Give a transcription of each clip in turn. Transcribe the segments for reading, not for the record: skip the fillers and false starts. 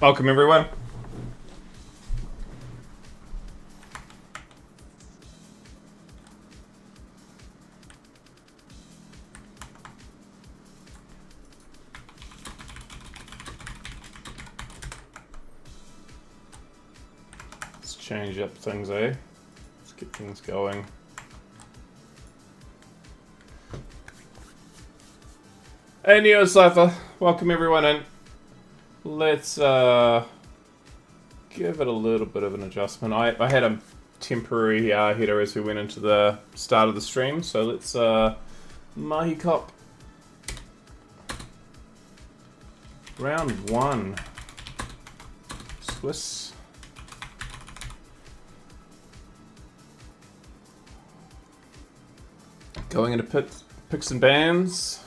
Welcome, everyone. Let's change up things, eh? Let's get things going. Hey, Neo Cypher. Welcome, everyone, in. Let's give it a little bit of an adjustment. I had a temporary header as we went into the start of the stream, so let's Mahi Cop. Round 1. Swiss. Going into picks and bans.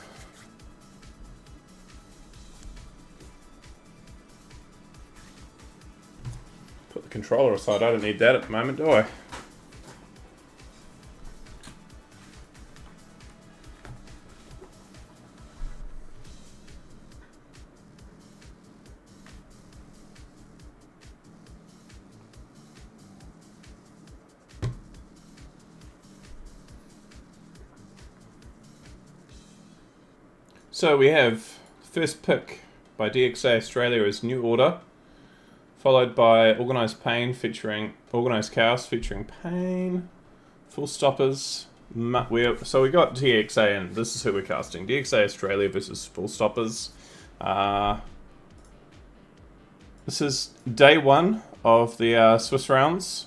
Put the controller aside, I don't need that at the moment, do I? So we have first pick by DXA Australia is New Order, followed by Organised Pain featuring Organised Chaos featuring Pain, Full Stoppers. So we got DXA and this is who we're casting. DXA Australia versus Full Stoppers. This is day 1 of the Swiss rounds.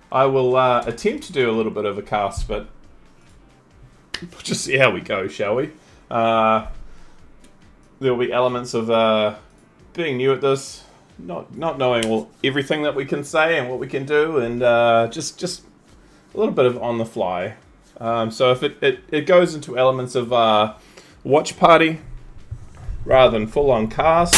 I will attempt to do a little bit of a cast, but we'll just see how we go, shall we? There will be elements of being new at this, not knowing everything that we can say and what we can do, and just a little bit of on the fly. So if it goes into elements of watch party rather than full on cast.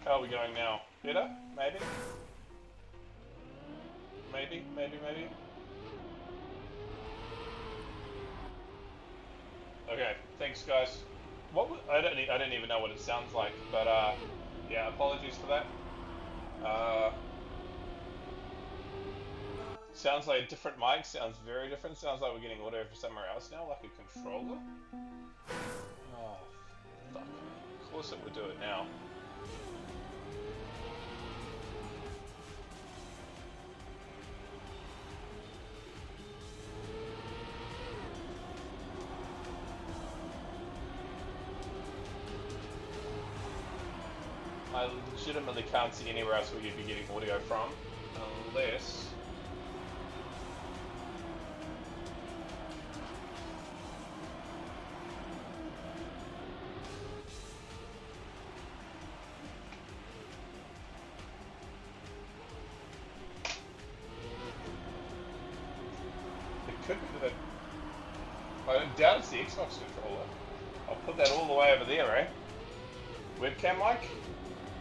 How are we going now? Better? Maybe? Maybe? Okay, thanks guys. I don't even know what it sounds like, but yeah, apologies for that. Sounds like a different mic, sounds very different, sounds like we're getting audio from somewhere else now, like a controller. Oh, fuck. Of course it would do it now. I legitimately can't see anywhere else where you'd be getting audio from, unless... could be that. I doubt it's the Xbox controller. I'll put that all the way over there, eh? Webcam mic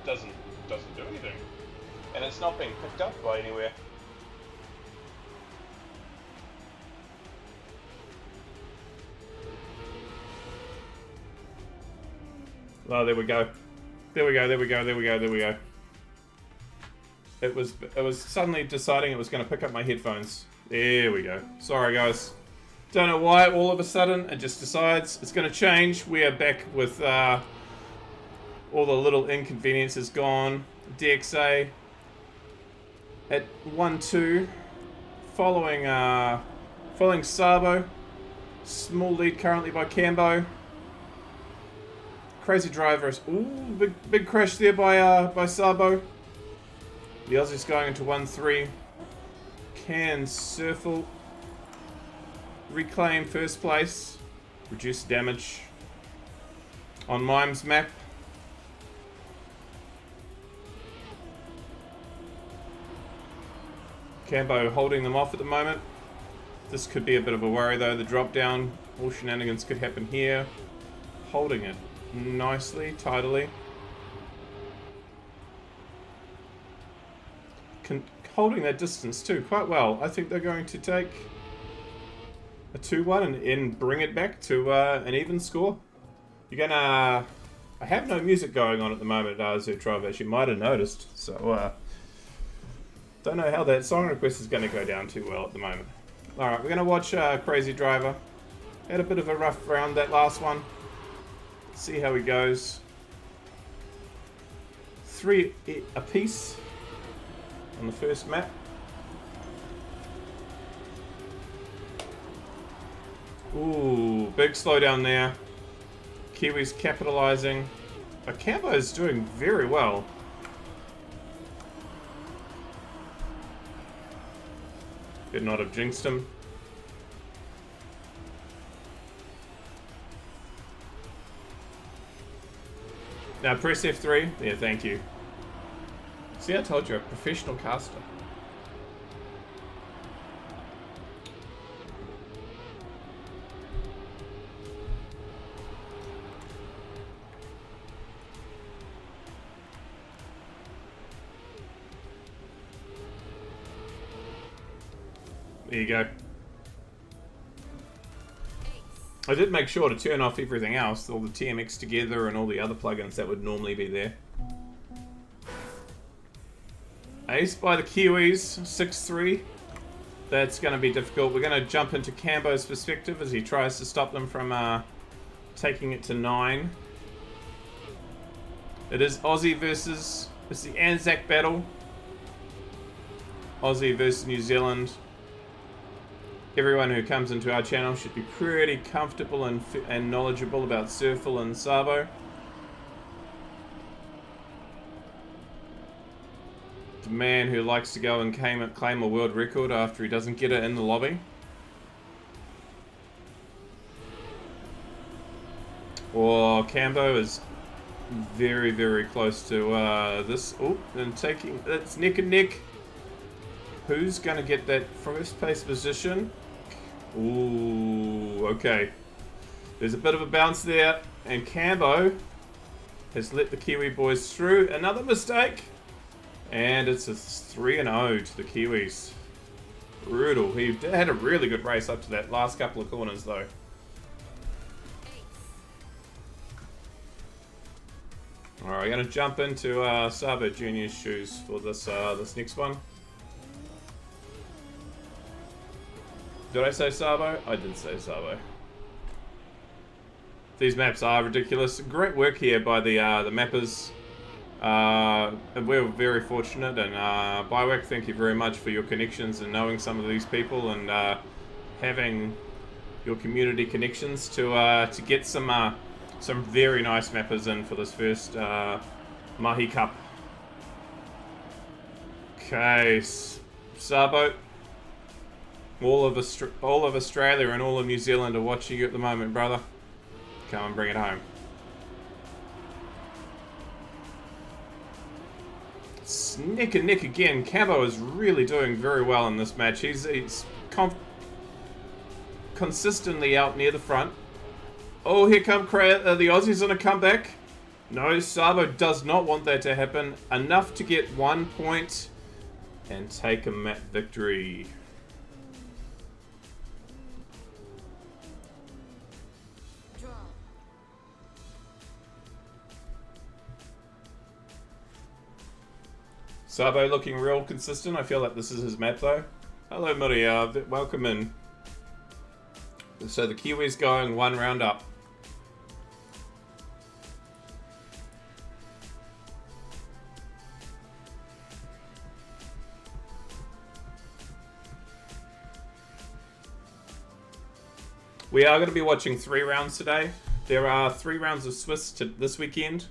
doesn't do anything, and it's not being picked up by anywhere. Oh, there we go. There we go. There we go. There we go. There we go. It was suddenly deciding it was going to pick up my headphones. There we go. Sorry, guys. Don't know why all of a sudden it just decides it's going to change. We are back with all the little inconveniences gone. DXA at 1-2, following Sabo. Small lead currently by Cambo. Crazy driver is big crash there by Sabo. The Aussie's going into 1-3. Can Surfle reclaim first place? Reduce damage on Mime's map. Cambo holding them off at the moment. This could be a bit of a worry though. The drop down, all shenanigans could happen here. Holding it nicely, tidily. Holding that distance too quite well. I think they're going to take a 2-1 and bring it back to an even score. You're gonna... I have no music going on at the moment, Zutrov, as you might have noticed. So, don't know how that song request is going to go down too well at the moment. Alright, we're going to watch Crazy Driver. Had a bit of a rough round that last one. See how he goes. 3 apiece on the first map. Ooh, big slowdown there. Kiwi's capitalizing. But Cambo is doing very well. Could not have jinxed him. Now press F3. Yeah, thank you. See, I told you, a professional caster. There you go. I did make sure to turn off everything else, all the TMX together and all the other plugins that would normally be there. Ace by the Kiwis, 6-3. That's going to be difficult. We're going to jump into Cambo's perspective as he tries to stop them from taking it to 9. It is Aussie versus... It's the Anzac battle. Aussie versus New Zealand. Everyone who comes into our channel should be pretty comfortable and knowledgeable about Surfle and Sabo. The man who likes to go and claim a world record after he doesn't get it in the lobby. Or Cambo is very, very close to this. Oh, and taking... It's neck and neck. Who's going to get that first place position? Ooh, okay. There's a bit of a bounce there, and Cambo has let the Kiwi boys through. Another mistake, and it's a 3-0 to the Kiwis. Brutal. He had a really good race up to that last couple of corners, though. All right, we're going to jump into Sabo Junior's shoes for this this next one. Did I say Sabo? I did say Sabo. These maps are ridiculous. Great work here by the mappers. We're very fortunate, and Biowak, thank you very much for your connections and knowing some of these people and having your community connections to get some very nice mappers in for this first Mahi Cup. Okay, Sabo. All of Australia and all of New Zealand are watching you at the moment, brother. Come and bring it home. It's neck and neck again. Cambo is really doing very well in this match. He's consistently out near the front. Oh, here come the Aussies on a comeback. No, Sabo does not want that to happen. Enough to get 1 point and take a map victory. Sabo looking real consistent. I feel like this is his map though. Hello Maria, welcome in. So the Kiwis going 1 round up. We are going to be watching 3 rounds today. There are 3 rounds of Swiss this weekend,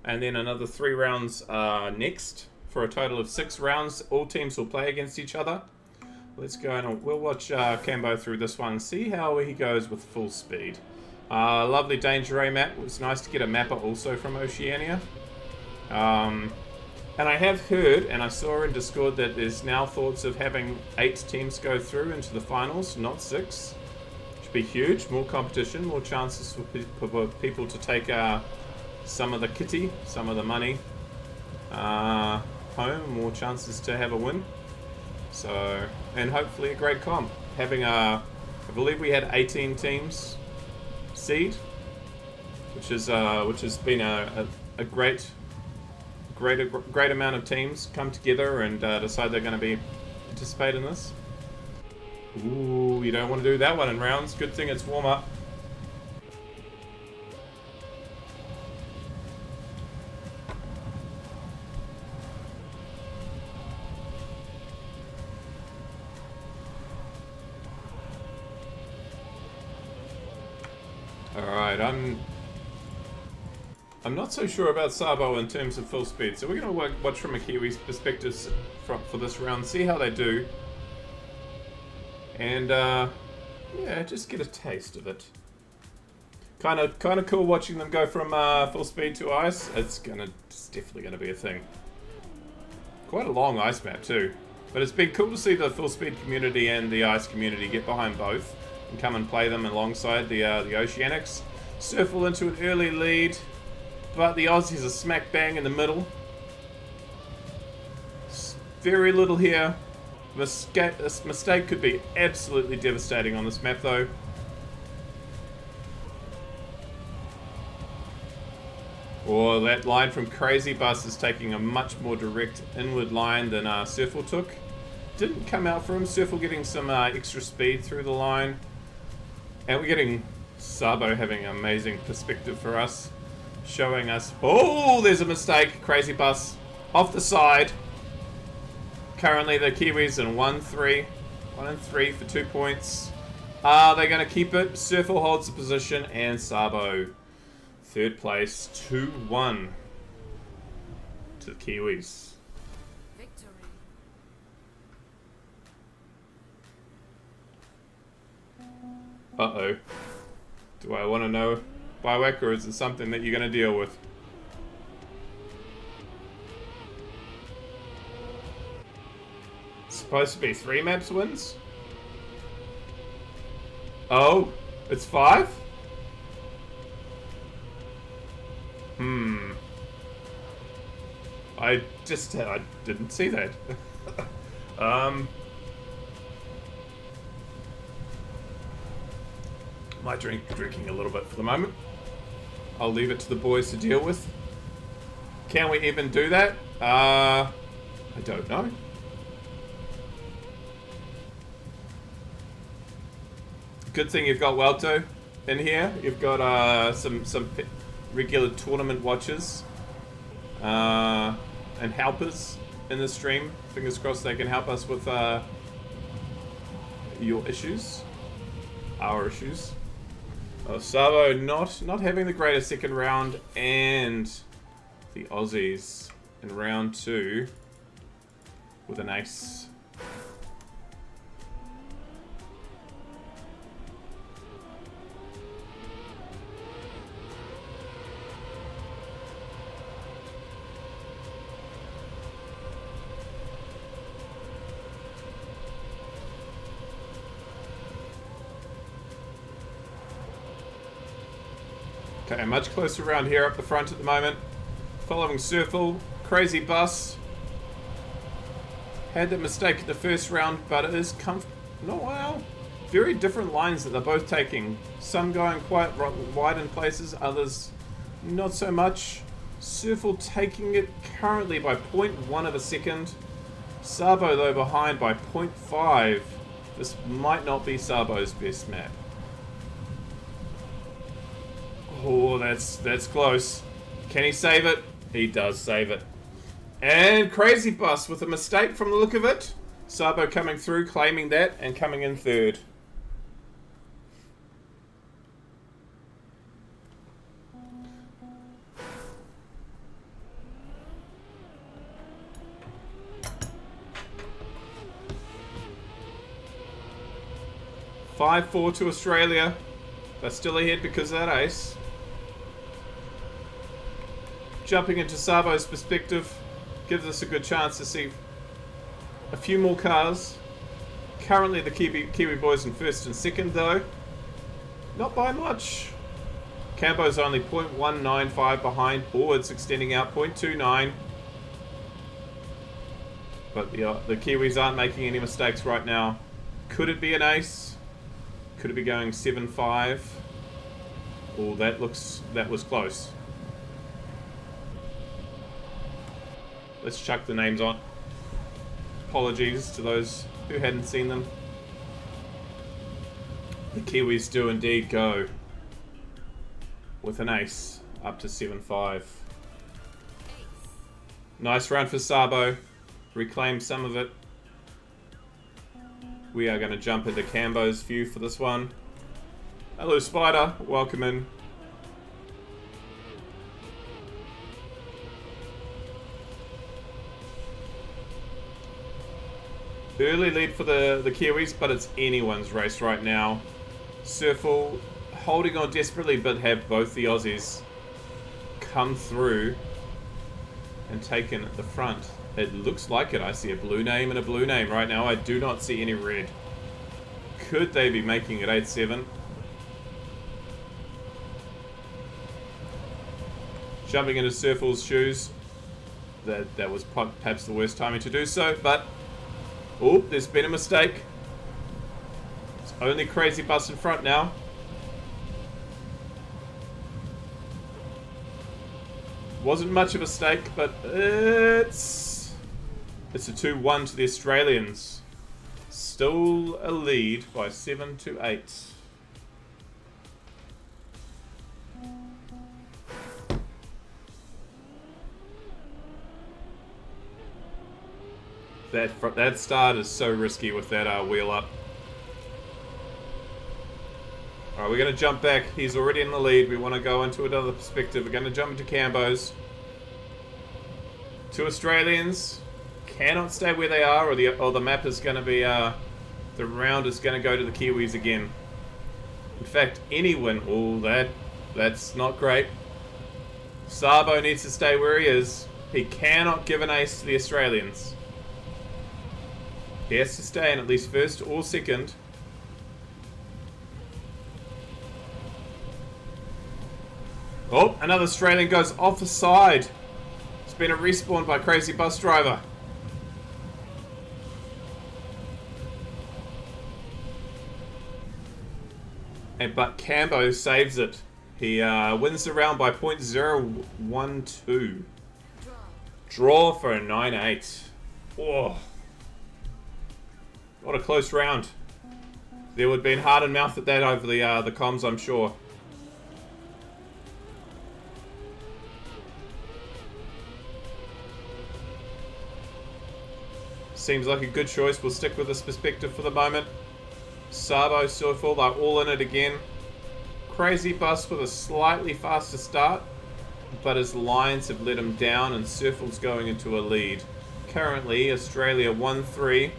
and then another 3 rounds next, for a total of 6 rounds. All teams will play against each other. Let's go and we'll watch Cambo through this one, see how he goes with full speed. Lovely Danger A map. It was nice to get a mapper also from Oceania. And I have heard, and I saw in Discord, that there's now thoughts of having 8 teams go through into the finals, not 6. Should be huge. More competition, more chances for people to take some of the kitty, some of the money home, more chances to have a win. So, and hopefully a great comp. Having I believe we had 18 teams seed, which has been a great amount of teams come together and decide they're going to participate in this. Ooh, you don't want to do that one in rounds. Good thing it's warm up. Alright, I'm not so sure about Sabo in terms of full speed, so we're going to watch from a Kiwi's perspective for this round, see how they do, and yeah, just get a taste of it. Kind of cool watching them go from full speed to ice. It's definitely gonna be a thing. Quite a long ice map too, but it's been cool to see the full speed community and the ice community get behind both and come and play them alongside the Oceanics. Surfle into an early lead, but the Aussies are smack bang in the middle. Very little here. This mistake could be absolutely devastating on this map though. Or that line from Crazy Bus is taking a much more direct inward line than Surfle took. Didn't come out for him. Surfle getting some extra speed through the line. And we're getting Sabo having an amazing perspective for us. Showing us... Oh, there's a mistake. Crazy Bus off the side. Currently the Kiwis in 1-3. 1 and 3 for 2 points. Are they going to keep it? Surfle holds the position and Sabo third place, 2-1 to the Kiwis. Victory. Uh-oh. Do I want to know Biowak, or is it something that you're going to deal with? Supposed to be 3 maps wins? Oh, it's 5? I didn't see that. My drinking a little bit for the moment. I'll leave it to the boys to deal with. Can we even do that? I don't know. Good thing you've got Welto in here. You've got some regular tournament watchers and helpers in the stream. Fingers crossed they can help us with your issues, our issues. Sabo not having the greatest second round, and the Aussies in round 2 with an ace. Okay, much closer around here up the front at the moment. Following Surfle. Crazy Bus. Had that mistake in the first round, but it is not well. Very different lines that they're both taking. Some going quite wide in places, others not so much. Surfle taking it currently by 0.1 of a second. Sabo though behind by 0.5. This might not be Sabo's best map. Oh, that's close. Can he save it? He does save it. And Crazy Bus with a mistake from the look of it. Sabo coming through, claiming that, and coming in third. (5-4) to Australia. They're still ahead because of that ace. Jumping into Sabo's perspective gives us a good chance to see a few more cars. Currently the Kiwi boys in first and second though. Not by much. Cambo's only 0.195 behind. Boards extending out 0.29. But the Kiwis aren't making any mistakes right now. Could it be an ace? Could it be going 7-5? Oh, that was close. Let's chuck the names on. Apologies to those who hadn't seen them. The Kiwis do indeed go with an ace up to 7-5. Nice round for Sabo. Reclaim some of it. We are going to jump into Cambo's view for this one. Hello, Spider. Welcome in. Early lead for the Kiwis, but it's anyone's race right now. Surfle holding on desperately, but have both the Aussies come through and taken at the front. It looks like it. I see a blue name and a blue name right now. I do not see any red. Could they be making it 8-7? Jumping into Surfle's shoes. That was perhaps the worst timing to do so, but oh, there's been a mistake. It's only Crazy Bus in front now. Wasn't much of a mistake, but it's a 2-1 to the Australians. Still a lead by 7-8. That start is so risky with that wheel up. Alright, we're going to jump back. He's already in the lead. We want to go into another perspective. We're going to jump into Cambo's. Two Australians cannot stay where they are, or the map is going to be, the round is going to go to the Kiwis again. In fact, any win, that's not great. Sabo needs to stay where he is. He cannot give an ace to the Australians. He has to stay in at least first or second. Oh, another Australian goes off the side. It's been a respawn by Crazy Bus Driver. But Cambo saves it. He wins the round by 0.012. Draw for a 9-8. Oh. What a close round. There would have been heart and mouth at that over the comms, I'm sure. Seems like a good choice. We'll stick with this perspective for the moment. Sabo, Surfle, they're all in it again. Crazy Bus with a slightly faster start, but his lines have let him down and Surfle's going into a lead. Currently, Australia 1-3.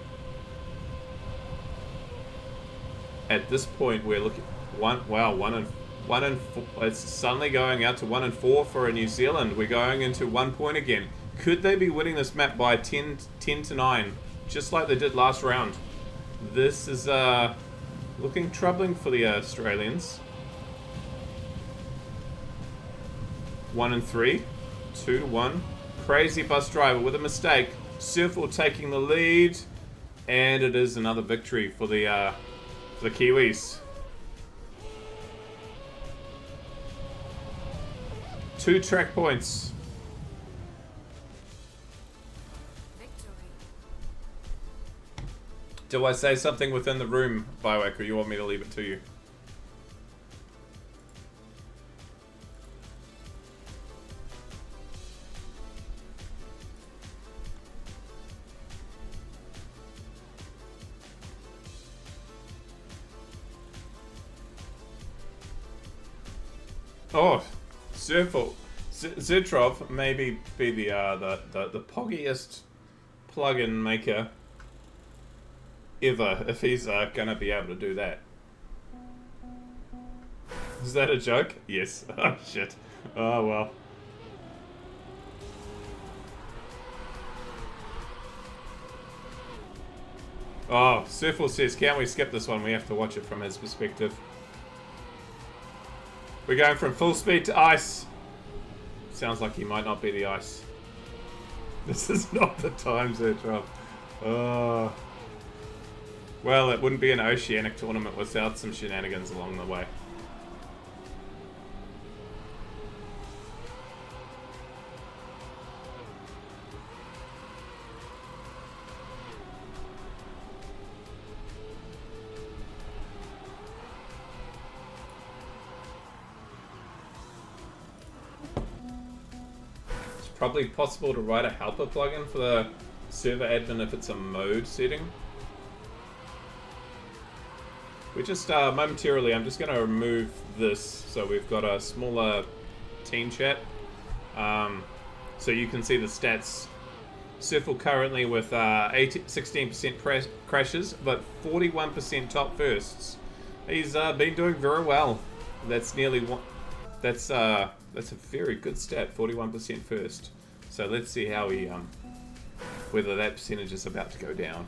At this point, we're looking one and 4. It's suddenly going out to 1-4 for New Zealand. We're going into 1 point again. Could they be winning this map by 10-9, just like they did last round? This is looking troubling for the Australians. 1 and 3. 2 to 1. Crazy Bus Driver with a mistake. Surfle taking the lead. And it is another victory for the Kiwis. 2 track points. Do I say something within the room, Biowack, or you want me to leave it to you? Oh, Zertrov maybe be the poggiest plugin maker ever, if he's gonna be able to do that. Is that a joke? Yes. Oh shit. Oh well. Oh, Surfle says, can we skip this one? We have to watch it from his perspective. We're going from full speed to ice. Sounds like he might not be the ice. This is not the time, Zertrov. Oh. Well, it wouldn't be an oceanic tournament without some shenanigans along the way. It's probably possible to write a helper plugin for the server admin if it's a mode setting. We just, momentarily, I'm just going to remove this so we've got a smaller team chat. So you can see the stats. Surfle currently with 16% crashes, but 41% top firsts. He's been doing very well. That's nearly one. That's a very good stat, 41% first. So let's see how he, whether that percentage is about to go down.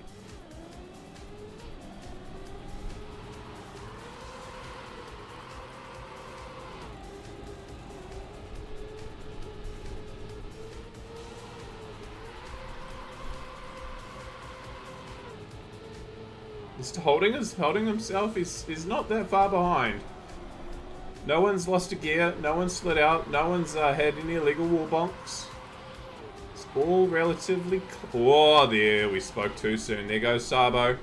He's holding himself. He's not that far behind. No one's lost a gear. No one's slid out. No one's had any illegal wall bonks. It's all relatively. Oh, there we spoke too soon. There goes Sabo.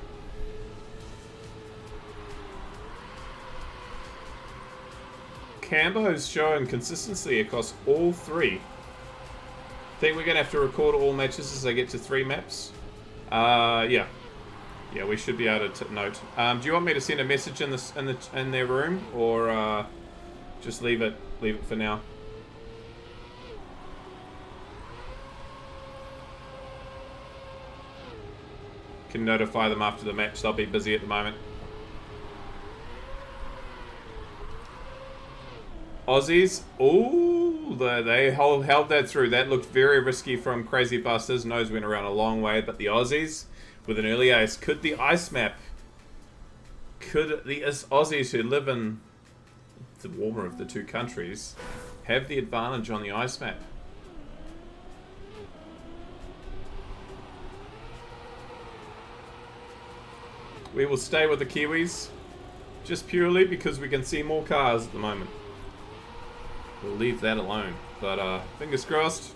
Cambo's showing consistency across all three. I think we're gonna have to record all matches as they get to 3 maps. Yeah. Yeah, we should be able to note. Do you want me to send a message in their room, or just leave it for now? Can notify them after the match. They'll be busy at the moment. Aussies, ooh, they held that through. That looked very risky from Crazy Busters. Nose went around a long way, but the Aussies with an early ace. Could the ice map, could the Aussies who live in the warmer of the two countries have the advantage on the ice map? We will stay with the Kiwis just purely because we can see more cars at the moment. We'll leave that alone, but fingers crossed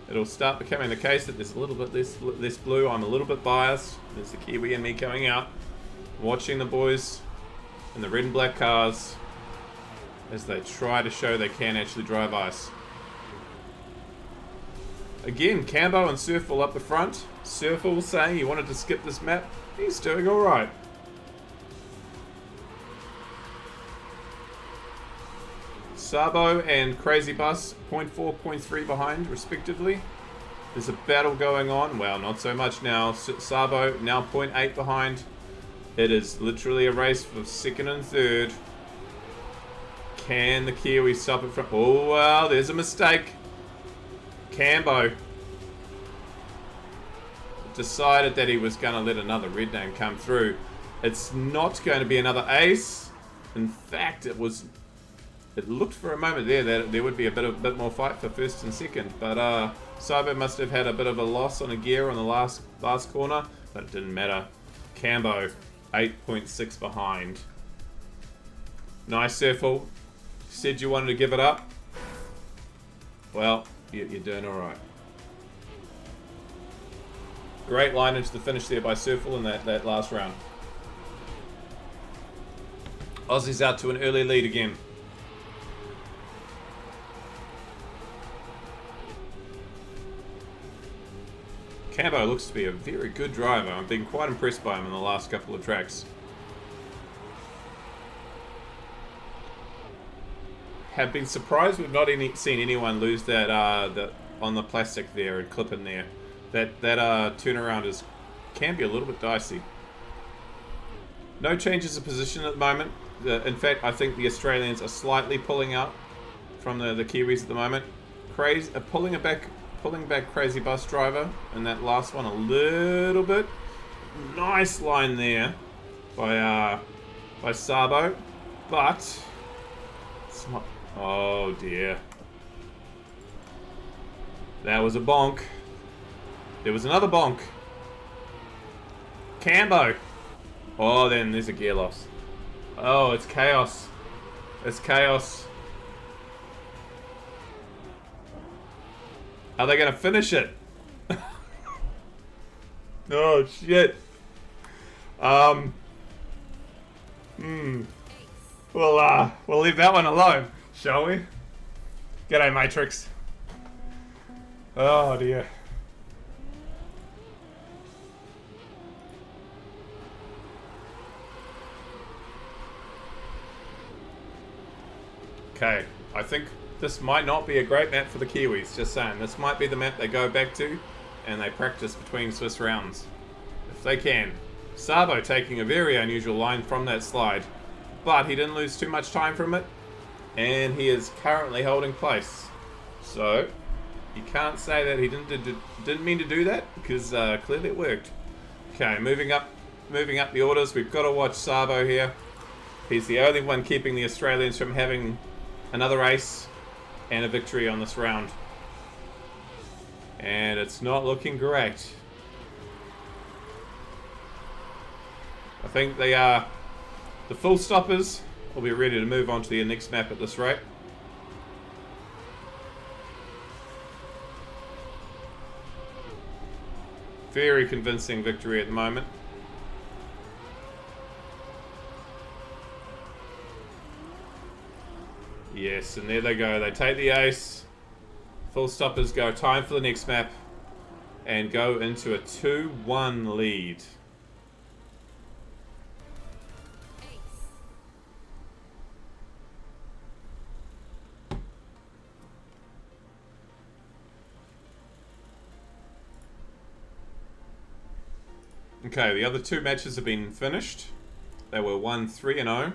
it'll start becoming the case that there's a little bit less blue. I'm a little bit biased. There's the Kiwi and me coming out, watching the boys in the red and black cars as they try to show they can actually drive ice. Again, Cambo and Surfle up the front. Surfle saying he wanted to skip this map. He's doing alright. Sabo and Crazy Bus, 0.4, 0.3 behind, respectively. There's a battle going on. Well, not so much now. Sabo now 0.8 behind. It is literally a race for second and third. Can the Kiwi stop it from... Oh, well, there's a mistake. Cambo decided that he was going to let another red name come through. It's not going to be another ace. In fact, it was it looked for a moment there that there would be a bit more fight for first and second, but Sabo must have had a bit of a loss on a gear on the last corner, but it didn't matter. Cambo, 8.6 behind. Nice circle. Said you wanted to give it up. Well, you're doing all right. Great line into the finish there by Surfel in that last round. Aussie's out to an early lead again. Cambo looks to be a very good driver. I've been quite impressed by him in the last couple of tracks. Have been surprised we've not seen anyone lose that on the plastic there and clip in there. That turnaround can be a little bit dicey. No changes of position at the moment. In fact, I think the Australians are slightly pulling out from the Kiwis at the moment. Pulling back Crazy Bus Driver in that last one a little bit. Nice line there by Sabo, but it's not. Oh dear, that was a bonk. There was another bonk. Cambo. Oh, then there's a gear loss. Oh, it's chaos. It's chaos. Are they going to finish it? Oh, shit. We'll leave that one alone, shall we? G'day, Matrix. Oh, dear. Okay, I think this might not be a great map for the Kiwis, just saying. This might be the map they go back to and they practice between Swiss rounds. If they can. Sabo taking a very unusual line from that slide, but he didn't lose too much time from it, and he is currently holding place. So, you can't say that he didn't mean to do that, because clearly it worked. Okay, moving up the orders, we've got to watch Sabo here. He's the only one keeping the Australians from having another ace and a victory on this round. And it's not looking great. I think the full stoppers will be ready to move on to the next map at this rate. Very convincing victory at the moment. Yes, and there they go. They take the ace. Full stoppers go. Time for the next map. And go into a 2-1 lead. Okay, the other two matches have been finished. They were 1-3-0.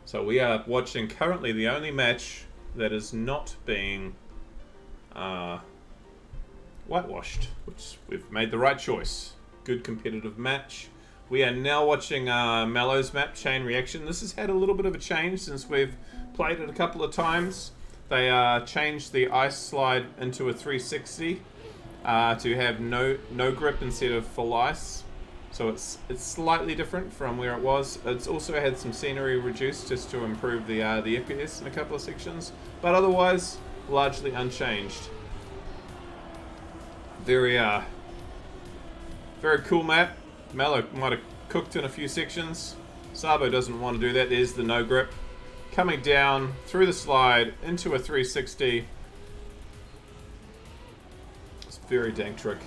So we are watching currently the only match that is not being whitewashed, which we've made the right choice. Good competitive match. We are now watching Mello's map, Chain Reaction. This has had a little bit of a change since we've played it a couple of times. They changed the ice slide into a 360 to have no grip instead of full ice. So it's slightly different from where it was. It's also had some scenery reduced just to improve the FPS in a couple of sections, but otherwise largely unchanged. Very cool map. Mello might have cooked in a few sections. Sabo doesn't want to do that. There's the no grip. Coming down through the slide into a 360. It's a very dank trick.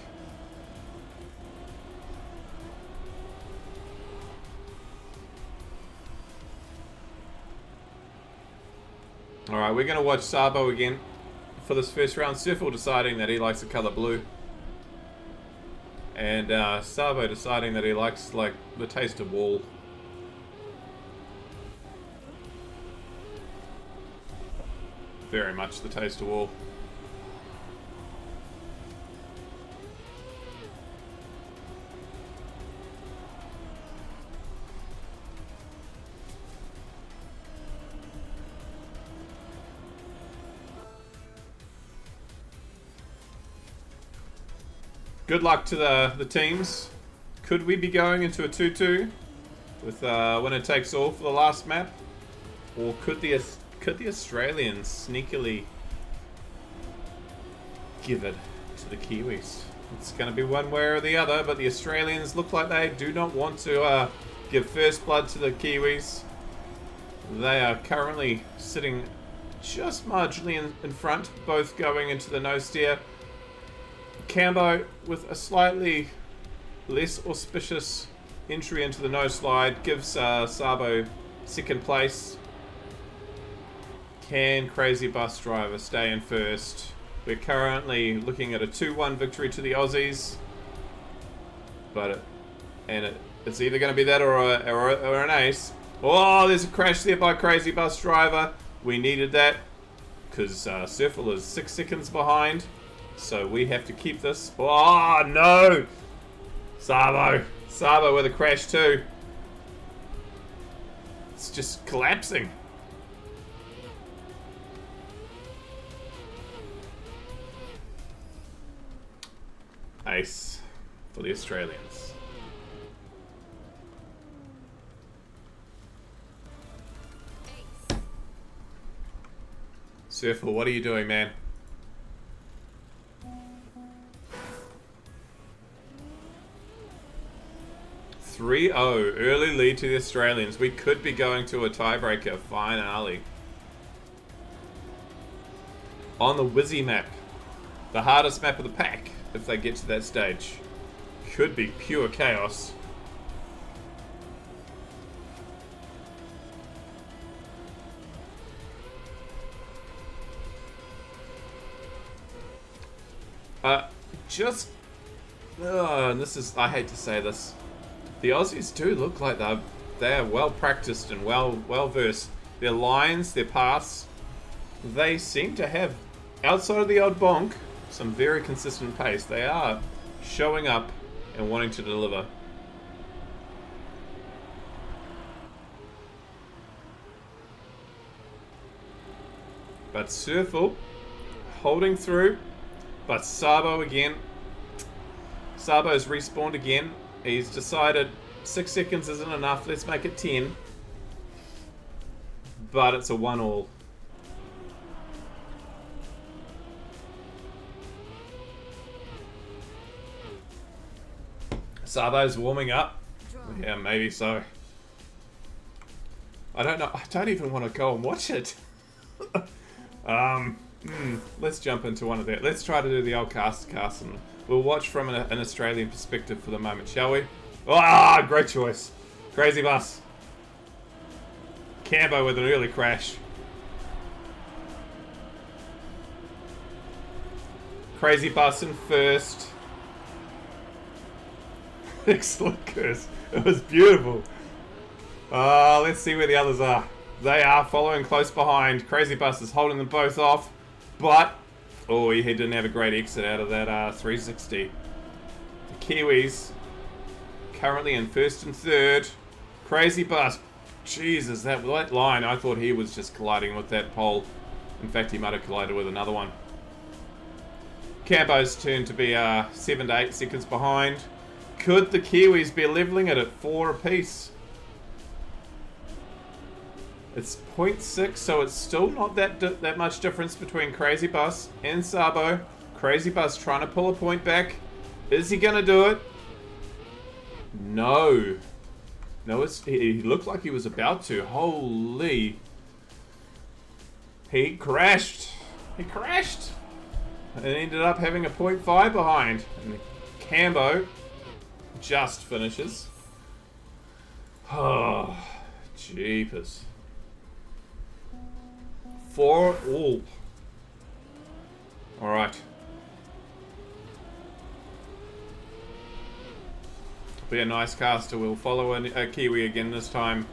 Alright, we're going to watch Sabo again for this first round. Surfel deciding that he likes the colour blue. And Sabo deciding that he likes like the taste of wool. Very much the taste of wool. good luck to the teams. Could we be going into a 2-2 with winner takes all for the last map, or could the Australians sneakily give it to the Kiwis? It's going to be one way or the other, but the Australians look like they do not want to give first blood to the Kiwis. They are currently sitting just marginally in front, both going into the no steer. Cambo with a slightly less auspicious entry into the no slide gives Sabo second place. Can Crazy Bus Driver stay in first? We're currently looking at a 2-1 victory to the Aussies, but it's either going to be that or an ace. Oh, there's a crash there by Crazy Bus Driver. We needed that because Surfle is 6 seconds behind, so we have to keep this. Oh no! Sabo with a crash too. It's just collapsing. Ace for the Australians. Surfle, what are you doing, man? (3-0) early lead to the Australians. We could be going to a tiebreaker finale. On the Wizzy map, the hardest map of the pack. If they get to that stage, could be pure chaos. And this is, I hate to say this, the Aussies do look like they are well practiced and well versed. Their lines, their paths, they seem to have, outside of the odd bonk, some very consistent pace. They are showing up and wanting to deliver. But Surfle holding through. But Sabo again. Sabo's respawned again. He's decided 6 seconds isn't enough. Let's make it 10. But it's a 1-all. Sabo's warming up. Yeah, maybe so. I don't know. I don't even want to go and watch it. Let's jump into one of that. Let's try to do the old cast and we'll watch from an Australian perspective for the moment, shall we? Ah, great choice. Crazy Bus. Cambo with an early crash. Crazy Bus in first. Excellent curse. It was beautiful. Let's see where the others are. They are following close behind. Crazy Bus is holding them both off. But, he didn't have a great exit out of that 360. The Kiwis currently in first and third. Crazy Bus. Jesus, that line, I thought he was just colliding with that pole. In fact, he might have collided with another one. Cambo's turn to be 7 to 8 seconds behind. Could the Kiwis be leveling it at 4 apiece? It's 0.6, so it's still not that much difference between Crazy Bus and Sabo. Crazy Bus trying to pull a point back. Is he going to do it? No. No, he looked like he was about to. Holy. He crashed. He crashed. And ended up having a 0.5 behind. And Cambo just finishes. Oh, jeepers. 4-all. Alright. Be a nice caster. We'll follow a Kiwi again this time.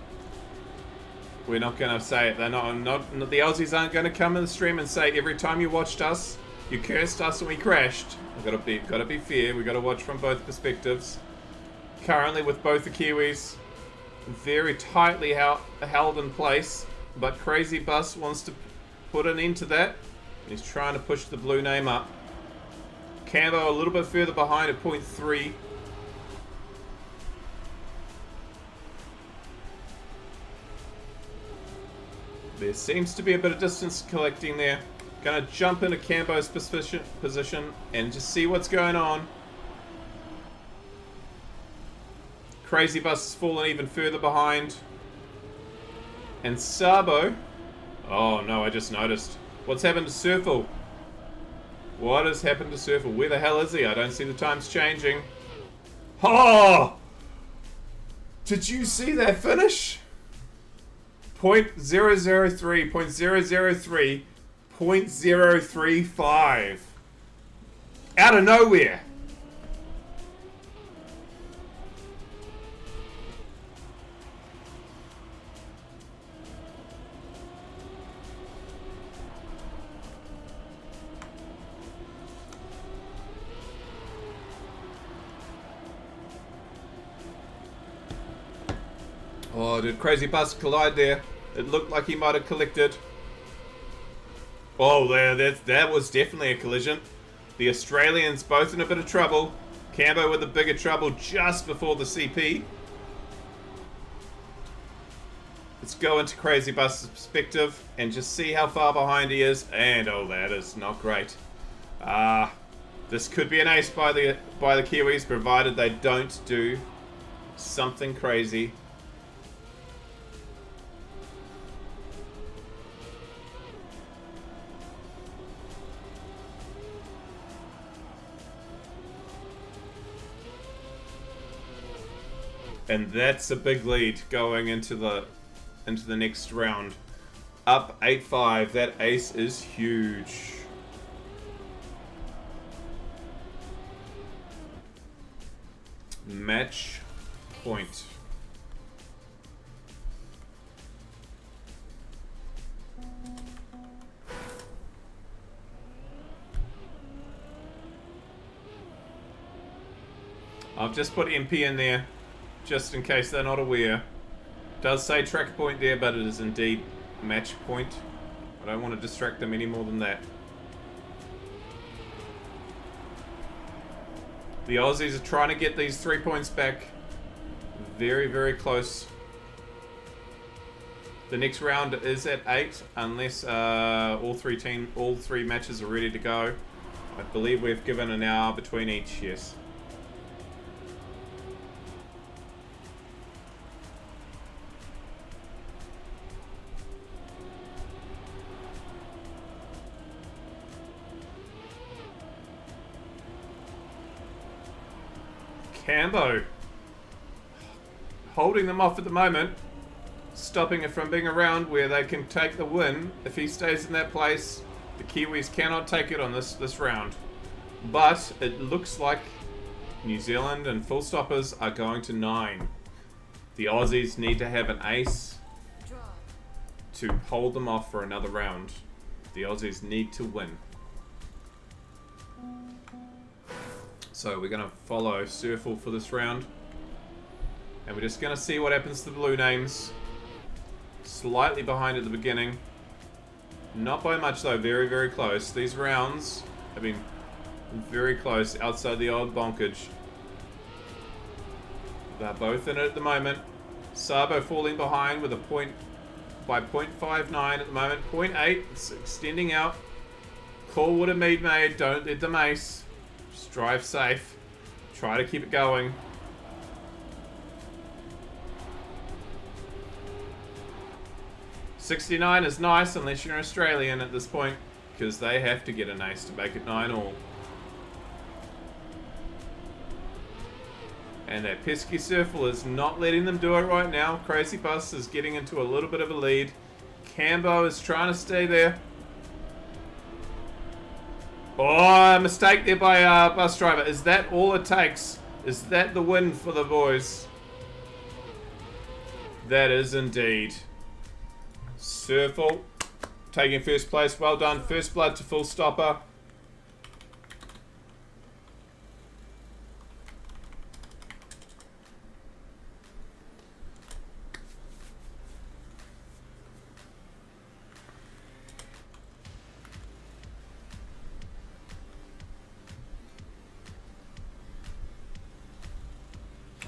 We're not going to say it. They're not. The Aussies aren't going to come in the stream and say every time you watched us, you cursed us and we crashed. We've got to be fair. We've got to watch from both perspectives. Currently, with both the Kiwis very tightly held in place, but Crazy Bus wants to put an end to that. He's trying to push the blue name up. Cambo a little bit further behind at 0.3. There seems to be a bit of distance collecting there. Gonna jump into Cambo's position and just see what's going on. Crazy Bus has fallen even further behind. And Sabo... Oh no, I just noticed. What's happened to Surfle? What has happened to Surfle? Where the hell is he? I don't see the times changing. Oh! Did you see that finish? 0.003, 0.003, 0.035. Out of nowhere. Oh, did Crazy Bus collide there? It looked like he might have collected. Oh, that was definitely a collision. The Australians both in a bit of trouble. Cambo with the bigger trouble just before the CP. Let's go into Crazy Bus's perspective and just see how far behind he is. And oh, that is not great. This could be an ace by the Kiwis, provided they don't do something crazy. And that's a big lead going into the next round. Up 8-5. That ace is huge. Match point. I've just put MP in there, just in case they're not aware. It does say track point there, but it is indeed match point. I don't want to distract them any more than that. The Aussies are trying to get these 3 points back. Very, very close. The next round is at 8, unless all three matches are ready to go. I believe we've given an hour between each, yes. Cambo holding them off at the moment, stopping it from being a round where they can take the win. If he stays in that place, the Kiwis cannot take it on this round. But it looks like New Zealand and full stoppers are going to 9. The Aussies need to have an ace to hold them off for another round. The Aussies need to win. So we're going to follow Surfle for this round. And we're just going to see what happens to the blue names. Slightly behind at the beginning. Not by much though, very, very close. These rounds have been very close outside the old bonkage. They're both in it at the moment. Sabo falling behind with a point by 0.59 at the moment. 0.8, it's extending out. Call what a mead made, don't let them ace. Just drive safe. Try to keep it going. $69 is nice unless you're an Australian at this point, because they have to get an ace to make it 9-all. And that pesky Surfle is not letting them do it right now. Crazy Bus is getting into a little bit of a lead. Cambo is trying to stay there. Oh, a mistake there by Bus Driver. Is that all it takes? Is that the win for the boys? That is indeed. Surfle taking first place. Well done. First blood to full stopper.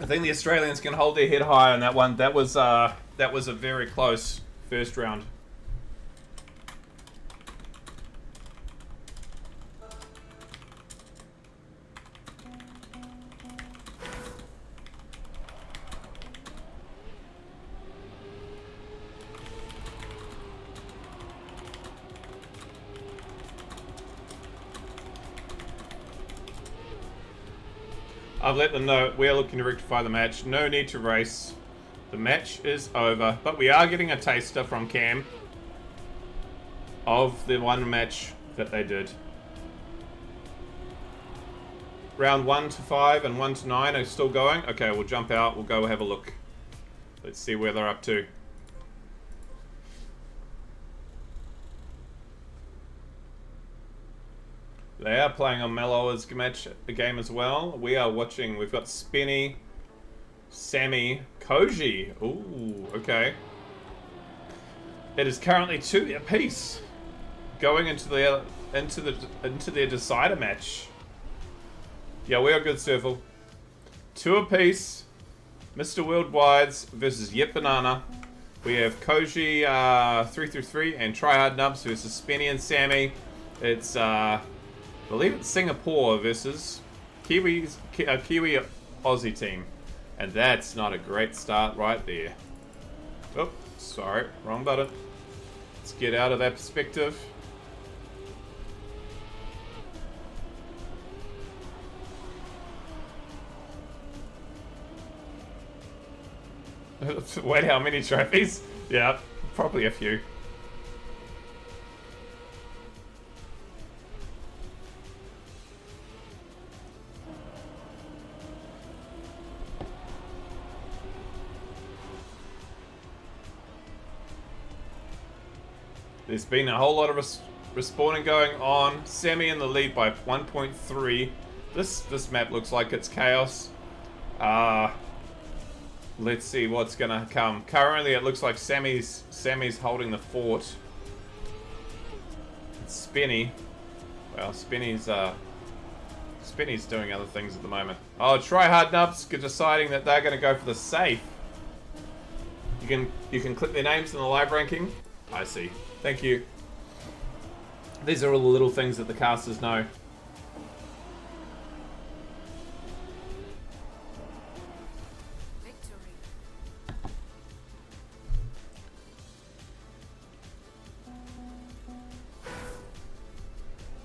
I think the Australians can hold their head high on that one. That was a very close first round. I've let them know we are looking to rectify the match. No need to race. The match is over. But we are getting a taster from Cam of the one match that they did. Round 1 to 5 and 1 to 9 are still going. Okay, we'll jump out. We'll go have a look. Let's see where they're up to. They are playing on Mellower's game as well. We are watching. We've got Spinny, Sammy, Koji. Ooh, okay. It is currently 2 apiece, going into their decider match. Yeah, we are good, Circle. 2 apiece. Mr. Worldwide's versus Yep Banana. We have Koji 3-3 and Tryhard Nubs versus Spinny and Sammy. It's I believe it's Singapore versus Kiwi Aussie team. And that's not a great start right there. Oh, sorry, wrong button. Let's get out of that perspective. Wait, how many trophies? Yeah, probably a few. There's been a whole lot of respawning going on. Semi in the lead by 1.3. This map looks like it's chaos. Let's see what's gonna come. Currently, it looks like Sammy's holding the fort. It's Spinny. Well, Spinny's doing other things at the moment. Oh, Tryhard Nubs deciding that they're gonna go for the safe. You can click their names in the live ranking. I see. Thank you. These are all the little things that the casters know. Victory.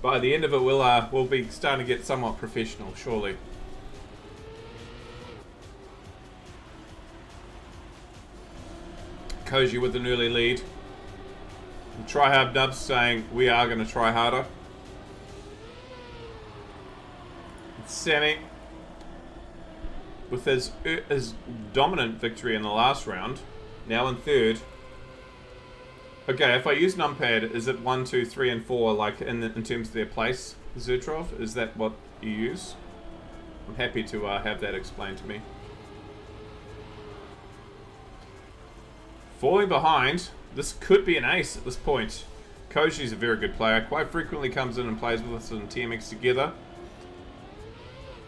By the end of it, we'll be starting to get somewhat professional, surely. Koji with an early lead. Tryhard Nubs saying we are going to try harder. Sammy with his dominant victory in the last round, now in third. Okay, if I use numpad, is it 1, 2, 3, and 4 like in terms of their place, Zertrov? Is that what you use? I'm happy to have that explained to me. Falling behind. This could be an ace at this point. Koji's a very good player. Quite frequently comes in and plays with us in TMX together.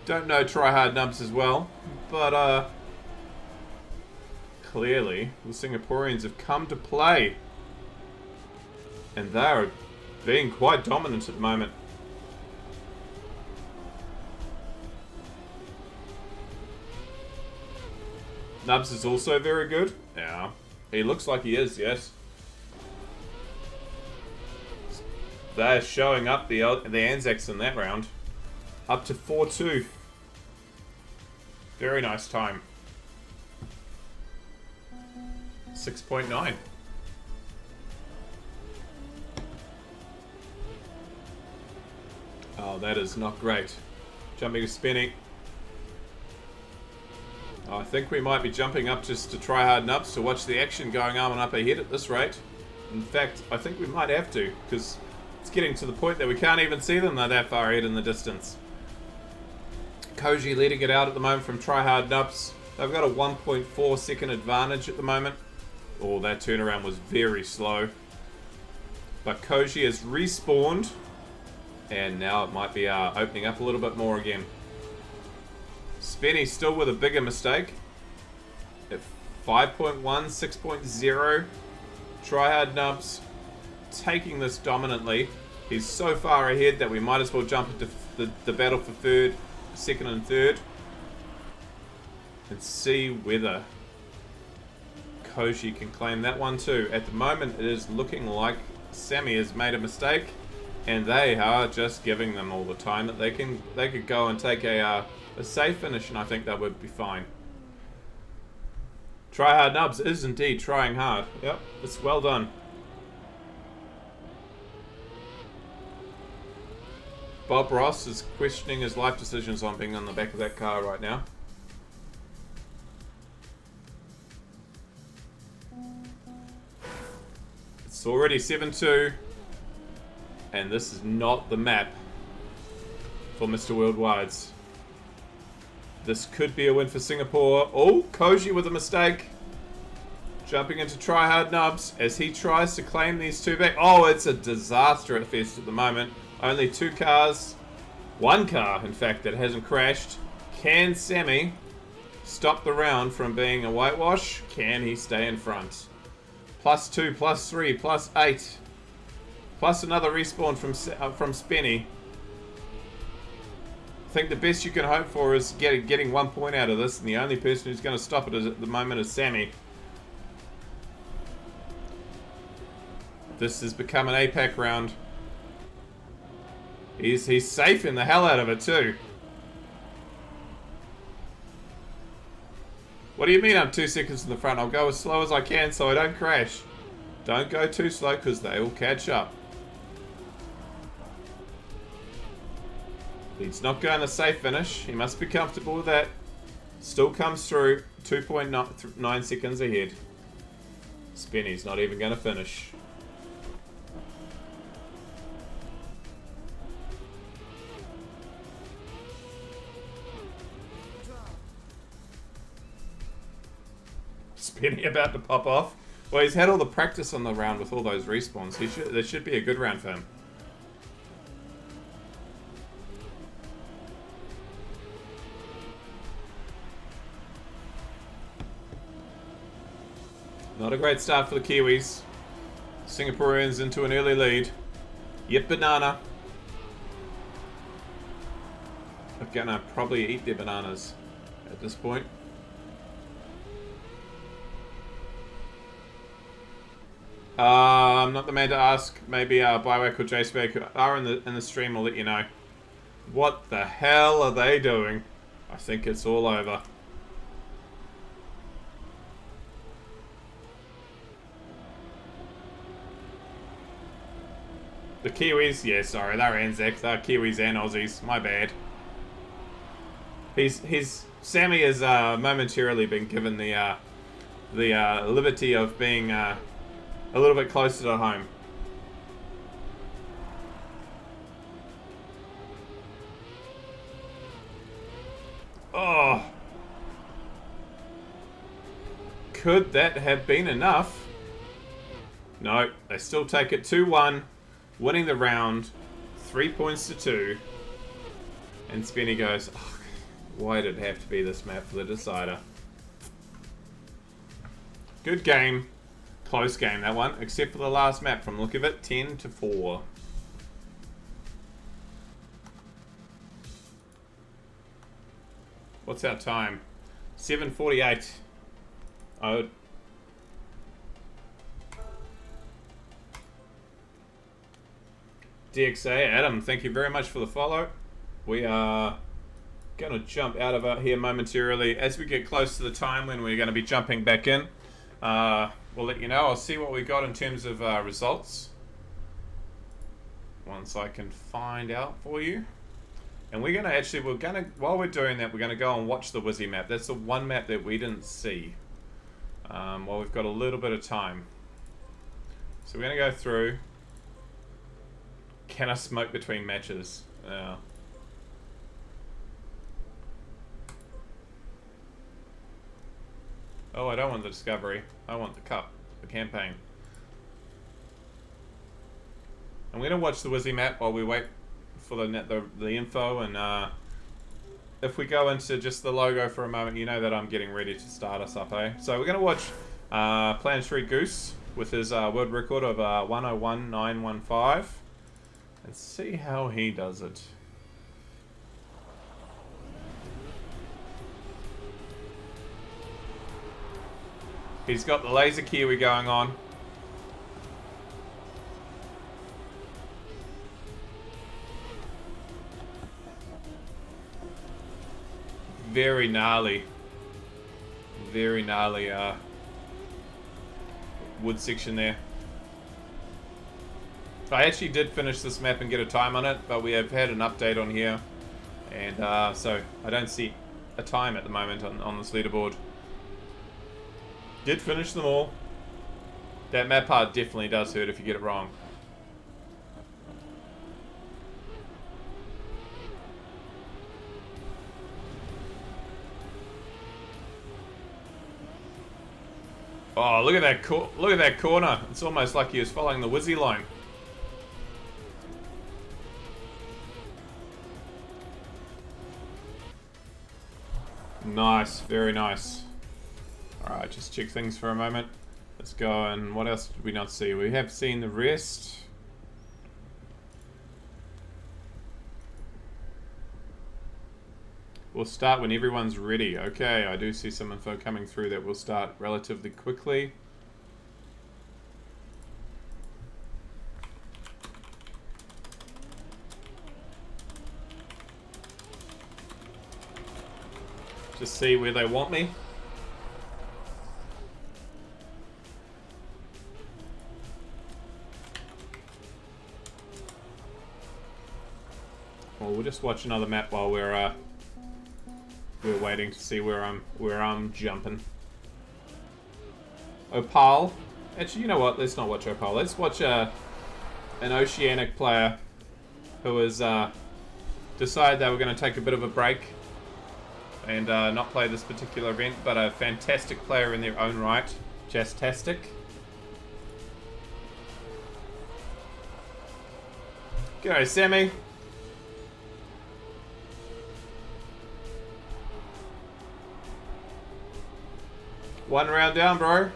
Don't know Tryhard Nubs as well. But, clearly, the Singaporeans have come to play. And they are being quite dominant at the moment. Nubs is also very good. Yeah. He looks like he is, yes. They're showing up the Anzacs in that round. Up to 4-2. Very nice time. 6.9. Oh, that is not great. Jumping to Spinning. I think we might be jumping up just to Tryhard Nubs to watch the action going on and up ahead at this rate. In fact, I think we might have to, because it's getting to the point that we can't even see them. They're that far ahead in the distance. Koji leading it out at the moment from Tryhard Nubs. They've got a 1.4 second advantage at the moment. Oh, that turnaround was very slow. But Koji has respawned. And now it might be opening up a little bit more again. Spenny still with a bigger mistake. At 5.1, 6.0. Tryhard Nubs taking this dominantly. He's so far ahead that we might as well jump into the battle for third, second and third. And see whether Koji can claim that one too. At the moment, it is looking like Sammy has made a mistake, and they are just giving them all the time that they could go and take a safe finish, and I think that would be fine. Tryhard Nubs is indeed trying hard. Yep, it's well done. Bob Ross is questioning his life decisions on being on the back of that car right now. It's already 7-2, and this is not the map for Mr. Worldwides. This could be a win for Singapore. Oh, Koji with a mistake. Jumping into Tryhard Nubs as he tries to claim these two back. Oh, it's a disaster at Fest at the moment. Only 2 cars. 1 car, in fact, that hasn't crashed. Can Sammy stop the round from being a whitewash? Can he stay in front? +2, +3, +8. Plus another respawn from Spenny. I think the best you can hope for is getting 1 point out of this, and the only person who's going to stop it at the moment is Sammy. This has become an APAC round. He's safe in the hell out of it too. What do you mean I'm 2 seconds in the front? I'll go as slow as I can so I don't crash. Don't go too slow because they will catch up. He's not going a safe finish. He must be comfortable with that. Still comes through. 2.9 seconds ahead. Spenny's not even going to finish. Spenny about to pop off. Well, he's had all the practice on the round with all those respawns. There should be a good round for him. Not a great start for the Kiwis. Singaporeans into an early lead. Yep, banana. They're gonna probably eat their bananas at this point. I'm not the man to ask. Maybe Biwack or JSpec who are in the stream will let you know. What the hell are they doing? I think it's all over. The Kiwis, yeah, sorry, they're Anzac. They're Kiwis and Aussies. My bad. Sammy has momentarily been given the liberty of being a little bit closer to home. Oh. Could that have been enough? No, they still take it 2-1, winning the round, 3 points to 2. And Spenny goes, oh, why did it have to be this map for the decider? Good game. Close game, that one, except for the last map from the look of it, 10-4. What's our time? 7:48. Oh. DXA, Adam, thank you very much for the follow. We are going to jump out of here momentarily. As we get close to the time when we're going to be jumping back in, we'll let you know. I'll see what we got in terms of results once I can find out for you. And we're gonna while we're doing that, we're gonna go and watch the Wizzy map. That's the one map that we didn't see while we've got a little bit of time. So we're gonna go through. Can I smoke between matches? Oh, I don't want the discovery. I want the cup, the campaign. I'm gonna watch the Wizzy map while we wait for the info, and if we go into just the logo for a moment, you know that I'm getting ready to start us up, eh? So we're going to watch Planetary Goose with his world record of 101.915 and see how he does it. He's got the laser Kiwi going on. Very gnarly wood section there. I actually did finish this map and get a time on it, but we have had an update on here, and so I don't see a time at the moment on this leaderboard. Did finish them all. That map part definitely does hurt if you get it wrong. Oh, look at that corner. It's almost like he was following the Wizzy line. Nice, very nice. Alright, just check things for a moment. Let's go, and what else did we not see? We have seen the rest. We'll start when everyone's ready. Okay, I do see some info coming through that will start relatively quickly. Just see where they want me. Well, we'll just watch another map while we're waiting to see where I'm jumping. Opal. Actually, you know what? Let's not watch Opal. Let's watch an Oceanic player who has decided they were going to take a bit of a break and not play this particular event, but a fantastic player in their own right. Jastastic. G'day, Sammy. One round down, bro.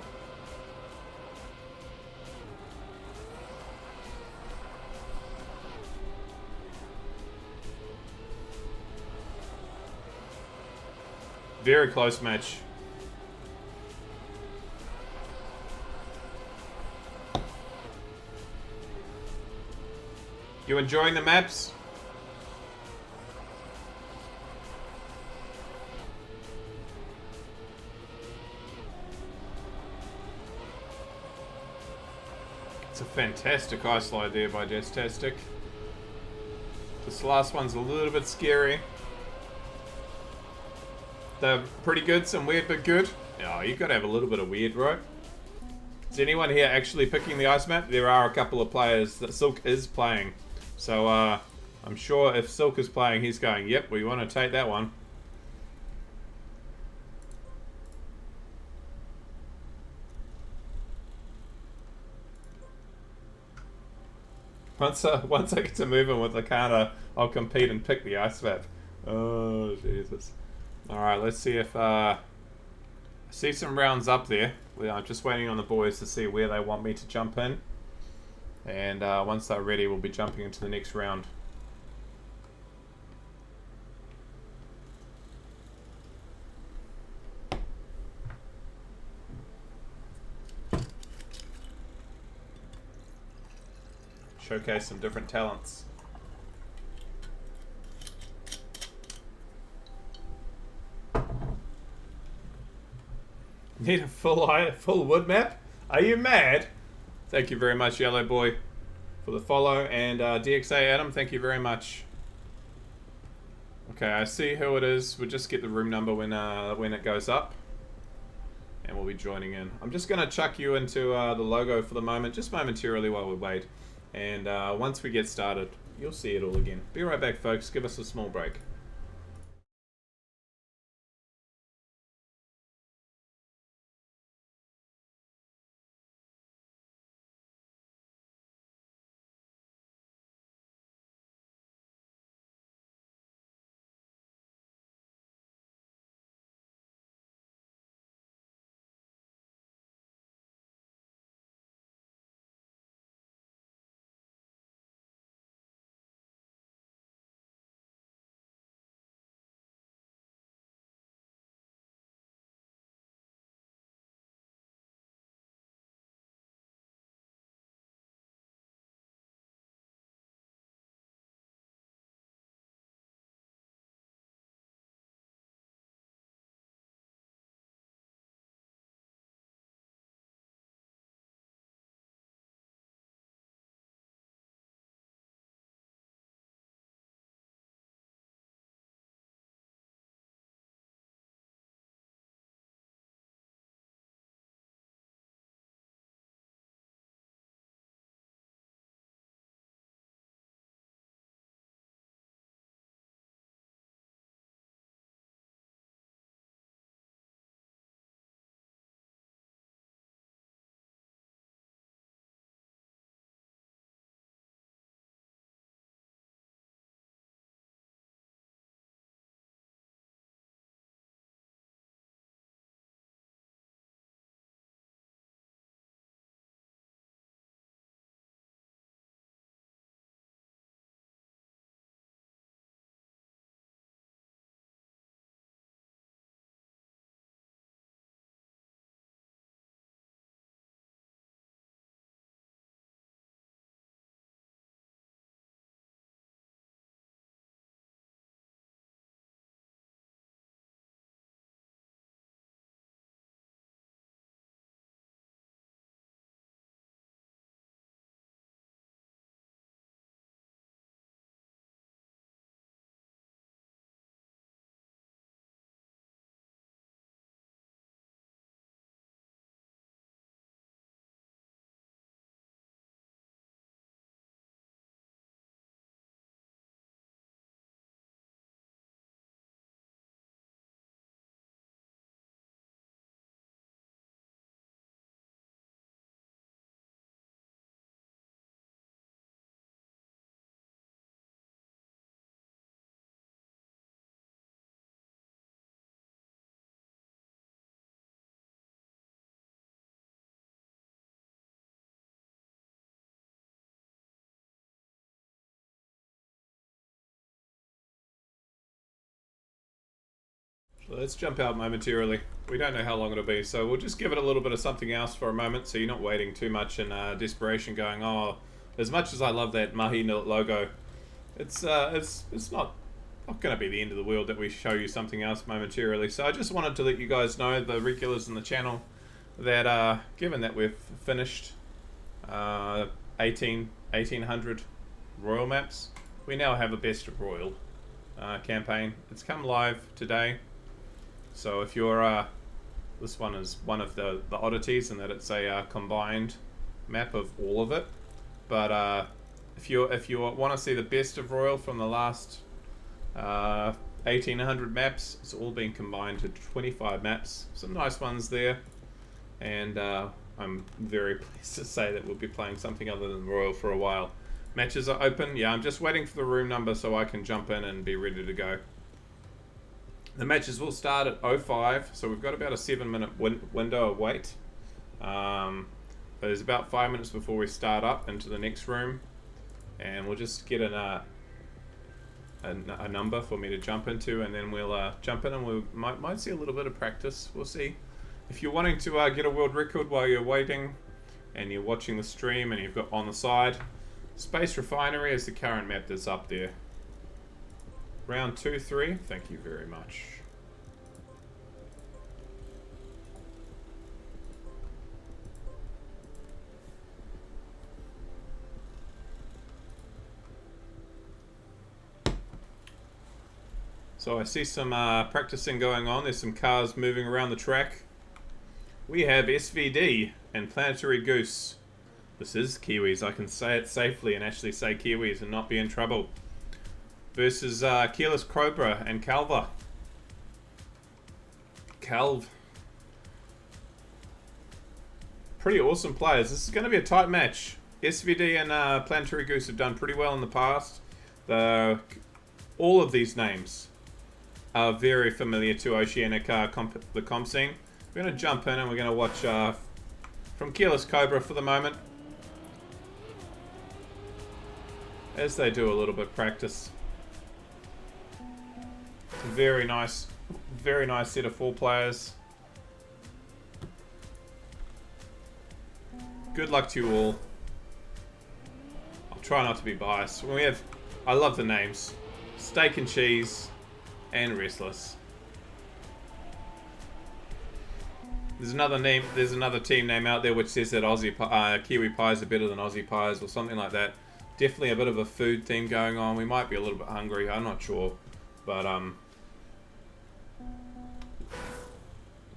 Very close match. You enjoying the maps? It's a fantastic ice slide there by Jastastic. This last one's a little bit scary. They're pretty good, some weird but good. Oh, you gotta have a little bit of weird, right? Is anyone here actually picking the ice map? There are a couple of players that Silk is playing. So I'm sure if Silk is playing, he's going, yep, we want to take that one. Once I get to moving with the counter, I'll compete and pick the ice map. Oh, Jesus. Alright, let's see if... I see some rounds up there. I'm just waiting on the boys to see where they want me to jump in. And once they're ready, we'll be jumping into the next round. Showcase some different talents. Need a full wood map? Are you mad? Thank you very much, Yellow Boy, for the follow, and DXA Adam, thank you very much. Okay, I see who it is. We'll just get the room number when it goes up, and we'll be joining in. I'm just gonna chuck you into the logo for the moment, just momentarily while we wait, and once we get started, you'll see it all again. Be right back, folks. Give us a small break. Let's jump out momentarily. We don't know how long it'll be, so we'll just give it a little bit of something else for a moment, so you're not waiting too much in desperation, going, "Oh, as much as I love that Mahi logo, it's not going to be the end of the world that we show you something else momentarily." So I just wanted to let you guys know, the regulars in the channel, that given that we've finished 1800 Royal maps, we now have a Best of Royal campaign. It's come live today. So if you're, this one is one of the oddities in that it's a combined map of all of it. But if you want to see the best of Royal from the last 1800 maps, it's all been combined to 25 maps. Some nice ones there, and I'm very pleased to say that we'll be playing something other than Royal for a while. Matches are open. Yeah, I'm just waiting for the room number so I can jump in and be ready to go. The matches will start at 05, so we've got about a 7-minute window of wait. There's about 5 minutes before we start up into the next room, and we'll just get a number for me to jump into, and then we'll jump in, and we might see a little bit of practice. We'll see. If you're wanting to get a world record while you're waiting, and you're watching the stream, and you've got on the side, Space Refinery is the current map that's up there. Round 2-3, thank you very much. So I see some practicing going on. There's some cars moving around the track. We have SVD and Planetary Goose. This is Kiwis. I can say it safely and actually say Kiwis and not be in trouble. Versus Keyless Cobra and Calva. Calv. Pretty awesome players. This is going to be a tight match. SVD and Planetary Goose have done pretty well in the past. All of these names are very familiar to Oceanic the comp scene. We're going to jump in and we're going to watch from Keyless Cobra for the moment, as they do a little bit of practice. Very nice set of 4 players. Good luck to you all. I'll try not to be biased. I love the names: Steak and Cheese and Restless. There's another team name out there which says that Kiwi pies are better than Aussie pies or something like that. Definitely a bit of a food theme going on. We might be a little bit hungry, I'm not sure, but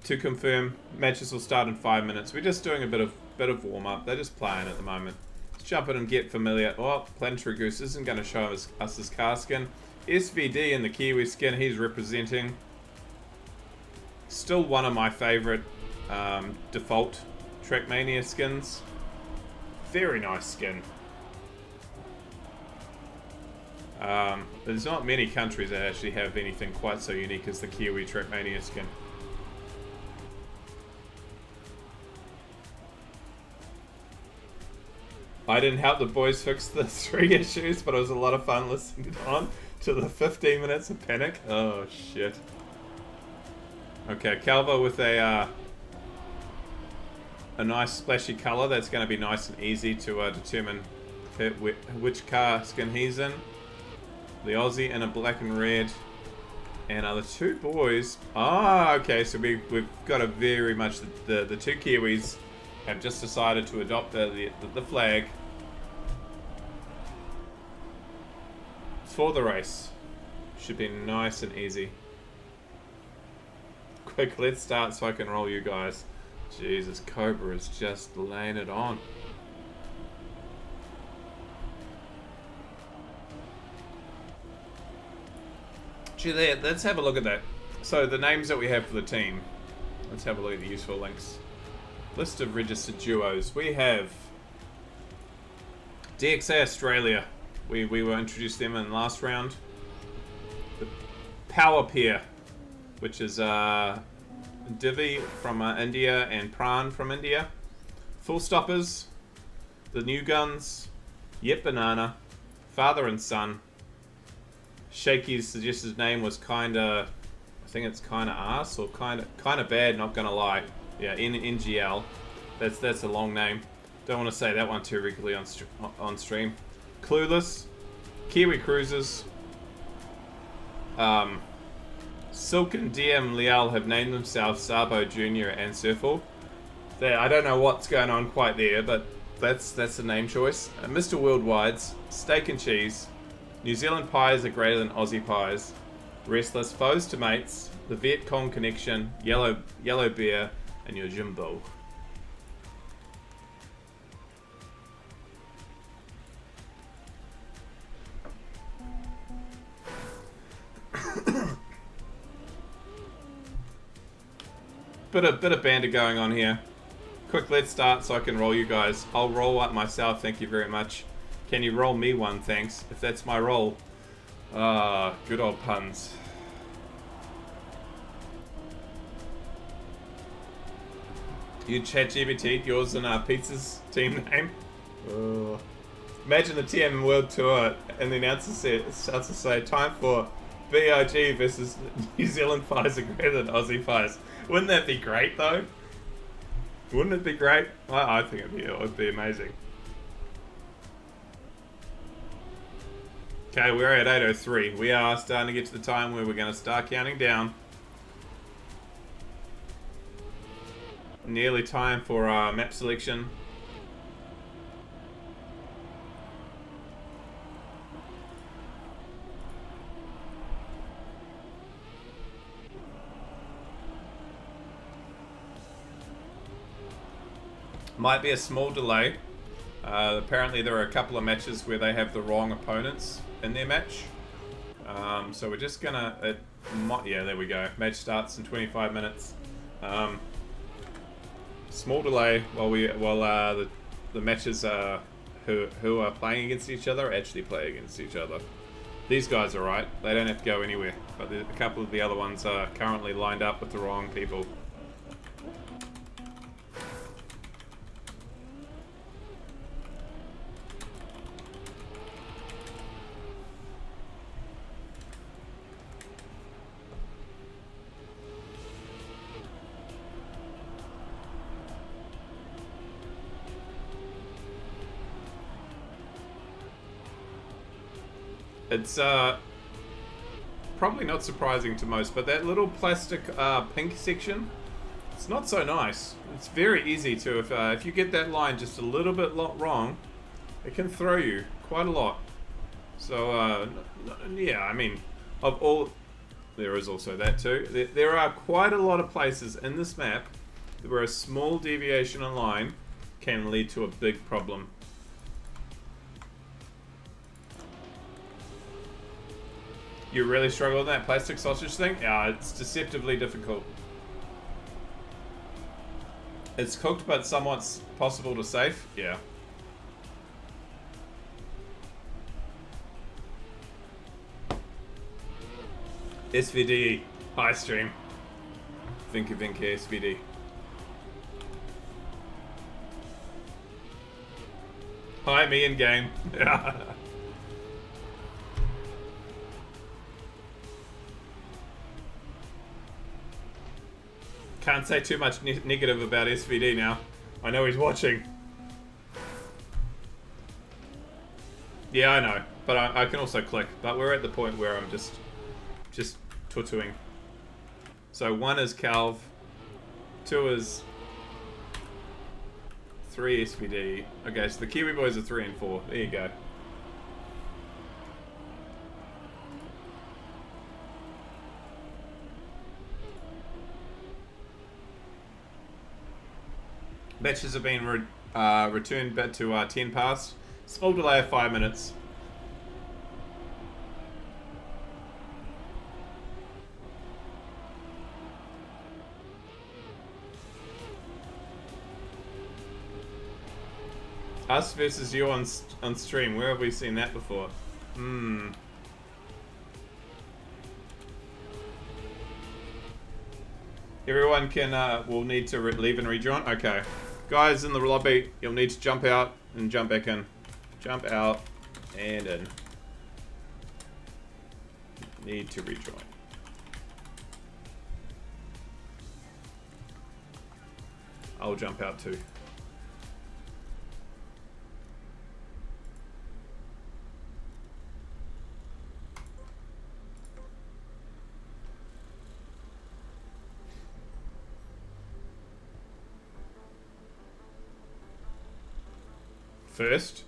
to confirm, matches will start in 5 minutes. We're just doing a bit of warm up. They're just playing at the moment. Let's jump in and get familiar. Oh, Planetary Goose isn't going to show us his car skin. SVD in the Kiwi skin, he's representing. Still one of my favorite default Trackmania skins. Very nice skin. There's not many countries that actually have anything quite so unique as the Kiwi Trackmania skin. I didn't help the boys fix the 3 issues, but it was a lot of fun listening on to the 15 minutes of panic. Oh shit. Okay, Calvo with a nice splashy color. That's going to be nice and easy to determine which car skin he's in. The Aussie in a black and red, and the 2 boys. Okay, so we've got a very much the 2 Kiwis have just decided to adopt the flag for the race. Should be nice and easy. Quick, let's start so I can roll you guys. Jesus, Cobra is just laying it on. Gee, there, let's have a look at that. So the names that we have for the team. Let's have a look at the useful links. List of registered duos. We have DXA Australia. We were introduced them in the last round. The Power Pair, which is Divi from India and Pran from India. Full Stoppers. The New Guns. Yep Banana. Father and Son. Shaky's suggested name was kinda, I think it's kind of arse or kind of bad. Not gonna lie. Yeah, NGL. That's a long name. Don't want to say that one too regularly on stream. Clueless, Kiwi Cruisers, Silk and DM Leal have named themselves Sabo Junior and Surfall. I don't know what's going on quite there, but that's the name choice. Mr. Worldwide's Steak and Cheese, New Zealand pies are greater than Aussie pies, Restless, Foes to Mates, the Viet Cong Connection, Yellow Bear, and your Jimbo. Bit of banter going on here. Quick, let's start so I can roll you guys. I'll roll up myself, thank you very much. Can you roll me one, thanks, if that's my roll. Good old puns. You ChatGPT yours and Pizza's team name. Imagine the TM World Tour and the announcer starts to say, time for BIG versus New Zealand pies are greater than Aussie pies. Wouldn't that be great though? Wouldn't it be great? I think it would be amazing. Okay, we're at 8:03. We are starting to get to the time where we're going to start counting down. Nearly time for map selection. Might be a small delay. Apparently there are a couple of matches where they have the wrong opponents in their match. So we're just gonna... yeah, there we go. Match starts in 25 minutes. Small delay while the matches who are playing against each other actually play against each other. These guys are right. They don't have to go anywhere. But a couple of the other ones are currently lined up with the wrong people. It's probably not surprising to most, but that little plastic pink section, it's not so nice. It's very easy to, if you get that line just a little bit wrong, it can throw you quite a lot. So yeah, I mean, of all, there is also that too. There are quite a lot of places in this map where a small deviation in line can lead to a big problem. You really struggle with that plastic sausage thing? Yeah, it's deceptively difficult. It's cooked but somewhat possible to save? Yeah. SVD. Hi stream. Vinky SVD. Hi me in game. Can't say too much negative about SVD now. I know he's watching. Yeah, I know. But I can also click. But we're at the point where I'm just tutuing. So 1 is Calv. 2 is... 3 SVD. Okay, so the Kiwi boys are 3 and 4. There you go. Matches have been returned back to 10 past. Small delay of 5 minutes. Us versus you on stream. Where have we seen that before? Everyone will need to leave and rejoin. Okay. Guys in the lobby, you'll need to jump out and jump back in. Jump out and in. Need to rejoin. I'll jump out too. First.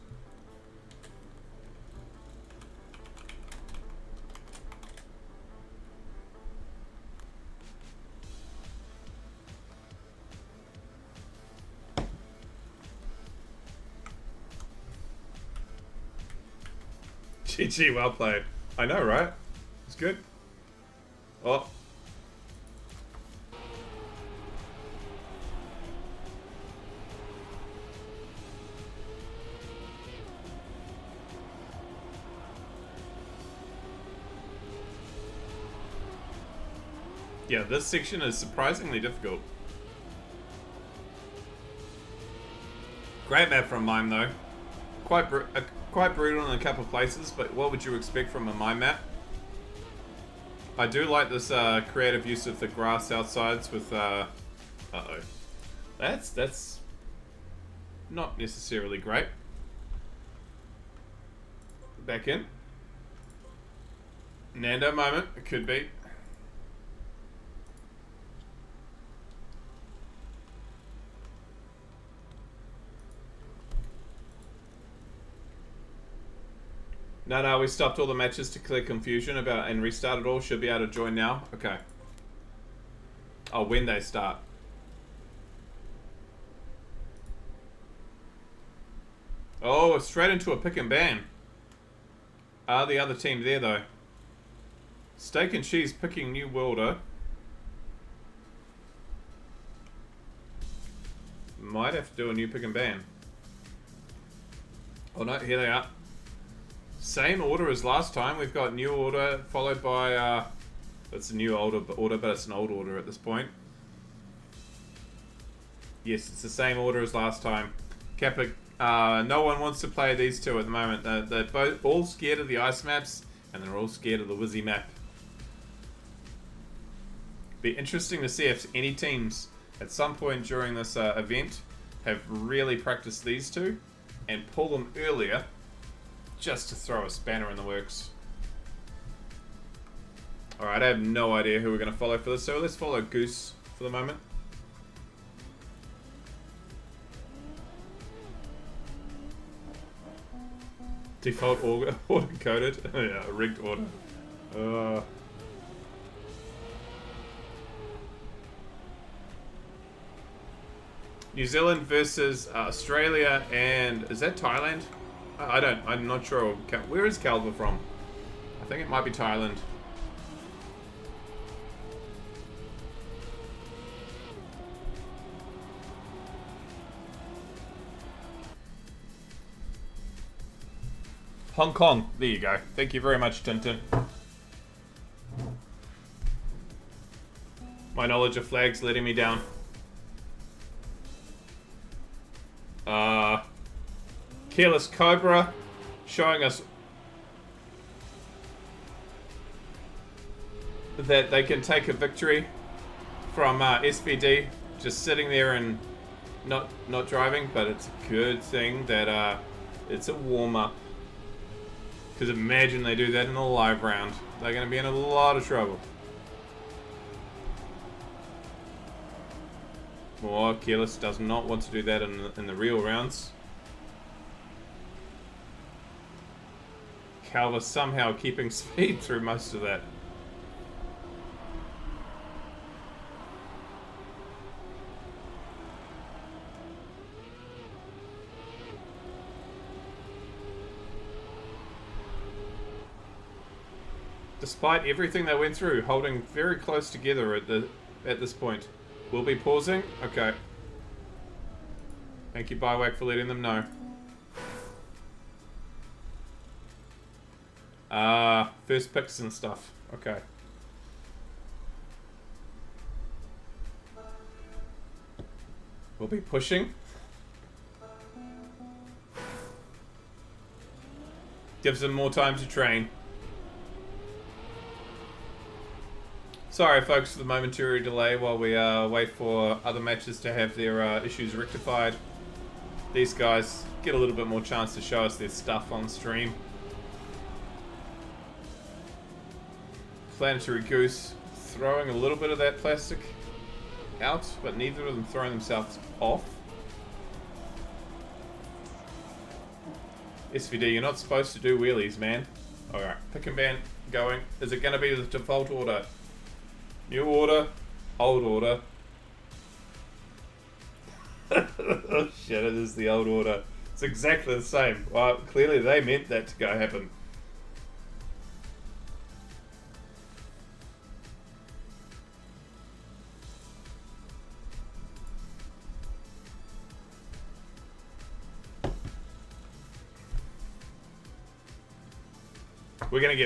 GG, well played. I know, right? It's good. Oh. Yeah, this section is surprisingly difficult. Great map from Mime though. Quite brutal in a couple of places, but what would you expect from a Mime map? I do like this creative use of the grass outsides with uh-oh. That's not necessarily great. Back in. Nando moment, it could be. No, we stopped all the matches to clear confusion about and restarted all. Should be able to join now. Okay. Oh, when they start. Oh, straight into a pick and ban. Are the other team there though? Steak and Cheese picking new worlder. Might have to do a new pick and ban. Oh no, here they are. Same order as last time. We've got new order followed by it's a new order, but it's an old order at this point. Yes, it's the same order as last time. Kappa, no one wants to play these two at the moment. They're both all scared of the ice maps, and they're all scared of the Wizzy map. Be interesting to see if any teams at some point during this event have really practiced these two and pull them earlier just to throw a spanner in the works. Alright, I have no idea who we're going to follow for this, so let's follow Goose for the moment. Default order coded. Yeah, rigged order. New Zealand versus Australia and is that Thailand? I'm not sure. Where is Calva from? I think it might be Thailand. Hong Kong. There you go. Thank you very much, Tintin. My knowledge of flags letting me down. Careless Cobra showing us that they can take a victory from SVD just sitting there and not driving, but it's a good thing that it's a warm-up. Because imagine they do that in a live round. They're going to be in a lot of trouble. Or Careless does not want to do that in the real rounds. Calva somehow keeping speed through most of that. Despite everything they went through, holding very close together at this point. We'll be pausing. Okay. Thank you, Biwack, for letting them know. First picks and stuff. Okay. We'll be pushing. Gives them more time to train. Sorry, folks, for the momentary delay while we wait for other matches to have their issues rectified. These guys get a little bit more chance to show us their stuff on stream. Planetary Goose throwing a little bit of that plastic out, but neither of them throwing themselves off. SVD, you're not supposed to do wheelies, man. Alright, pick and ban going. Is it going to be the default order? New order, old order. Oh shit, it is the old order. It's exactly the same. Well, clearly they meant that to go happen.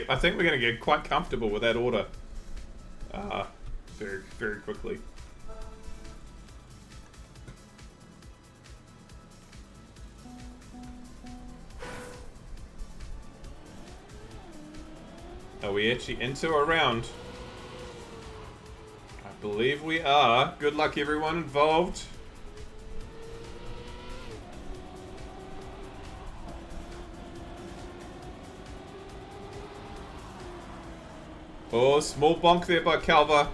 I think we're gonna get quite comfortable with that order. Very, very quickly. Are we actually into a round? I believe we are. Good luck everyone involved. Oh, small bonk there by Calva.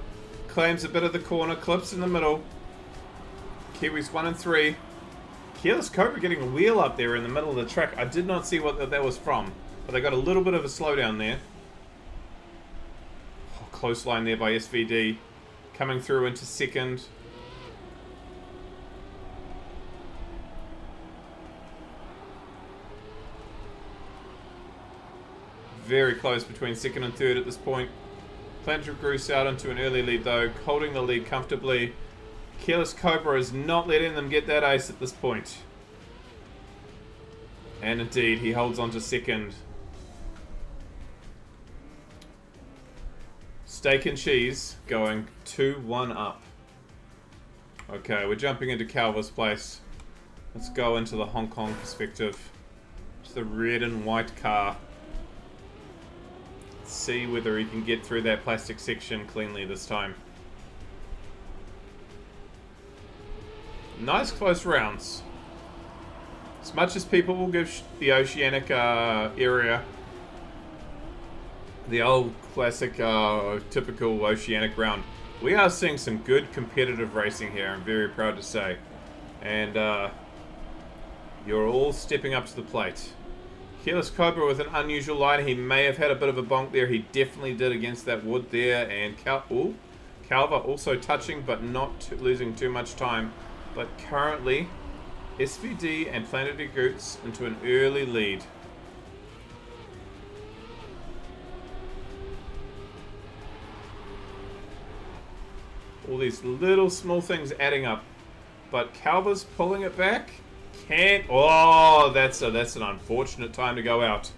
Claims a bit of the corner, clips in the middle. Kiwis 1 and 3. Careless Cobra getting a wheel up there in the middle of the track. I did not see what that was from, but they got a little bit of a slowdown there. Oh, close line there by SVD. Coming through into second. Very close between second and third at this point. Planetary Goose out into an early lead though, holding the lead comfortably. Careless Cobra is not letting them get that ace at this point. And indeed, he holds on to second. Steak and Cheese going 2-1 up. Okay, we're jumping into Calva's place. Let's go into the Hong Kong perspective. It's the red and white car. See whether he can get through that plastic section cleanly this time. Nice close rounds. As much as people will give the Oceanic area the old classic typical Oceanic round, we are seeing some good competitive racing here, I'm very proud to say. And you're all stepping up to the plate. Careless Cobra with an unusual line. He may have had a bit of a bonk there. He definitely did against that wood there. And Calva also touching, but not losing too much time. But currently, SVD and Planetary Goose into an early lead. All these little small things adding up. But Calva's pulling it back. Can't. Oh, that's an unfortunate time to go out.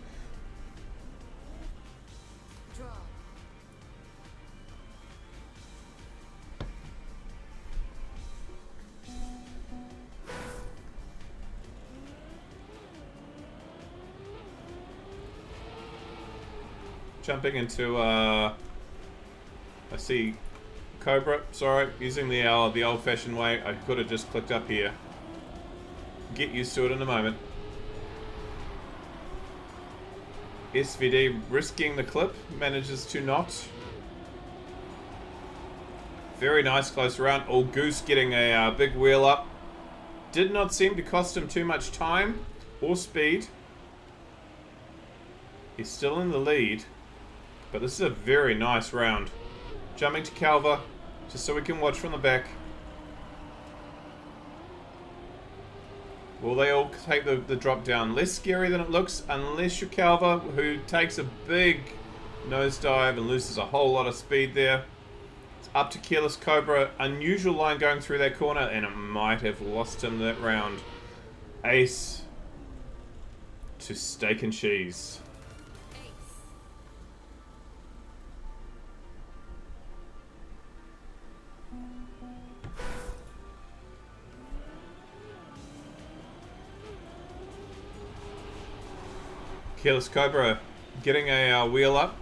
Jumping into I see Cobra. Sorry, using the old-fashioned way. I could have just clicked up here. Get used to it in a moment. SVD risking the clip, manages to not. Very nice close round. Oh, Goose getting a big wheel up. Did not seem to cost him too much time or speed. He's still in the lead, but this is a very nice round. Jumping to Calva, just so we can watch from the back. Will they all take the drop down? Less scary than it looks, unless you're Calva, who takes a big nosedive and loses a whole lot of speed there. It's up to Careless Cobra. Unusual line going through that corner, and it might have lost him that round. Ace to Steak and Cheese. Careless Cobra getting a wheel up.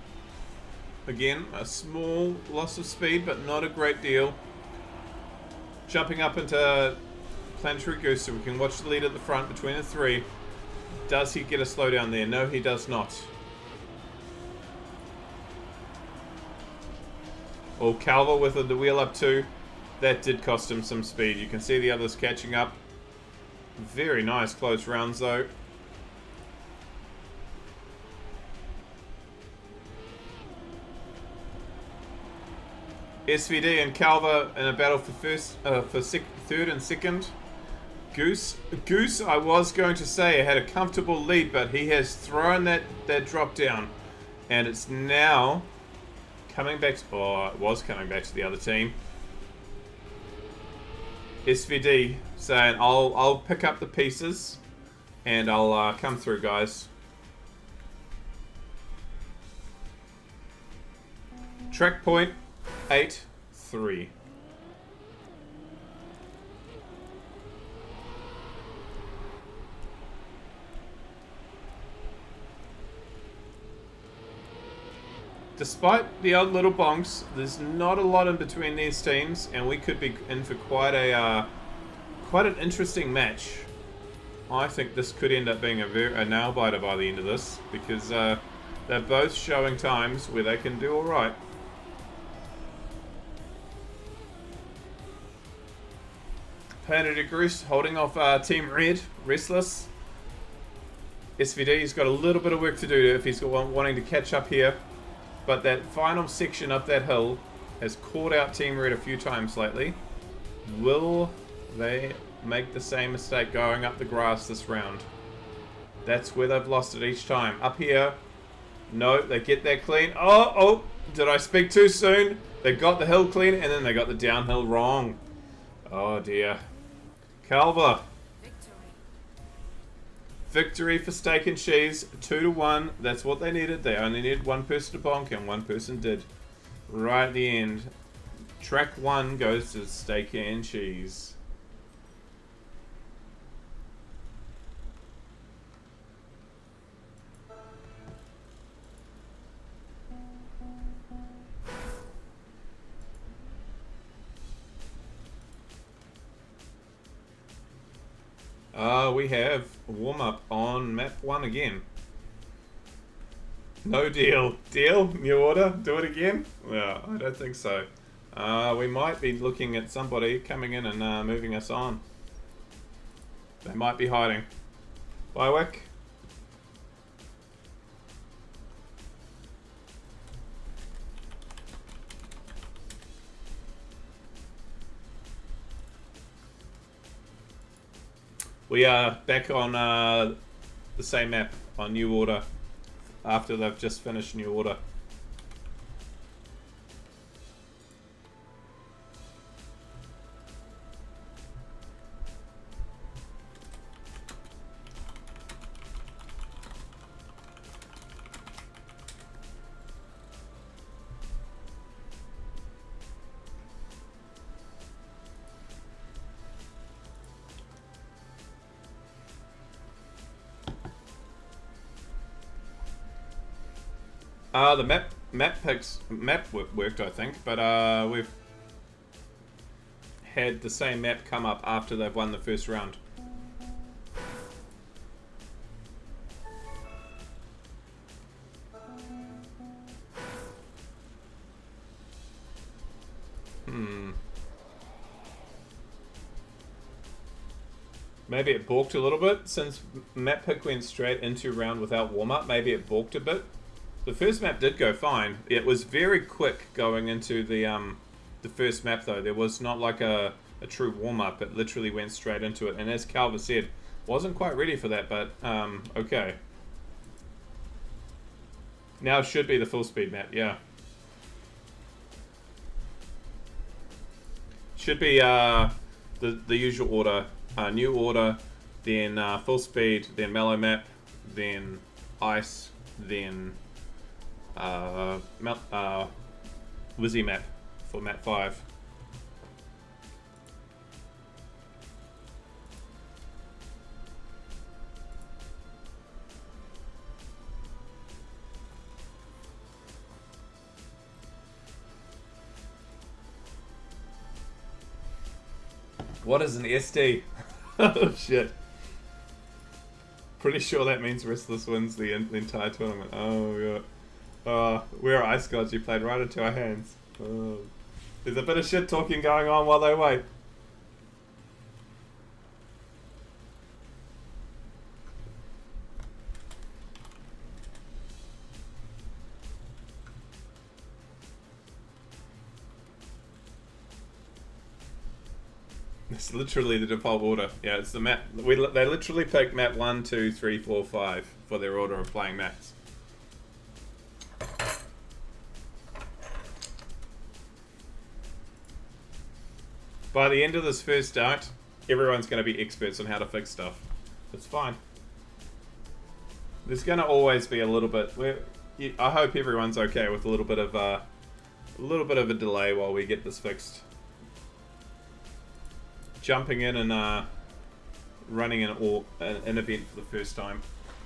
Again, a small loss of speed, but not a great deal. Jumping up into Planetary Goose so we can watch the lead at the front between the three. Does he get a slowdown there? No, he does not. Oh, Calvo with the wheel up too. That did cost him some speed. You can see the others catching up. Very nice close rounds though. SVD and Calvo in a battle for third and second. Goose, I was going to say, had a comfortable lead, but he has thrown that drop down. And it's now coming back to, oh, it was coming back to the other team. SVD saying, I'll pick up the pieces and I'll come through, guys. Track point 8-3. Despite the odd little bonks, there's not a lot in between these teams, and we could be in for quite an interesting match. I think this could end up being a nail biter by the end of this, because they're both showing times where they can do all right. Planetary Goose holding off Team Red, Restless. SVD's got a little bit of work to do if he's wanting to catch up here. But that final section up that hill has caught out Team Red a few times lately. Will they make the same mistake going up the grass this round? That's where they've lost it each time. Up here, no, they get that clean. Oh, did I speak too soon? They got the hill clean and then they got the downhill wrong. Oh dear. Calva. Victory for Steak and Cheese, 2-1. That's what they needed. They only needed one person to bonk, and one person did. Right at the end. Track 1 goes to Steak and Cheese. We have a warm-up on map 1 again. No deal. Deal? New order? Do it again? Yeah, I don't think so. We might be looking at somebody coming in and moving us on. They might be hiding. Bywick? We are back on the same map on New Order after they've just finished New Order. The map worked, I think, but we've had the same map come up after they've won the first round. Maybe it balked a little bit since map pick went straight into round without warm-up. Maybe it balked a bit. The first map did go fine. It was very quick going into the first map though. There was not like a true warm-up. It literally went straight into it. And as Calva said, wasn't quite ready for that, but okay. Now should be the full speed map, yeah. Should be the usual order. New order, then full speed, then mellow map, then ice, then Wizzy map for map 5. What is an SD? Oh shit. Pretty sure that means Restless wins the entire tournament. Oh god. We're ice gods, you played right into our hands. Oh. There's a bit of shit talking going on while they wait. It's literally the default order. Yeah, it's the map. They literally picked map 1, 2, 3, 4, 5 for their order of playing maps. By the end of this first start, everyone's going to be experts on how to fix stuff. It's fine. There's going to always be a little bit. I hope everyone's okay with a little bit of a delay while we get this fixed. Jumping in and running an event for the first time.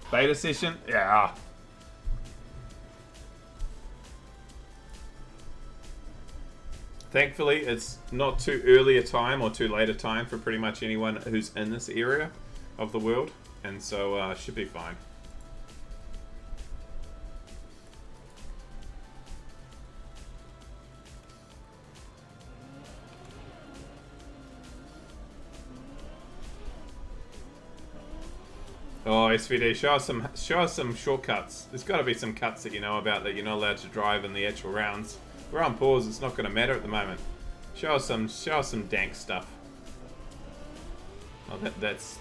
Beta session? Yeah. Thankfully, it's not too early a time or too late a time for pretty much anyone who's in this area of the world, and so should be fine. Oh, SVD, show us some shortcuts. There's got to be some cuts that you know about that you're not allowed to drive in the actual rounds. We're on pause. It's not going to matter at the moment. Show us some dank stuff. Oh, that's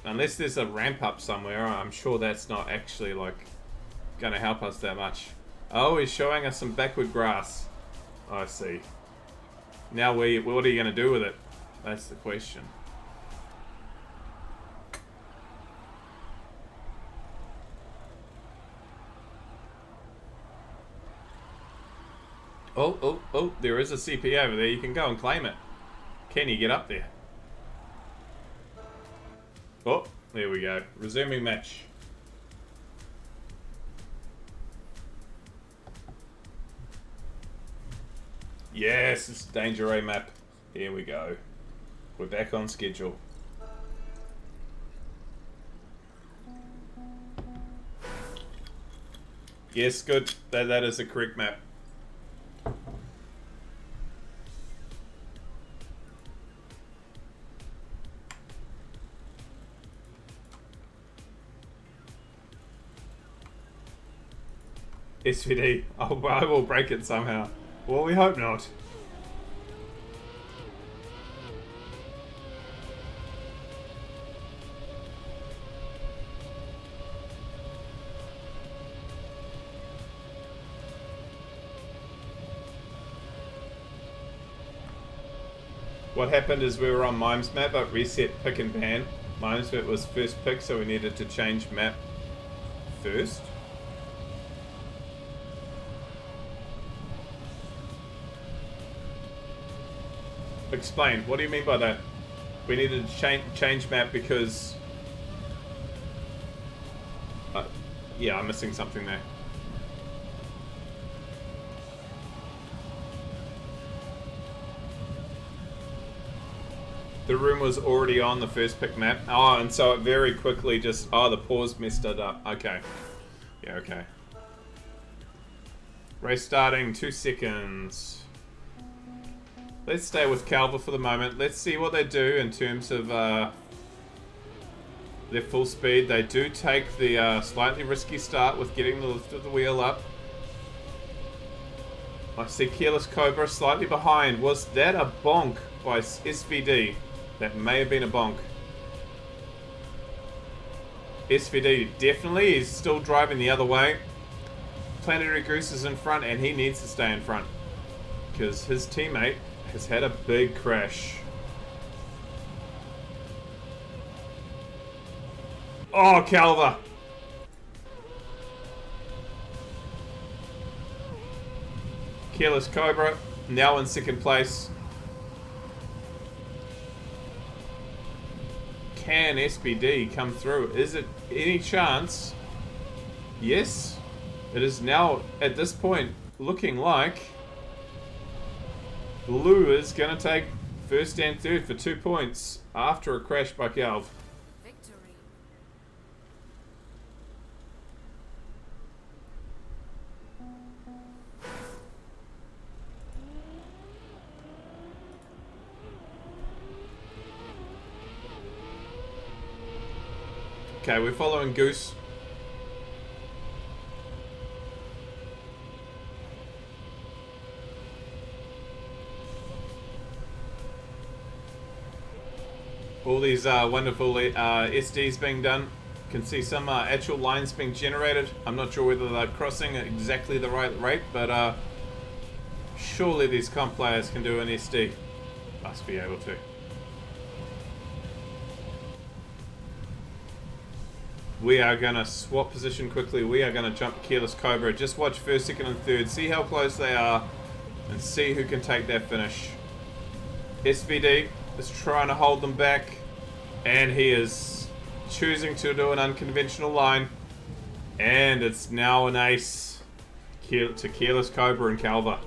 unless there's a ramp up somewhere. I'm sure that's not actually like going to help us that much. Oh, he's showing us some backward grass. Oh, I see. Now what are you going to do with it? That's the question. Oh, there is a CP over there. You can go and claim it. Can you get up there? Oh, there we go. Resuming match. Yes, it's Danger Ray map. Here we go. We're back on schedule. Yes, good. That is the correct map. SVD. Oh, I will break it somehow. Well, we hope not. What happened is we were on Mimes map, but reset pick and ban. Mimes map was first pick, so we needed to change map first. Explain. What do you mean by that? We needed to change map because... yeah, I'm missing something there. The room was already on the first pick map. Oh, and so it very quickly just... Oh, the pause messed it up. Okay. Yeah, okay. Race starting, 2 seconds. Let's stay with Calva for the moment. Let's see what they do in terms of their full speed. They do take the slightly risky start with getting the lift of the wheel up. I see Careless Cobra slightly behind. Was that a bonk by SVD? That may have been a bonk. SVD definitely is still driving the other way. Planetary Goose is in front and he needs to stay in front because his teammate has had a big crash. Oh, Calva! Careless Cobra, now in second place. Can SBD come through? Is it any chance? Yes. It is now, at this point, looking like Blue is going to take First and third for 2 points after a crash by Calv. Victory. Okay, we're following Goose. All these wonderful SDs being done. Can see some actual lines being generated. I'm not sure whether they're crossing at exactly the right rate, but surely these comp players can do an SD. Must be able to. We are going to swap position quickly. We are going to jump Careless Cobra. Just watch first, second, and third. See how close they are and see who can take that finish. SVD is trying to hold them back, and he is choosing to do an unconventional line, and it's now an ace to Careless Cobra and Calva.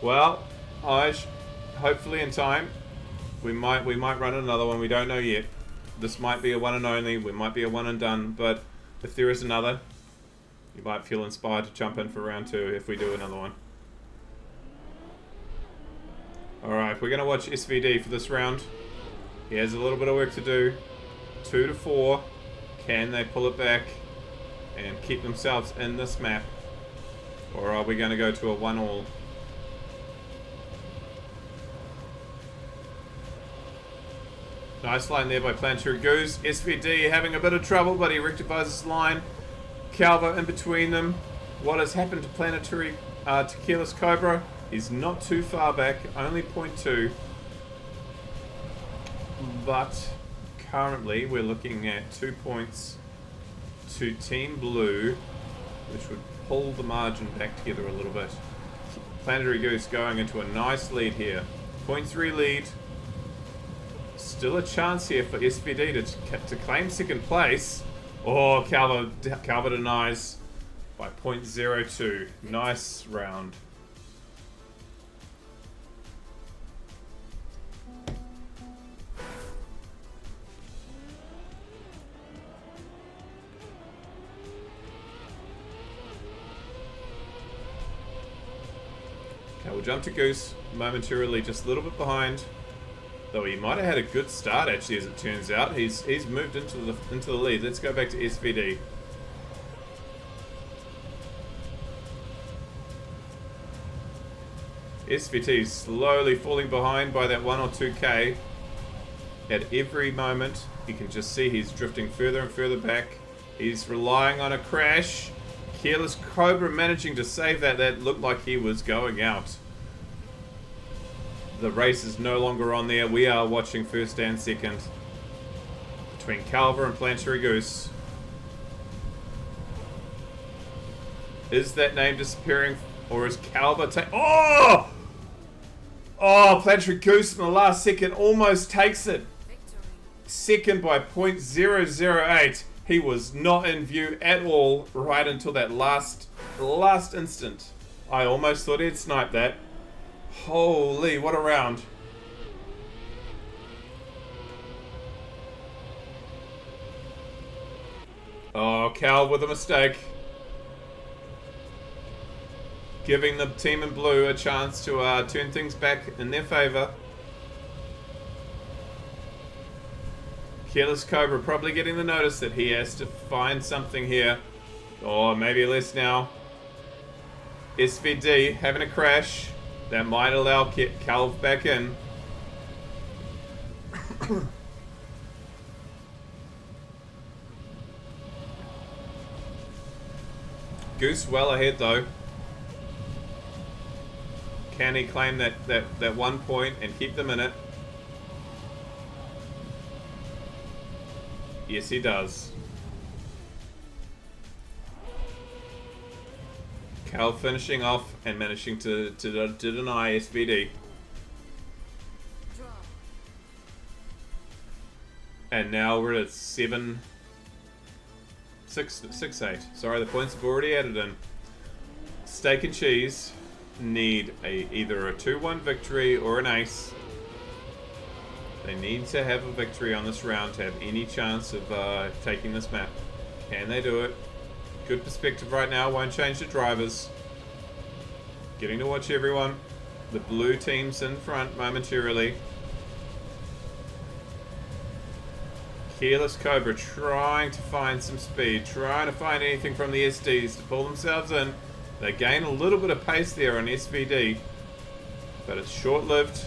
Well, hopefully in time we might run another one. We don't know yet. This might be a one and only. We might be a one and done, but if there is another, you might feel inspired to jump in for round 2 if we do another one. Alright, we're going to watch SVD for this round. He has a little bit of work to do. 2 to 4. Can they pull it back and keep themselves in this map? Or are we going to go to a 1-all? Nice line there by Planetary Goose. SVD having a bit of trouble, but he rectifies his line. Calva in between them. What has happened to Planetary to Careless Cobra? He's not too far back, only 0.2. But currently we're looking at 2 points to Team Blue, which would pull the margin back together a little bit. Planetary Goose going into a nice lead here. 0.3 lead. Still a chance here for SVD to claim second place. Oh, Calva denies by 0.02. Nice round. Okay, we'll jump to Goose momentarily, just a little bit behind. Though he might have had a good start, actually, as it turns out. He's moved into the lead. Let's go back to SVD. SVT is slowly falling behind by that 1 or 2k. At every moment, you can just see he's drifting further and further back. He's relying on a crash. Careless Cobra managing to save that. That looked like he was going out. The race is no longer on there. We are watching first and second between Calva and Planetary Goose. Is that name disappearing, or is Calva Oh! Oh, Planetary Goose in the last second almost takes it. Victory. Second by 0.008. He was not in view at all right until that last instant. I almost thought he'd sniped that. Holy, what a round. Oh, Cal with a mistake. Giving the team in blue a chance to turn things back in their favour. Careless Cobra probably getting the notice that he has to find something here. Or maybe less now. SVD having a crash. That might allow Calv back in. Goose well ahead though. Can he claim that 1 point and keep them in it? Yes, he does. Cal finishing off and managing to deny SVD. Draw. And now we're at 7-6-8. Sorry, the points have already added in. Steak and cheese. need either a 2-1 victory or an ace. They need to have a victory on this round to have any chance of taking this map. Can they do it? Good perspective right now. Won't change the drivers. Getting to watch everyone. The blue team's in front momentarily. Careless Cobra trying to find some speed. Trying to find anything from the SDs to pull themselves in. They gain a little bit of pace there on SVD. But it's short-lived.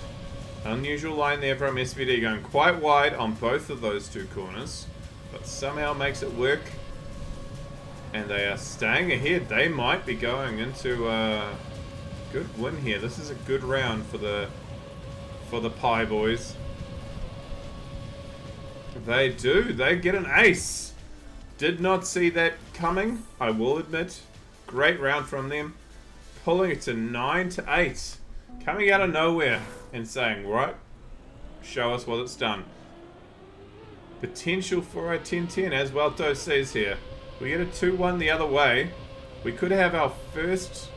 Unusual line there from SVD, going quite wide on both of those two corners, but somehow makes it work. And they are staying ahead. They might be going into a good win here. This is a good round for the Pie boys. They do. They get an ace. Did not see that coming, I will admit. Great round from them. Pulling it to 9-8. Coming out of nowhere and saying, right, show us what it's done. Potential for a 10-10, as Welto says here. We get a 2-1 the other way. We could have our first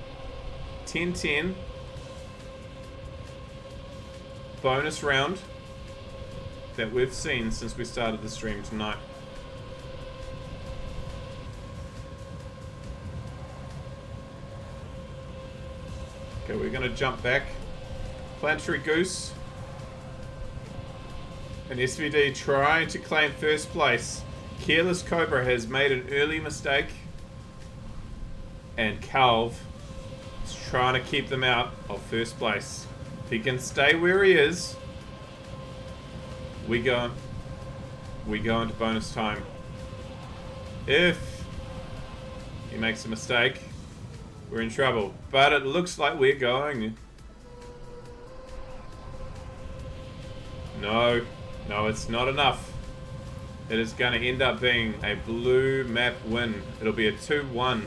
10-10 bonus round that we've seen since we started the stream tonight. Okay, we're going to jump back. Planetary Goose and SVD trying to claim first place. Careless Cobra has made an early mistake, and Calv is trying to keep them out of first place. If he can stay where he is, we go into bonus time. If he makes a mistake, we're in trouble. But it looks like we're going. No, it's not enough. It is going to end up being a blue map win. It'll be a 2-1.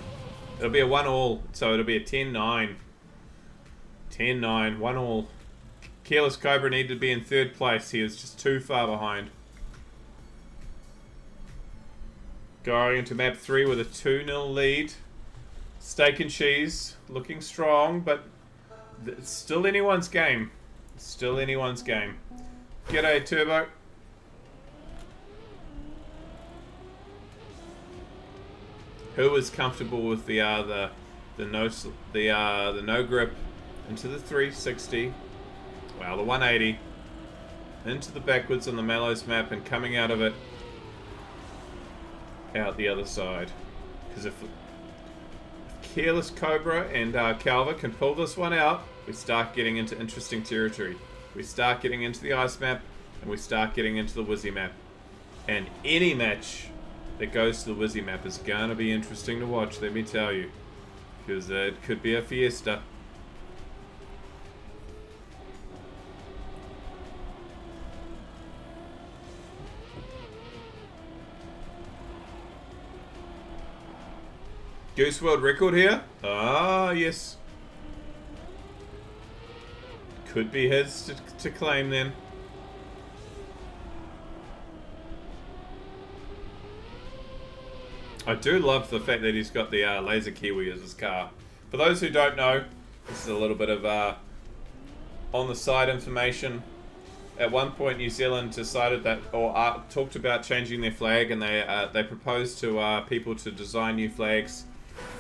It'll be a 1-all, so it'll be a 10-9. 10-9, 1-all. Careless Cobra needed to be in third place. He is just too far behind. Going into map 3 with a 2-0 lead. Steak and cheese, looking strong, but it's still anyone's game. Still anyone's game. G'day, Turbo. Who is comfortable with the no grip into the 360? Well, the 180 into the backwards on the Mallows map and coming out of it out the other side. Because if Careless Cobra and Calva can pull this one out, we start getting into interesting territory. We start getting into the ice map, and we start getting into the Wizzy map. And any match that goes to the Wizzy map is going to be interesting to watch, let me tell you. Because it could be a fiesta. Goose World record here? Ah, yes. Could be his to claim then. I do love the fact that he's got the laser Kiwi as his car. For those who don't know, this is a little bit of on the side information. At one point, New Zealand decided that, or talked about changing their flag, and they proposed to people to design new flags.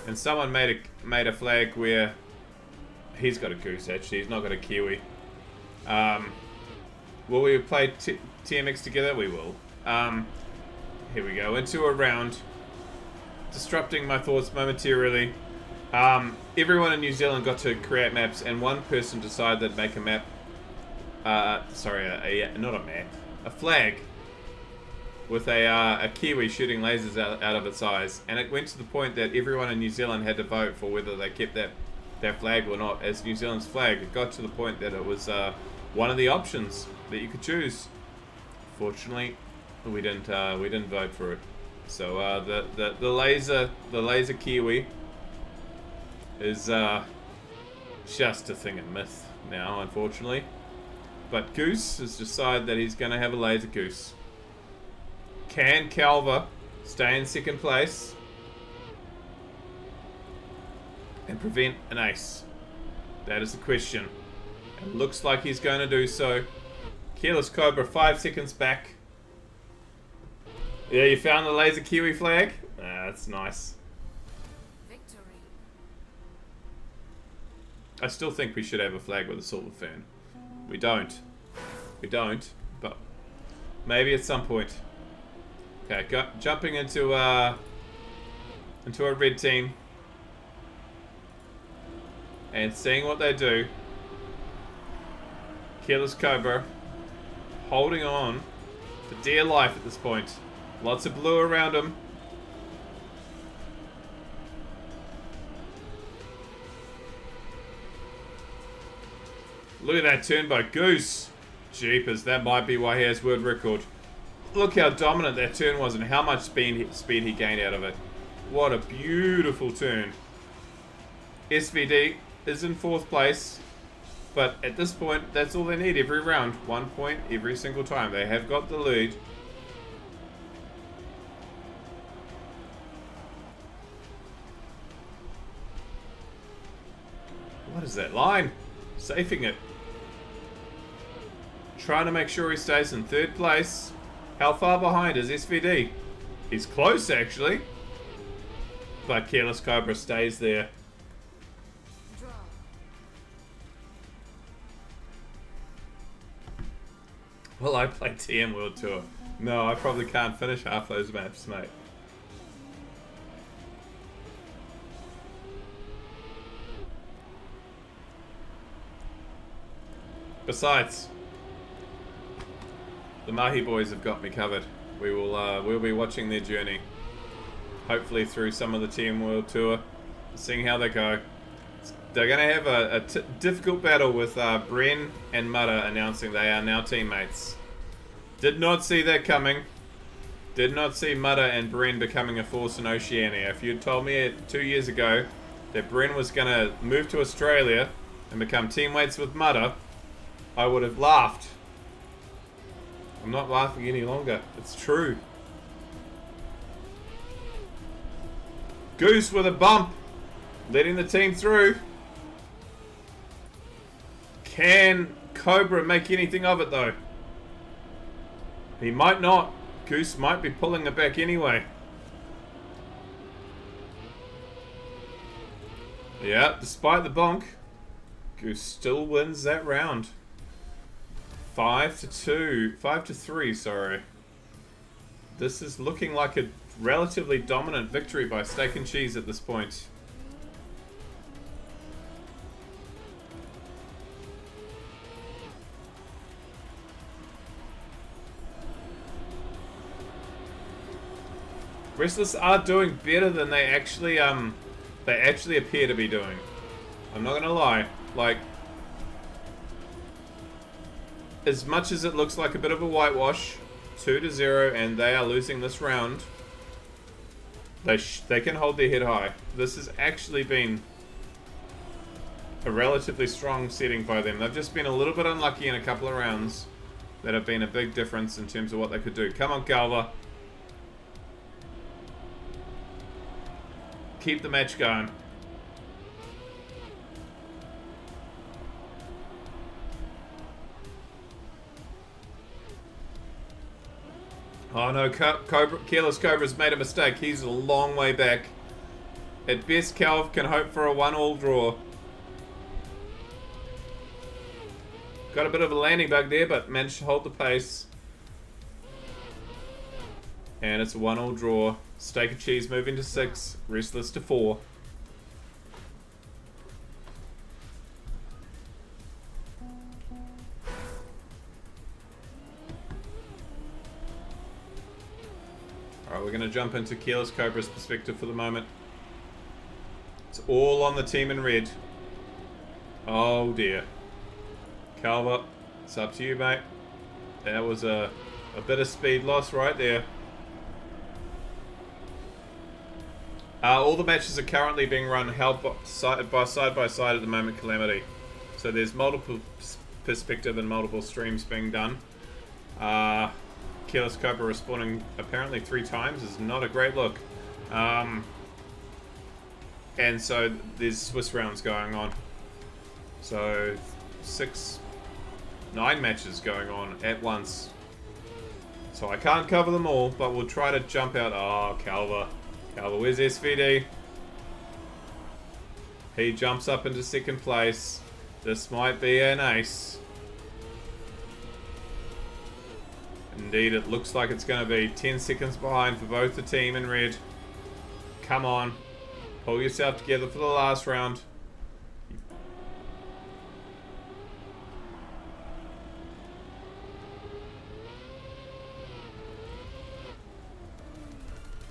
And someone made a flag where he's got a goose. Actually, he's not got a Kiwi. Will we play TMX together? We will. Here we go into a round. Disrupting my thoughts momentarily. Everyone in New Zealand got to create maps, and one person decided to make a map. Not a map. A flag with a Kiwi shooting lasers out of its eyes. And it went to the point that everyone in New Zealand had to vote for whether they kept that flag or not as New Zealand's flag. It got to the point that it was one of the options that you could choose. Fortunately, we didn't vote for it. So the laser Kiwi is just a thing of myth now, unfortunately. But Goose has decided that he's going to have a laser goose. Can Calva stay in second place and prevent an ace? That is the question. It looks like he's going to do so. Careless Cobra 5 seconds back. Yeah, you found the laser kiwi flag? Ah, that's nice. Victory. I still think we should have a flag with a silver fern. We don't. We don't, but maybe at some point. Okay, jumping into a red team and seeing what they do. Careless Cobra holding on for dear life at this point. Lots of blue around him. Look at that turn by Goose. Jeepers, that might be why he has world record. Look how dominant that turn was and how much speed he gained out of it. What a beautiful turn. SVD is in 4th place. But at this point, that's all they need every round. 1 point every single time. They have got the lead. What is that line? Safing it. Trying to make sure he stays in 3rd place. How far behind is SVD? He's close, actually. But Careless Cobra stays there. Draw. Well, I play TM World Tour. No, I probably can't finish half those maps, mate. Besides, the Mahi boys have got me covered. We'll be watching their journey. Hopefully through some of the TM World Tour, seeing how they go. They're going to have a difficult battle with Bren and Mutta announcing they are now teammates. Did not see that coming. Did not see Mutta and Bren becoming a force in Oceania. If you'd told me 2 years ago that Bren was going to move to Australia and become teammates with Mutta, I would have laughed. I'm not laughing any longer. It's true. Goose with a bump. Letting the team through. Can Cobra make anything of it though? He might not. Goose might be pulling it back anyway. Yeah, despite the bonk, Goose still wins that round. 5-3, sorry. This is looking like a relatively dominant victory by Steak and Cheese at this point. Restless are doing better than they actually appear to be doing. I'm not gonna lie. Like, as much as it looks like a bit of a whitewash, 2-0, and they are losing this round, they can hold their head high. This has actually been a relatively strong setting by them. They've just been a little bit unlucky in a couple of rounds that have been a big difference in terms of what they could do. Come on, Galva. Keep the match going. Oh no, Careless Cobra's made a mistake. He's a long way back. At best, Calv can hope for a 1-all draw. Got a bit of a landing bug there, but managed to hold the pace. And it's a 1-all draw. Steak and Cheese moving to 6. Restless to 4. Alright, we're going to jump into Careless Cobra's perspective for the moment. It's all on the team in red. Oh dear. Calva, it's up to you, mate. That was a bit of speed loss right there. All the matches are currently being run held side by side at the moment, Calamity. So there's multiple perspective and multiple streams being done. Careless Cobra respawning apparently 3 times is not a great look. And so there's Swiss rounds going on. So 9 matches going on at once. So I can't cover them all, but we'll try to jump out. Oh, Calva. Calva, where's SVD? He jumps up into second place. This might be an ace. Indeed, it looks like it's going to be 10 seconds behind for both the team in red. Come on. Pull yourself together for the last round.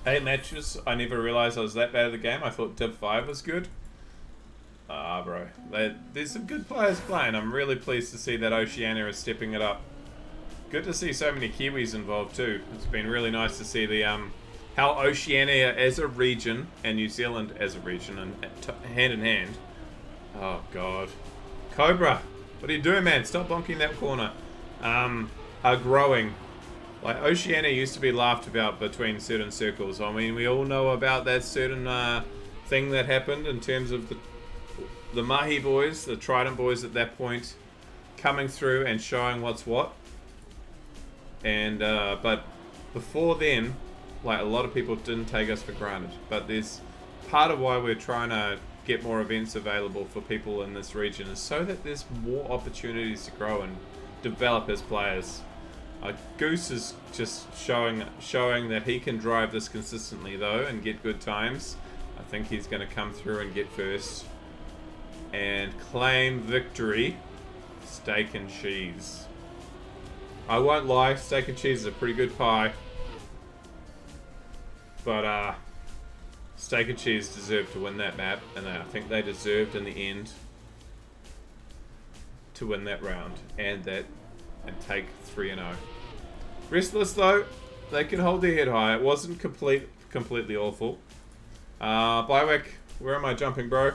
Eight matches. I never realized I was that bad at the game. I thought Div 5 was good. Ah, bro. There's some good players playing. I'm really pleased to see that Oceania is stepping it up. Good to see so many Kiwis involved too. It's been really nice to see the how Oceania as a region and New Zealand as a region and hand in hand. Oh god, Cobra, what are you doing, man? Stop bonking that corner. Are growing. Like Oceania used to be laughed about between certain circles. I mean, we all know about that certain thing that happened in terms of the Mahi boys, the Trident boys at that point, coming through and showing what's what. And but before then, like a lot of people didn't take us for granted. But there's part of why we're trying to get more events available for people in this region is so that there's more opportunities to grow and develop as players. Goose is just showing that he can drive this consistently though and get good times. I think he's going to come through and get first and claim victory. Steak and cheese. I won't lie, steak and cheese is a pretty good pie. But steak and cheese deserved to win that map, and I think they deserved in the end to win that round and take 3-0. Restless though, they can hold their head high. It wasn't completely awful. Bywick, where am I jumping, bro?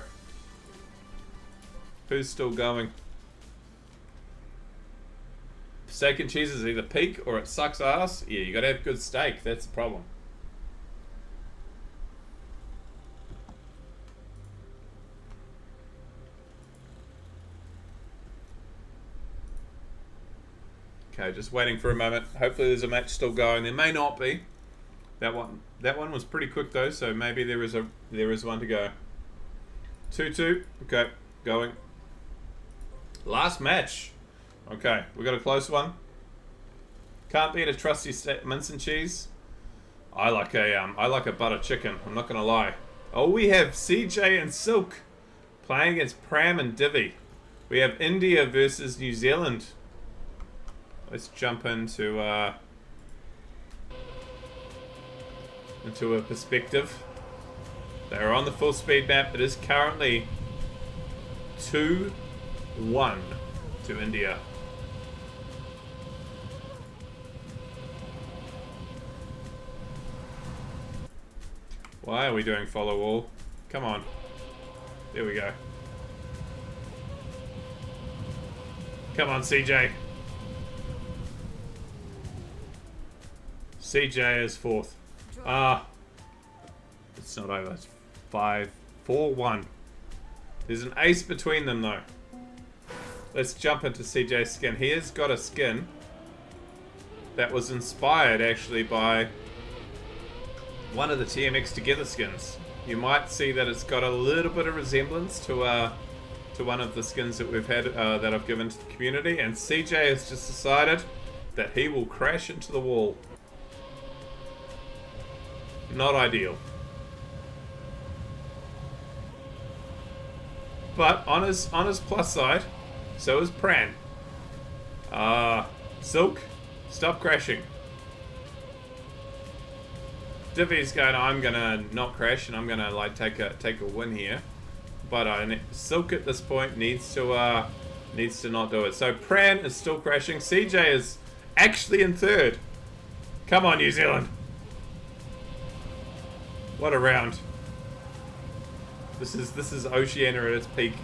Who's still going? Steak and cheese is either peak or it sucks ass. Yeah, you gotta have good steak. That's the problem. Okay, just waiting for a moment. Hopefully there's a match still going. There may not be. That one was pretty quick though, so maybe there is one to go. 2-2. Okay, going. Last match. Okay, we got a close one. Can't beat a trusty mince and cheese. I like a butter chicken. I'm not gonna lie. Oh, we have CJ and Silk playing against Pram and Divi. We have India versus New Zealand. Let's jump into a perspective. They are on the full speed map. It is currently 2-1 to India. Why are we doing follow all? Come on. There we go. Come on, CJ. CJ is fourth. It's not over. It's 4-1. There's an ace between them though. Let's jump into CJ's skin. He has got a skin that was inspired actually by one of the TMX Together skins. You might see that it's got a little bit of resemblance to one of the skins that we've had that I've given to the community, and CJ has just decided that he will crash into the wall. Not ideal. But on his plus side, so is Pran. Silk, stop crashing. Divi's going, I'm gonna not crash and I'm gonna like take a win here. But Silk at this point needs to not do it. So Pran is still crashing. CJ is actually in third. Come on, New Zealand. What a round. This is Oceania at its peak.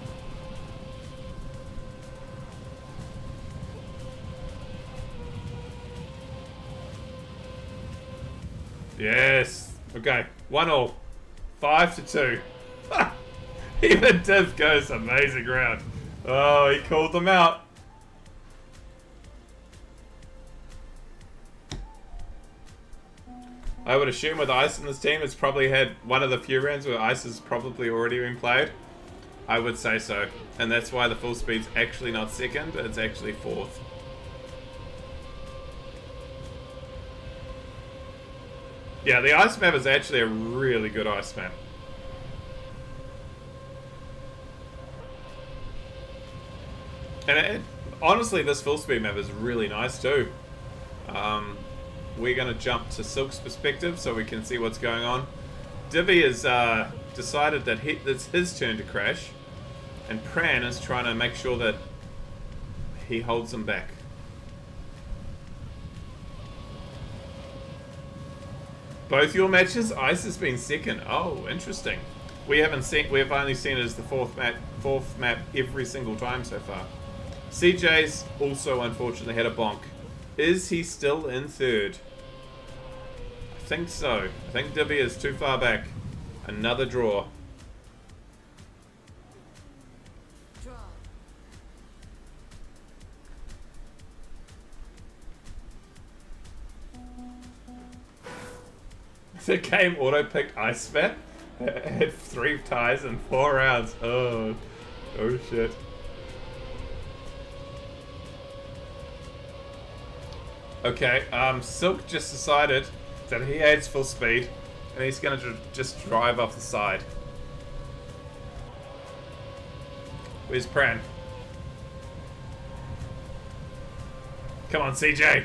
Yes. Okay. 1-1. 5-2. Even Div goes amazing round. Oh, he called them out. I would assume with Ice in this team, it's probably had one of the few rounds where Ice has probably already been played. I would say so. And that's why the full speed's actually not second, it's actually fourth. Yeah, the ice map is actually a really good ice map. And honestly, this full speed map is really nice too. We're going to jump to Silk's perspective so we can see what's going on. Divi has decided that it's his turn to crash. And Pran is trying to make sure that he holds him back. Both your matches, Ice has been second. Oh, interesting. We've only seen it as the fourth map every single time so far. CJ's also unfortunately had a bonk. Is he still in third? I think so. I think Divi is too far back. Another draw. Draw. The game auto-picked Ice Map. Had 3 ties in 4 rounds. Oh shit. Okay, Silk just decided that he hates full speed, and he's gonna just drive off the side. Where's Pran? Come on, CJ!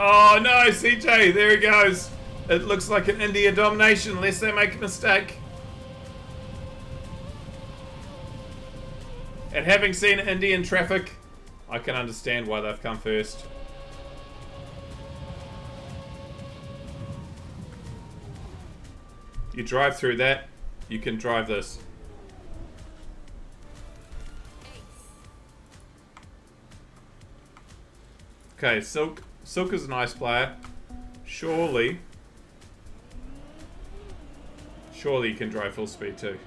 Oh no, CJ, there he goes. It looks like an India domination unless they make a mistake. And having seen Indian traffic, I can understand why they've come first. You drive through that, you can drive this. Okay, Silk is a nice player. Surely you can drive full speed too.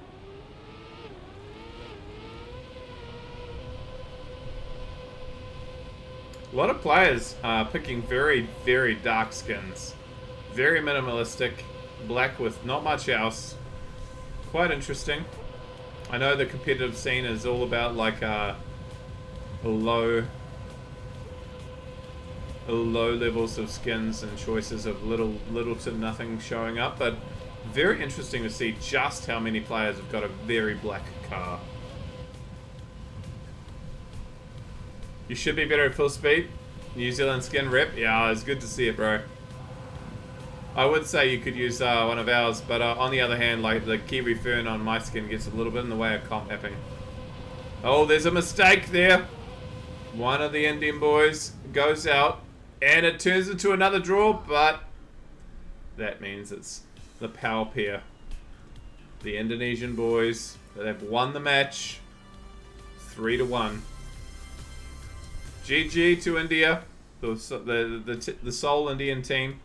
A lot of players are picking very, very dark skins. Very minimalistic. Black with not much else. Quite interesting. I know the competitive scene is all about like low levels of skins and choices of little to nothing showing up, but very interesting to see just how many players have got a very black car. You should be better at full speed. New Zealand skin rep. Yeah, it's good to see it, bro. I would say you could use one of ours, but on the other hand, like the Kiwi Fern on my skin gets a little bit in the way of comp mapping. Oh, there's a mistake there. One of the Indian boys goes out, and it turns into another draw, but that means it's the power pair. The Indonesian boys, they've won the match 3-1. GG to India, the sole Indian team,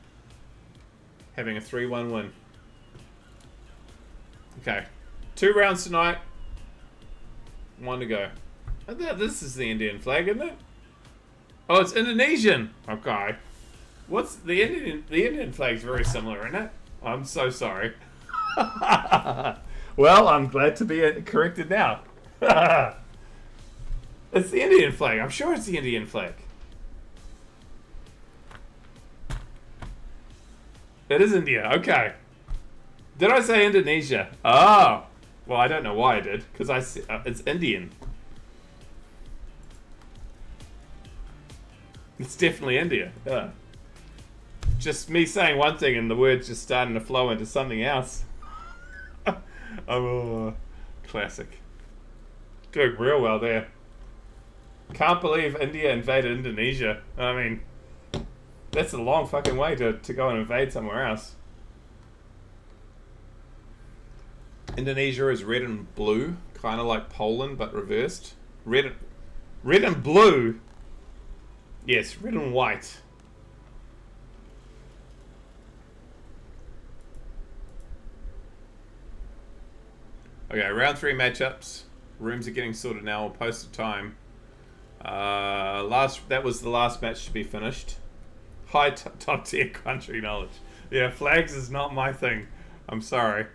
having a 3-1 win. Okay, 2 rounds tonight, 1 to go. This is the Indian flag, isn't it? Oh, it's Indonesian. Okay. What's the Indian flag's very similar, isn't it? I'm so sorry. Well, I'm glad to be corrected now. It's the Indian flag. I'm sure it's the Indian flag. It is India. Okay. Did I say Indonesia? Oh. Well, I don't know why I did, because it's Indian. It's definitely India. Yeah. Just me saying one thing and the words just starting to flow into something else. Oh, classic. Doing real well there. Can't believe India invaded Indonesia. I mean, that's a long fucking way to go and invade somewhere else. Indonesia is red and blue, kind of like Poland but reversed. Red and blue. Yes, red and white. Okay, round 3 matchups. Rooms are getting sorted now. We'll post the time. That was the last match to be finished. High top tier country knowledge. Yeah, flags is not my thing. I'm sorry.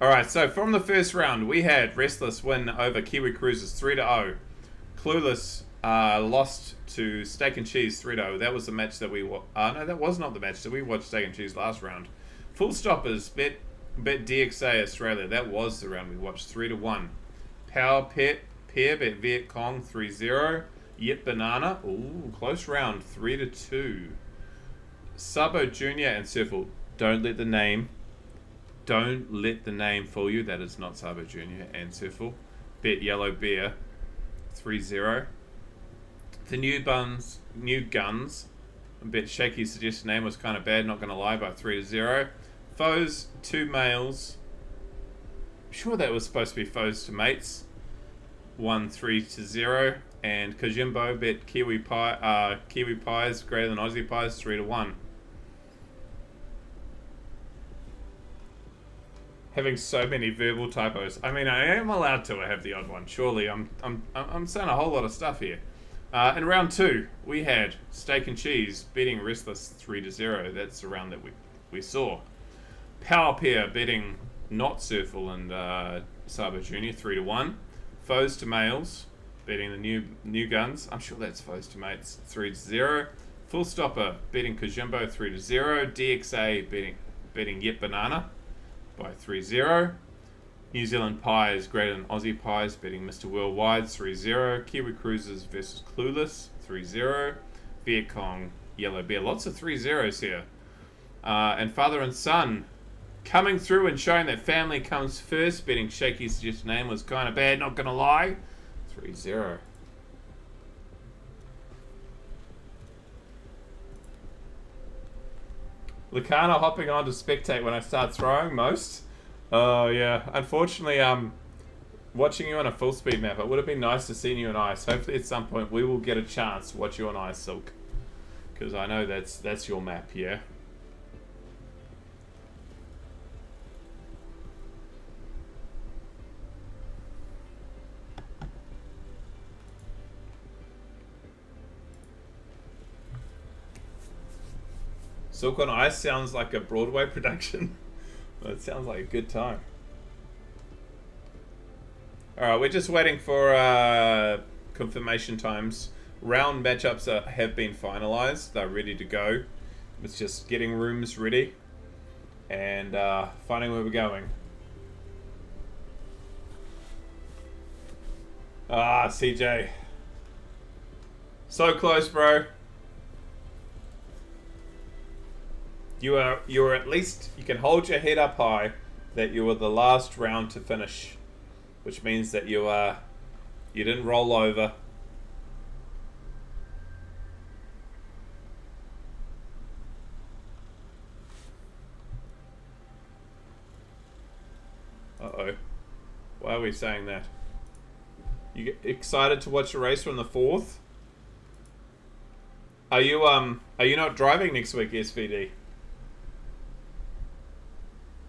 Alright, so from the first round, we had Restless win over Kiwi Cruisers 3-0. Clueless lost to Steak and Cheese 3-0. That was the match that we... no, that was not the match that we watched Steak and Cheese last round. Full Stoppers, Bet DXA Australia. That was the round we watched 3-1. Power Pet, Pair, Bet Viet Cong 3-0. Yip Banana. Ooh, close round 3-2. Sabo Jr. and Surfle. Don't let the name fool you. That is not Sabo Jr. and Surfle. Bet Yellow Bear 3-0. The new guns. Bet Shaky suggested name was kind of bad, not gonna lie, but 3-0. Foes, 2 males. I'm sure that was supposed to be foes to mates. 3-0. And Kajimbo bet Kiwi Pies greater than Aussie Pies 3-1. Having so many verbal typos. I mean, I am allowed to have the odd one. Surely, I'm saying a whole lot of stuff here. In round 2, we had Steak and Cheese beating Restless 3-0. That's the round that we saw. Power Pair betting not Surfle and Sabo Jr. 3-1. Foes to Males betting the new guns. I'm sure that's Foes to Mates 3-0. Full Stopper betting Kajimbo 3-0. DXA betting Yip Banana by 3-0. New Zealand Pies greater than Aussie Pies betting Mr. Worldwide 3-0. Kiwi Cruisers versus Clueless 3-0. Viet Cong Yellow Bear. Lots of 3-0s here. And Father and Son coming through and showing that family comes first. Betting Shaky's suggested name was kind of bad, not gonna lie. 3-0. Lucana hopping on to spectate when I start throwing most. Oh yeah, unfortunately, watching you on a full speed map, it would have been nice to see you on ice. Hopefully at some point we will get a chance to watch you on ice, Silk. Because I know that's your map, yeah. Silk on Ice sounds like a Broadway production. Well, it sounds like a good time. Alright, we're just waiting for confirmation times. Round matchups have been finalized. They're ready to go. It's just getting rooms ready and finding where we're going. CJ. So close, bro. You are at least, you can hold your head up high that you were the last round to finish, which means that you didn't roll over. Uh-oh. Why are we saying that? You get excited to watch a race from the 4th? Are you not driving next week, SVD?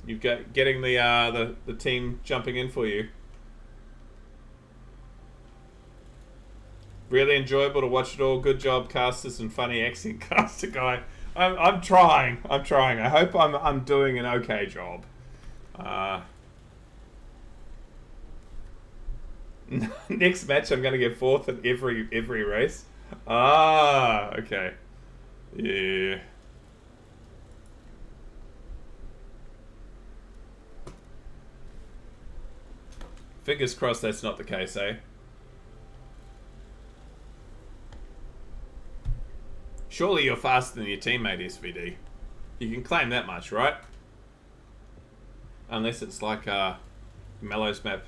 You've got getting the team jumping in for you. Really enjoyable to watch it all. Good job, casters, and funny accent caster guy. I'm trying. I hope I'm doing an okay job. Next match, I'm gonna get 4th in every race. Okay. Yeah. Fingers crossed that's not the case, eh? Surely you're faster than your teammate, SVD. You can claim that much, right? Unless it's like Mellows map.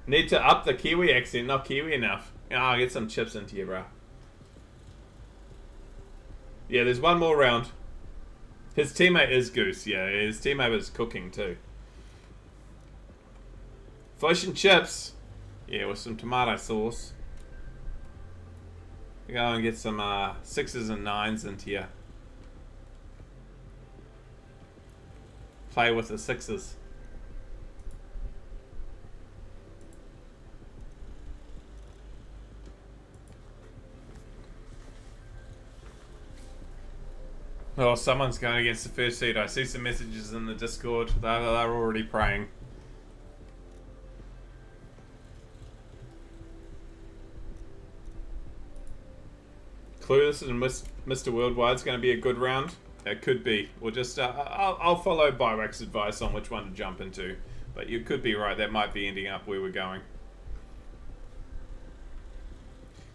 Need to up the Kiwi accent, not Kiwi enough. I'll get some chips into you, bro. Yeah, there's one more round. His teammate is Goose, yeah. His teammate is cooking too. Fish and chips. Yeah, with some tomato sauce. We go and get some 6s and 9s into you. Play with the 6s. Oh, someone's going against the first seed. I see some messages in the Discord. They're already praying. Clueless and Mr. Worldwide's going to be a good round. It could be. We'll just I'll follow Bywack's advice on which one to jump into. But you could be right. That might be ending up where we're going.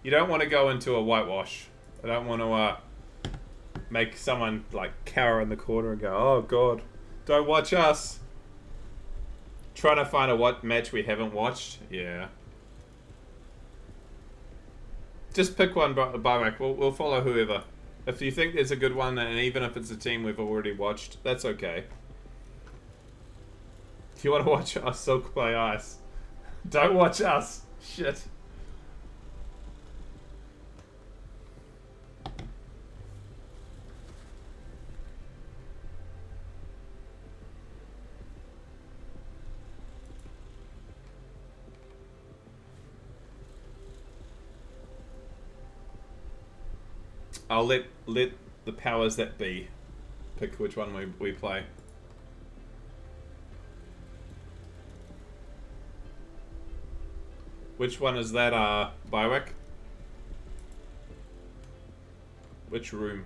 You don't want to go into a whitewash. I don't want to make someone like cower in the corner and go, oh god, don't watch us. Trying to find a match we haven't watched. Yeah. Just pick one, Bywack. We'll follow whoever. If you think there's a good one, and even if it's a team we've already watched, that's okay. If you want to watch us Silk play ice, don't watch us. Shit. I'll let the powers that be pick which one we play. Which one is that, Bywack? Which room?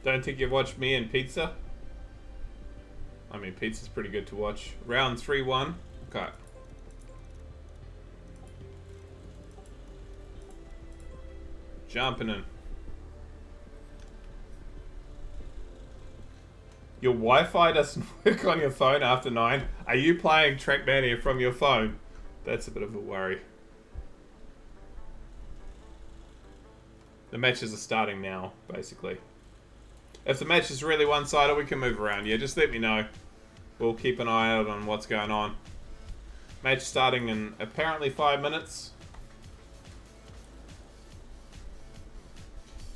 Don't think you've watched me and Pizza? I mean, Pizza's pretty good to watch. Round 3-1. Okay. Jumping in. Your Wi-Fi doesn't work on your phone after 9. Are you playing Trackmania from your phone? That's a bit of a worry. The matches are starting now, basically. If the match is really one-sided, we can move around. Yeah, just let me know. We'll keep an eye out on what's going on. Match starting in apparently 5 minutes.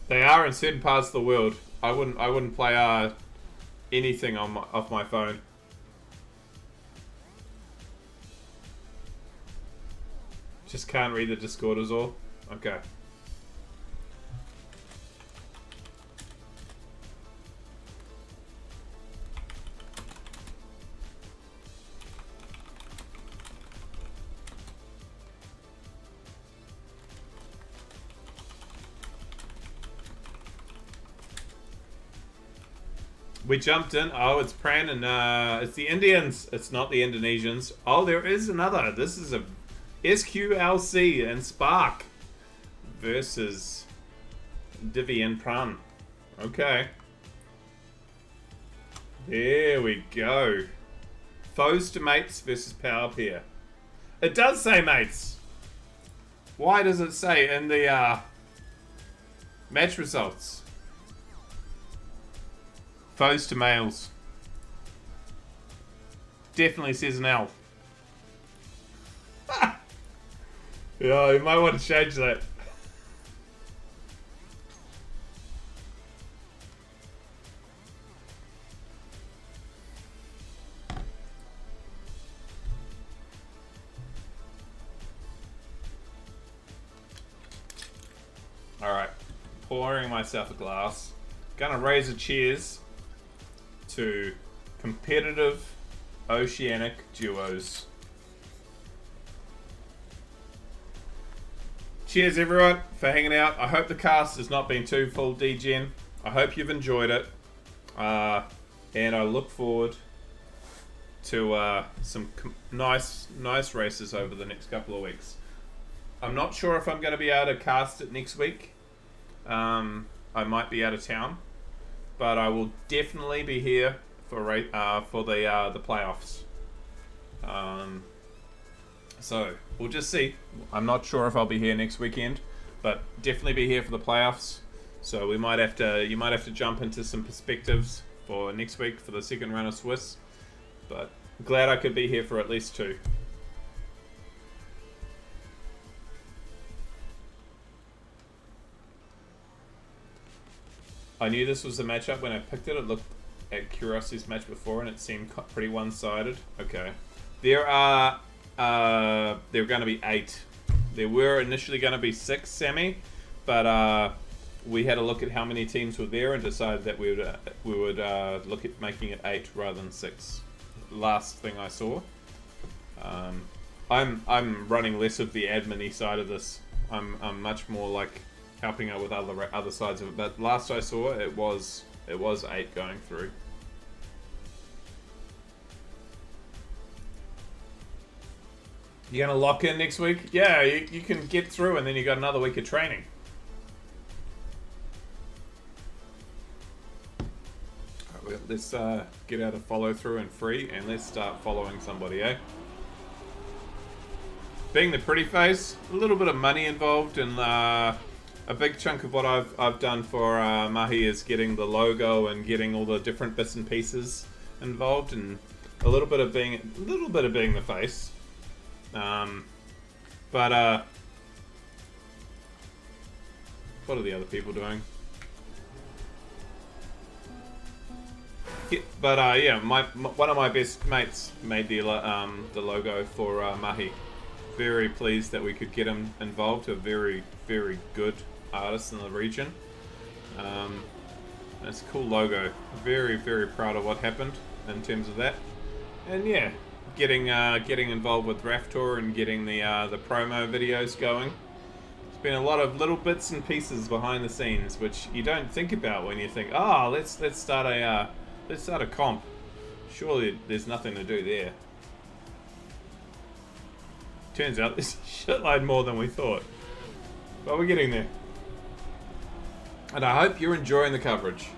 They are in certain parts of the world. I wouldn't play anything on off my phone. Just can't read the Discord is all. Okay. We jumped in. Oh, it's Pran and it's the Indians. It's not the Indonesians. Oh, there is another. This is a SQLC and Spark versus Divi and Pran. Okay. There we go. Foes to mates versus power pair. It does say mates. Why does it say in the match results? Foes to males. Definitely says an L. Yeah, you might want to change that. Alright. Pouring myself a glass. Gonna raise a cheers to competitive oceanic duos. Cheers everyone for hanging out. I hope the cast has not been too full, DGen. I hope you've enjoyed it. And I look forward to some nice races over the next couple of weeks. I'm not sure if I'm going to be able to cast it next week. I might be out of town, but I will definitely be here for the playoffs. So we'll just see. I'm not sure if I'll be here next weekend, but definitely be here for the playoffs. So you might have to jump into some perspectives for next week for the second round of Swiss. But glad I could be here for at least 2. I knew this was the matchup when I picked it. It looked at Curiosity's match before, and it seemed pretty one-sided. Okay, there are going to be 8. There were initially going to be 6, Sammy, but we had a look at how many teams were there and decided that we would look at making it 8 rather than 6. Last thing I saw. I'm running less of the admin-y side of this. I'm much more like helping out with other sides of it. But last I saw, it was 8 going through. You gonna lock in next week? Yeah, you can get through, and then you got another week of training. All right, well, let's get out of follow through and free, and let's start following somebody, eh? Being the pretty face, a little bit of money involved, and a big chunk of what I've done for Mahi is getting the logo and getting all the different bits and pieces involved, and a little bit of being the face. But what are the other people doing? Yeah, one of my best mates made the logo for Mahi. Very pleased that we could get him involved. A very, very good artist in the region. It's a cool logo. Very, very proud of what happened in terms of that. And yeah, getting involved with Raftor and getting the promo videos going. It's been a lot of little bits and pieces behind the scenes, which you don't think about when you think, oh, let's start a comp. Surely there's nothing to do there. Turns out there's a shitload more than we thought. But we're getting there. And I hope you're enjoying the coverage.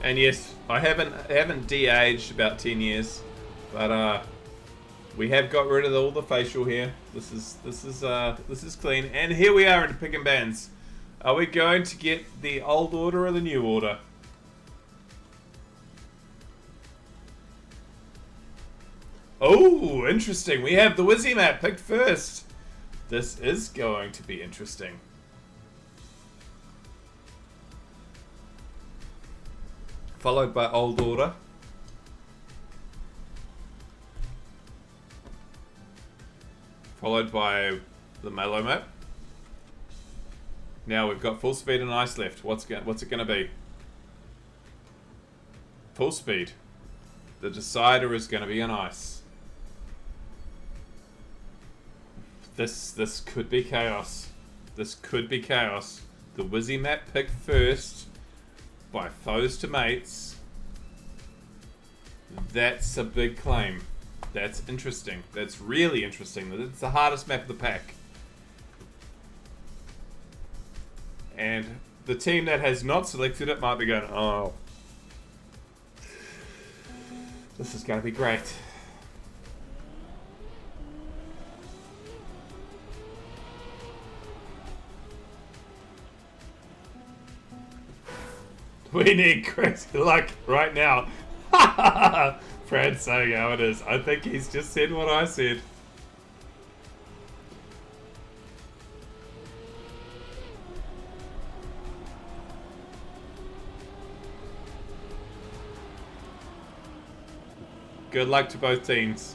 And yes, I haven't de-aged about 10 years, but we have got rid of all the facial hair. This is clean. And here we are into pick and bans. Are we going to get the old order or the new order? Oh, interesting. We have the Wizzy map picked first. This is going to be interesting. Followed by Old Order. Followed by the Mellow map. Now we've got full speed and ice left. What's it going to be? Full speed. The decider is going to be on ice. This could be chaos. This could be chaos. The Wizzy map picked first by foes to mates. That's a big claim. That's interesting. That's really interesting. It's the hardest map of the pack. And the team that has not selected it might be going, oh, this is going to be great. We need crazy luck right now. Fred's saying how it is. I think he's just said what I said. Good luck to both teams.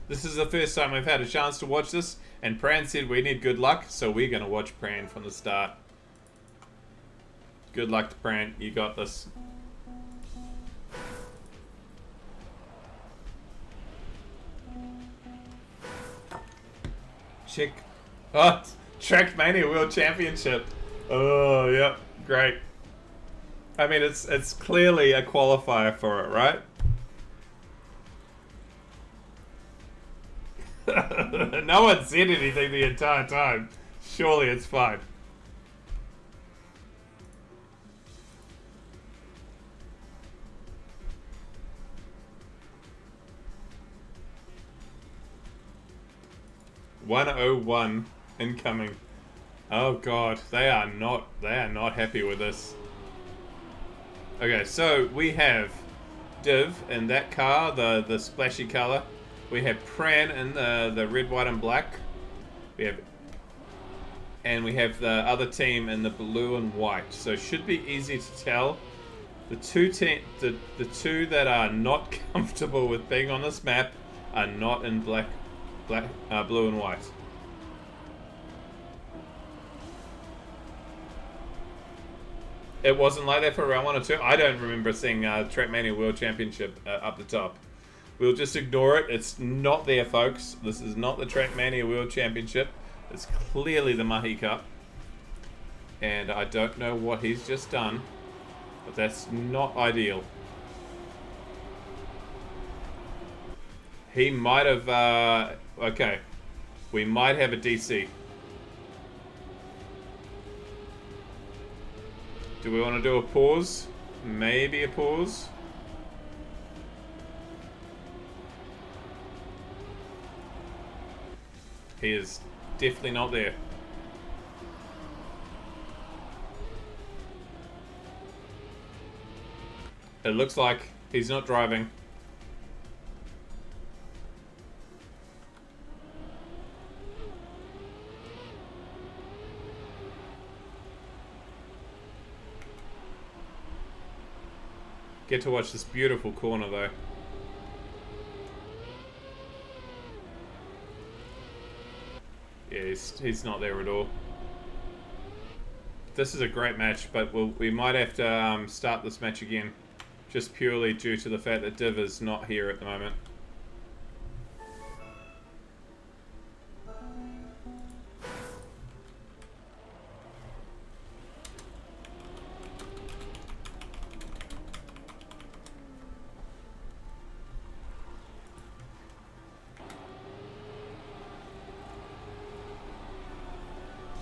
This is the first time we've had a chance to watch this, and Pran said we need good luck, so we're going to watch Pran from the start. Good luck to Pran, you got this. Check Oh, Trackmania World Championship. Oh, yep, great. I mean, it's clearly a qualifier for it, right? No one said anything the entire time. Surely it's fine. "101 incoming." Oh god, they are not happy with this. Okay, so we have Div in that car, the splashy color. We have Pran in the red, white, and black. We have the other team in the blue and white. So it should be easy to tell. The two that are not comfortable with being on this map are not in blue and white. It wasn't like that for round 1 or 2. I don't remember seeing Trackmania World Championship up the top. We'll just ignore it. It's not there, folks. This is not the Trackmania World Championship. It's clearly the Mahi Cup. And I don't know what he's just done, but that's not ideal. He might have... okay. We might have a DC. Do we want to do a pause? Maybe a pause? He is definitely not there. It looks like he's not driving. Get to watch this beautiful corner though. Yeah, he's not there at all. This is a great match, but we might have to start this match again. Just purely due to the fact that Div is not here at the moment.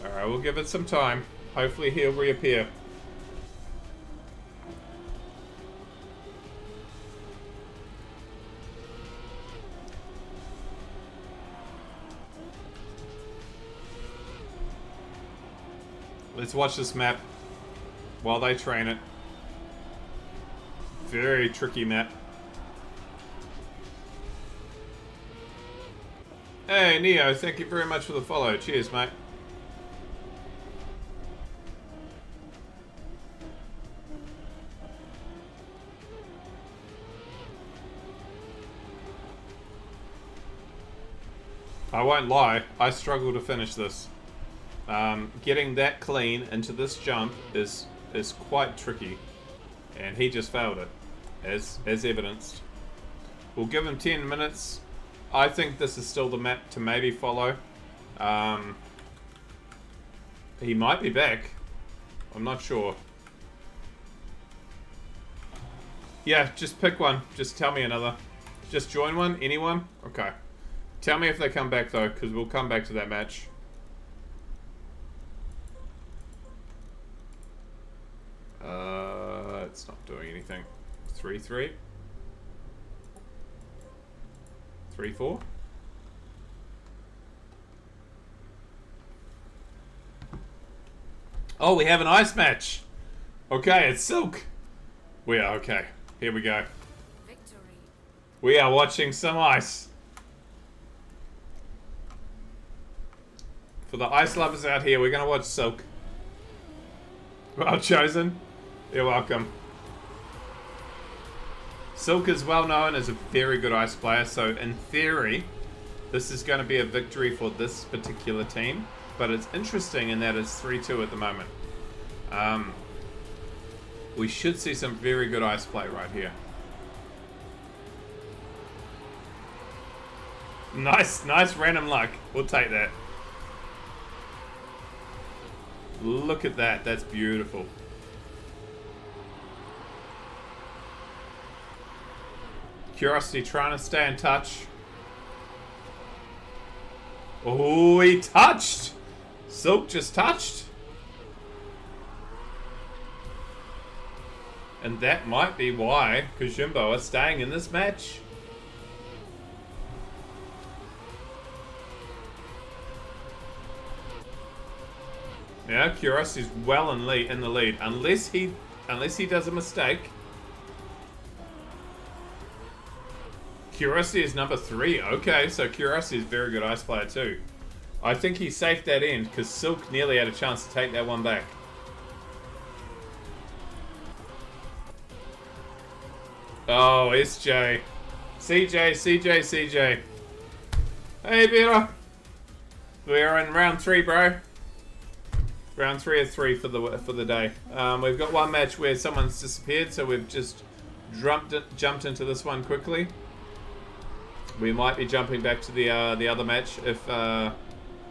Alright, we'll give it some time. Hopefully he'll reappear. Let's watch this map while they train it. Very tricky map. Hey Neo, thank you very much for the follow. Cheers, mate. I won't lie, I struggle to finish this. Getting that clean into this jump is quite tricky, and he just failed it, as evidenced. We'll give him 10 minutes. I think this is still the map to maybe follow. He might be back. I'm not sure. Yeah, just pick one. Just tell me another. Just join one? Anyone? Okay. Tell me if they come back though, because we'll come back to that match. It's not doing anything. 3-3? 3-4? Oh, we have an ice match! Okay, it's Silk! We are okay. Here we go. Victory. We are watching some ice. For the ice lovers out here, we're gonna watch Silk. Well chosen. You're welcome. Silk is well known as a very good ice player, so in theory, this is going to be a victory for this particular team. But it's interesting in that it's 3-2 at the moment. We should see some very good ice play right here. Nice random luck. We'll take that. Look at that. That's beautiful. Curiosity trying to stay in touch. Oh, he touched. Silk just touched. And that might be why Kojimbo are staying in this match. Yeah, Curiosity's well in the lead. Unless he does a mistake. Curiosity is number 3. Okay, so Curiosity is a very good ice player too. I think he safed that end because Silk nearly had a chance to take that one back. Oh, SJ. CJ. Hey, Peter. We're in round 3, bro. Round 3 of 3 for the day. We've got one match where someone's disappeared, so we've just jumped into this one quickly. We might be jumping back to the other match if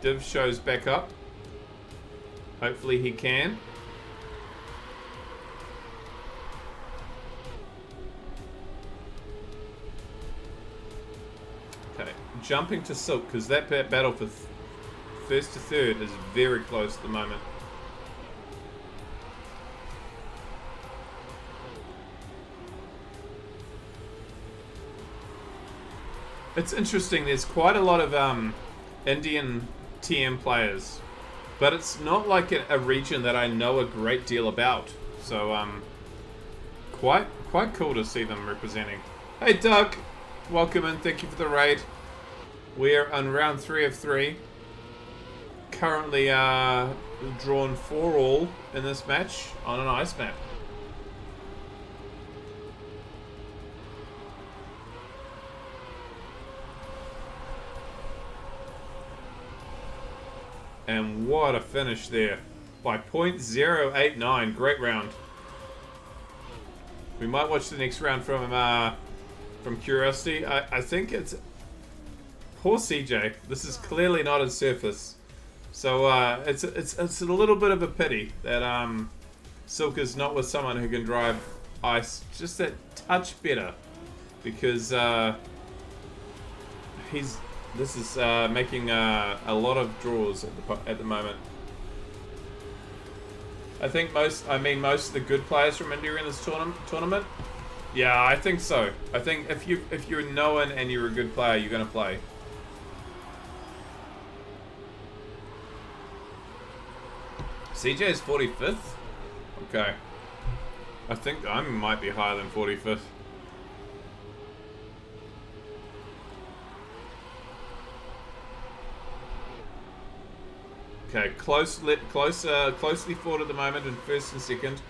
Div shows back up. Hopefully he can. Okay, jumping to Silk because that battle for first to third is very close at the moment. It's interesting, there's quite a lot of Indian TM players, but it's not like a region that I know a great deal about. So quite cool to see them representing. Hey Doug, welcome and thank you for the raid. We're on round 3 of 3. Currently drawn 4-all in this match on an ice map. And what a finish there by .089. Great round. We might watch the next round from Curiosity. I think it's poor CJ. This is clearly not his surface, so it's a little bit of a pity that Silk is not with someone who can drive ice just that touch better, because This is making a lot of draws at the moment. I think most of the good players from India in this tournament. Yeah, I think so. I think if you're known and you're a good player, you're gonna play. CJ is 45th. Okay. I think I might be higher than 45th. Okay, closely fought at the moment in first and second.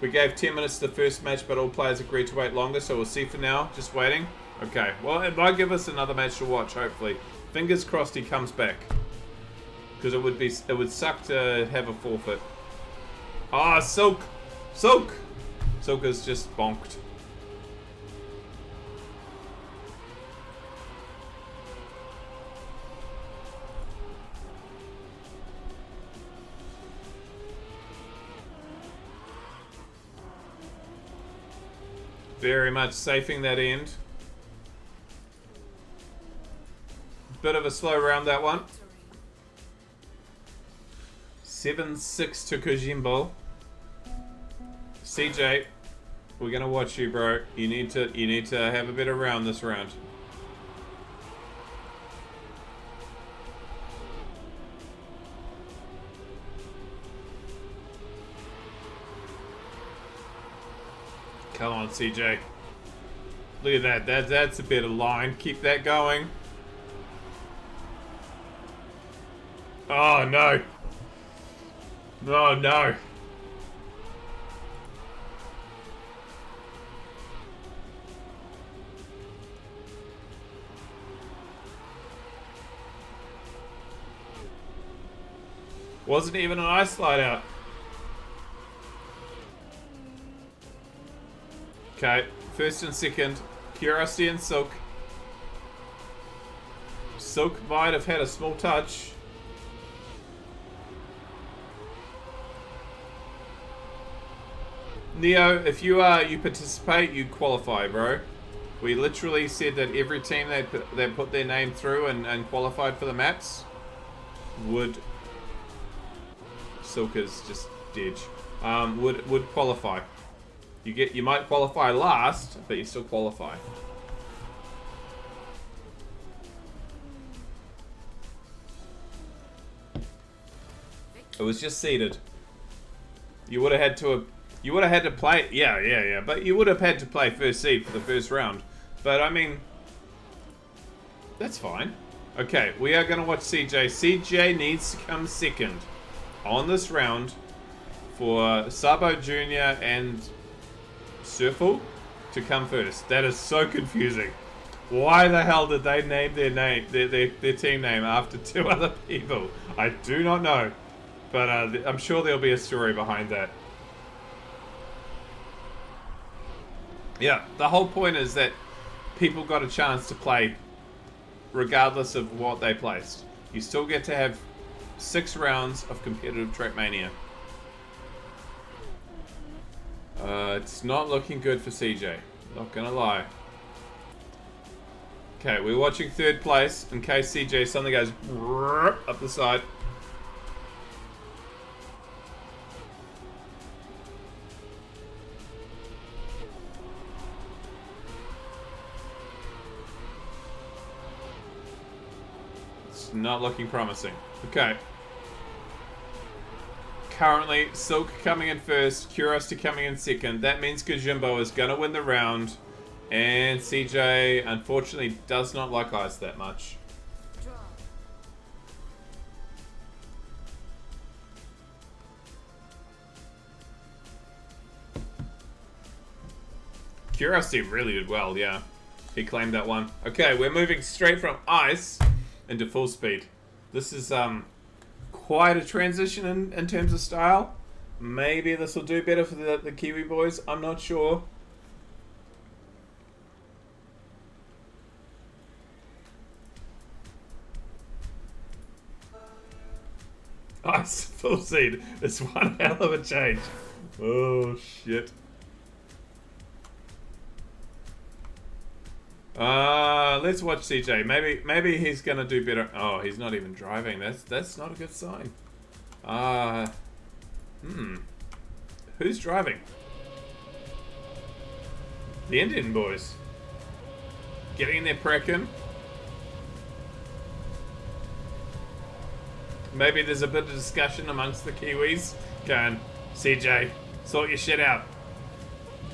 We gave 10 minutes to the first match, but all players agreed to wait longer, so we'll see for now. Just waiting. Okay, well, it might give us another match to watch, hopefully. Fingers crossed he comes back. Because it would suck to have a forfeit. Ah, Silk! Silk! Silk is just bonked. Very much safing that end. Bit of a slow round, that one. 7-6 to Kojimbo. CJ, we're gonna watch you, bro. You need to have a better round this round. Come on, CJ. Look at that. That's a bit of line. Keep that going. Oh, no. Oh, no. Wasn't even an ice slide out. Okay, first and second, Curiosity and Silk. Silk might have had a small touch. Neo, if you participate, you qualify, bro. We literally said that every team that put their name through and qualified for the maps would. Silka's just dead. Would qualify. You might qualify last, but you still qualify. It was just seeded. You would have had to. You would have had to play. Yeah. But you would have had to play first seed for the first round. But I mean, that's fine. Okay, we are gonna watch CJ. CJ needs to come second on this round for Sabo Junior and Surfle to come first. That is so confusing. Why the hell did they name their team name after two other people? I do not know. But I'm sure there'll be a story behind that. Yeah, the whole point is that people got a chance to play regardless of what they placed. You still get to have 6 rounds of competitive Trackmania. It's not looking good for CJ. Not gonna lie. Okay, we're watching third place in case CJ suddenly goes up the side. Not looking promising. Okay. Currently, Silk coming in first, Curiosity coming in second. That means Kajimbo is going to win the round. And CJ, unfortunately, does not like ice that much. Draw. Curiosity really did well, yeah. He claimed that one. Okay, we're moving straight from ice into full speed. This is quite a transition in terms of style. Maybe this will do better for the Kiwi boys. I'm not sure. Ice full seed. It's one hell of a change. Oh shit. Let's watch CJ. Maybe he's gonna do better. Oh, he's not even driving. That's not a good sign. Who's driving? The Indian boys. Getting in their preckin. Maybe there's a bit of discussion amongst the Kiwis. Going, CJ, sort your shit out.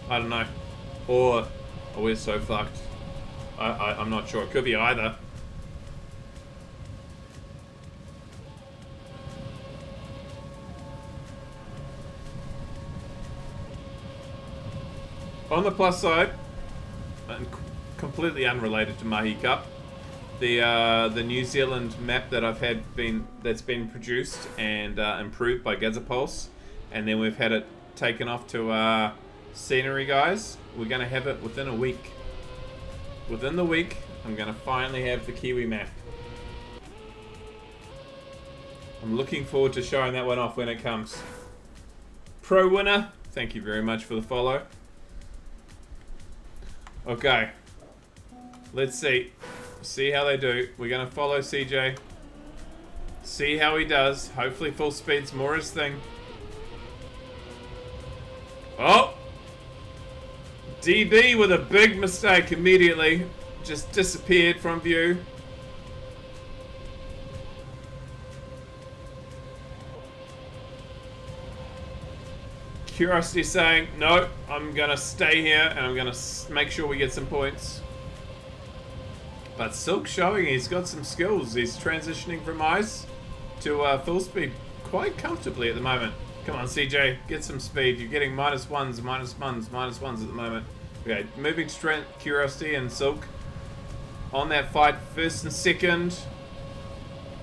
I don't know. Or we're so fucked. I'm not sure. It could be either. On the plus side, and completely unrelated to Mahi Cup, the New Zealand map that that's been produced and improved by Gazapulse, and then we've had it taken off to Scenery guys. We're gonna have it within a week. Within the week, I'm going to finally have the Kiwi map. I'm looking forward to showing that one off when it comes. Pro winner, thank you very much for the follow. Okay. Let's see. See how they do. We're going to follow CJ. See how he does. Hopefully full speed's more his thing. Oh! DB with a big mistake immediately. Just disappeared from view. Curiosity saying, no, I'm going to stay here and I'm going to make sure we get some points. But Silk showing he's got some skills. He's transitioning from ice to full speed quite comfortably at the moment. Come on, CJ, get some speed. You're getting -1s, -1s at the moment. Okay, moving strength, Curiosity and Silk on that fight, first and second.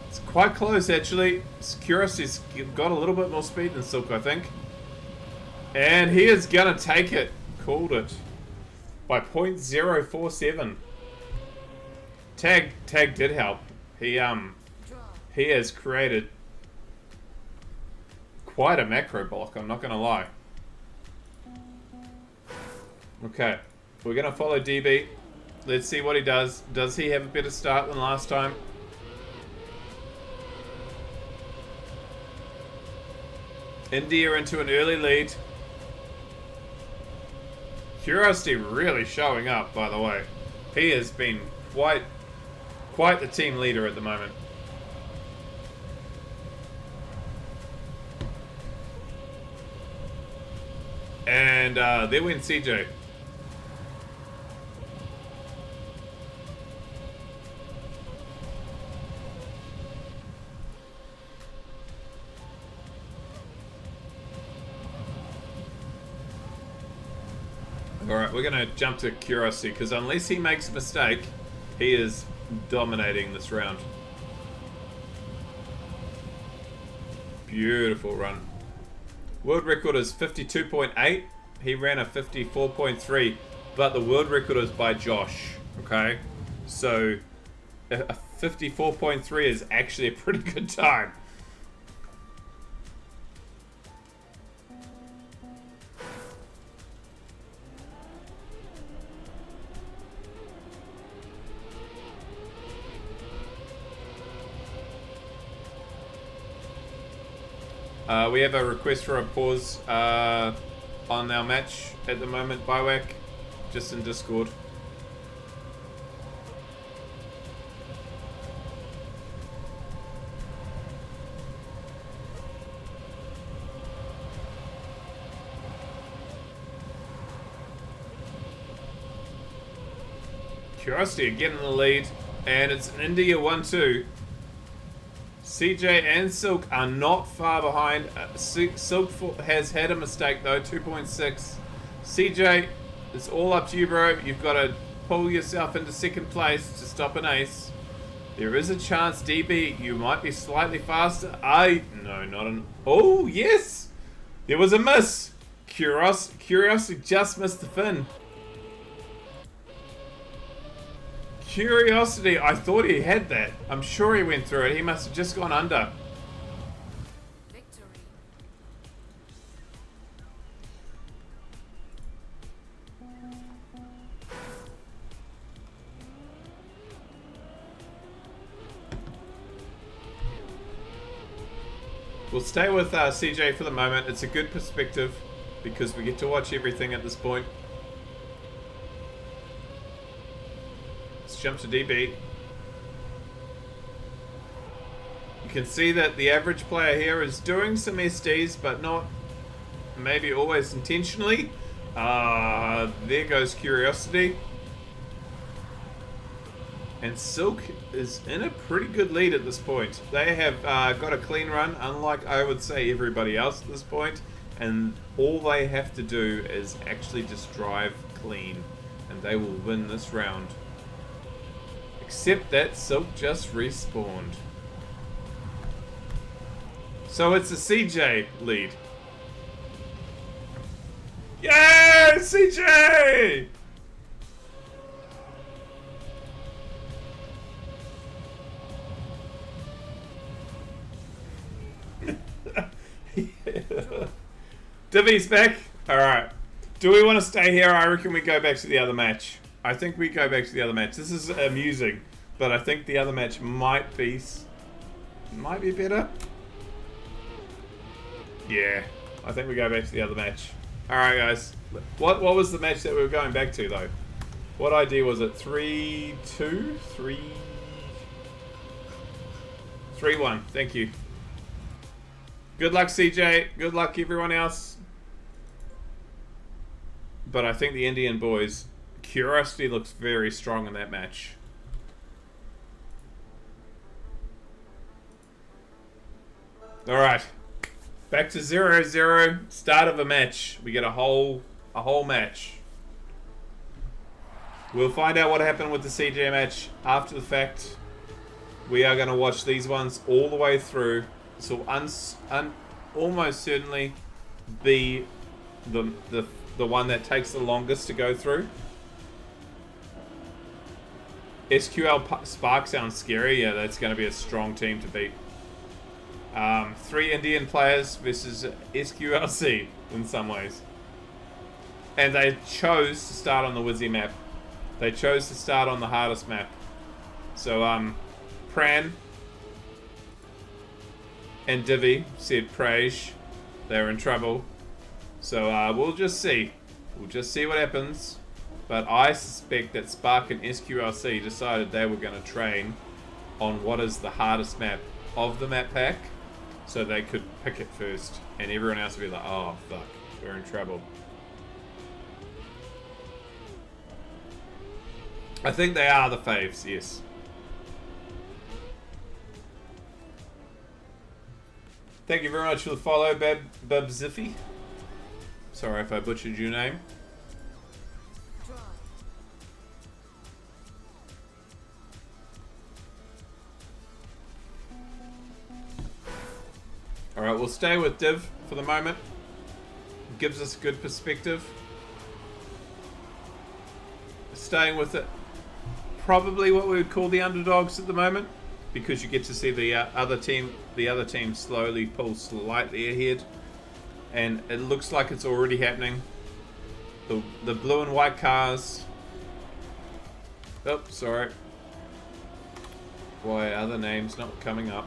It's quite close, actually. Curiosity's got a little bit more speed than Silk, I think. And he is gonna take it. Called it. By 0.047. Tag did help. He has created quite a macro block, I'm not gonna lie. Okay, we're going to follow DB. Let's see what he does. Does he have a better start than last time? India into an early lead. Curiosity really showing up, by the way. He has been quite the team leader at the moment. And there went CJ. Alright, we're going to jump to Curiosity, because unless he makes a mistake, he is dominating this round. Beautiful run. World record is 52.8. He ran a 54.3, but the world record is by Josh, okay? So, a 54.3 is actually a pretty good time. We have a request for a pause on our match at the moment, Biwack, just in Discord. Curiosity again in the lead, and it's an India 1-2. CJ and Silk are not far behind. Silk has had a mistake though, 2.6. CJ, it's all up to you, bro. You've got to pull yourself into second place to stop an ace. There is a chance, DB, you might be slightly faster. No, not an... Oh, yes! There was a miss. Curiosity just missed the fin. Curiosity, I thought he had that. I'm sure he went through it. He must have just gone under. Victory. We'll stay with CJ for the moment. It's a good perspective because we get to watch everything at this point. Jump to DB. You can see that the average player here is doing some SDs, but not maybe always intentionally. There goes Curiosity. And Silk is in a pretty good lead at this point. They have got a clean run, unlike I would say everybody else at this point. And all they have to do is actually just drive clean, and they will win this round. Except that Silk just respawned. So it's a CJ lead. Yay, CJ! Divvy's back. Alright. Do we want to stay here? I reckon we go back to the other match. I think we go back to the other match. This is amusing, but I think the other match might be better. Yeah, I think we go back to the other match. All right, guys. What was the match that we were going back to though? What ID was it? 3-2, 3-1. Thank you. Good luck, CJ. Good luck, everyone else. But I think the Indian boys. Curiosity looks very strong in that match. Alright. Back to 0-0. Start of a match. We get a whole match. We'll find out what happened with the CJ match after the fact. We are going to watch these ones all the way through. This will almost certainly be the one that takes the longest to go through. SQL Spark sounds scary. Yeah, that's going to be a strong team to beat. 3 Indian players versus SQLC in some ways. And they chose to start on the Wizzy map. They chose to start on the hardest map. So, Pran and Divi said Prage. They're in trouble. So, we'll just see. We'll just see what happens. But I suspect that Spark and SQLC decided they were going to train on what is the hardest map of the map pack. So they could pick it first. And everyone else would be like, oh, fuck. We're in trouble. I think they are the faves, yes. Thank you very much for the follow, Babziffy. Sorry if I butchered your name. Draw. Alright, we'll stay with Div for the moment. Gives us a good perspective. Staying with it. Probably what we would call the underdogs at the moment, because you get to see the other team slowly pull slightly ahead, and it looks like it's already happening. The blue and white cars. Oh, sorry. Why are the names not coming up?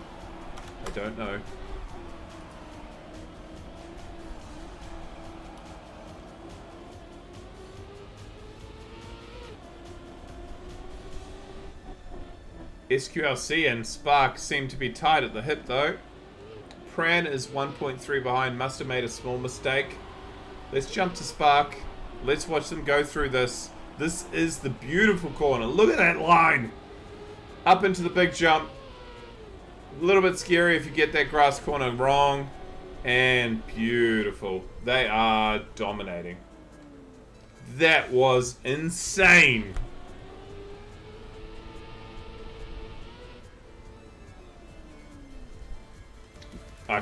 I don't know. SQLC and Spark seem to be tied at the hip though. Pran is 1.3 behind, must have made a small mistake. Let's jump to Spark. Let's watch them go through this. This is the beautiful corner. Look at that line. Up into the big jump. A little bit scary if you get that grass corner wrong. And beautiful. They are dominating. That was insane.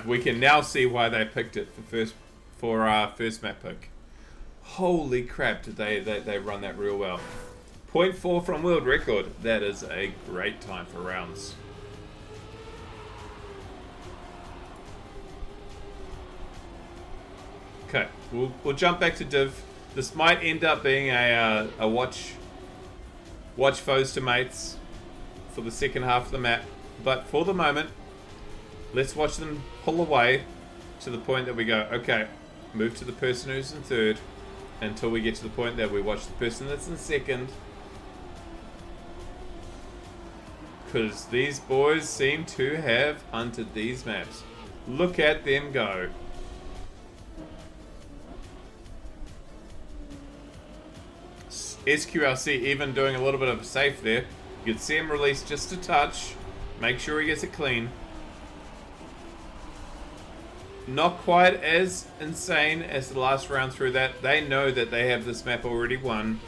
We can now see why they picked it for first map pick. Holy crap! Did they run that real well? 0.4 from world record. That is a great time for rounds. Okay, we'll jump back to Div. This might end up being a watch foes to mates for the second half of the map, but for the moment, let's watch them pull away to the point that we go, okay, move to the person who's in third until we get to the point that we watch the person that's in second. Because these boys seem to have hunted these maps. Look at them go. SQLC even doing a little bit of a safe there. You can see him release just a touch. Make sure he gets it clean. Not quite as insane as the last round through that. They know that they have this map already won.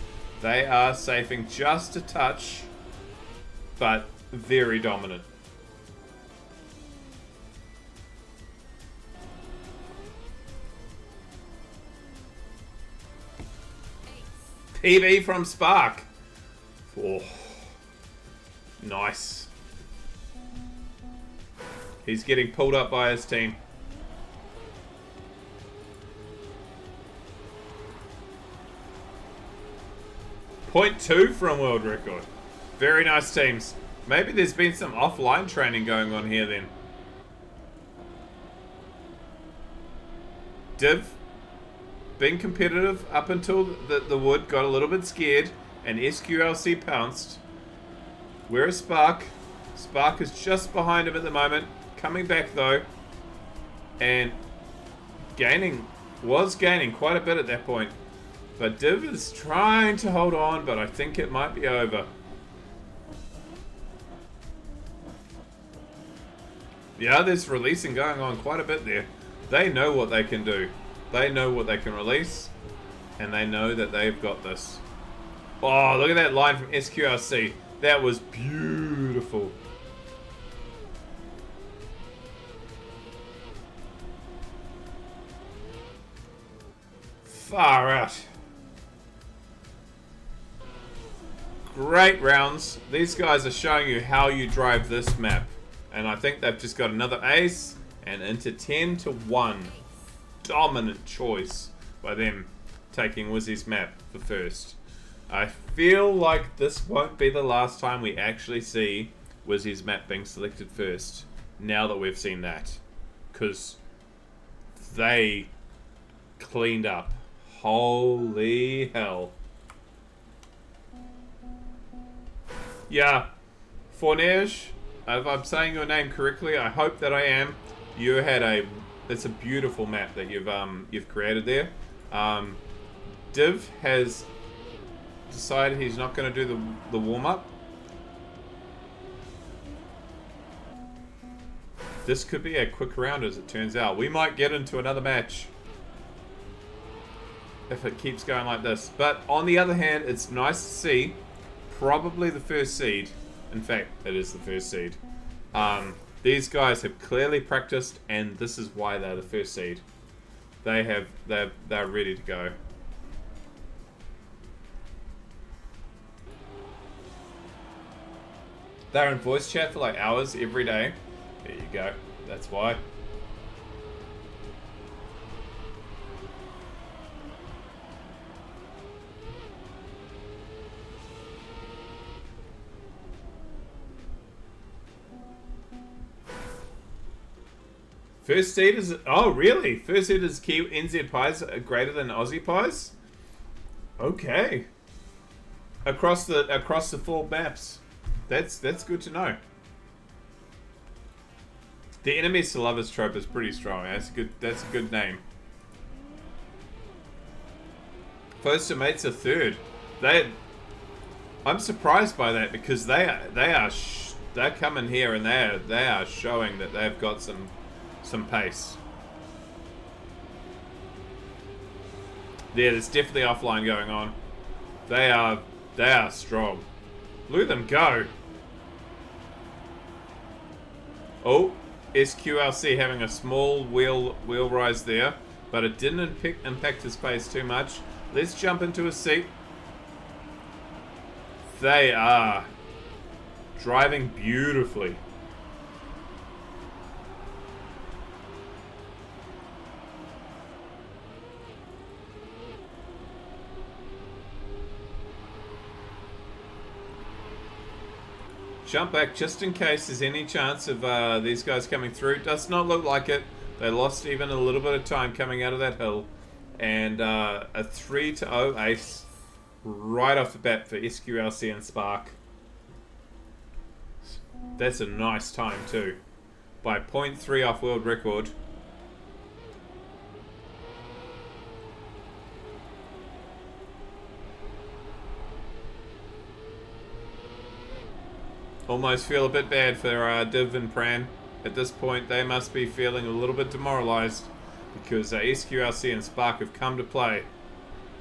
They are safing just a touch, but very dominant. PB from Spark. Oh, nice. He's getting pulled up by his team. 0.2 from world record. Very nice teams. Maybe there's been some offline training going on here then. Div being competitive up until the wood got a little bit scared and SQLC pounced. Where is Spark? Spark is just behind him at the moment. Coming back though. And was gaining quite a bit at that point. But Div is trying to hold on, but I think it might be over. Yeah, there's releasing going on quite a bit there. They know what they can do. They know what they can release. And they know that they've got this. Oh, look at that line from SQRC. That was beautiful. Far out. Great rounds. These guys are showing you how you drive this map. And I think they've just got another ace and into 10-1. Dominant choice by them taking Wizzy's map for first. I feel like this won't be the last time we actually see Wizzy's map being selected first, now that we've seen that. Because they cleaned up. Holy hell. Yeah, Fornage, if I'm saying your name correctly, I hope that I am. You had it's a beautiful map that you've created there. Div has decided he's not going to do the warm-up. This could be a quick round as it turns out. We might get into another match if it keeps going like this. But on the other hand, it's nice to see probably the first seed. In fact, it is the first seed. These guys have clearly practiced, and this is why they're the first seed. They're ready to go. They're in voice chat for like hours every day. There you go. That's why. First seed is... Oh, really? First seed is NZ Pies greater than Aussie Pies? Okay. Across the 4 maps. That's good to know. The enemy Saliva's trope is pretty strong. That's a good name. Foes to mates are third. I'm surprised by that because they're coming here and they are showing that they've got some pace. Yeah, there's definitely offline going on. They are strong. Look at them go. Oh, SQLC having a small wheel rise there, but it didn't impact his pace too much. Let's jump into a seat. They are driving beautifully. Jump back just in case there's any chance of these guys coming through. Does not look like it. They lost even a little bit of time coming out of that hill. And a 3-0 ace right off the bat for SQLC and Spark. That's a nice time too. By 0.3 off world record. Almost feel a bit bad for Div and Pran. At this point, they must be feeling a little bit demoralized because SQLC and Spark have come to play.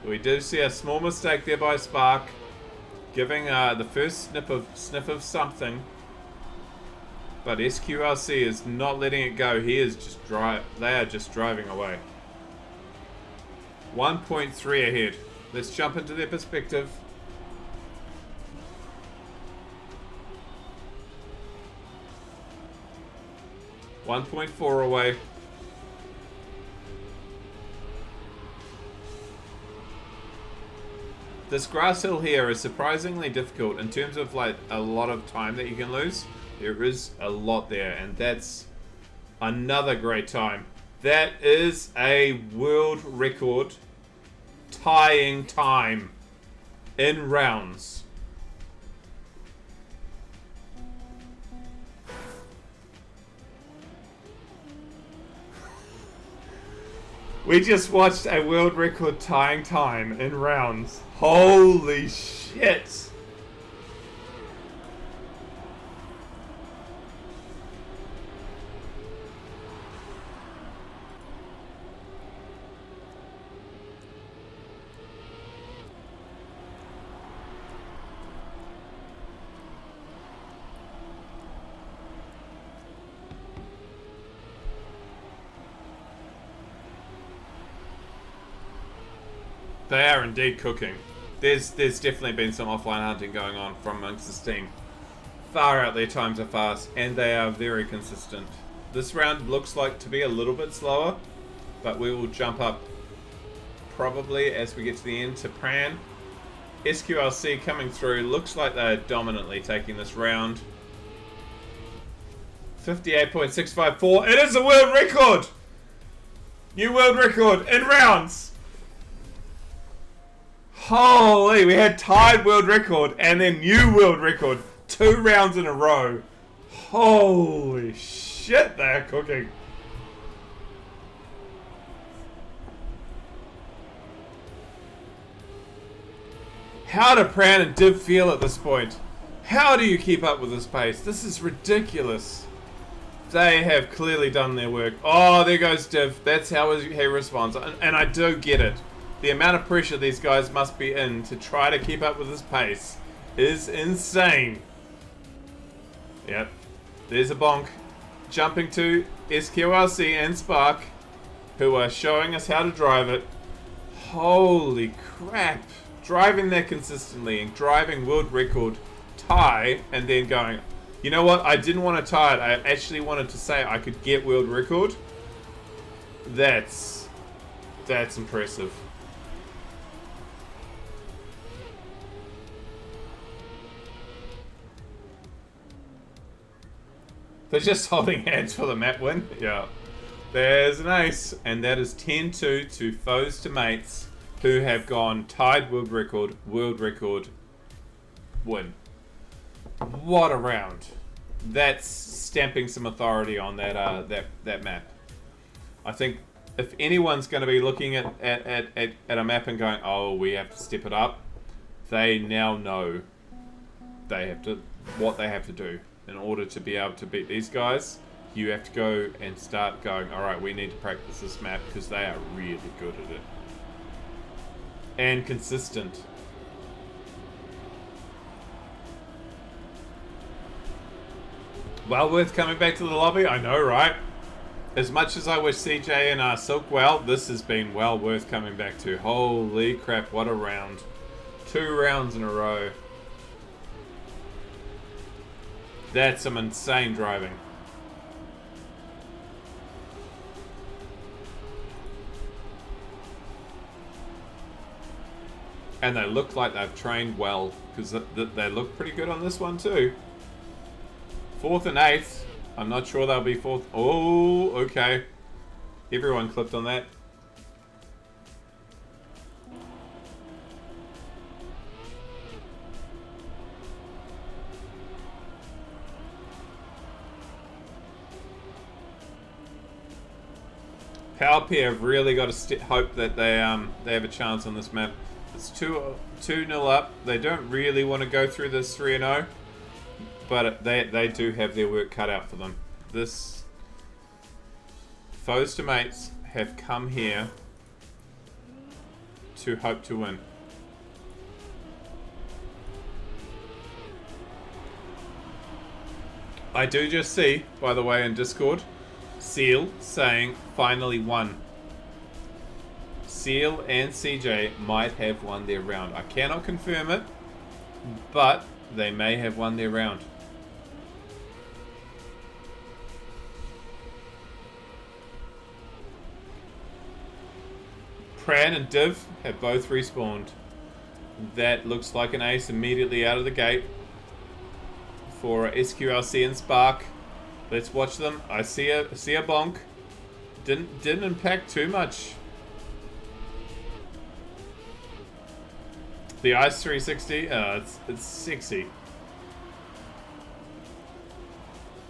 We do see a small mistake there by Spark, giving the first sniff of something. But SQLC is not letting it go. He is just they are just driving away. 1.3 ahead. Let's jump into their perspective. .4 away. This grass hill here is surprisingly difficult in terms of like a lot of time that you can lose. There is a lot there, and that's another great time. That is a world record tying time in rounds. We just watched a world record tying time in rounds. Holy shit! They are indeed cooking. There's definitely been some offline hunting going on from amongst this team. Far out their times are fast, and they are very consistent. This round looks like to be a little bit slower, but we will jump up probably, as we get to the end, to Pran. SQLC coming through. Looks like they're dominantly taking this round. 58.654. It is a world record! New world record in rounds! Holy, we had tied world record and then new world record. 2 rounds in a row. Holy shit, they're cooking. How do Pran and Div feel at this point? How do you keep up with this pace? This is ridiculous. They have clearly done their work. Oh, there goes Div. That's how he responds. And I do get it. The amount of pressure these guys must be in to try to keep up with this pace is insane. Yep. There's a bonk. Jumping to SQLC and Spark, who are showing us how to drive it. Holy crap. Driving that consistently and driving world record tie and then going, you know what, I didn't want to tie it, I actually wanted to say I could get world record. That's impressive. They're just holding hands for the map win. Yeah. There's an ace, and that is 10-2 to foes to mates who have gone tied world record, win. What a round. That's stamping some authority on that map. I think if anyone's going to be looking at a map and going, oh, we have to step it up, they now know what they have to do in order to be able to beat these guys. You have to go and start going, alright, we need to practice this map because they are really good at it. And consistent. Well worth coming back to the lobby, I know, right? As much as I wish CJ and Silk well, this has been well worth coming back to. Holy crap, what a round. 2 rounds in a row. That's some insane driving. And they look like they've trained well, because they look pretty good on this one too. 4th and 8th. I'm not sure they'll be 4th. Oh, okay. Everyone clipped on that. Palpi have really got to hope that they have a chance on this map. It's 2-0 up. They don't really want to go through this 3-0, but they do have their work cut out for them. This foes to mates have come here to hope to win. I do just see, by the way, in Discord, Seal saying finally won. Seal and CJ might have won their round. I cannot confirm it, but they may have won their round. Pran and Div have both respawned. That looks like an ace immediately out of the gate for SQLC and Spark. Let's watch them. I see a bonk. Didn't impact too much. The Ice 360, it's sexy.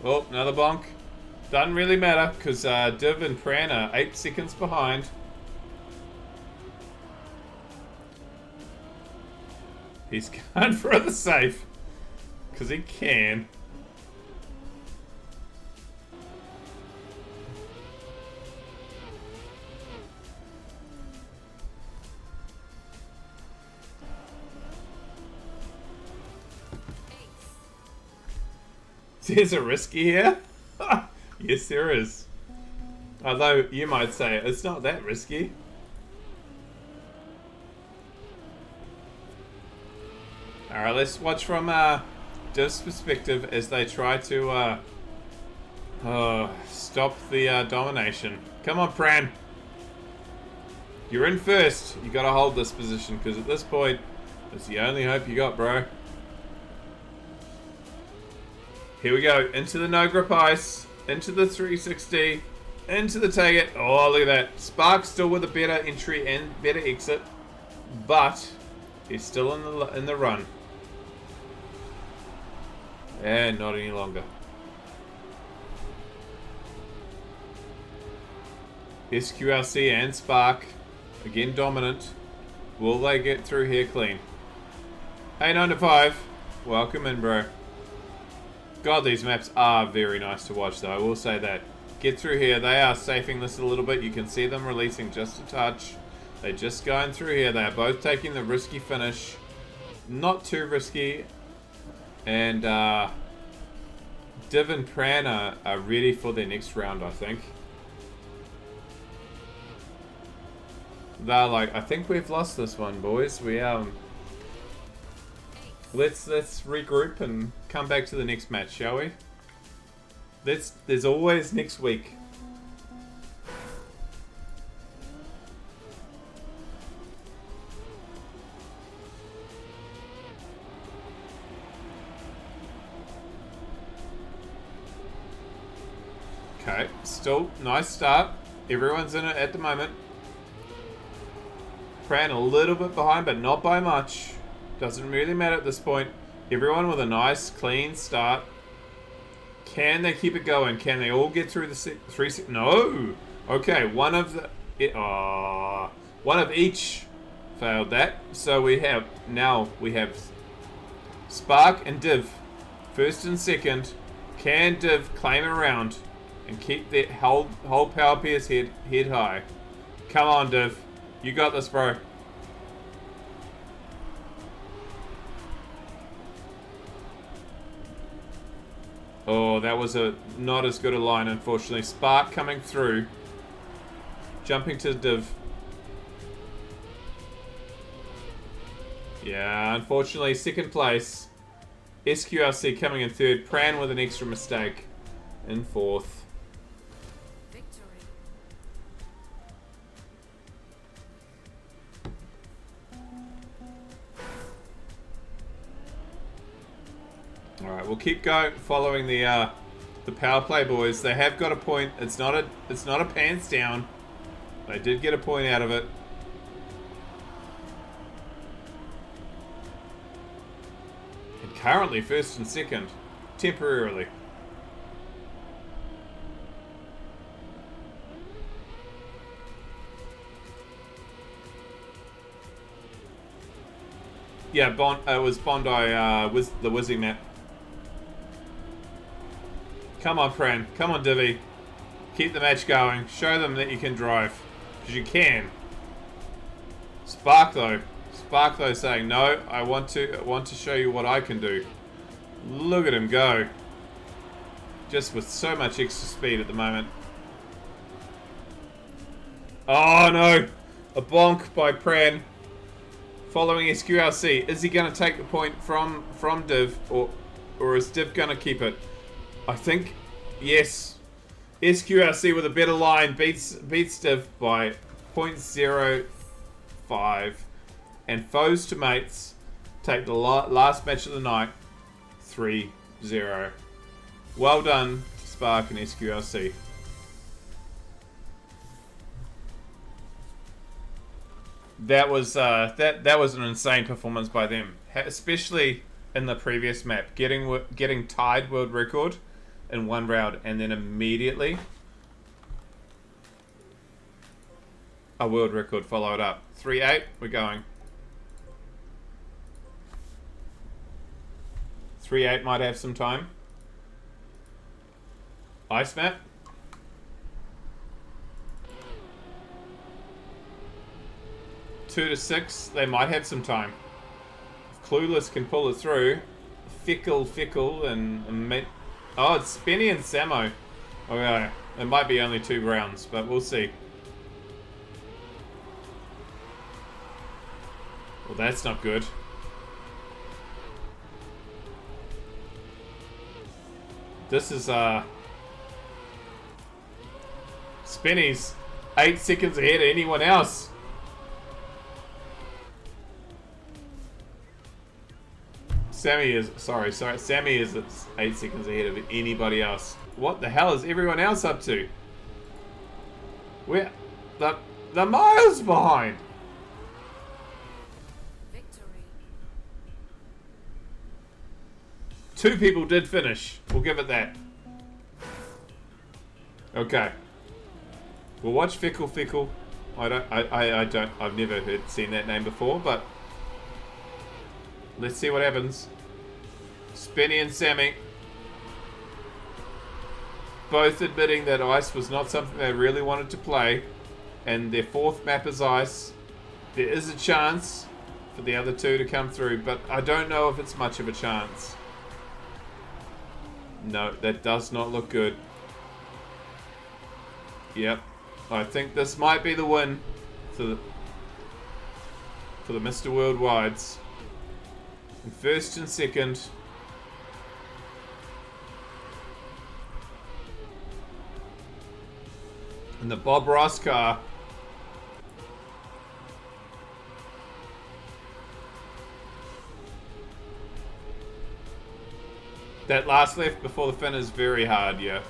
Oh, another bonk. Doesn't really matter, because Div and Pran are 8 seconds behind. He's going for the safe, because he can. There's a risky here? Yes, there is. Although you might say it's not that risky. Alright, let's watch from Div's perspective as they try to stop the domination. Come on, Pran. You're in first. You gotta hold this position because at this point, it's the only hope you got, bro. Here we go. Into the no grip ice. Into the 360. Into the take it. Oh, look at that. Spark still with a better entry and better exit. But he's still in the run. And not any longer. SQLC and Spark. Again dominant. Will they get through here clean? Hey, 9 to 5. Welcome in, bro. God, these maps are very nice to watch, though. I will say that. Get through here. They are safing this a little bit. You can see them releasing just a touch. They're just going through here. They are both taking the risky finish. Not too risky. And Div and Pran are ready for their next round, I think. They're like, I think we've lost this one, boys. Let's regroup and come back to the next match, shall we? There's always next week. Okay, still nice start. Everyone's in it at the moment. Pran a little bit behind, but not by much. Doesn't really matter at this point. Everyone with a nice, clean start. Can they keep it going? Can they all get through the No! Okay, one of each failed that. So we have Spark and Div. First and second. Can Div claim a round and keep that whole Power Pierce head high? Come on, Div. You got this, bro. Oh, that was not as good a line, unfortunately. Spark coming through. Jumping to Div. Yeah, unfortunately, second place. SQLC coming in third. Pran with an extra mistake in fourth. Victory. Alright, we'll keep going following the power play, boys. They have got a point. It's not a pants down. They did get a point out of it. And currently first and second. Temporarily. Yeah, it was Bondi, the Wizzy map. Come on, Pran. Come on, Divi. Keep the match going. Show them that you can drive. Because you can. Spark, though. Spark, though, saying, no, I want to show you what I can do. Look at him go. Just with so much extra speed at the moment. Oh, no. A bonk by Pran. Following SQLC. Is he going to take the point from Div? Or is Div going to keep it? I think, yes. SQLC with a better line beats Div by 0.05. And Foes to Mates take the last match of the night 3-0. Well done, Spark and SQLC. That was that was an insane performance by them, especially in the previous map, getting tied world record in one round and then immediately a world record followed up. 3-8, we're going. 3-8 might have some time. Ice map. Two to 6, they might have some time. If Clueless can pull it through. Fickle, and oh, it's Spenny and Samo. Okay, it might be only 2 rounds, but we'll see. Well, that's not good. This is Spenny's 8 seconds ahead of anyone else. Sammy is... Sorry. Sammy is 8 seconds ahead of anybody else. What the hell is everyone else up to? We're... The miles behind. Victory. 2 people did finish. We'll give it that. Okay. We'll watch Fickle. I've never seen that name before, but let's see what happens. Spenny and Sammy both admitting that ice was not something they really wanted to play, and their 4th map is ice. There is a chance for the other 2 to come through, but I don't know if it's much of a chance. No, that does not look good. Yep. I think this might be the win for the Mr. Worldwides. In 1st and 2nd. And the Bob Ross car. That last left before the fin is very hard, yeah.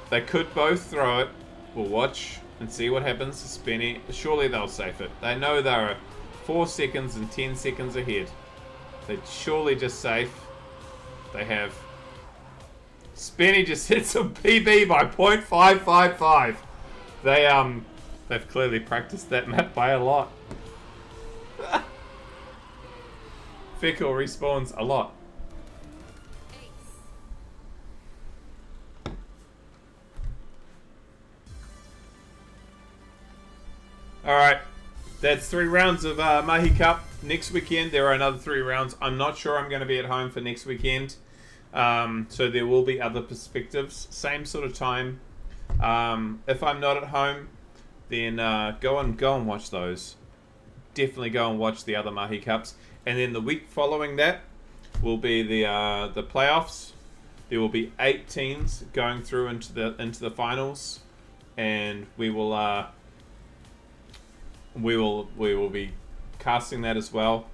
They could both throw it. We'll watch and see what happens to Spenny. Surely they'll safe it. They know they're 4 seconds and 10 seconds ahead. They'd surely just safe. They have. Spenny just hits a PB by 0.555. They've clearly practiced that map by a lot. Fickle respawns a lot. Alright, that's 3 rounds of Mahi Cup. Next weekend there are another 3 rounds. I'm not sure I'm going to be at home for next weekend. So there will be other perspectives. Same sort of time. If I'm not at home, then go and watch those. Definitely go and watch the other Mahi Cups. And then the week following that will be the playoffs. There will be 8 teams going through into the finals, and we will be casting that as well.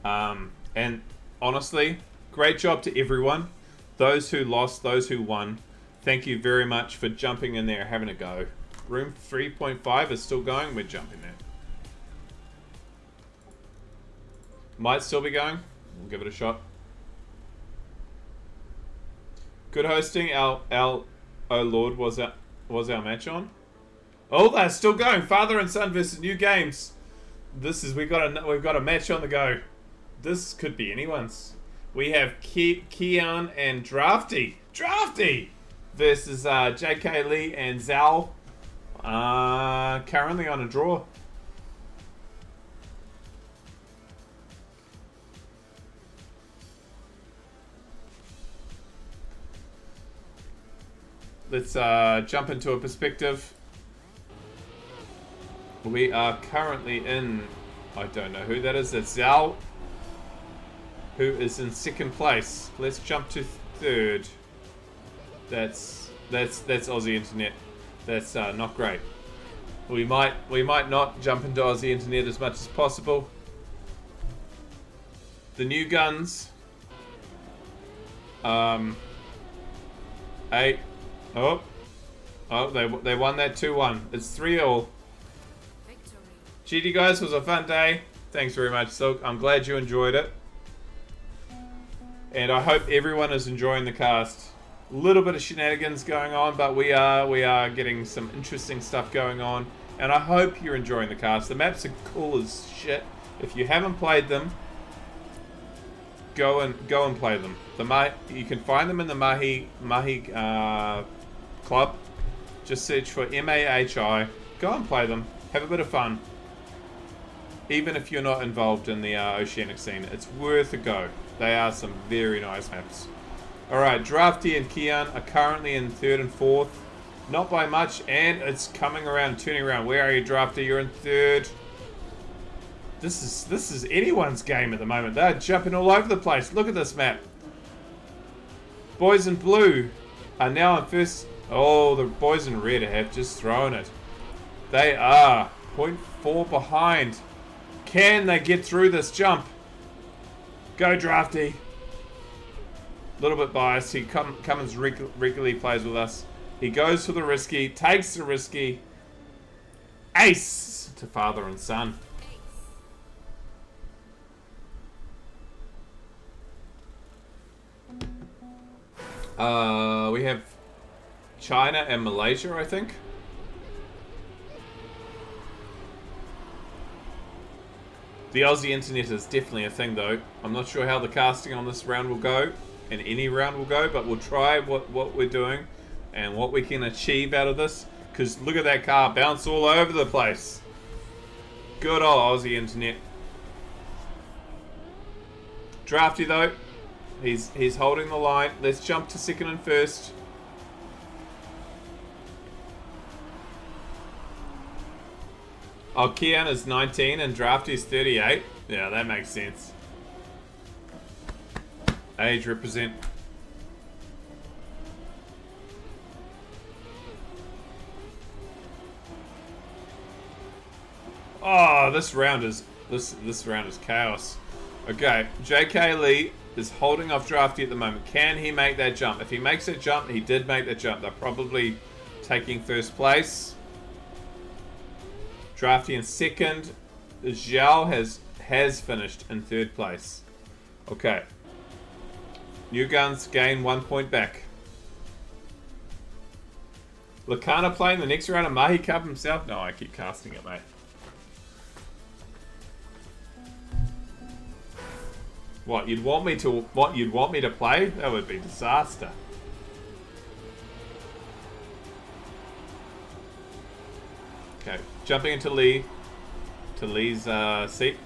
And honestly, great job to everyone. Those who lost, those who won. Thank you very much for jumping in there, having a go. Room 3.5 is still going. We're jumping there. Might still be going. We'll give it a shot. Good hosting. Our oh Lord, was our match on? Oh, they're still going. Father and son versus New Games. We've got a match on the go. This could be anyone's. We have Keon and Drafty versus JK Lee and Zal. Currently on a draw. Let's jump into a perspective. We are currently in... I don't know who that is. That's Zal, who is in 2nd place. Let's jump to 3rd. That's Aussie Internet. That's not great. We might not jump into Aussie Internet as much as possible. The new guns. 8. Oh, they won that 2-1. It's 3-all. GG guys, was a fun day. Thanks very much, Silk. I'm glad you enjoyed it. And I hope everyone is enjoying the cast. A little bit of shenanigans going on, but we are getting some interesting stuff going on. And I hope you're enjoying the cast. The maps are cool as shit. If you haven't played them, go and play them. You can find them in the Mahi club. Just search for MAHI. Go and play them. Have a bit of fun. Even if you're not involved in the oceanic scene, it's worth a go. They are some very nice maps. Alright, Drafty and Keon are currently in 3rd and 4th. Not by much, and it's coming around, turning around. Where are you, Drafty? You're in 3rd. This is anyone's game at the moment. They're jumping all over the place. Look at this map. Boys in blue are now in 1st. Oh, the boys in red have just thrown it. They are 0.4 behind. Can they get through this jump? Go Drafty. A little bit biased. He Cummins regularly plays with us. He goes for the risky, takes the risky. Ace to father and son. We have China and Malaysia, I think. The Aussie internet is definitely a thing, though. I'm not sure how the casting on this round will go, and any round will go, but we'll try what we're doing and what we can achieve out of this. Because look at that car bounce all over the place. Good old Aussie internet. Drafty, though. He's holding the line. Let's jump to second and first. Oh, Kian is 19 and Drafty is 38. Yeah, that makes sense. Age represent. Oh, this round is chaos. Okay, JK Lee is holding off Drafty at the moment. Can he make that jump? If he makes that jump, he did make that jump. They're probably taking first place. Drafty in second. Zhao has finished in third place. Okay. New Guns gain 1 point back. Lacana playing the next round of Mahi Cup himself? No, I keep casting it, mate. What you'd want me to play? That would be disaster. Okay, jumping into Lee. To Lee's seat.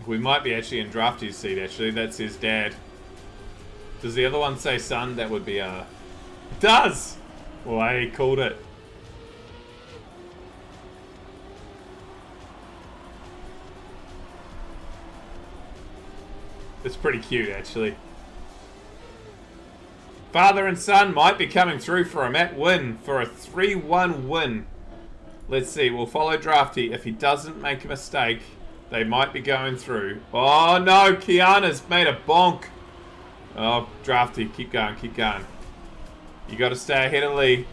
We might be actually in Drafty's seat, actually. That's his dad. Does the other one say son? That would be It does! Well, I called it. It's pretty cute, actually. Father and son might be coming through for a mat win, for a 3-1 win. Let's see, we'll follow Drafty. If he doesn't make a mistake, they might be going through. Oh no, Kiana's made a bonk. Oh, Drafty, keep going, keep going. You got to stay ahead of Lee.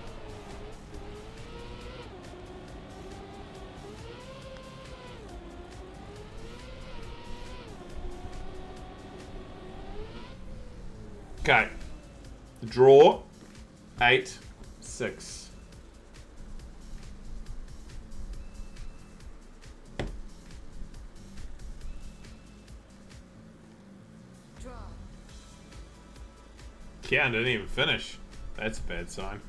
Okay. Draw. 8-6. Draw. Kian didn't even finish. That's a bad sign.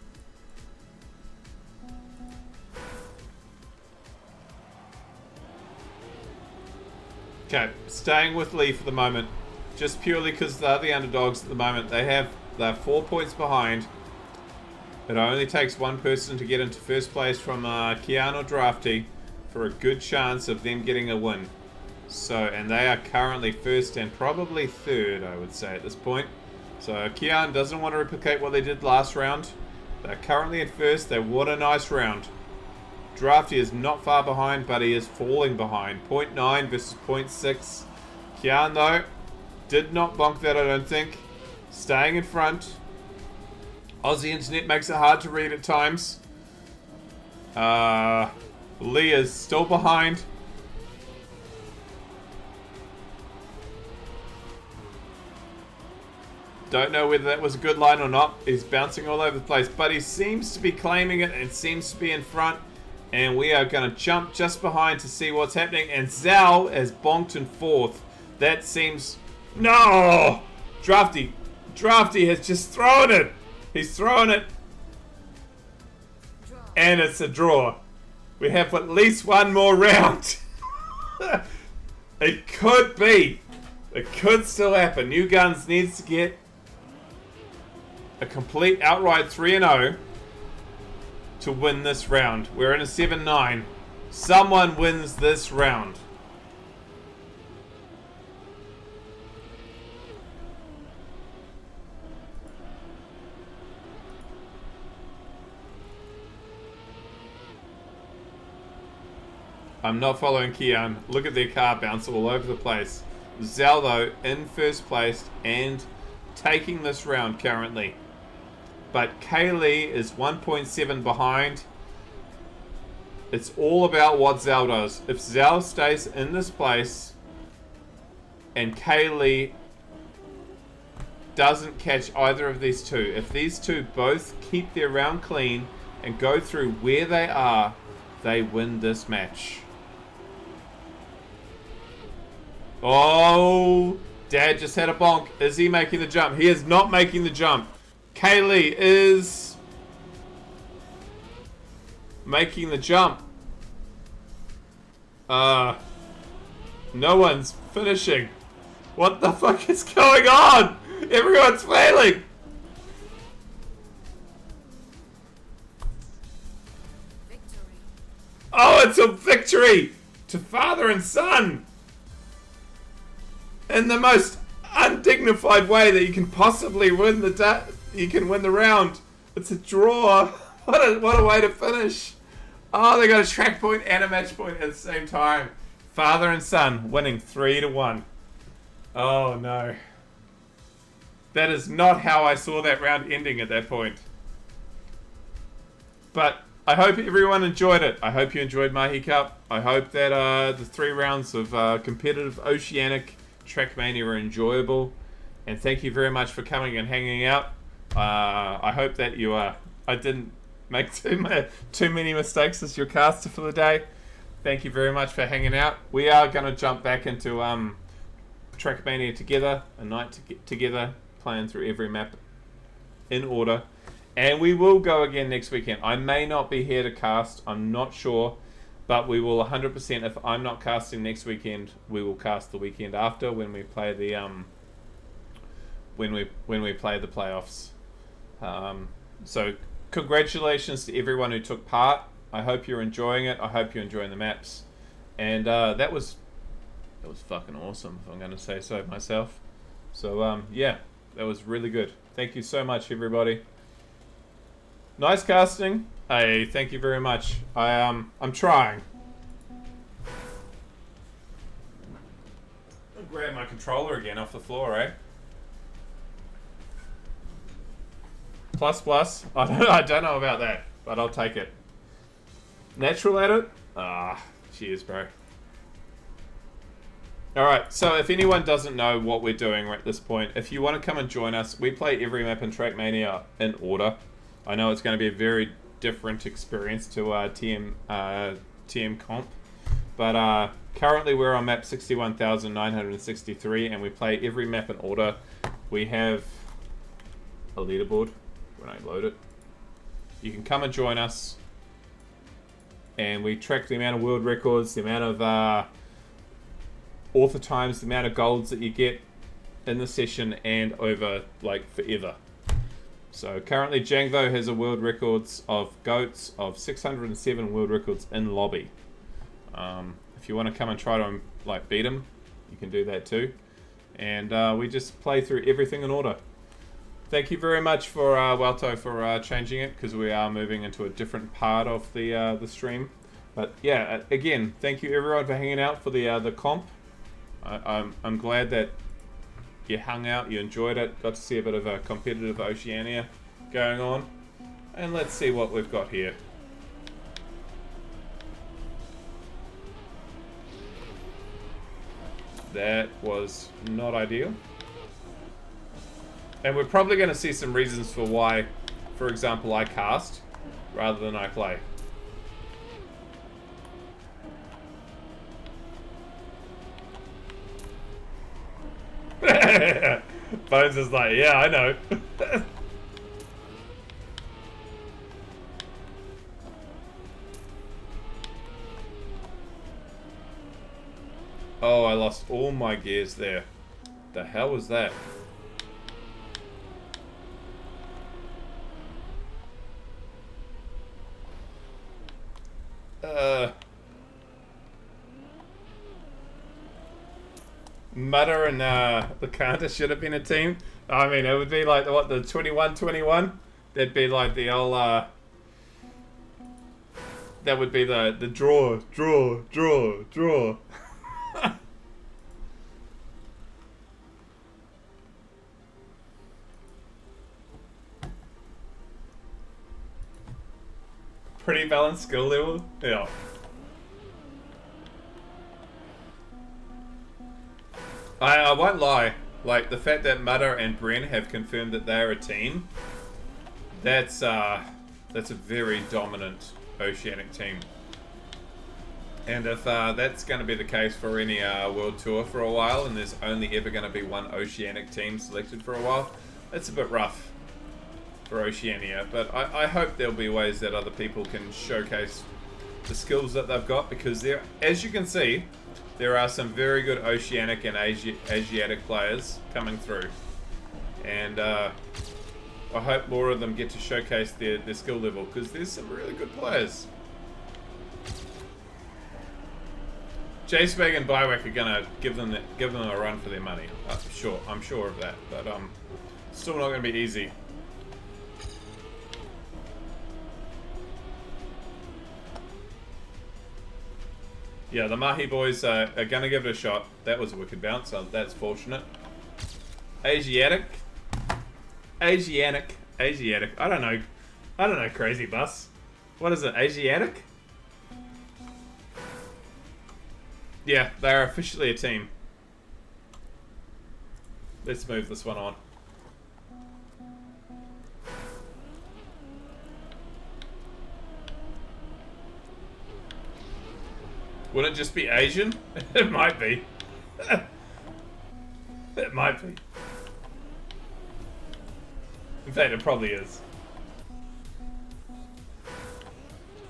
Okay, staying with Lee for the moment. Just purely because they're the underdogs at the moment. They're 4 points behind. It only takes one person to get into first place from Kian or Drafty for a good chance of them getting a win. So, and they are currently first and probably third, I would say, at this point. So Kian doesn't want to replicate what they did last round. They're currently at first. They want a nice round. Drafty is not far behind, but he is falling behind. 0.9 versus 0.6. Kian, though, did not bonk that, I don't think. Staying in front. Aussie internet makes it hard to read at times. Lee is still behind. Don't know whether that was a good line or not. He's bouncing all over the place, but he seems to be claiming it and seems to be in front. And we are going to jump just behind to see what's happening. And Zhao has bonked in fourth. That seems... No! Drafty has just thrown it. He's thrown it. Draw. And it's a draw. We have at least one more round. It could be. It could still happen. New Guns needs to get a complete outright 3-0 to win this round. We're in a 7-9. Someone wins this round. I'm not following Kian. Look at their car bounce all over the place. Zaldo in first place and taking this round currently. But Kaylee is 1.7 behind. It's all about what Zal does. If Zal stays in this place and Kaylee doesn't catch either of these two, if these two both keep their round clean and go through where they are, they win this match. Oh, Dad just had a bonk. Is he making the jump? He is not making the jump. Kaylee is making the jump. No one's finishing. What the fuck is going on? Everyone's failing. Victory. Oh, it's a victory to father and son in the most undignified way that you can possibly win you can win the round. It's a draw. What a way to finish. Oh, they got a track point and a match point at the same time. Father and son winning 3-1. Oh no. That is not how I saw that round ending at that point. But I hope everyone enjoyed it. I hope you enjoyed Mahi Cup. I hope that the 3 rounds of competitive Oceanic Trackmania were enjoyable. And thank you very much for coming and hanging out. I hope that you I didn't make too many mistakes as your caster for the day. Thank you very much for hanging out. We are going to jump back into Trackmania together, a night together, playing through every map in order. And we will go again next weekend. I may not be here to cast, I'm not sure, but we will 100%, if I'm not casting next weekend, we will cast the weekend after when we play the when we play the playoffs. So congratulations to everyone who took part. I hope you're enjoying it. I hope you're enjoying the maps. And that was fucking awesome, if I'm going to say so myself. So yeah, that was really good. Thank you so much, everybody. Nice casting. Hey, thank you very much. I'm trying. I'll grab my controller again off the floor, eh? Plus. I don't know about that, but I'll take it. Natural at it? Cheers, bro. Alright, so if anyone doesn't know what we're doing at this point, if you want to come and join us, we play every map in Trackmania in order. I know it's going to be a very different experience to TM Comp, but currently we're on map 61,963 and we play every map in order. We have a leaderboard when I load it. You can come and join us and we track the amount of world records, the amount of author times, the amount of golds that you get in the session and over like forever. So currently Jangvo has a world records of goats of 607 world records in lobby. If you want to come and try to like beat him, you can do that too. And we just play through everything in order. Thank you very much for Walto for changing it, because we are moving into a different part of the stream. But yeah, again, thank you everyone for hanging out for the comp. I'm glad that you hung out, you enjoyed it, got to see a bit of a competitive Oceania going on. And let's see what we've got here. That was not ideal. And we're probably going to see some reasons for why, for example, I cast rather than I play. Bones is like, yeah, I know. Oh, I lost all my gears there. The hell was that? Mutter and the Canter should have been a team. I mean, it would be like, what, the 21-21? That'd be like the old that would be the draw. Pretty balanced skill level. Yeah. I won't lie. Like the fact that Mutter and Bren have confirmed that they are a team. That's a very dominant Oceanic team. And if that's going to be the case for any World Tour for a while, and there's only ever going to be one Oceanic team selected for a while, that's a bit rough for Oceania. But I hope there'll be ways that other people can showcase the skills that they've got, because there, as you can see, there are some very good Oceanic and Asiatic players coming through. And I hope more of them get to showcase their skill level, because there's some really good players. J-Spag and Biwak are gonna give them a run for their money. I'm sure of that, but still not gonna be easy. Yeah, the Mahi boys are gonna give it a shot. That was a wicked bounce, so that's fortunate. Asiatic. I don't know, crazy bus. What is it, Asiatic? Yeah, they are officially a team. Let's move this one on. Would it just be Asian? It might be. It might be. In fact, it probably is.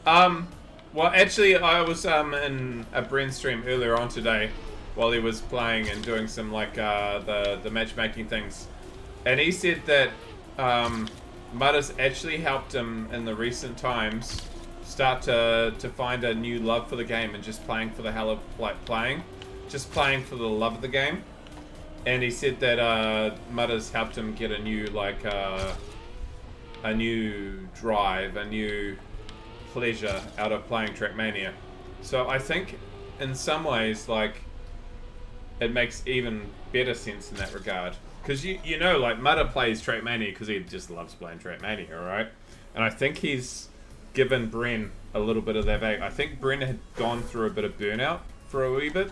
Well, actually, I was in a Bren stream earlier on today while he was playing and doing some like the matchmaking things, and he said that Mudda's actually helped him in the recent times start to find a new love for the game and just playing for the hell of playing for the love of the game. And he said that Mudda's helped him get a new a new drive, a new pleasure out of playing Trackmania. So I think in some ways like it makes even better sense in that regard, because you know, like Mudda plays Trackmania because he just loves playing Trackmania, right? And I think he's given Bren a little bit of that back. I think Bren had gone through a bit of burnout for a wee bit,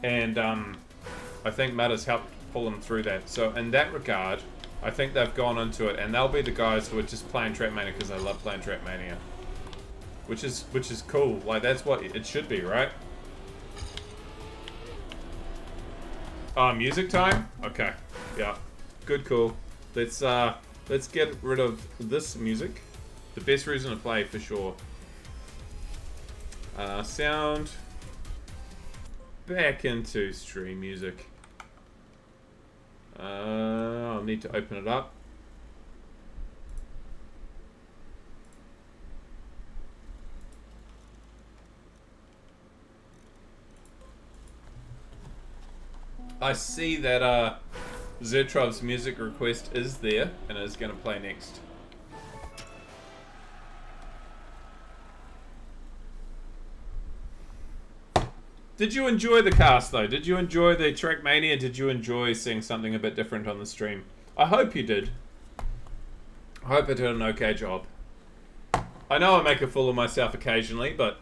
and I think Mudda's helped pull him through that. So in that regard, I think they've gone into it, and they'll be the guys who are just playing Trackmania because they love playing Trackmania. Which is cool. Like, that's what it should be, right? Music time? Okay. Yeah. Good call. Let's get rid of this music. The best reason to play for sure. Sound. Back into stream music. I'll need to open it up. I see that Zertrov's music request is there and is going to play next. Did you enjoy the cast though? Did you enjoy the Trackmania? Did you enjoy seeing something a bit different on the stream? I hope you did. I hope I did an okay job. I know I make a fool of myself occasionally, but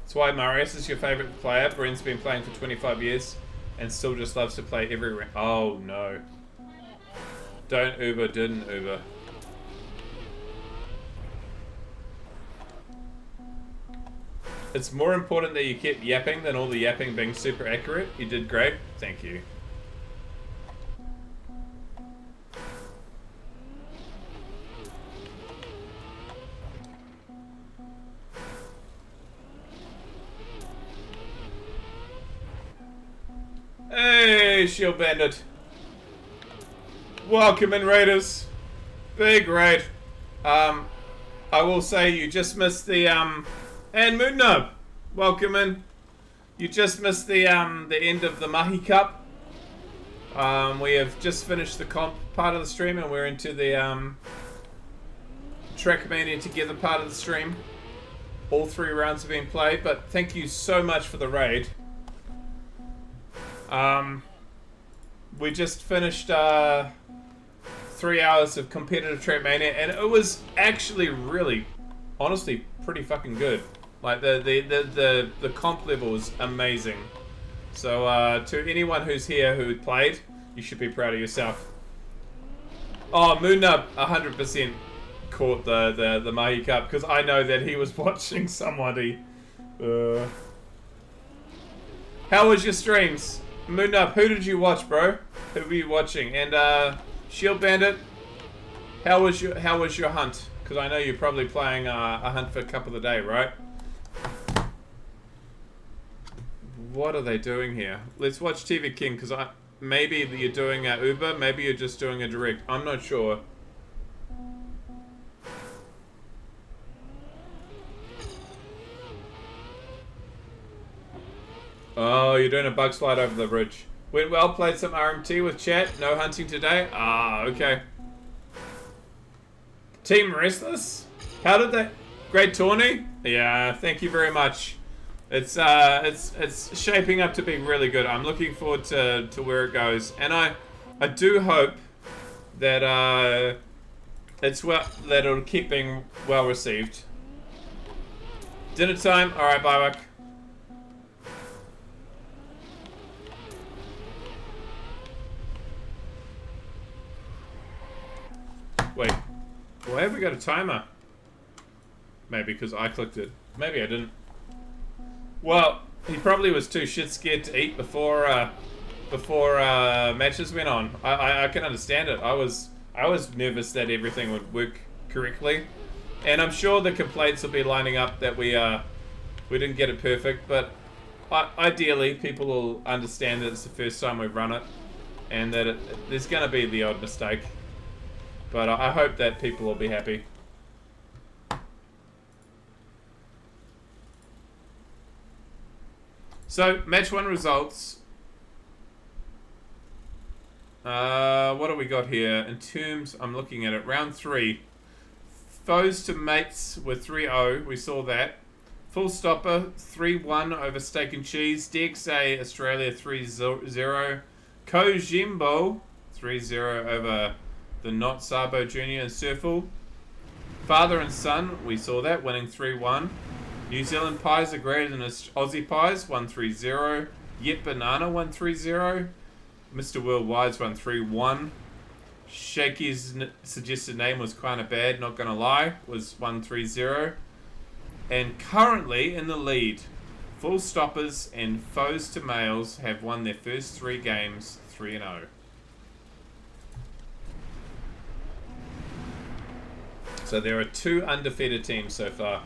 that's why Marius is your favourite player. Bren's been playing for 25 years and still just loves to play every round. Oh no. Don't Uber, didn't Uber. It's more important that you kept yapping than all the yapping being super accurate. You did great. Thank you. Hey, Shield Bandit. Welcome in, Raiders. Big raid. I will say you just missed the and Moon Nub, welcome in. You just missed the end of the Mahi Cup. We have just finished the comp part of the stream, and we're into the Trackmania Together part of the stream. All 3 rounds have been played, but thank you so much for the raid. We just finished 3 hours of competitive Trackmania, and it was actually really, honestly, pretty fucking good. Like the comp level was amazing. So to anyone who's here who played, you should be proud of yourself. Oh, Moonnub 100% caught the Mahi Cup, because I know that he was watching somebody. How was your streams? Moonnub, who did you watch, bro? Who were you watching? And Shield Bandit, how was your hunt? Because I know you're probably playing a hunt for Cup of the Day, right? What are they doing here? Let's watch TV King, because maybe you're doing a Uber, maybe you're just doing a direct. I'm not sure. Oh, you're doing a bug slide over the bridge. Went well, played some RMT with chat. No hunting today. Ah, okay. Team Restless? How did they? Great tourney? Yeah, thank you very much. It's shaping up to be really good. I'm looking forward to where it goes, and I do hope that it'll keep being well received. Dinner time. All right, bye, Buck. Wait, why have we got a timer? Maybe because I clicked it. Maybe I didn't. Well, he probably was too shit scared to eat before matches went on. I can understand it. I was nervous that everything would work correctly, and I'm sure the complaints will be lining up that we didn't get it perfect. But ideally, people will understand that it's the first time we've run it, and that there's going to be the odd mistake. But I hope that people will be happy. So, match 1 results. What do we got here? In terms, I'm looking at it. Round 3. Foes to mates were 3-0. We saw that. Full stopper, 3-1 over Steak and Cheese. DXA Australia, 3-0. Kojimbo, 3-0 over the Not Sabo Jr. and Surful. Father and Son, we saw that, winning 3-1. New Zealand Pies are greater than Aussie Pies, 1-3-0. Yet Banana, 1-3-0. Mr. Worldwide's 1-3-1. Shaky's suggested name was kind of bad, not gonna lie, was 1-3-0. And currently in the lead, Full Stoppers and Foes to Males have won their first 3 games, 3-0. So there are 2 undefeated teams so far.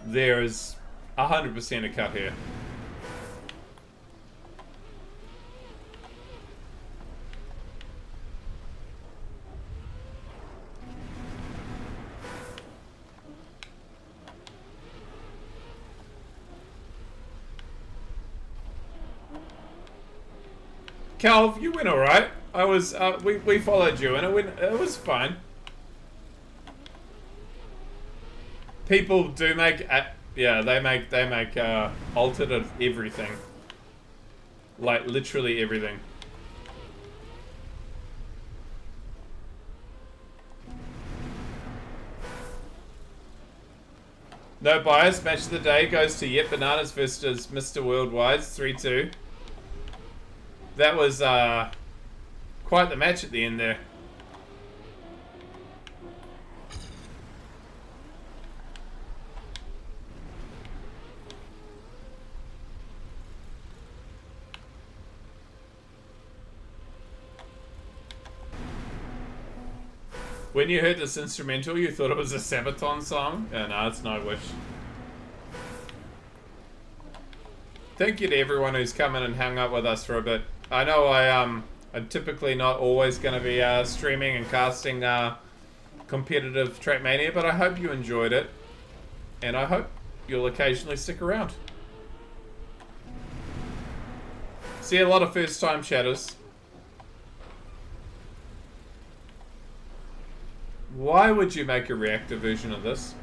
There is 100% a cut here. Calv, you went alright. I was we followed you and it was fine. People do make they make altered of everything. Like literally everything. No bias, match of the day goes to Yep Bananas versus Mr. Worldwide's 3-2. That was quite the match at the end there. When you heard this instrumental, you thought it was a Sabaton song? Yeah, no, it's Nightwish. thank you to everyone who's come in and hung out with us for a bit. I know I'm typically not always going to be streaming and casting competitive Trackmania, but I hope you enjoyed it, and I hope you'll occasionally stick around. See a lot of first-time chatters. Why would you make a reactor version of this?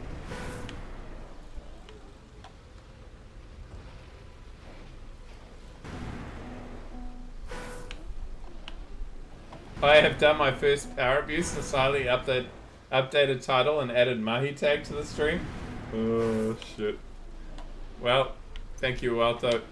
I have done my first power abuse and slightly updated title and added Mahi tag to the stream. Oh, shit. Well, thank you, Walto.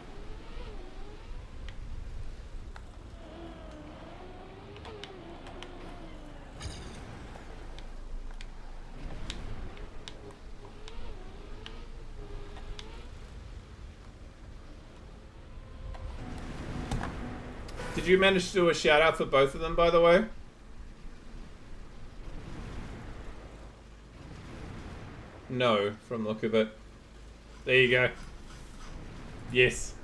Did you manage to do a shout out for both of them, by the way? No, from the look of it. There you go. Yes.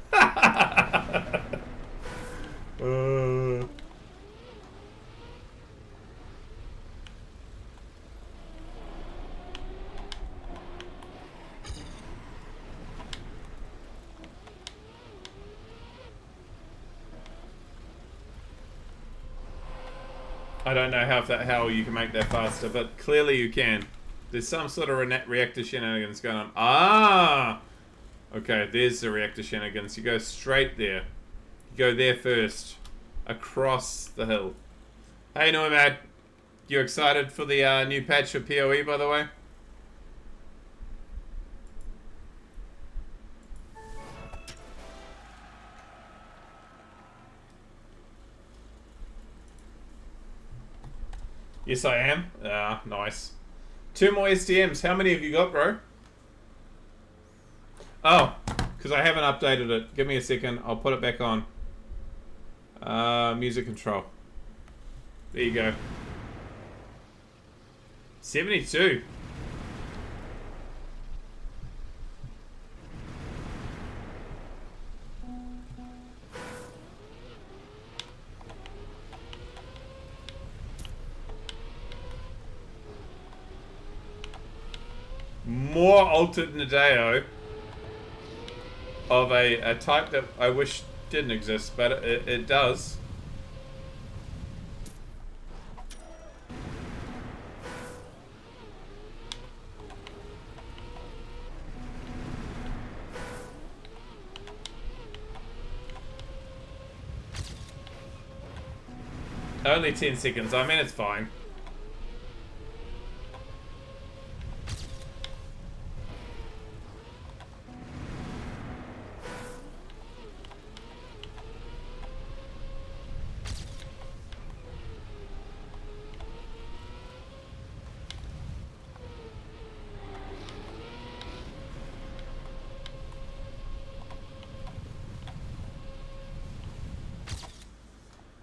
I don't know how you can make that faster, but clearly you can. There's some sort of reactor shenanigans going on. Ah! Okay, there's the reactor shenanigans. You go straight there. You go there first. Across the hill. Hey, Nomad. You excited for the new patch for PoE, by the way? Yes, I am. Ah, nice. 2 more STMs. How many have you got, bro? Oh, because I haven't updated it. Give me a second. I'll put it back on. Music control. There you go. 72. More Altered Nadeo of a type that I wish didn't exist, but it does. Only 10 seconds. I mean, it's fine.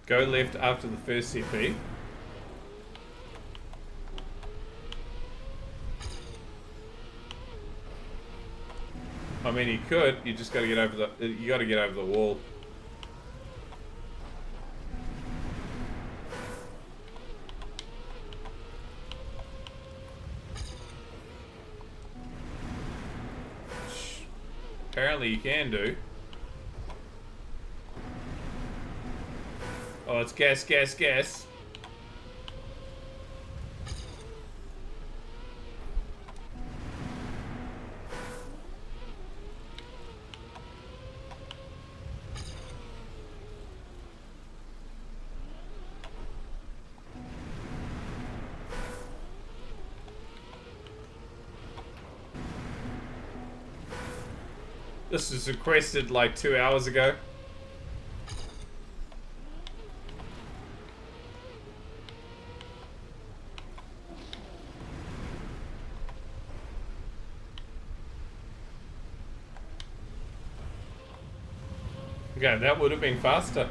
Go left after the first CP. I mean, you could. You just got to get over the. You got to get over the wall. Apparently, you can do. Oh, it's gas, gas, gas. This was requested like 2 hours ago. Okay, that would have been faster.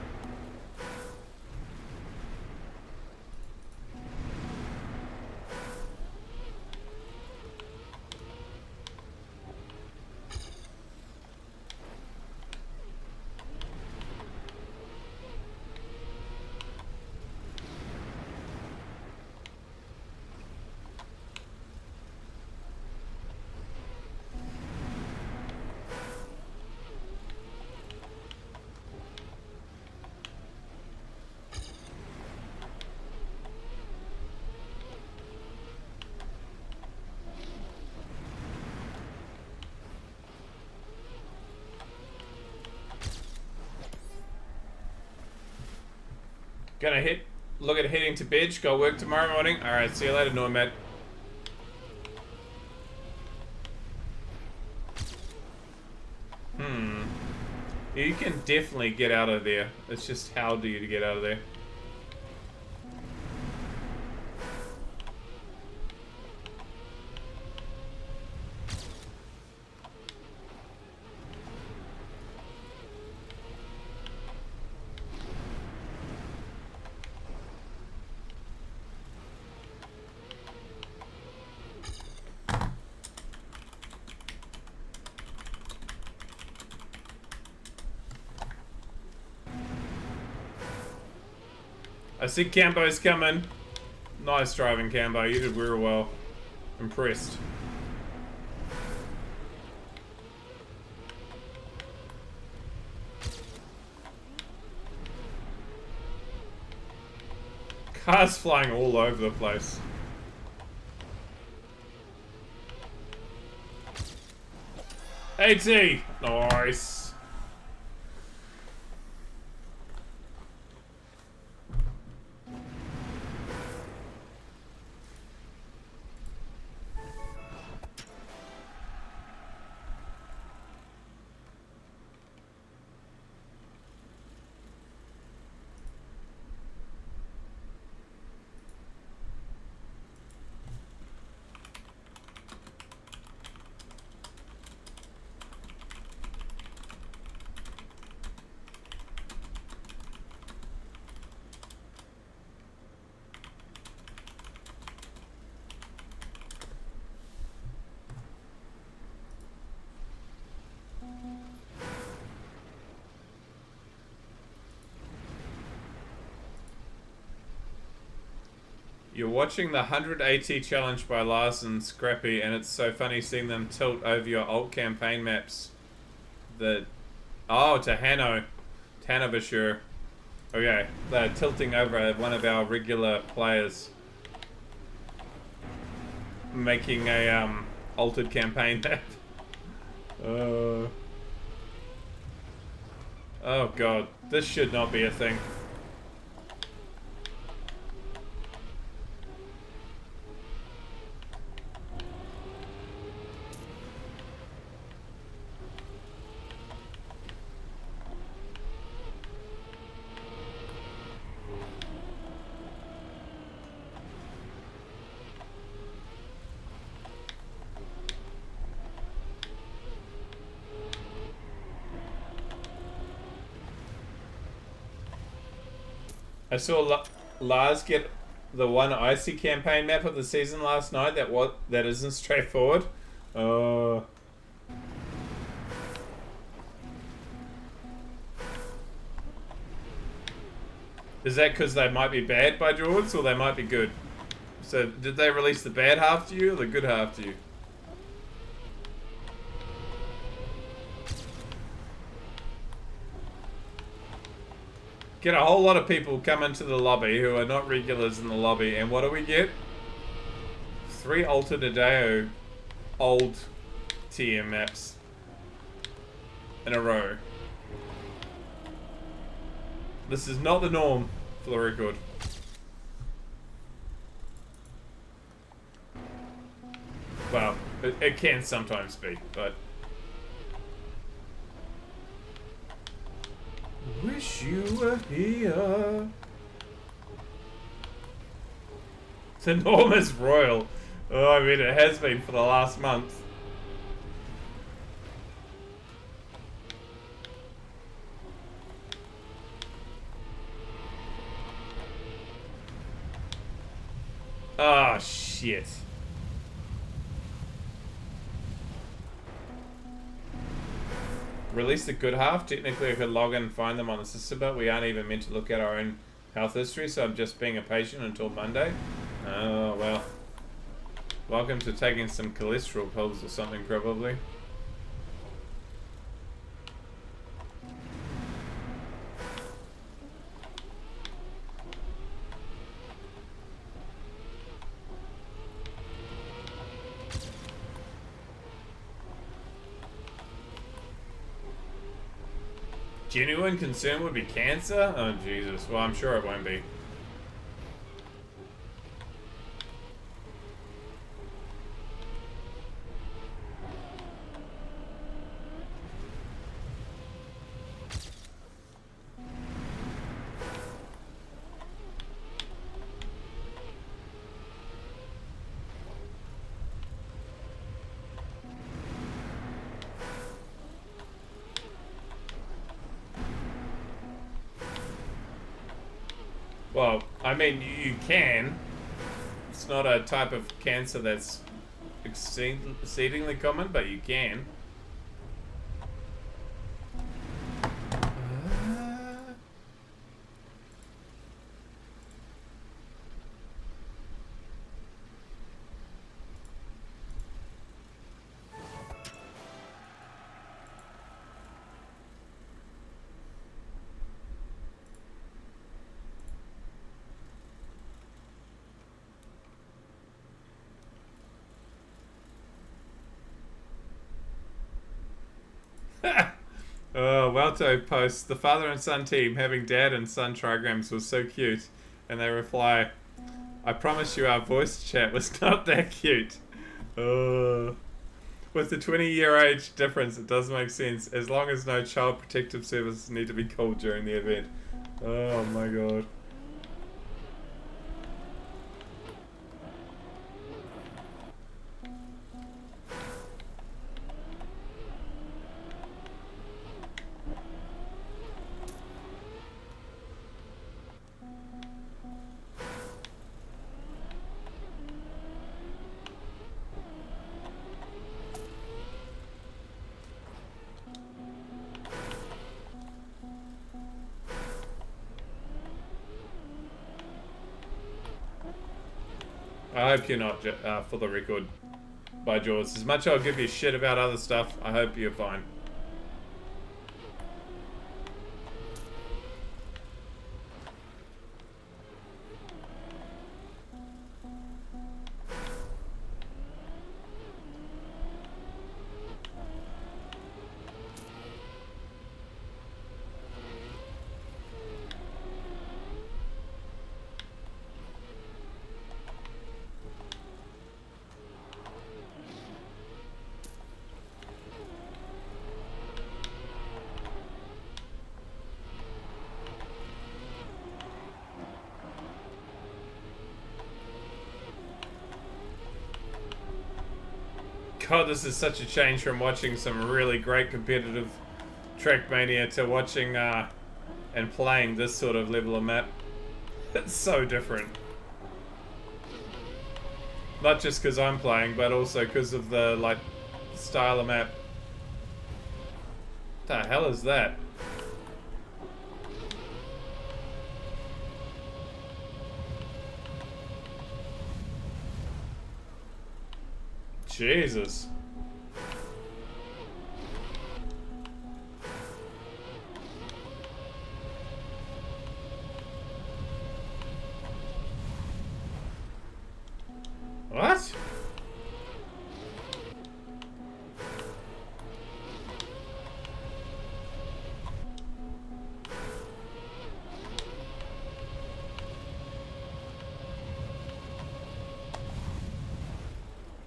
Gonna look at heading to bed. Got work tomorrow morning. Alright, see you later, Nomad. You can definitely get out of there. It's just how do you get out of there? I see Cambo's coming. Nice driving, Cambo. You did real well. Impressed. Cars flying all over the place. AT! Nice. You're watching the 100 AT challenge by Lars and Scrappy, and it's so funny seeing them tilt over your alt campaign maps. Oh, to Hanno. Hanover. Okay, they're tilting over one of our regular players. Making a, altered campaign map. Oh god, this should not be a thing. I saw Lars get the one icy campaign map of the season last night. That isn't straightforward. Is that because they might be bad by George, or they might be good? So did they release the bad half to you, or the good half to you? Get a whole lot of people come into the lobby who are not regulars in the lobby, and what do we get? 3 altered Adeo old TM maps in a row. This is not the norm, for the record. Well, it can sometimes be, but... Wish you were here. It's enormous royal. Oh, I mean, it has been for the last month. Oh, shit. Release the good half. Technically I could log in and find them on the system, but we aren't even meant to look at our own health history, so I'm just being a patient until Monday. Oh, well. Welcome to taking some cholesterol pills or something, probably. Genuine concern would be cancer? Oh, Jesus. Well, I'm sure it won't be. Well, I mean, you can. It's not a type of cancer that's exceedingly common, but you can. Oh, Welto posts, the father and son team having dad and son trigrams was so cute. And they reply, I promise you our voice chat was not that cute. Oh. With the 20-year age difference, it does make sense, as long as no child protective services need to be called during the event. Oh my god. I hope you're not, for the record, by Jaws. As much as I'll give you shit about other stuff, I hope you're fine. God, this is such a change from watching some really great competitive Trackmania to watching and playing this sort of level of map. It's so different. Not just because I'm playing, but also because of the like style of map. What the hell is that? Jesus. What?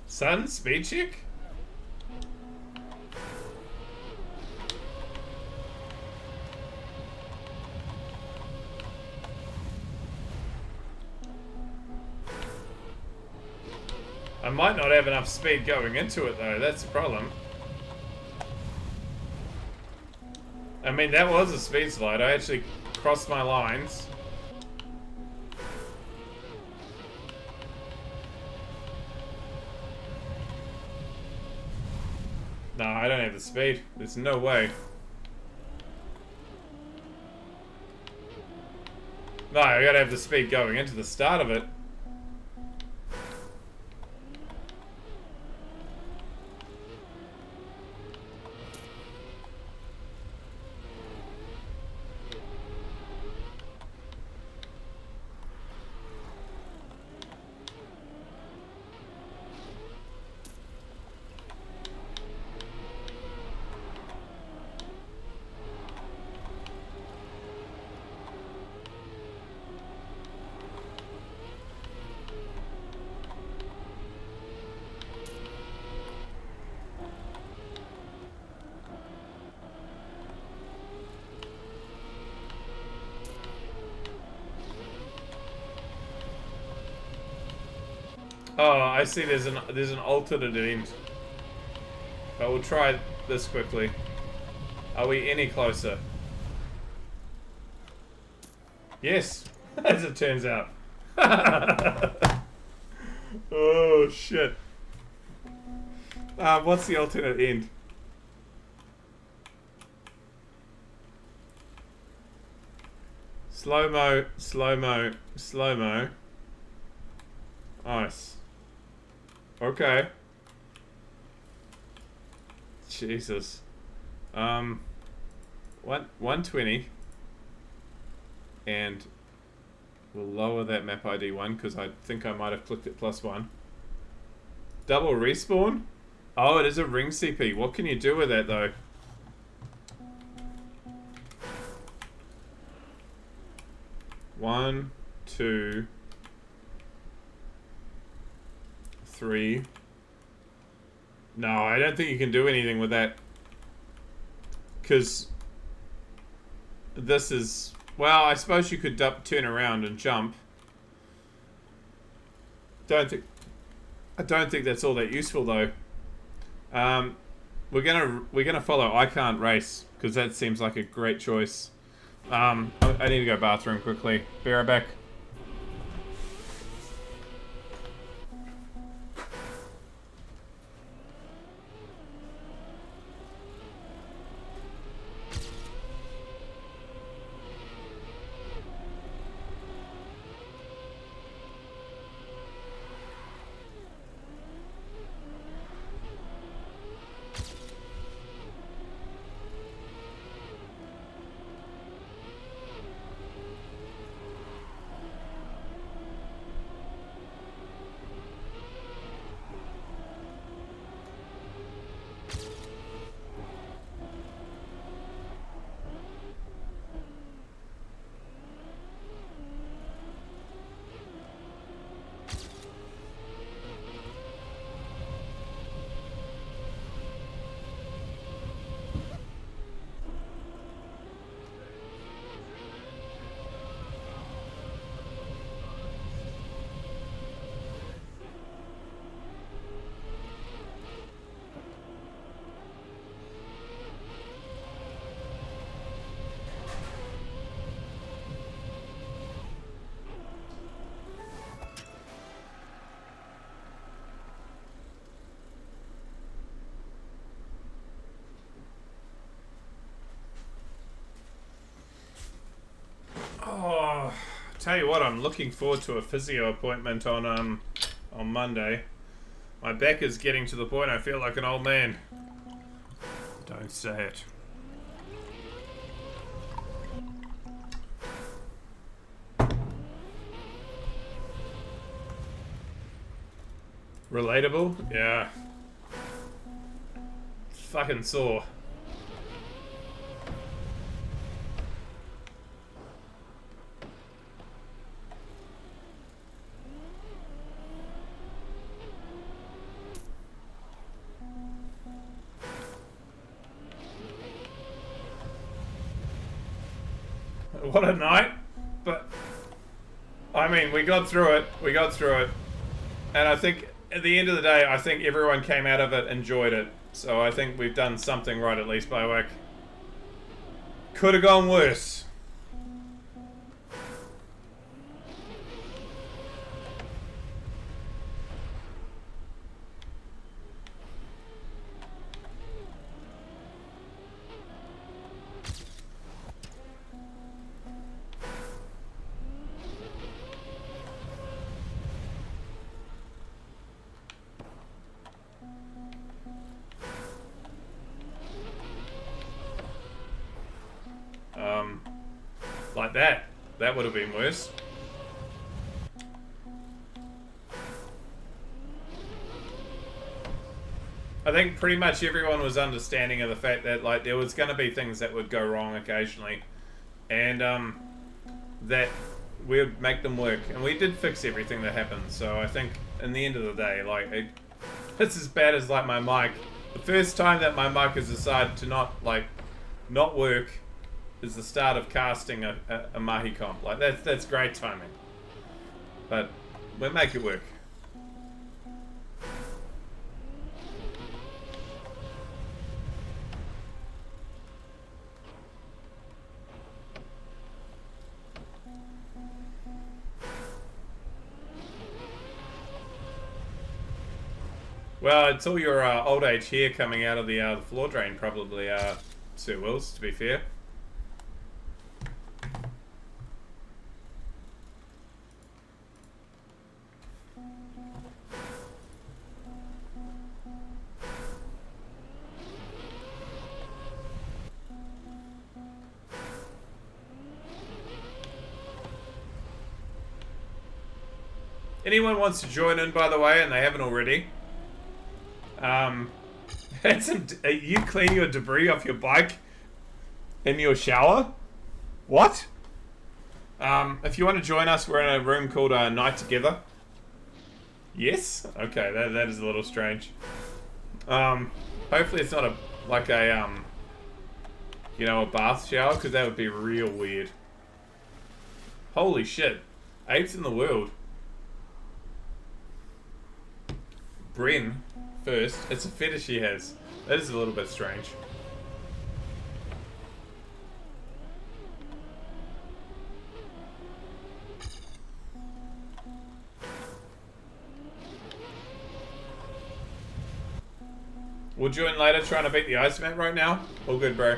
Son, speed check? I might not have enough speed going into it though, that's the problem. I mean, that was a speed slide. I actually crossed my lines. No, I don't have the speed. There's no way. No, I gotta have the speed going into the start of it. Oh, I see. There's an alternate end. But we'll try this quickly. Are we any closer? Yes. As it turns out. Oh, shit. What's the alternate end? Slow-mo, slow-mo, slow-mo. Nice. Okay. Jesus. 120. And we'll lower that map ID 1 because I think I might have clicked it +1. Double respawn? Oh, it is a ring CP. What can you do with that though? One, two, three. No, I don't think you can do anything with that. Because this is... Well, I suppose you could turn around and jump. I don't think that's all that useful though. We're gonna follow I Can't Race because that seems like a great choice. I need to go bathroom quickly. Be right back. Oh, tell you what, I'm looking forward to a physio appointment on Monday. My back is getting to the point I feel like an old man. Don't say it. Relatable? Yeah. Fucking sore. What a night. But, I mean, we got through it. And I think, at the end of the day, I think everyone came out of it, enjoyed it. So I think we've done something right, at least by work. Could have gone worse. Like that. That would have been worse. I think pretty much everyone was understanding of the fact that like there was going to be things that would go wrong occasionally, and that we'd make them work, and we did fix everything that happened. So I think in the end of the day, like it's as bad as like my mic. The first time that my mic has decided to not work is the start of casting a Mahi comp. Like that's great timing, but we'll make it work. Well, it's all your old age hair coming out of the floor drain, probably, Sir Wills, to be fair. Anyone wants to join in, by the way, and they haven't already, you clean your debris off your bike in your shower? What? If you want to join us, we're in a room called Night Together. Yes? Okay, that is a little strange. Hopefully it's not a bath shower, because that would be real weird. Holy shit. 8th in the world. Bren first. It's a fetish he has. That is a little bit strange. We'll join later, trying to beat the ice mat right now. All good, bro.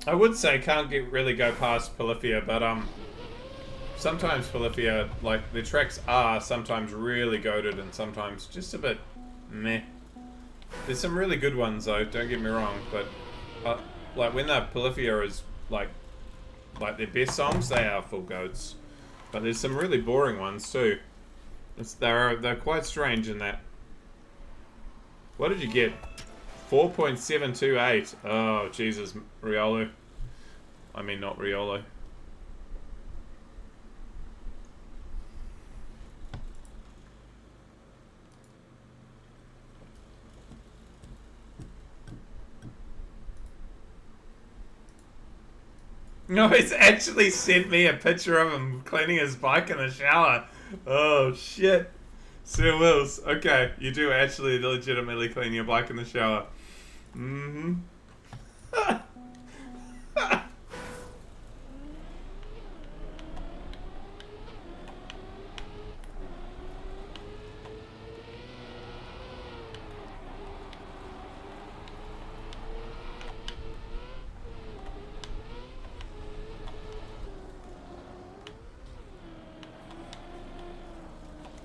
I would say can't really go past Polyphia, but sometimes Polyphia, like, the tracks are sometimes really goated and sometimes just a bit meh. There's some really good ones though, don't get me wrong, but like when that Polyphia is like their best songs, they are full goats. But there's some really boring ones too. They're quite strange in that. What did you get? 4.728. Oh, Jesus, Riolo. I mean, not Riolo. No, he's actually sent me a picture of him cleaning his bike in the shower. Oh, shit. Sir Wills. Okay, you do actually legitimately clean your bike in the shower. Mm-hmm.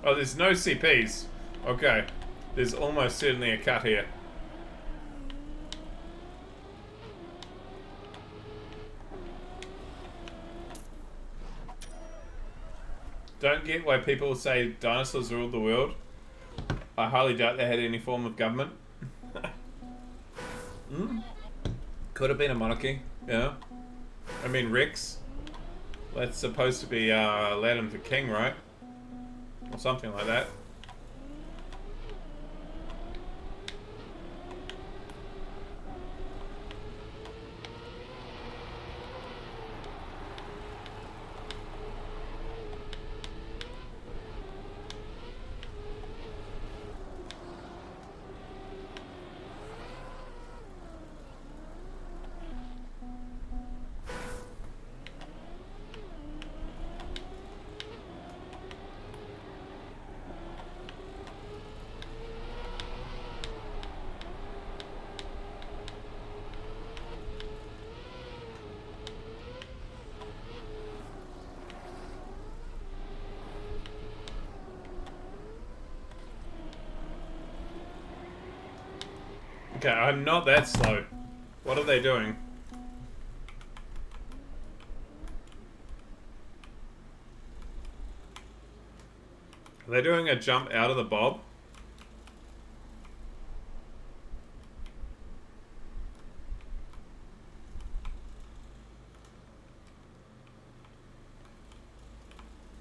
Oh, there's no CPs. Okay. There's almost certainly a cut here. Don't get why people say dinosaurs ruled the world. I highly doubt they had any form of government. Could have been a monarchy, yeah. I mean, Rex. That's supposed to be Aladdin for king, right? Or something like that. Okay, I'm not that slow. What are they doing? Are they doing a jump out of the bob?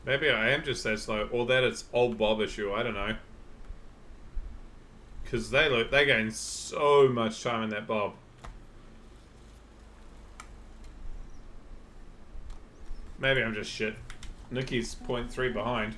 Maybe I am just that slow, or that it's old bob issue, I don't know. Because they gain so much time in that bob. Maybe I'm just shit. Nikki's 0.3 behind.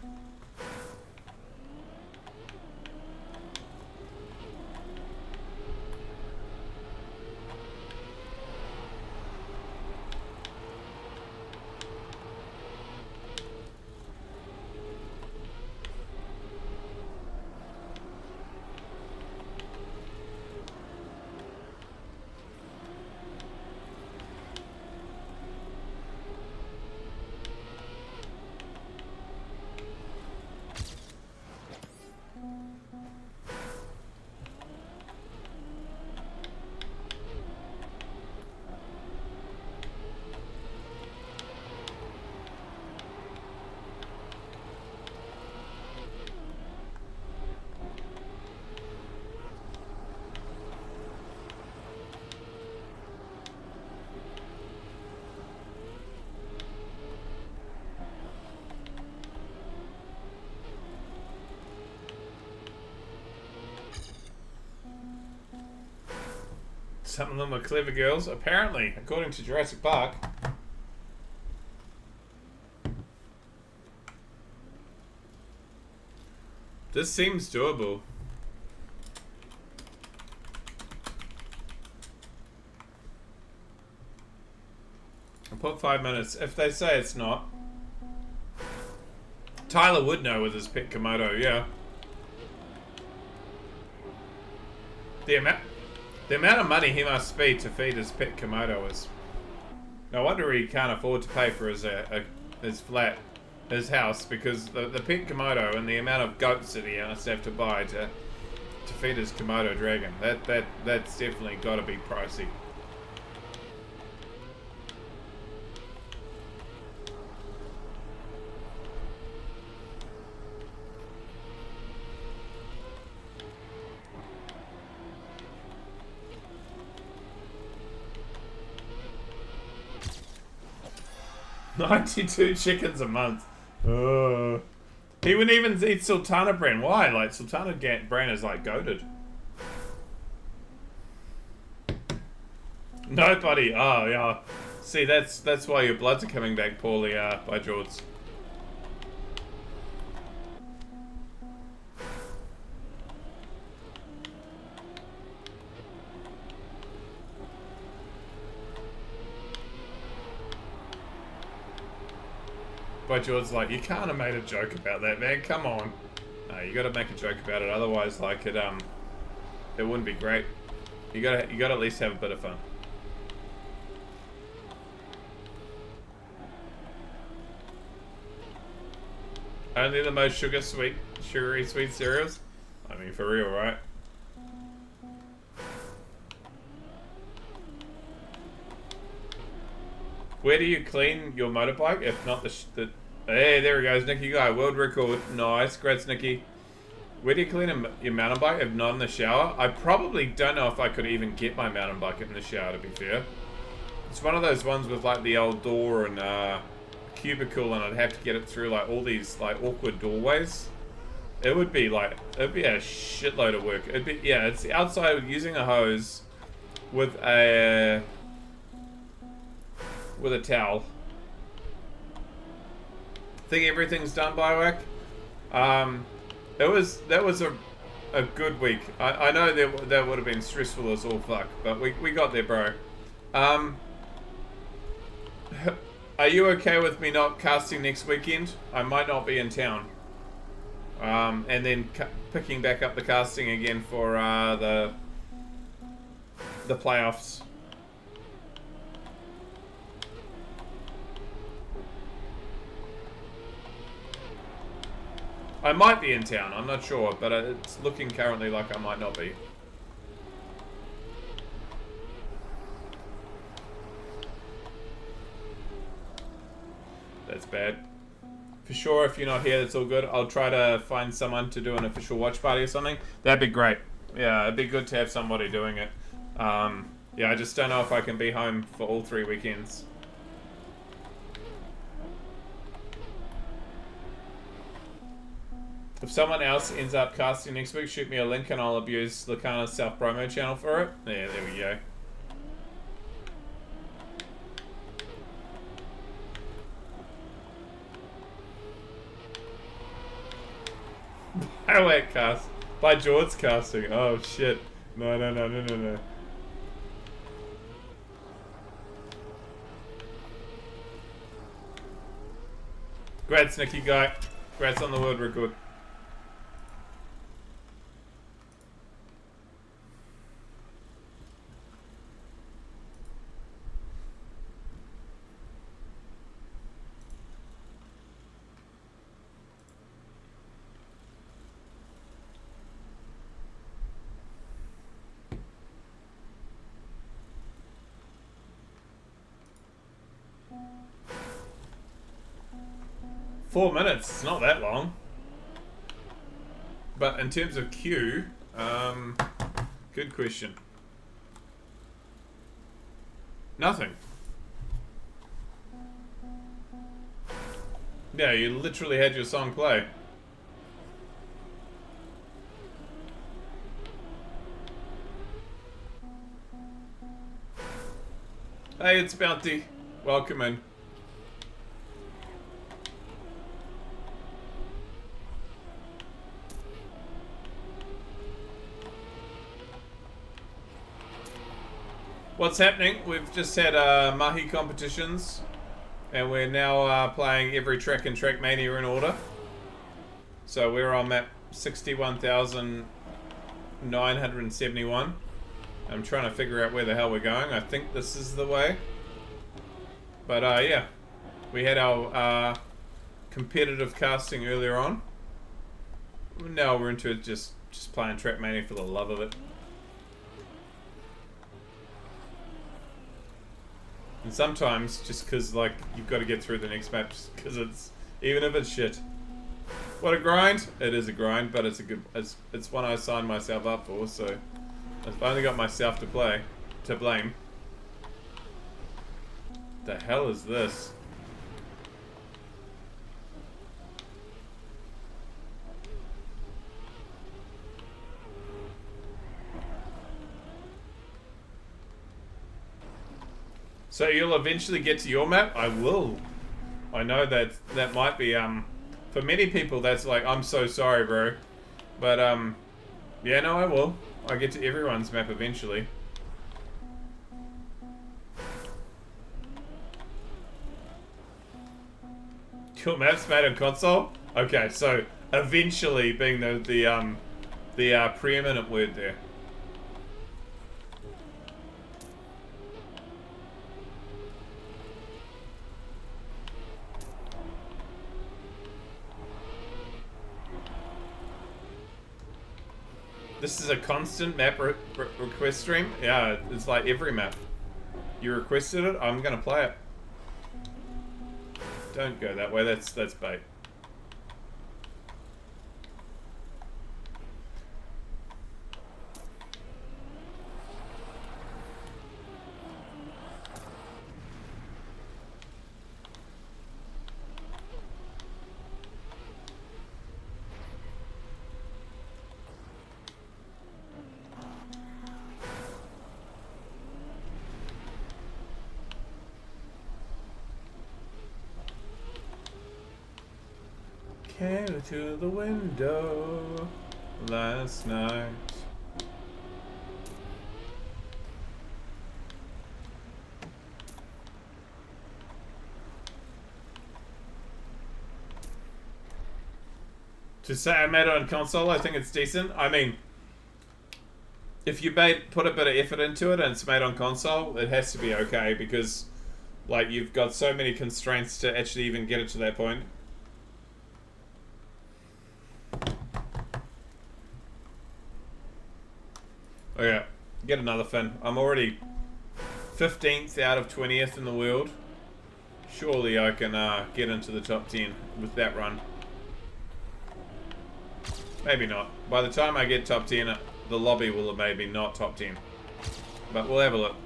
Some of them are clever girls, apparently, according to Jurassic Park. This seems doable. I'll put 5 minutes. If they say it's not, Tyler would know with his pet Komodo, yeah. The amount of money he must spend to feed his pet Komodo is... No wonder he can't afford to pay for his flat, his house, because the pet Komodo and the amount of goats that he has to have to buy to feed his Komodo dragon, that's definitely got to be pricey. $92 chickens a month. He wouldn't even eat Sultana brand. Why? Like, Sultana brand is like goated. Nobody. Oh, yeah. See, that's why your bloods are coming back poorly, by George. But George's like, you can't have made a joke about that, man. Come on. No, you got to make a joke about it. Otherwise, like it wouldn't be great. You got to at least have a bit of fun. Only the most sugary sweet cereals. I mean, for real, right? Where do you clean your motorbike? If not the hey, there he goes, Nicky guy, world record. Nice, congrats, Nicky. Where do you clean your mountain bike if not in the shower? I probably don't know if I could even get my mountain bike in the shower, to be fair. It's one of those ones with like the old door and cubicle, and I'd have to get it through like all these like awkward doorways. It would be a shitload of work. It'd be, yeah, it's outside using a hose with a towel. I think everything's done by whack. That was a good week. I know that would have been stressful as all fuck, but we got there, bro. Are you okay with me not casting next weekend? I might not be in town. And then picking back up the casting again for the playoffs. I might be in town, I'm not sure, but it's looking currently like I might not be. That's bad. For sure, if you're not here, that's all good. I'll try to find someone to do an official watch party or something. That'd be great. Yeah, it'd be good to have somebody doing it. Yeah, I just don't know if I can be home for all 3 weekends. If someone else ends up casting next week, shoot me a link and I'll abuse Lacana's self-promo channel for it. Yeah, there we go. Bioware cast. By George casting. Oh shit. No. Congrats, Nicky guy. Congrats on the world record. Four minutes, it's not that long. But in terms of queue, good question. Nothing. Yeah, you literally had your song play. Hey, it's Bounty. Welcome in. What's happening? We've just had Mahi competitions, and we're now playing every track in Trackmania in order. So we're on map 61,971. I'm trying to figure out where the hell we're going. I think this is the way. But yeah, we had our competitive casting earlier on. Now we're into it, just playing Trackmania for the love of it. And sometimes, just because, like, you've got to get through the next map, just because it's, even if it's shit. What a grind! It is a grind, but it's a good, it's one I signed myself up for, so I've only got myself to blame. The hell is this? So you'll eventually get to your map? I will. I know that might be, for many people that's like, I'm so sorry, bro. But, yeah, no, I will. I get to everyone's map eventually. Your map's made on console? Okay, so eventually being the preeminent word there. This is a constant map request stream? Yeah, it's like every map. You requested it, I'm gonna play it. Don't go that way, that's bait. Came to the window last night. To say I made it on console, I think it's decent. I mean, if you put a bit of effort into it and it's made on console, it has to be okay because, like, you've got so many constraints to actually even get it to that point. Okay, get another fin. I'm already 15th out of 20th in the world. Surely I can get into the top 10 with that run. Maybe not. By the time I get top 10, the lobby will have maybe not top 10. But we'll have a look.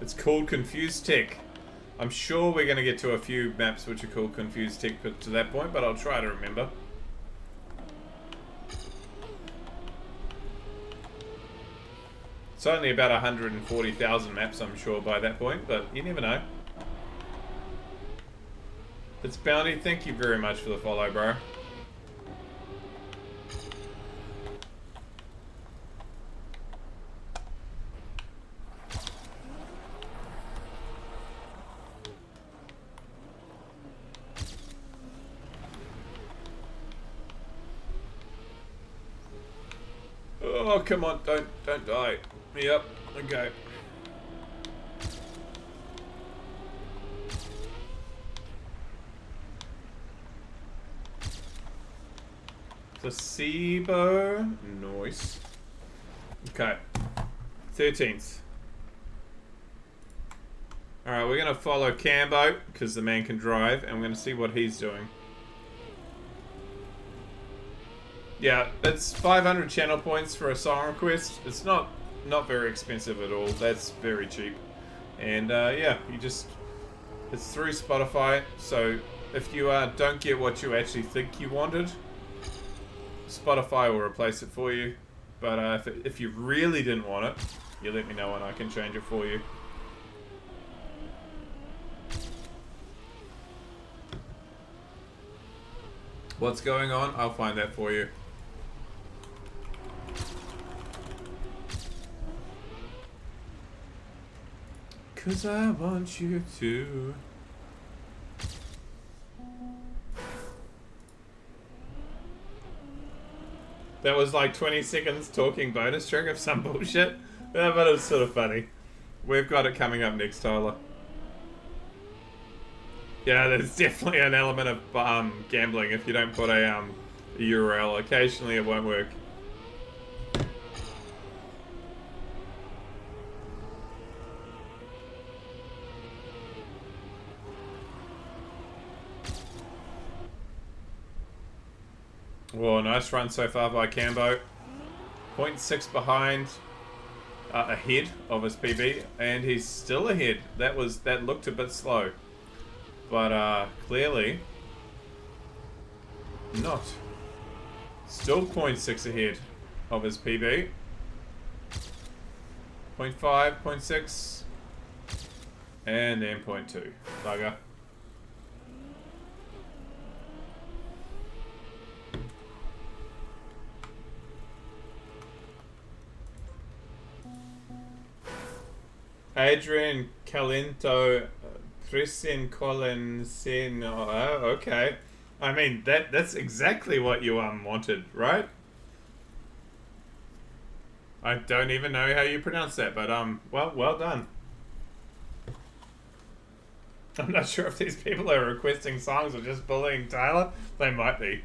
It's called Confused Tech. I'm sure we're going to get to a few maps which are called Confused Tech to that point, but I'll try to remember. It's only about 140,000 maps, I'm sure, by that point, but you never know. It's Bounty. Thank you very much for the follow, bro. Oh, come on, don't die. Yep, okay. Placebo. Nice. Okay. 13th. Alright, we're going to follow Cambo, because the man can drive, and we're going to see what he's doing. Yeah, it's 500 channel points for a song request. It's not very expensive at all. That's very cheap. And yeah, it's through Spotify, so if you don't get what you actually think you wanted, Spotify will replace it for you. But if you really didn't want it, you let me know and I can change it for you. What's going on? I'll find that for you. 'Cause I want you to. That was like 20 seconds talking bonus track of some bullshit. Yeah, but it was sort of funny. We've got it coming up next, Tyler. Yeah, there's definitely an element of gambling if you don't put a URL. Occasionally it won't work. Whoa, nice run so far by Cambo. 0.6 behind, ahead of his PB, and he's still ahead. That looked a bit slow, but clearly not. Still 0.6 ahead of his PB. 0.5, 0.6, and then 0.2. Bugger. Adrian Calento, Christian Colin, okay. I mean, that's exactly what you wanted, right? I don't even know how you pronounce that, but well done. I'm not sure if these people are requesting songs or just bullying Tyler. They might be.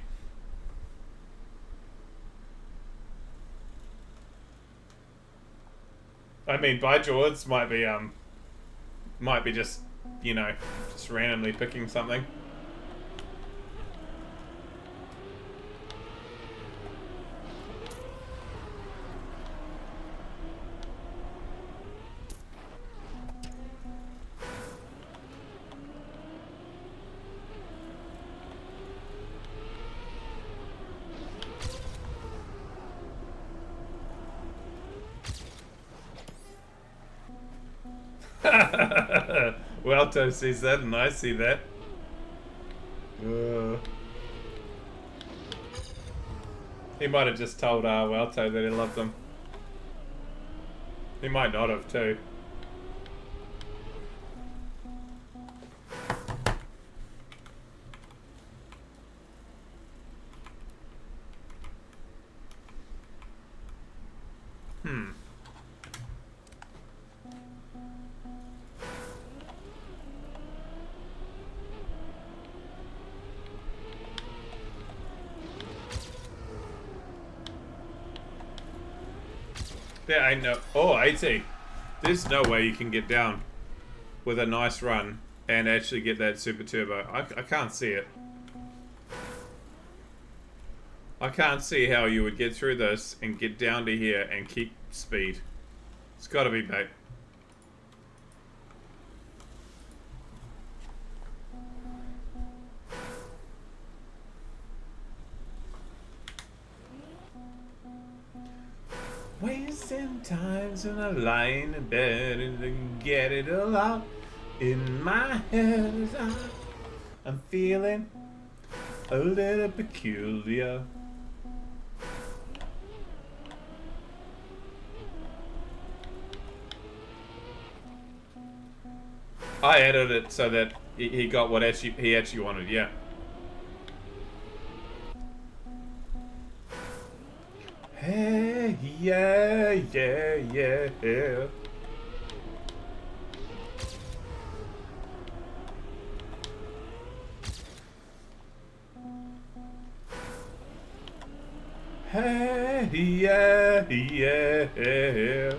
I mean, By George might be just, you know, just randomly picking something. Welto sees that and I see that. He might have just told Welto that he loved him. He might not have too. Yeah, I know. Oh, 80. There's no way you can get down with a nice run and actually get that super turbo. I can't see it. I can't see how you would get through this and get down to here and keep speed. It's got to be bait. Wasting times when I lie in bed and get it all out in my head. I'm feeling a little peculiar. I edited it so that he got what he actually wanted, yeah. Hey, yeah, yeah, yeah. Hey, yeah, yeah.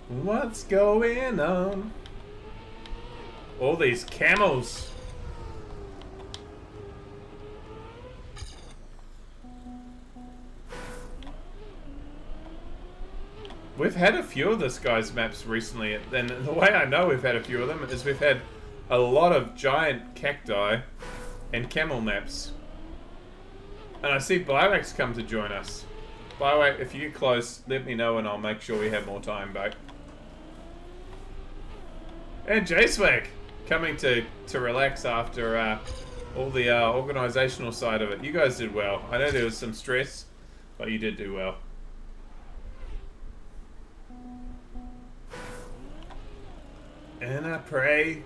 What's going on? All these camels. We've had a few of this guy's maps recently, and the way I know we've had a few of them is we've had a lot of giant cacti and camel maps. And I see Blywax come to join us. Blywax, if you get close, let me know and I'll make sure we have more time back. And J-Swag coming to relax after all the organisational side of it. You guys did well. I know there was some stress, but you did do well. And I pray.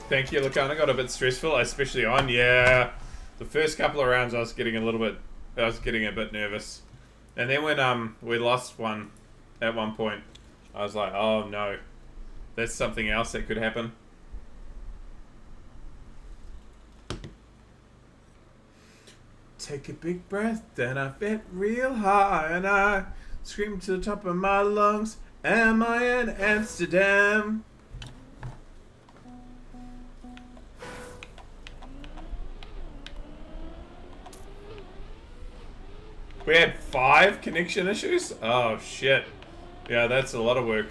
Thank you, look, I got a bit stressful, especially on, yeah. The first couple of rounds I was getting a bit nervous. And then when we lost one at one point, I was like, oh no. That's something else that could happen. Take a big breath, then I fit real high, and I scream to the top of my lungs, am I in Amsterdam? We had 5 connection issues? Oh shit. Yeah, that's a lot of work.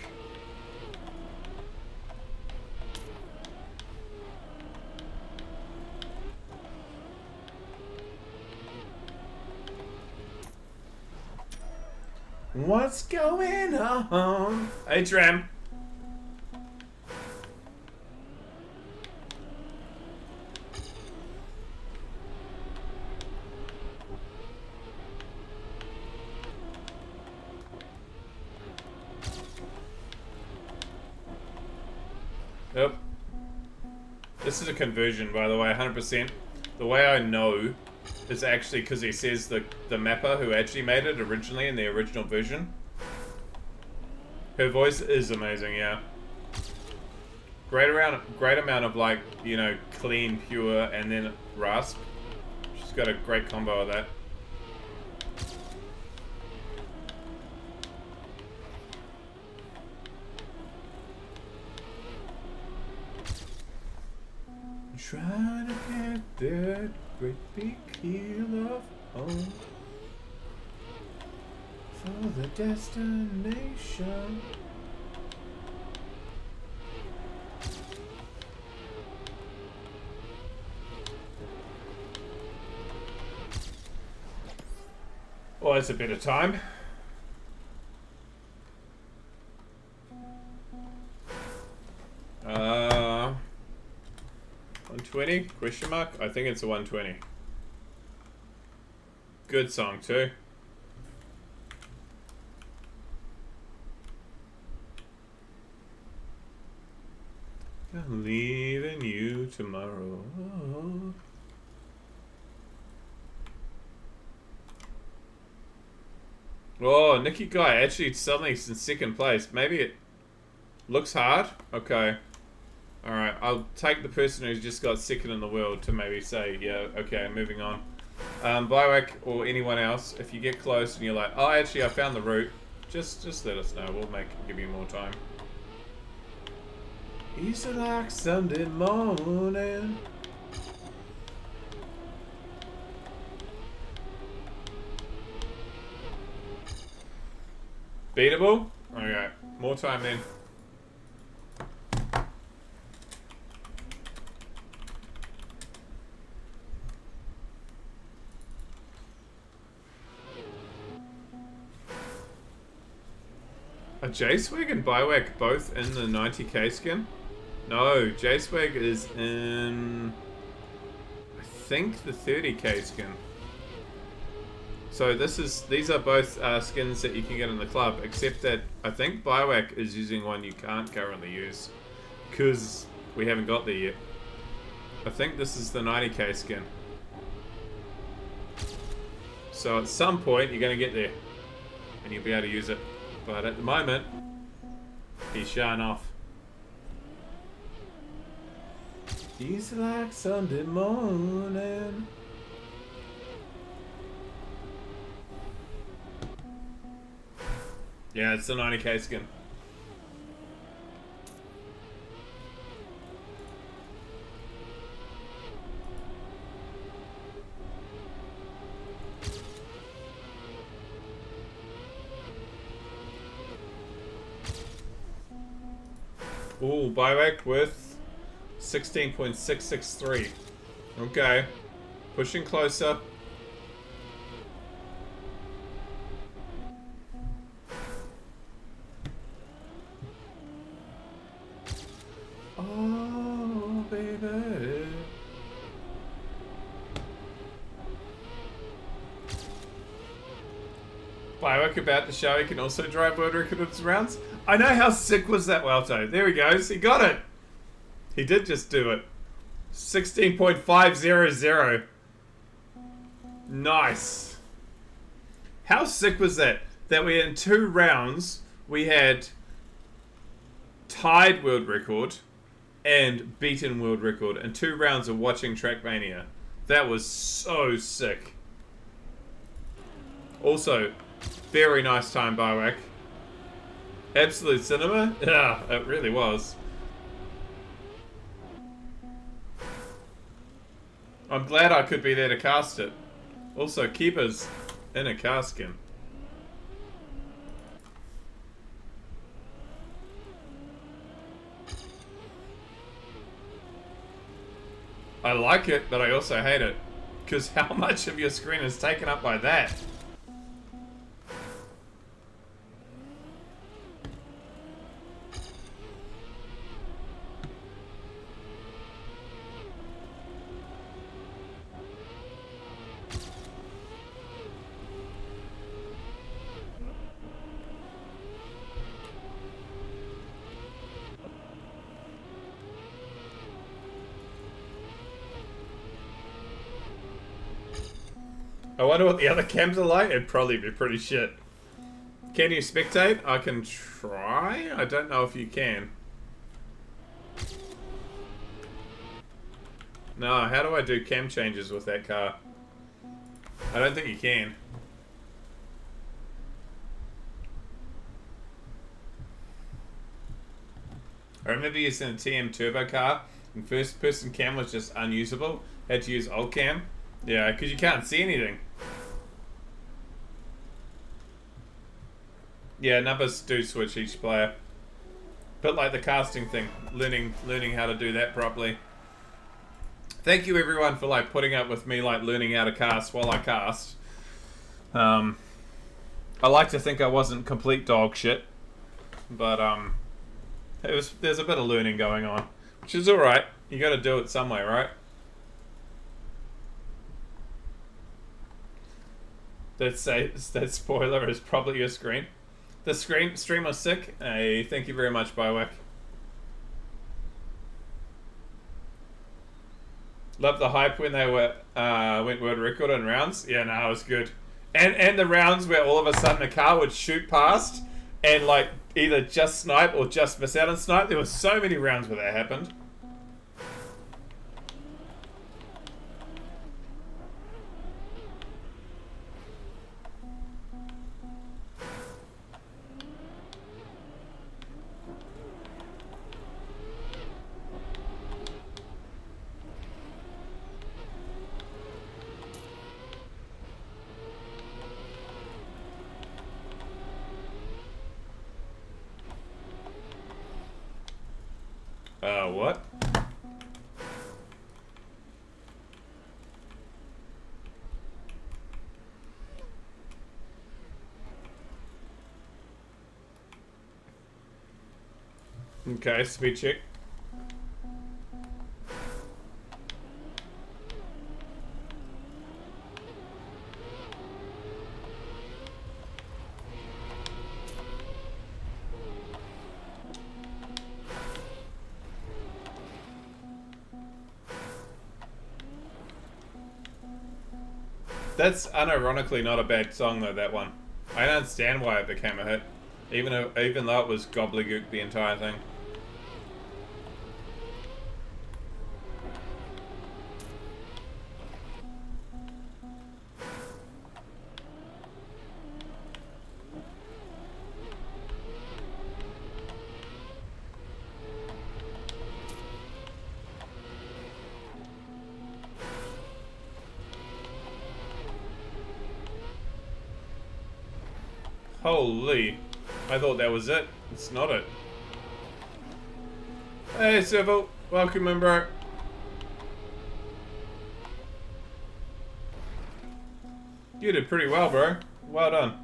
What's going on? Hey, Tram. Yep. This is a conversion, by the way, 100%. The way I know is actually because he says the mapper who actually made it originally in the original version. Her voice is amazing, yeah. Great amount of, like, you know, clean, pure, and then rasp. She's got a great combo of that. Trying to get that great big heel of home for the destination. Well, it's a bit of time. Uh, 120? Question mark? I think it's a 120. Good song too. I'm leaving you tomorrow. Oh, Nikki Guy actually suddenly is in second place. Maybe it looks hard. Okay. Alright, I'll take the person who's just got second in the world to maybe say, yeah, okay, moving on. Bywak or anyone else, if you get close and you're like, oh, actually, I found the route, just let us know. We'll give you more time. It's like Sunday morning. Beatable? Okay, more time then. Are J-Swag and Biowak both in the 90k skin? No, J-Swag is in, I think, the 30k skin. So these are both skins that you can get in the club, except that I think Biowak is using one you can't currently use because we haven't got there yet. I think this is the 90k skin. So at some point you're going to get there and you'll be able to use it. But at the moment, he's showing off. He's like Sunday morning. Yeah, it's the 90k skin. Ooh, buyback with 16.663. Okay. Pushing closer. Oh, baby. Biowick about to show he can also drive world records rounds. I know, how sick was that, Welto? There he goes. He got it. He did just do it. 16.500. Nice. How sick was that? That we in 2 rounds we had tied world record and beaten world record in 2 rounds of watching Trackmania. That was so sick. Also, very nice time, Biowak. Absolute cinema? Yeah, it really was. I'm glad I could be there to cast it. Also, Keeper's in a cast skin. I like it, but I also hate it. Because how much of your screen is taken up by that? I wonder what the other cams are like. It'd probably be pretty shit. Can you spectate? I can try. I don't know if you can. No, how do I do cam changes with that car? I don't think you can. I remember using a TM turbo car and first person cam was just unusable. Had to use alt cam. Yeah, because you can't see anything. Yeah, numbers do switch each player. But like the casting thing, learning how to do that properly. Thank you everyone for like putting up with me like learning how to cast while I cast. I like to think I wasn't complete dog shit, but there's a bit of learning going on, which is all right. You got to do it some way, right? That spoiler is probably your screen. The stream was sick. Hey, thank you very much, Biowak. Love the hype when they went world record in rounds. Yeah, no, it was good. And the rounds where all of a sudden a car would shoot past and like either just snipe or just miss out on snipe. There were so many rounds where that happened. What? Okay, speed check. That's unironically not a bad song though, that one. I don't understand why it became a hit. Even though it was gobbledygook the entire thing. Holy. I thought that was it. It's not it. Hey, Civil. Welcome in, bro. You did pretty well, bro. Well done.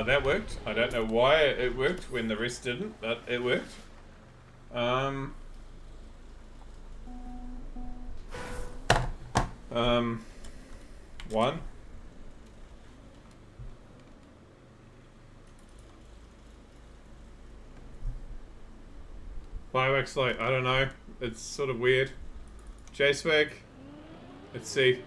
That worked. I don't know why it worked when the rest didn't, but it worked. One. Fireworks light, I don't know. It's sort of weird. JSwag. Let's see.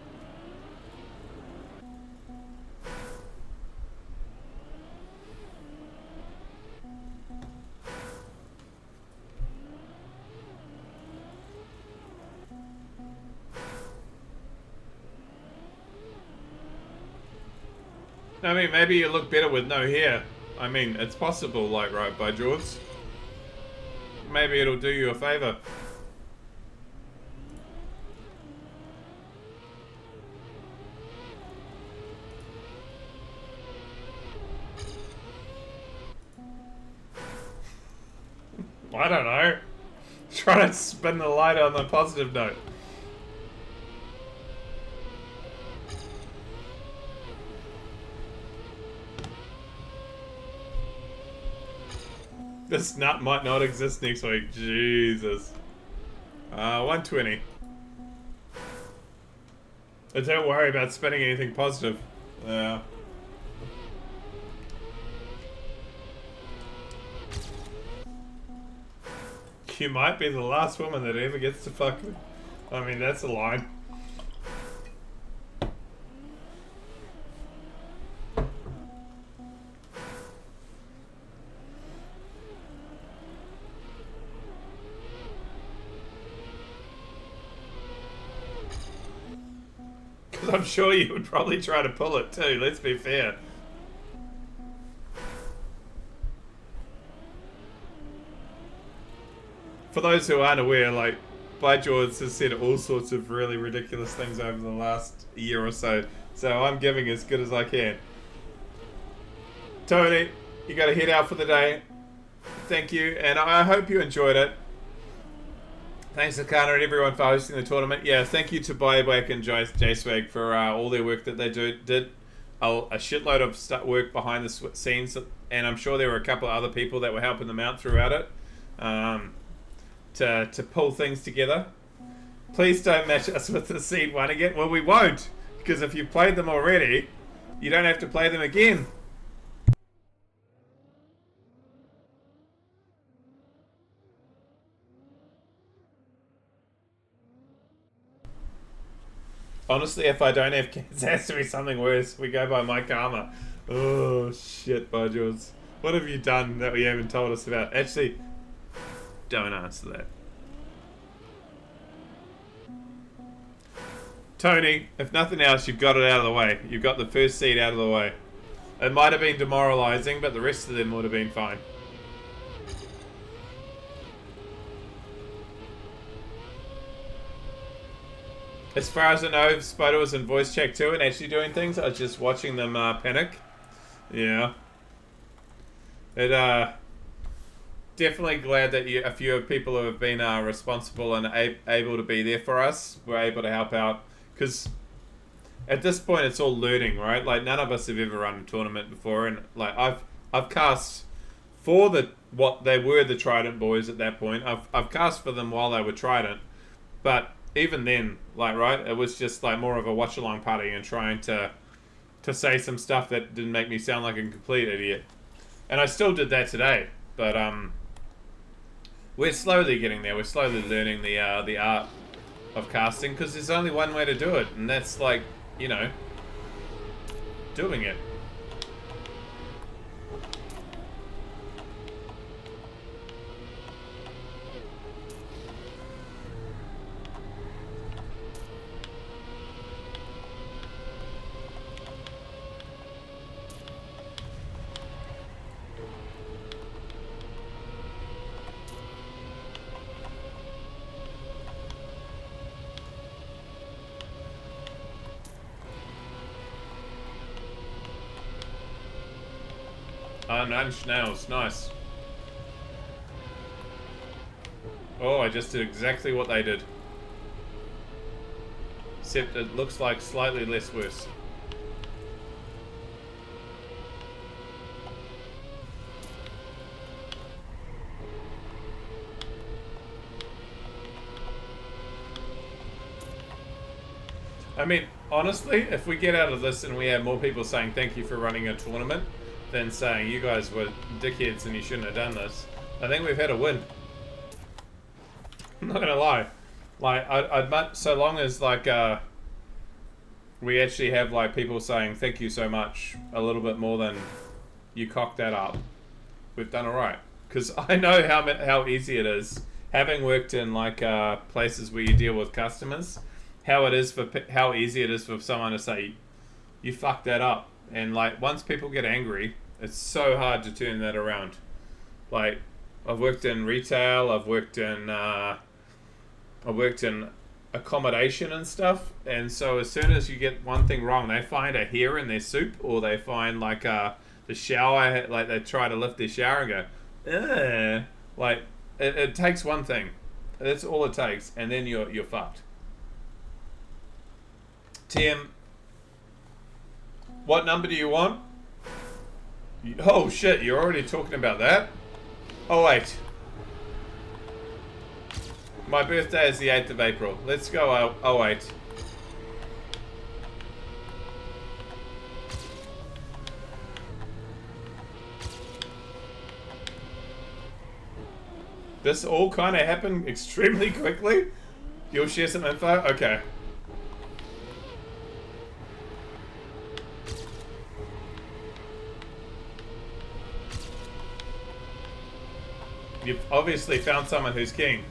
I mean, maybe you look better with no hair. I mean, it's possible, like, right, by George. Maybe it'll do you a favor. I don't know. Try to spin the light on the positive note. This nut might not exist next week. Jesus. 120. But don't worry about spinning anything positive. Yeah. You might be the last woman that ever gets to fuck me. I mean, that's a line. Because I'm sure you would probably try to pull it too, let's be fair. For those who aren't aware, like, By George has said all sorts of really ridiculous things over the last year or so. So I'm giving as good as I can. Tony, you gotta head out for the day. Thank you, and I hope you enjoyed it. Thanks to Kana and everyone for hosting the tournament. Yeah, thank you to Buyback and JSwag for all their work that they did a shitload of work behind the scenes, and I'm sure there were a couple of other people that were helping them out throughout it. To pull things together. Please don't match us with the Seed 1 again. Well, we won't, because if you've played them already, you don't have to play them again. Honestly, if I don't have kids, it has to be something worse. We go by my karma. Oh, shit, Budgels. What have you done that we haven't told us about? Actually, don't answer that. Tony, if nothing else, you've got it out of the way. You've got the first seed out of the way. It might have been demoralising, but the rest of them would have been fine. As far as I know, Spider was in voice check too and actually doing things. I was just watching them panic. Yeah. It definitely glad that a few people who have been responsible and able to be there for us were able to help out. Because at this point, it's all learning, right? Like none of us have ever run a tournament before, and like I've cast for what they were the Trident boys at that point. I've cast for them while they were Trident, but even then, like right, it was just like more of a watch along party and trying to say some stuff that didn't make me sound like a complete idiot. And I still did that today, but we're slowly getting there. We're slowly learning the art of casting because there's only one way to do it, and that's like, you know, doing it. Nine snails, nice. Oh, I just did exactly what they did. Except it looks like slightly less worse. I mean, honestly, if we get out of this and we have more people saying thank you for running a tournament than saying you guys were dickheads and you shouldn't have done this, I think we've had a win. I'm not gonna lie. Like, I'd much, so long as like we actually have like people saying thank you so much a little bit more than you cocked that up, we've done alright. Because I know how easy it is, having worked in like places where you deal with customers, how easy it is for someone to say you fucked that up. And like once people get angry, it's so hard to turn that around. Like I've worked in retail, I've worked in accommodation and stuff, and so as soon as you get one thing wrong, they find a hair in their soup, or they find like the shower, like they try to lift their shower and go, ugh. Like it takes one thing, that's all it takes, and then you're fucked. TM, what number do you want? Oh shit, you're already talking about that? Oh wait. My birthday is the 8th of April. Let's go 08. This all kind of happened extremely quickly? You'll share some info? Okay. You've obviously found someone who's keen.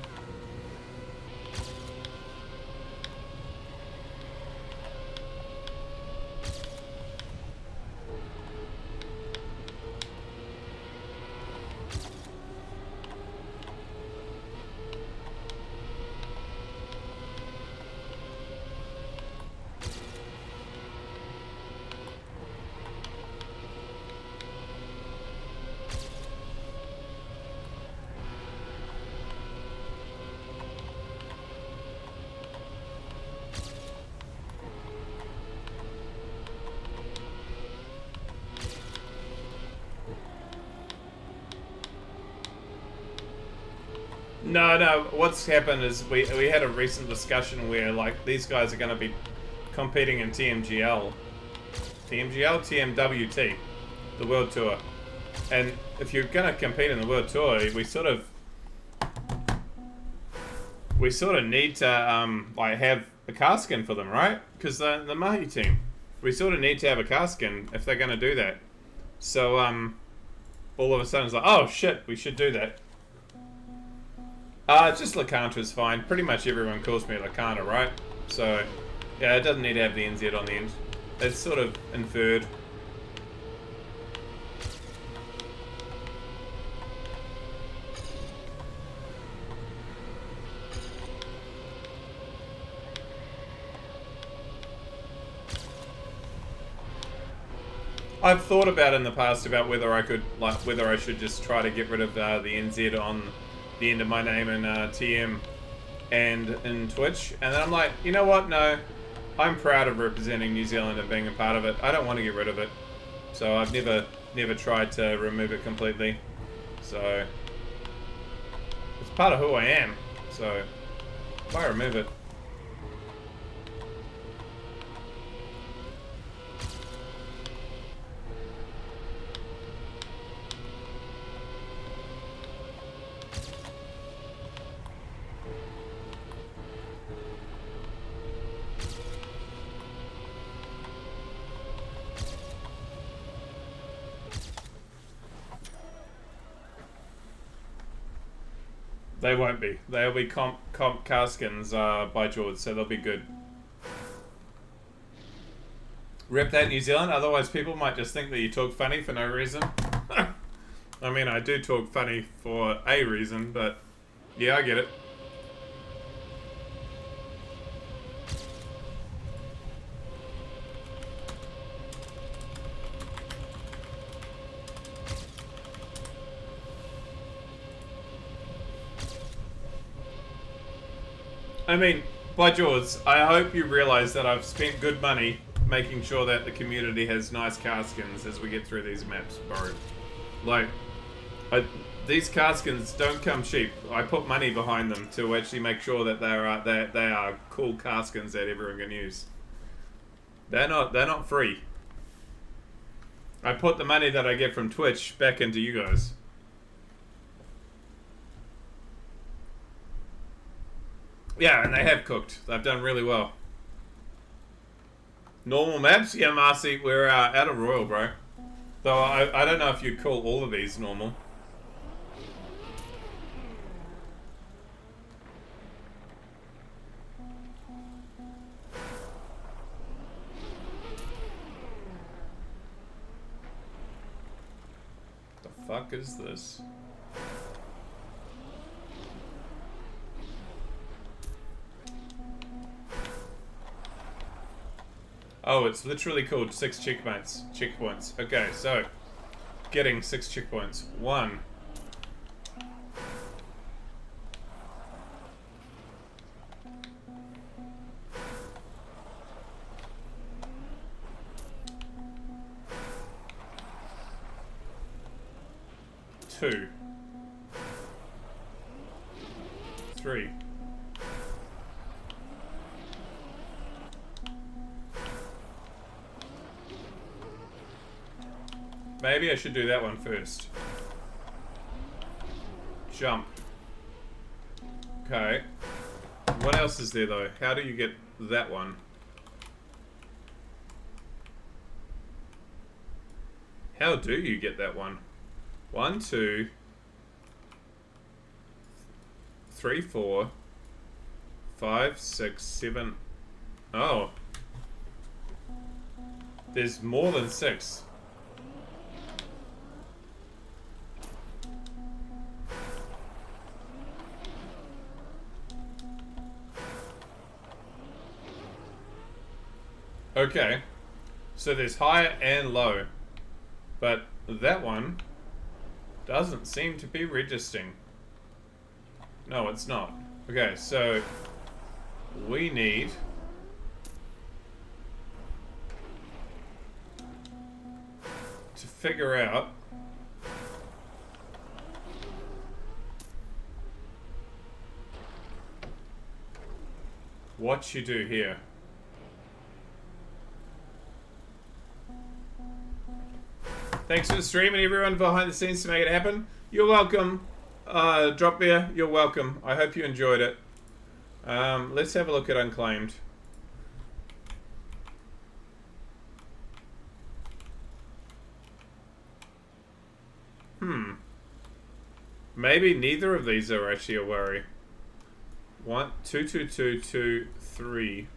No, what's happened is we had a recent discussion where like these guys are going to be competing in TMWT, the World Tour. And if you're going to compete in the World Tour, we sort of need to like have a car skin for them, right? Because the Mahi team, we sort of need to have a car skin if they're going to do that. So all of a sudden it's like, oh shit, we should do that. Just Lacanta is fine. Pretty much everyone calls me Lacanta, right? So, yeah, it doesn't need to have the NZ on the end. It's sort of inferred. I've thought about in the past about whether I could, like, whether I should just try to get rid of the NZ on the end of my name in TM and in Twitch, and then I'm like, you know what? No, I'm proud of representing New Zealand and being a part of it. I don't want to get rid of it, so I've never tried to remove it completely. So it's part of who I am. So why remove it? They won't be. They'll be comp Carskins by George, so they'll be good. Rep that, New Zealand, otherwise people might just think that you talk funny for no reason. I mean, I do talk funny for a reason, but yeah, I get it. I mean, by George, I hope you realise that I've spent good money making sure that the community has nice car skins as we get through these maps, bro. Like, these car skins don't come cheap. I put money behind them to actually make sure that they are cool car skins that everyone can use. They're not free. I put the money that I get from Twitch back into you guys. Yeah, and they have cooked. They've done really well. Normal maps? Yeah, Marcy, we're out of Royal, bro. Though I don't know if you'd call all of these normal. The fuck is this? Oh, it's literally called 6 checkpoints. Okay, so getting 6 checkpoints. 1. 2. 3. Maybe I should do that one first. Jump. Okay. What else is there though? How do you get that one? How do you get that one? 1, 2, 3, 4, 5, 6, 7. Oh. There's more than 6. Okay, so there's high and low, but that one doesn't seem to be registering. No, it's not. Okay, so we need to figure out what you do here. Thanks for the stream and everyone behind the scenes to make it happen. You're welcome. Drop Bear, you're welcome. I hope you enjoyed it. Let's have a look at Unclaimed. Maybe neither of these are actually a worry. 1, 2, 2, 2, 2, 3.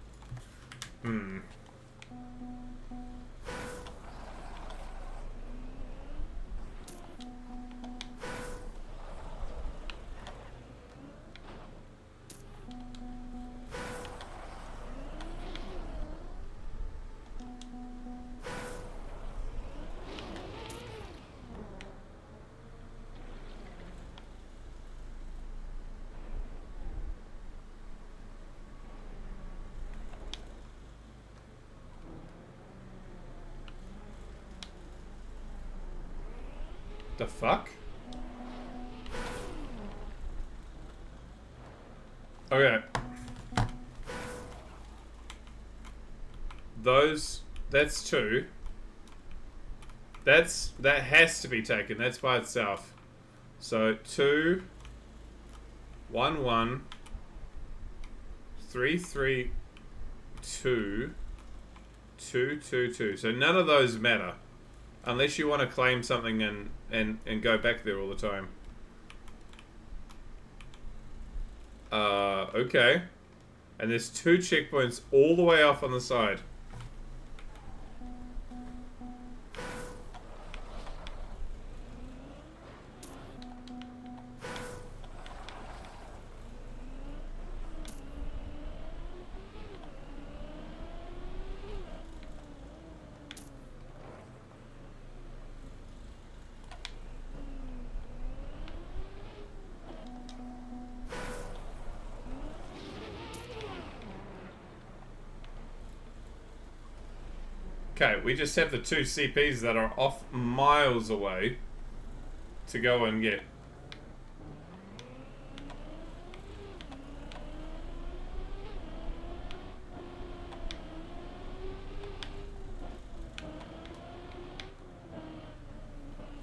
The fuck? Okay. That's 2. That has to be taken. That's by itself. So 2, 1, 1, 3, 3, 2, 2, 2, 2. So none of those matter. Unless you want to claim something and go back there all the time. Okay. And there's 2 checkpoints all the way off on the side. Okay, we just have the 2 CPs that are off miles away to go and get.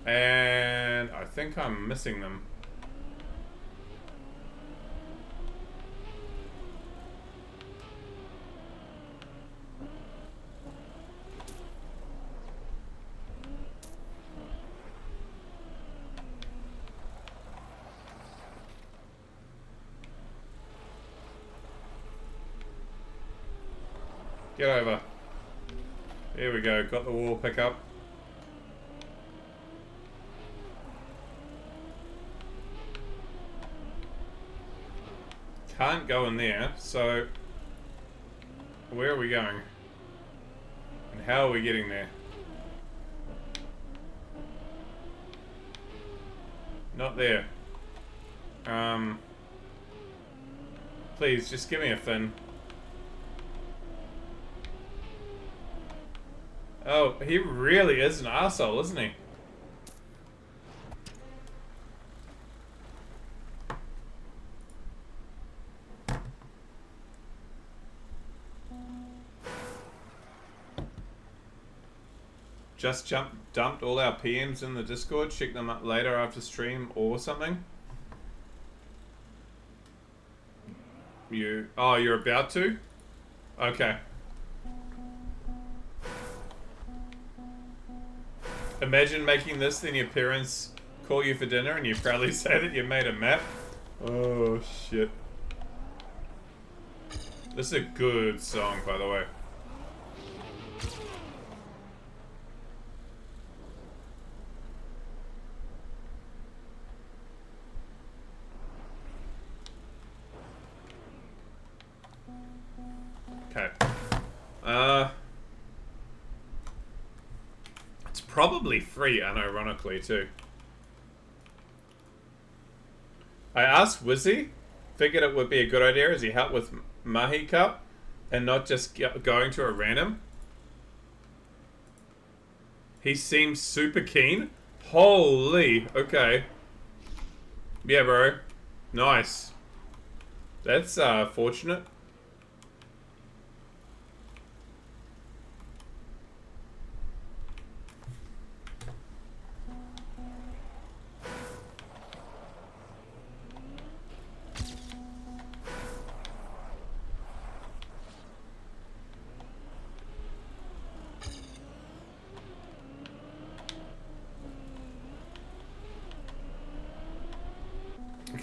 And I think I'm missing them. Get over. Here we go. Got the wall pick up. Can't go in there, so where are we going? And how are we getting there? Not there. Please, just give me a fin. Oh, he really is an arsehole, isn't he? Just dumped all our PMs in the Discord. Check them up later after stream or something. Oh, you're about to? Okay. Imagine making this, then your parents call you for dinner and you proudly say that you made a map. Oh, shit. This is a good song, by the way. Okay. It's probably free, unironically, too. I asked Wizzy, figured it would be a good idea as he helped with Mahi Cup and not just going to a random. He seems super keen. Holy, okay. Yeah, bro. Nice. That's fortunate.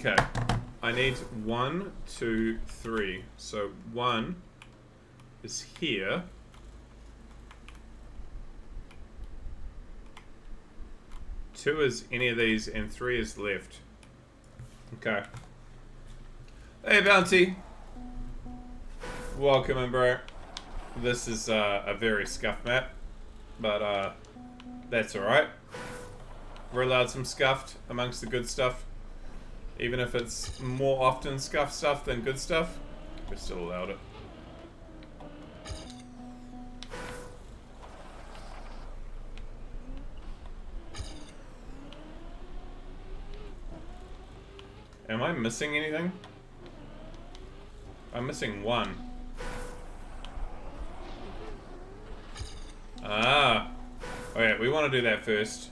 Okay, I need 1, 2, 3. So 1 is here. 2 is any of these, and 3 is left. Okay. Hey, Bounty. Welcome in, bro. This is a very scuffed map, but that's alright. We're allowed some scuffed amongst the good stuff. Even if it's more often scuffed stuff than good stuff, we're still allowed it. Am I missing anything? I'm missing one. Ah. Okay, we want to do that first.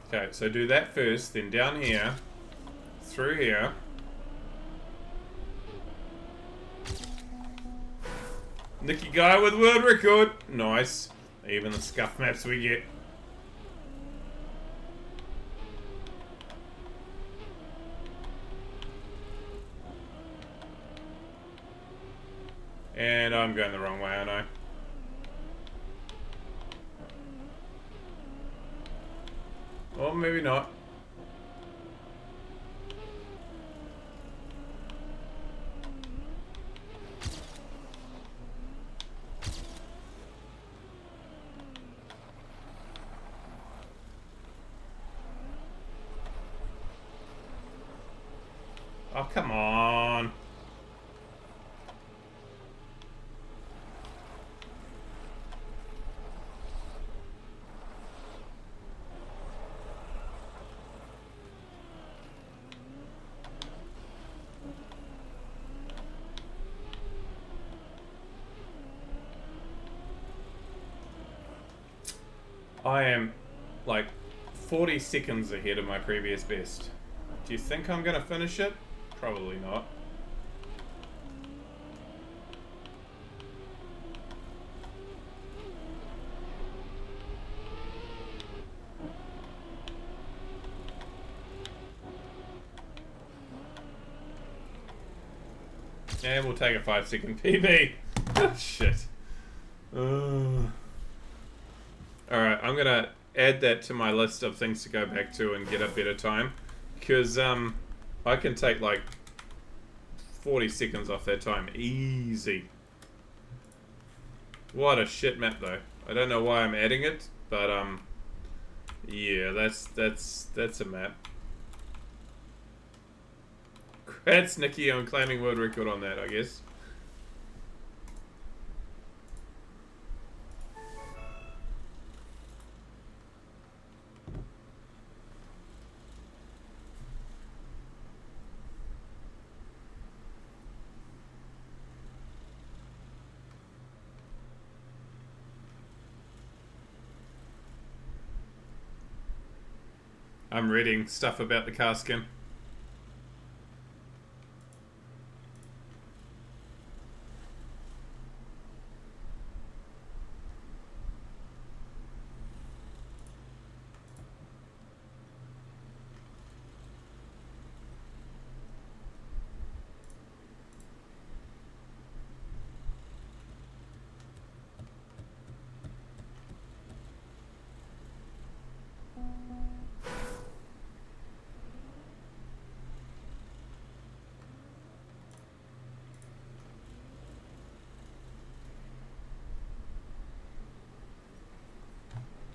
Okay, so do that first, then down here, through here. Nicky guy with world record. Nice. Even the scuff maps we get. And I'm going the wrong way, aren't I? Or maybe not. Oh, come on. I am like 40 seconds ahead of my previous best. Do you think I'm gonna finish it? Probably not. And we'll take a 5-second PB. Shit. Alright, I'm gonna add that to my list of things to go back to and get a better time. Because I can take like 40 seconds off that time. Easy. What a shit map though. I don't know why I'm adding it, but yeah, that's a map. Congrats, Nicky, on claiming world record on that, I guess. I'm reading stuff about the car skin.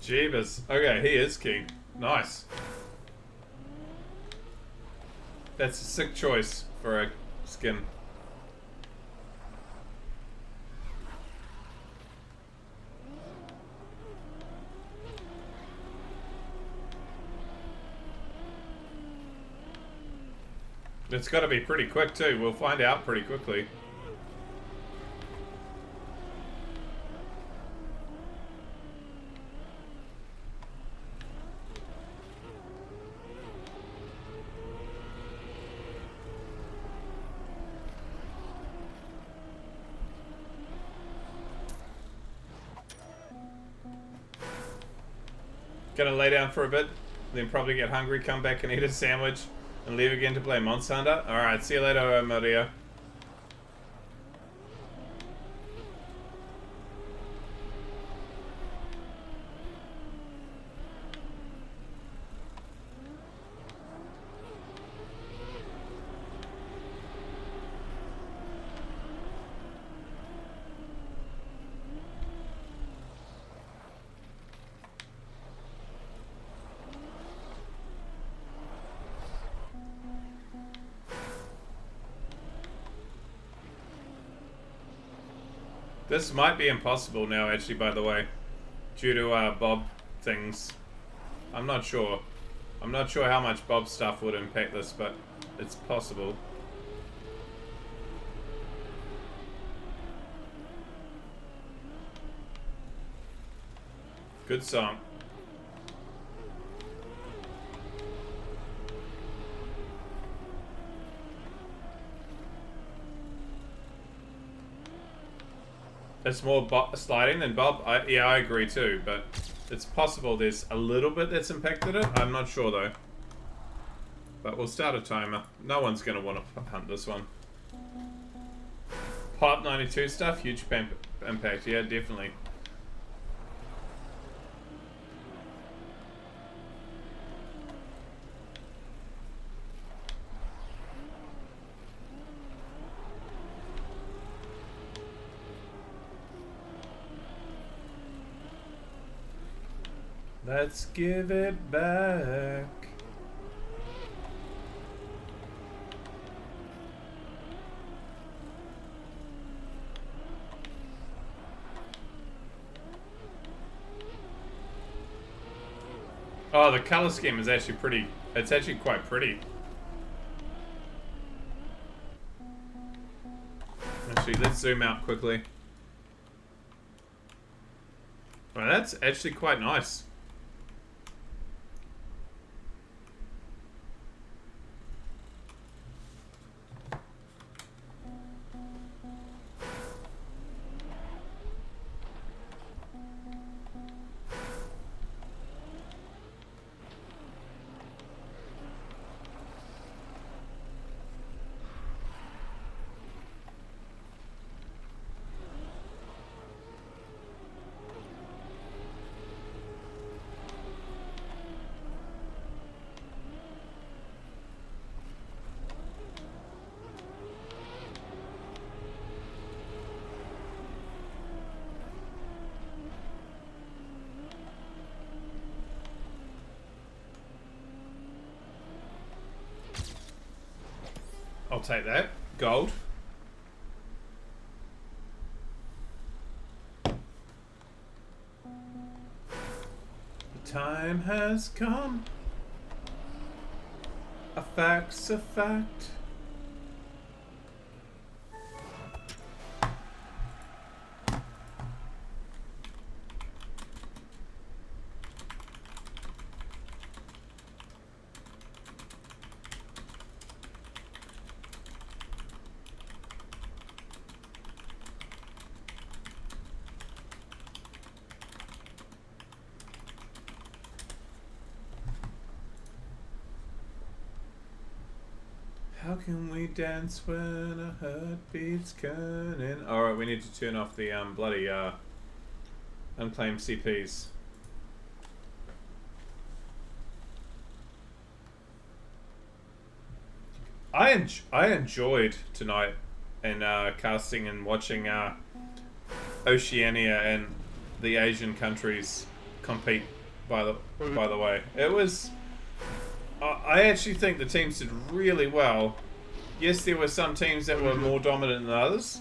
Jeebus. Okay, he is king. Nice. That's a sick choice for a skin. It's got to be pretty quick too. We'll find out pretty quickly. Gonna lay down for a bit, then probably get hungry, come back and eat a sandwich, and leave again to play Monster Hunter. Alright, see you later, Maria. This might be impossible now, actually, by the way. Due to Bob things. I'm not sure. I'm not sure how much Bob stuff would impact this, but it's possible. Good song. It's more sliding than Bob. Yeah, I agree too, but it's possible there's a little bit that's impacted it. I'm not sure though. But we'll start a timer. No one's going to want to hunt this one. Pop 92 stuff, huge impact. Yeah, definitely. Let's give it back. Oh, the color scheme is actually pretty. It's actually quite pretty. Actually, let's zoom out quickly. Well, that's actually quite nice. I'll take that. Gold. The time has come. A fact's a fact. How can we dance when our heartbeat's turning? Alright, we need to turn off the bloody unclaimed CPs. I enjoyed tonight in casting and watching Oceania and the Asian countries compete. By the way, it was. I actually think the teams did really well. Yes, there were some teams that were more dominant than others,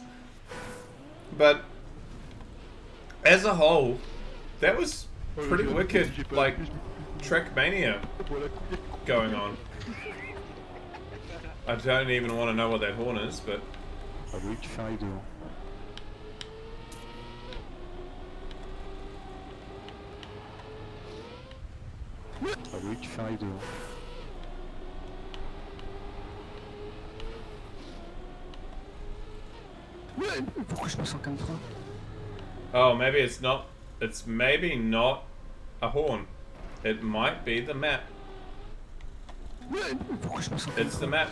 but as a whole, that was pretty wicked, like Trackmania going on. I don't even want to know what that horn is, but Pourquoi je me sens comme toi? oh, maybe it's not. It's maybe not a horn. It might be the map. Pourquoi je me sens comme It's toi? the map.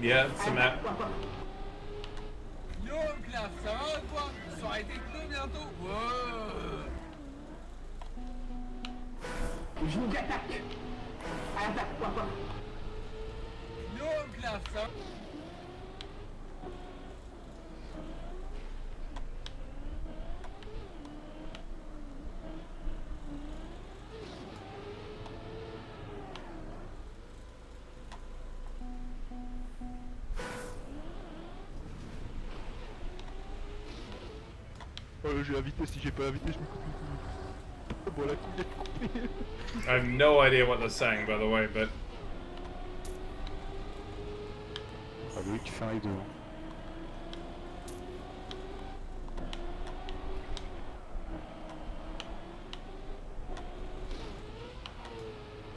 Yeah, it's the map. Yo, classe, ça va quoi? Ça aurait été clos bientôt. Wow. Yo, classe, ça va? J'ai invité, si j'ai pas invité, je me coupe les couilles. Bon, la couille. I have no idea what they're saying, by the way, but Ah oui, tu fais un et deux.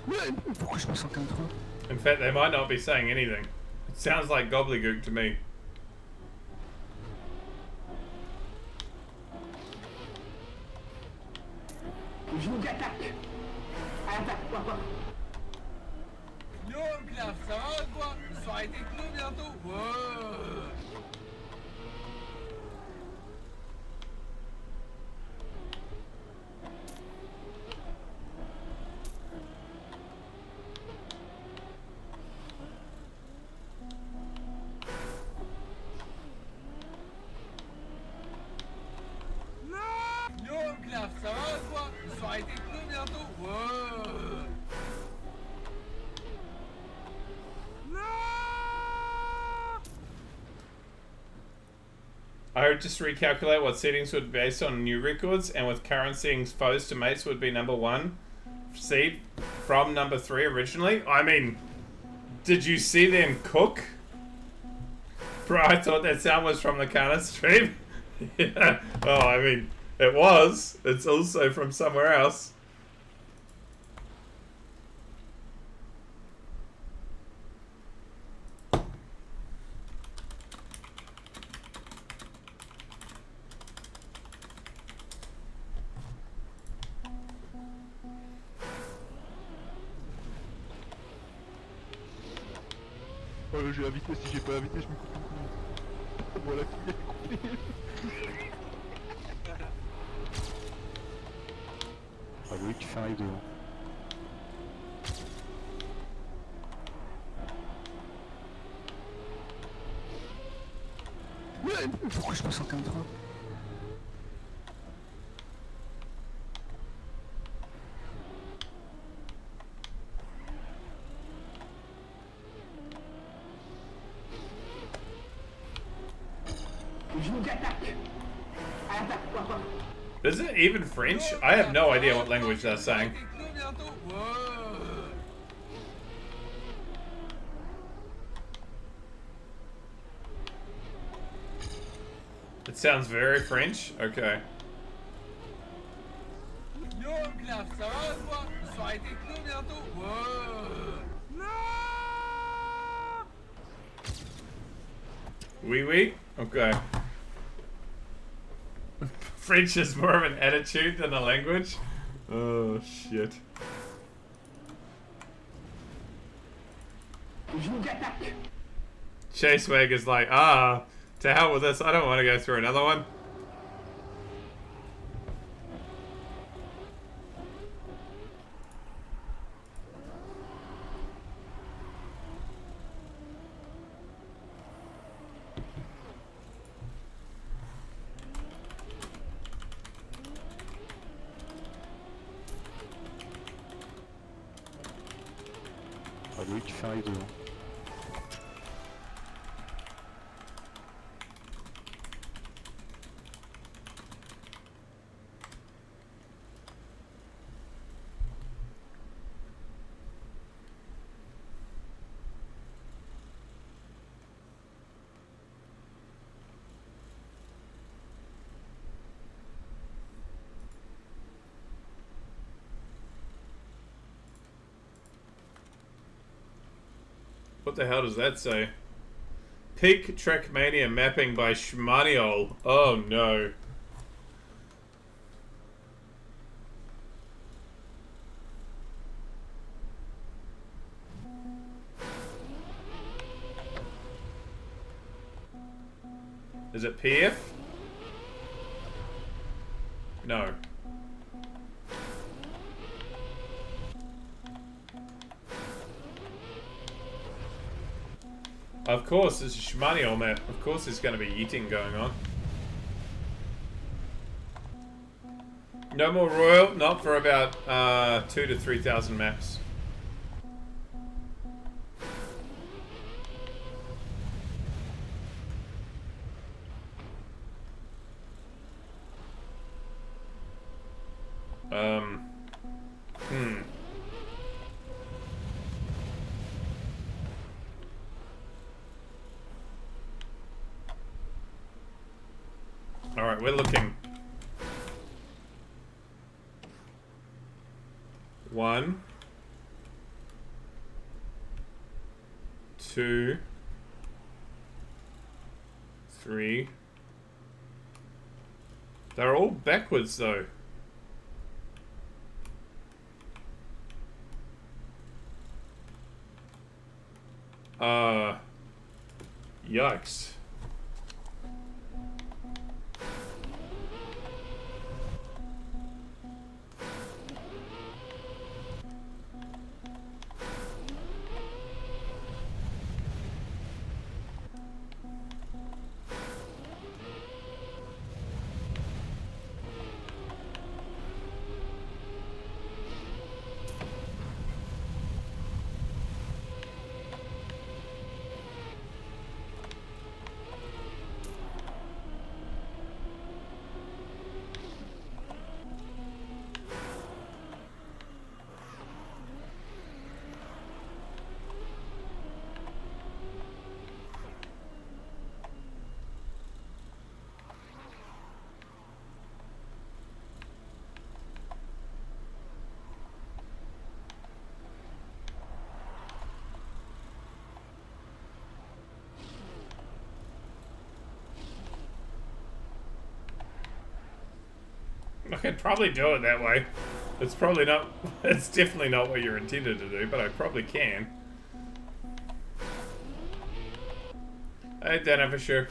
Ouais, pourquoi je me sens comme trop? in fact, they might not be saying anything. It sounds like gobbledygook to me. Je vous attaque. Attaque, papa. Yo, Claire, ça va quoi? Soirée techno bientôt? Ouais. Yo, Claire, ça va quoi? Soirée techno bientôt? Ouais. I would just recalculate what settings would be based on new records, and with current settings, foes to mates would be number 1 seed from number 3 originally. I mean, did you see them cook? Bro, I thought that sound was from the Counter stream. Yeah. Oh, I mean, it was. It's also from somewhere else. J'ai invité, si j'ai pas invité, je me coupe les couilles. Bon, la couille. Ah oui, tu fais un et deux. Ouais, pourquoi je me sens comme trop? Je vous attaque. Attaque, papa. Is it even French? I have no idea what language they're saying. Techno bientôt? Ouais. It sounds very French. Okay. Yo, Claire, ça va quoi? Soirée techno bientôt? Ouais. Oui, oui? Okay. French is more of an attitude than a language? Oh, shit. Je vous attaque. Chasewag is like, to hell with this. I don't want to go through another one. Ah oui, tu fais un et deux. What the hell does that say? Peak Trackmania mapping by Schmaniol. Oh no. Is it PF? No. Of course, it's a Schmaniol map. Of course there's going to be eating going on. No more Royal, not for about 2,000 to 3,000 maps. Hmm. Alright, we're looking. 1, 2, 3. They're all backwards though. Yikes. I could probably do it that way. It's probably not, it's definitely not what you're intended to do, but I probably can. I don't know for sure.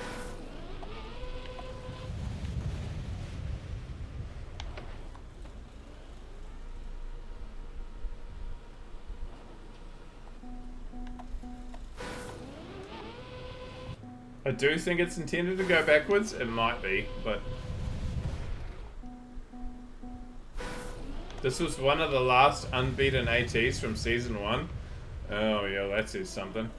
I do think it's intended to go backwards. It might be, but... This was one of the last unbeaten ATs from Season 1. Oh, yeah, that says something.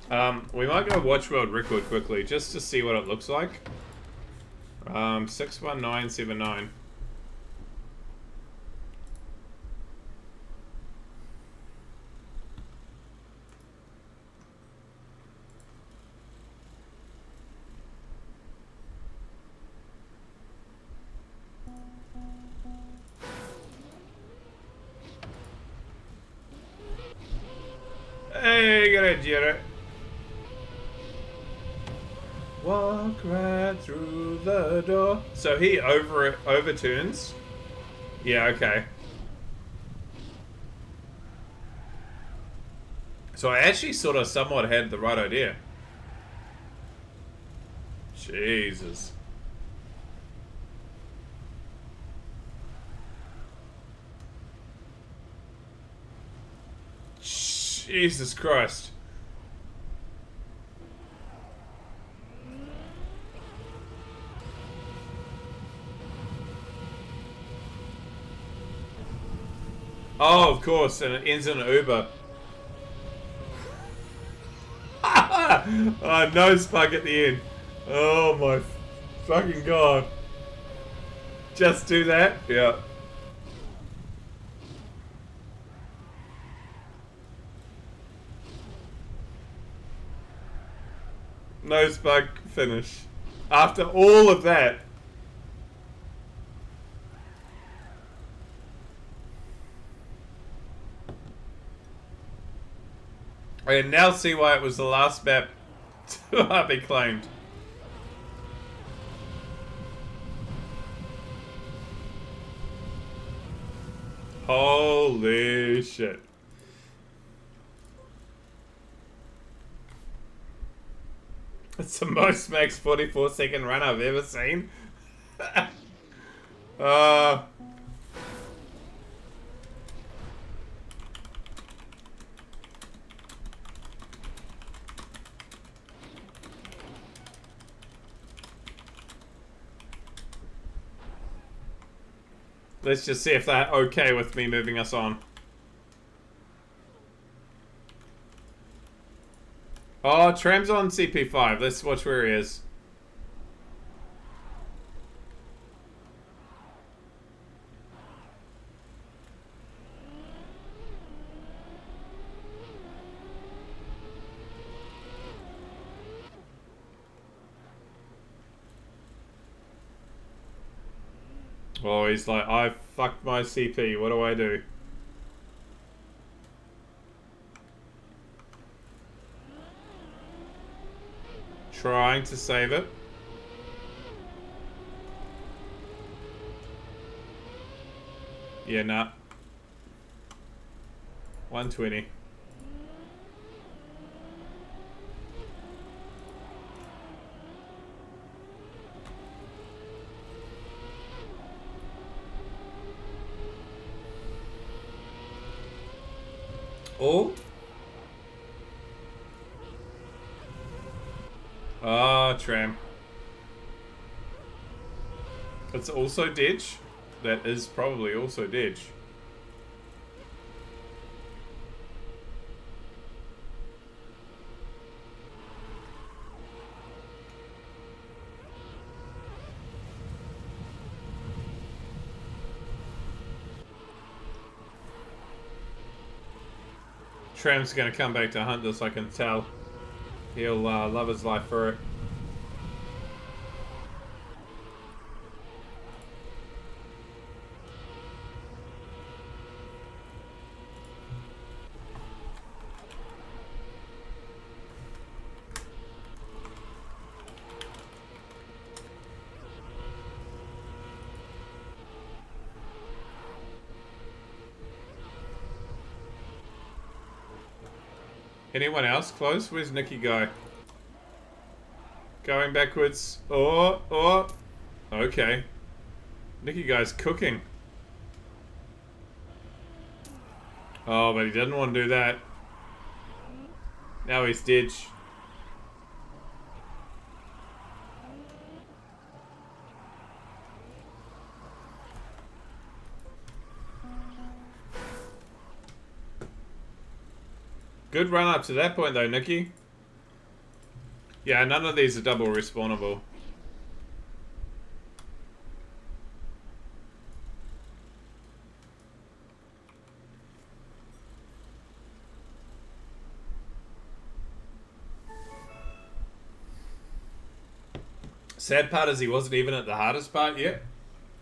We might go watch world record quickly, just to see what it looks like. 61979. Hey, get it, Jared. Walk right through the door. So he overturns. Yeah, okay. So I actually sort of somewhat had the right idea. Jesus. Jesus Christ. Oh, of course, and it ends in an Uber. Oh, no spike at the end. Oh my fucking god. Just do that? Yeah. No spike finish. After all of that. I can now see why it was the last map to be claimed. Holy shit. It's the most max 44-second run I've ever seen. Let's just see if they're okay with me moving us on. Oh, Tram's on CP5. Let's watch where he is. Oh, he's like, I fucked my CP. What do I do? Trying to save it. Yeah, nah. 120. Oh. Ah, tram. It's also Didge. That is probably also Didge. Tram's gonna come back to hunt this, I can tell. He'll love his life for it. Anyone else close? Where's Nikki go? Going backwards. Oh. Okay. Nikki guy's cooking. Oh, but he didn't want to do that. Now he's Didge. Good run up to that point though, Nikki. Yeah, none of these are double respawnable. Sad part is he wasn't even at the hardest part yet.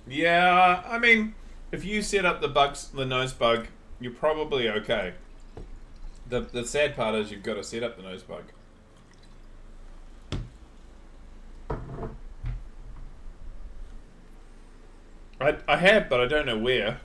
Yeah, I mean, if you set up the nose bug, you're probably okay. The sad part is you've got to set up the nose bug. I have, but I don't know where.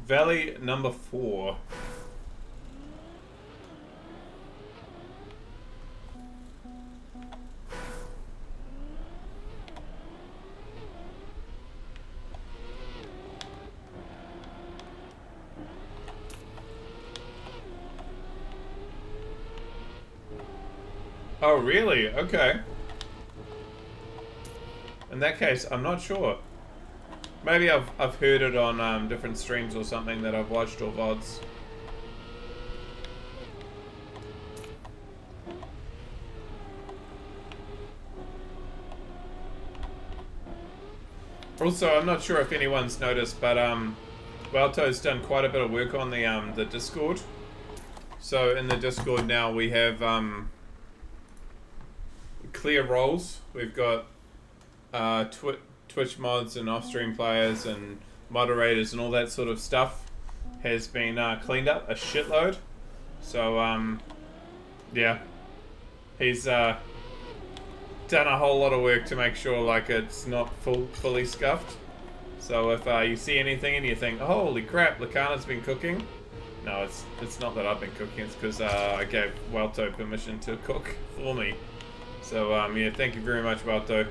Valley number 4. Oh, really? Okay. In that case, I'm not sure. Maybe I've heard it on different streams or something that I've watched or VODs. Also, I'm not sure if anyone's noticed, but Walto's done quite a bit of work on the Discord. So in the Discord now we have clear roles. We've got Twitch mods and off-stream players and moderators and all that sort of stuff has been cleaned up a shitload. So yeah, he's done a whole lot of work to make sure like it's not fully scuffed. So if you see anything and you think, holy crap, Lakana's been cooking, no, it's not that I've been cooking. It's because I gave Walto permission to cook for me. So yeah, thank you very much, Walto.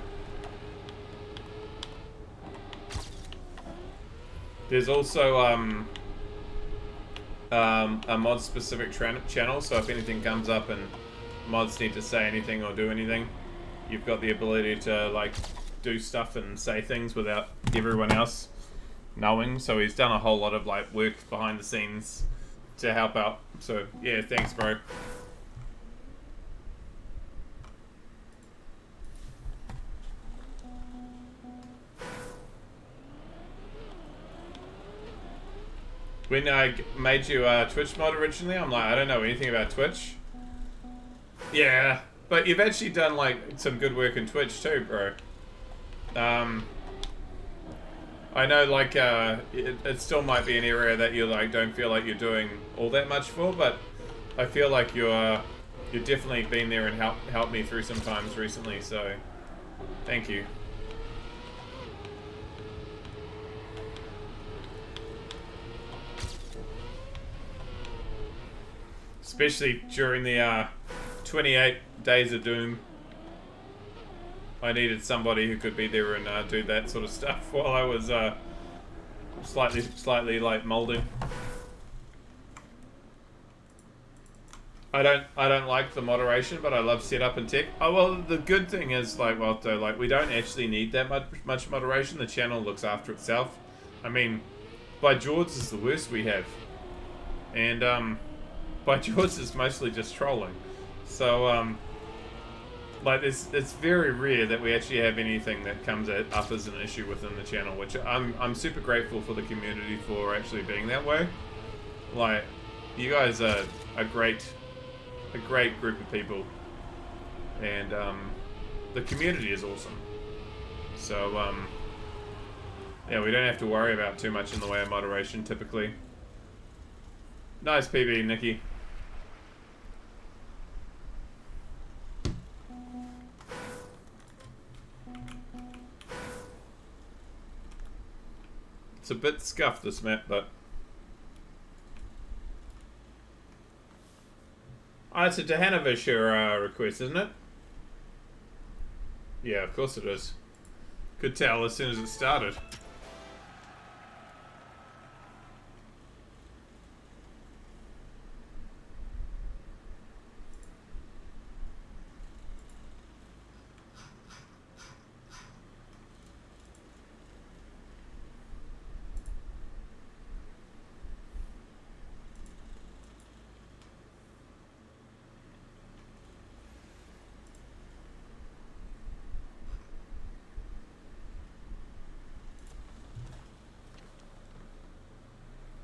There's also a mod-specific channel, so if anything comes up and mods need to say anything or do anything, you've got the ability to like do stuff and say things without everyone else knowing. So he's done a whole lot of like work behind the scenes to help out. So yeah, thanks, bro. When I made you a Twitch mod originally, I'm like, I don't know anything about Twitch. Yeah, but you've actually done like some good work in Twitch too, bro. I know like it still might be an area that you like don't feel like you're doing all that much for, but I feel like you've definitely been there and helped me through some times recently. So thank you. Especially during the 28 Days of Doom. I needed somebody who could be there and do that sort of stuff while I was slightly like molding. I don't like the moderation, but I love setup and tech. Oh well, the good thing is like we don't actually need that much moderation. The channel looks after itself. I mean, by George is the worst we have, and by George is mostly just trolling. So like it's very rare that we actually have anything that comes up as an issue within the channel, which I'm super grateful for the community for actually being that way. Like, you guys are a great group of people, and the community is awesome. So yeah, we don't have to worry about too much in the way of moderation typically. Nice PB, Nikki. It's a bit scuffed, this map, but... Oh, it's a Dehanovisher request, isn't it? Yeah, of course it is. Could tell as soon as it started.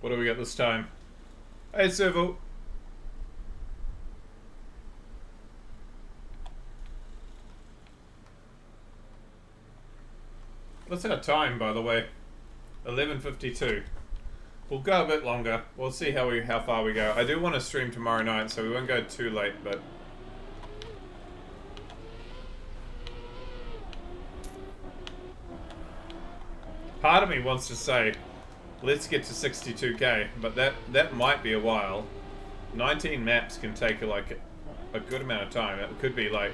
What do we got this time? Hey, Civil. What's our time, by the way? 11:52. We'll go a bit longer. We'll see how far we go. I do want to stream tomorrow night, so we won't go too late, but... Part of me wants to say, let's get to 62k, but that might be a while. 19 maps can take like a good amount of time. It could be like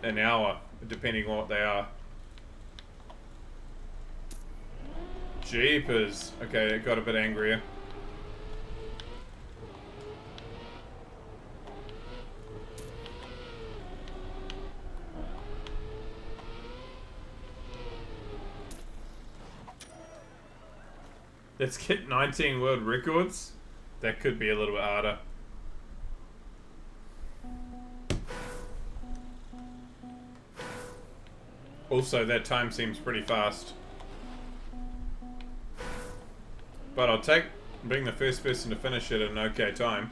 an hour, depending on what they are. Jeepers. Okay, it got a bit angrier. Let's get 19 world records. That could be a little bit harder. Also, that time seems pretty fast. But I'll take being the first person to finish it at an okay time.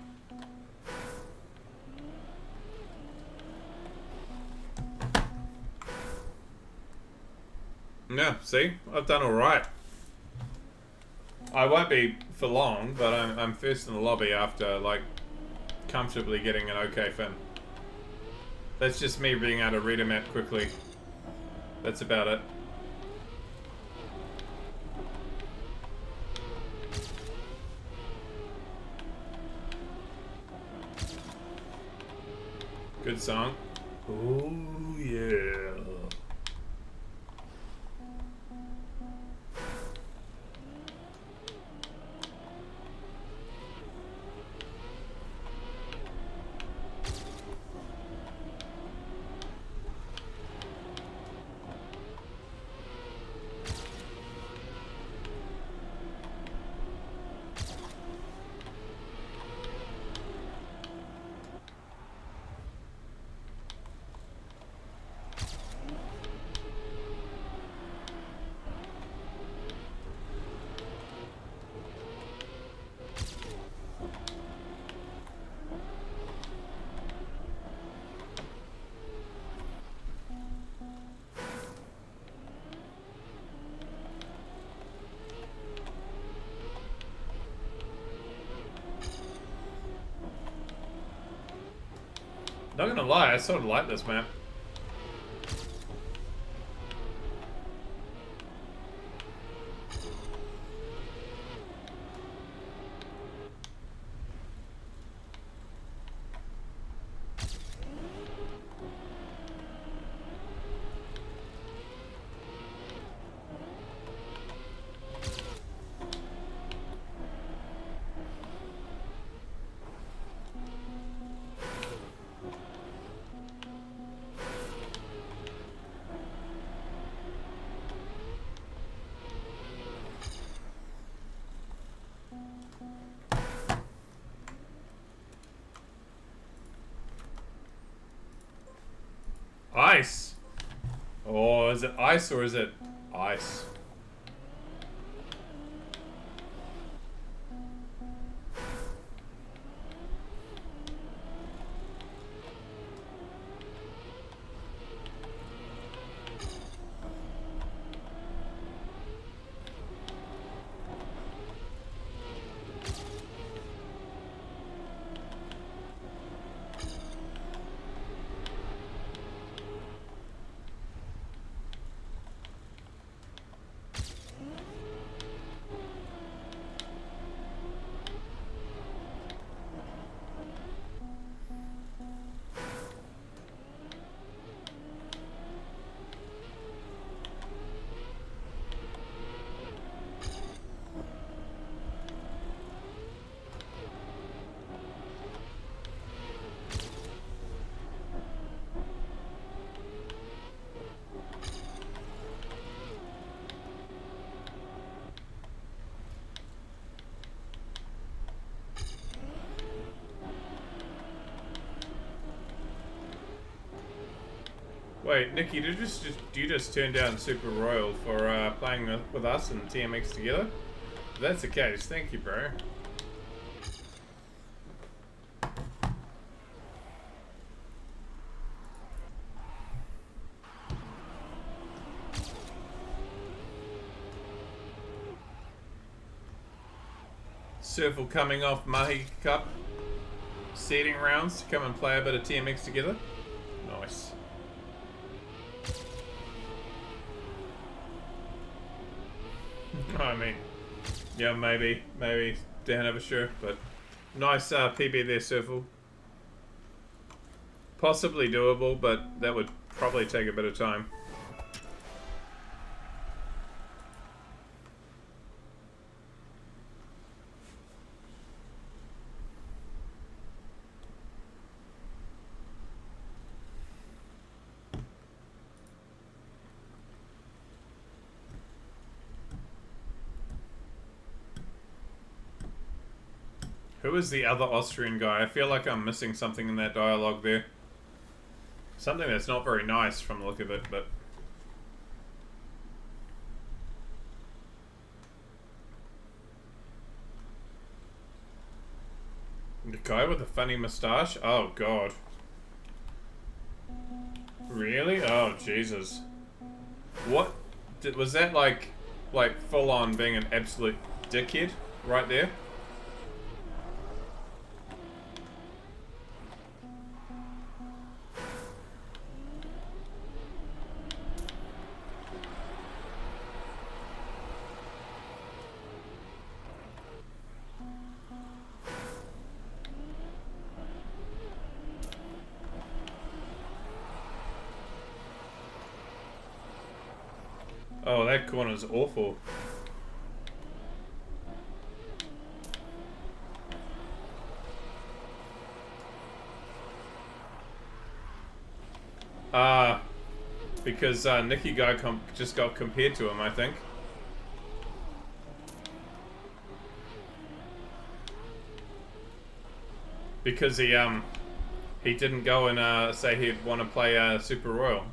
Yeah, see? I've done alright. I won't be for long, but I'm first in the lobby after, like, comfortably getting an okay fin. That's just me being able to read a map quickly. That's about it. Good song. Oh, yeah. Not gonna lie, I sort of like this map. Ice. Oh, is it ice or is it ice? Wait, Nikki, did you just turn down Super Royal for playing with us and TMX together? If that's the case, thank you, bro. Surfle coming off Mahi Cup seeding rounds to come and play a bit of TMX together. Nice. I mean, yeah, maybe down over sure, but nice PB there, Surfle. Possibly doable, but that would probably take a bit of time. Who is the other Austrian guy? I feel like I'm missing something in that dialogue there. Something that's not very nice from the look of it, but... The guy with the funny moustache? Oh, God. Really? Oh, Jesus. What? Was that like full on being an absolute dickhead right there? Oh, that corner's awful. Because Nikki guy just got compared to him, I think. Because he didn't go and say he'd want to play Super Royal.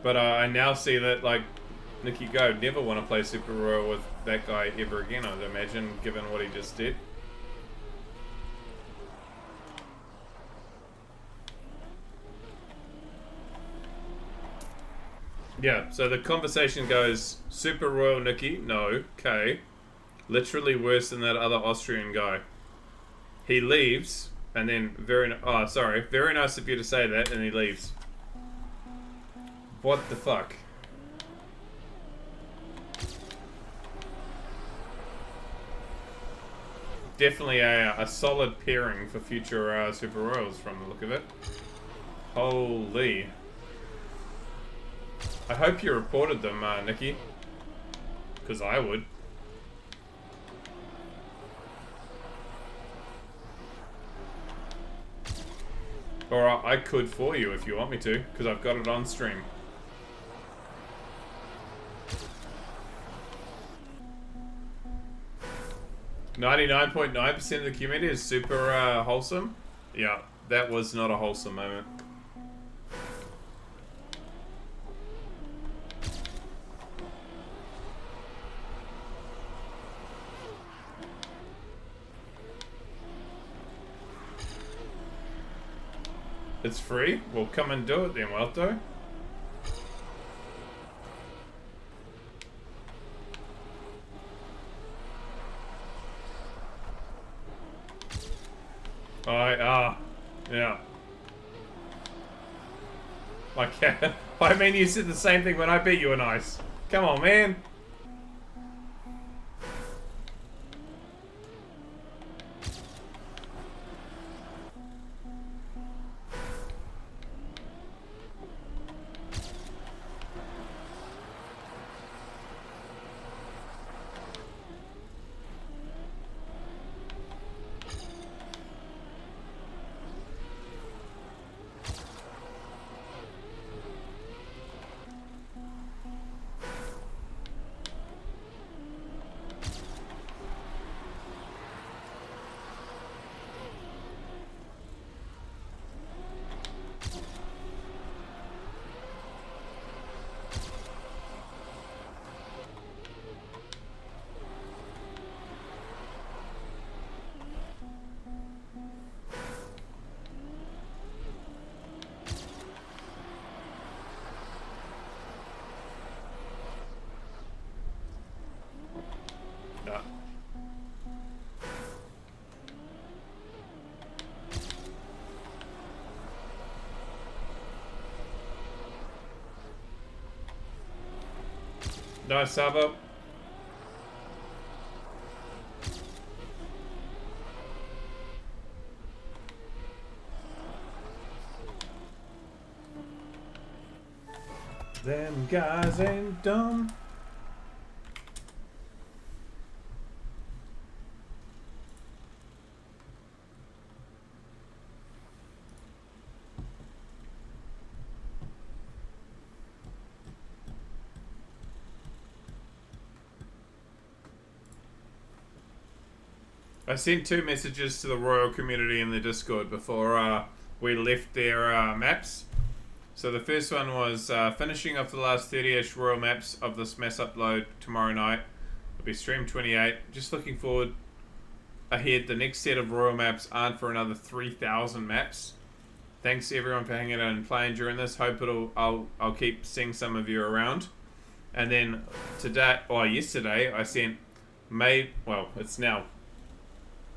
But I now see that, like, Nikki Go never want to play Super Royal with that guy ever again, I'd imagine, given what he just did. Yeah, so the conversation goes, Super Royal Nikki, no, okay. Literally worse than that other Austrian guy. He leaves, And then oh, sorry. Very nice of you to say that, and he leaves. What the fuck? Definitely a solid pairing for future Super Royals from the look of it. Holy. I hope you reported them, Nikki. Because I would. Or I could for you if you want me to, because I've got it on stream. .99% of the community is super wholesome. Yeah, that was not a wholesome moment. It's free? Well, come and do it then, Walto. Yeah. Like, I mean, you said the same thing when I beat you in ice. Come on, man. No. Nice sub up. Them guys ain't dumb. I sent 2 messages to the Royal community in the Discord before we left their maps. So the first one was finishing off the last 30-ish Royal maps of this mass upload tomorrow night. It'll be stream 28. Just looking forward ahead. The next set of Royal maps aren't for another 3,000 maps. Thanks everyone for hanging out and playing during this. Hope I'll keep seeing some of you around. And then yesterday I sent it's now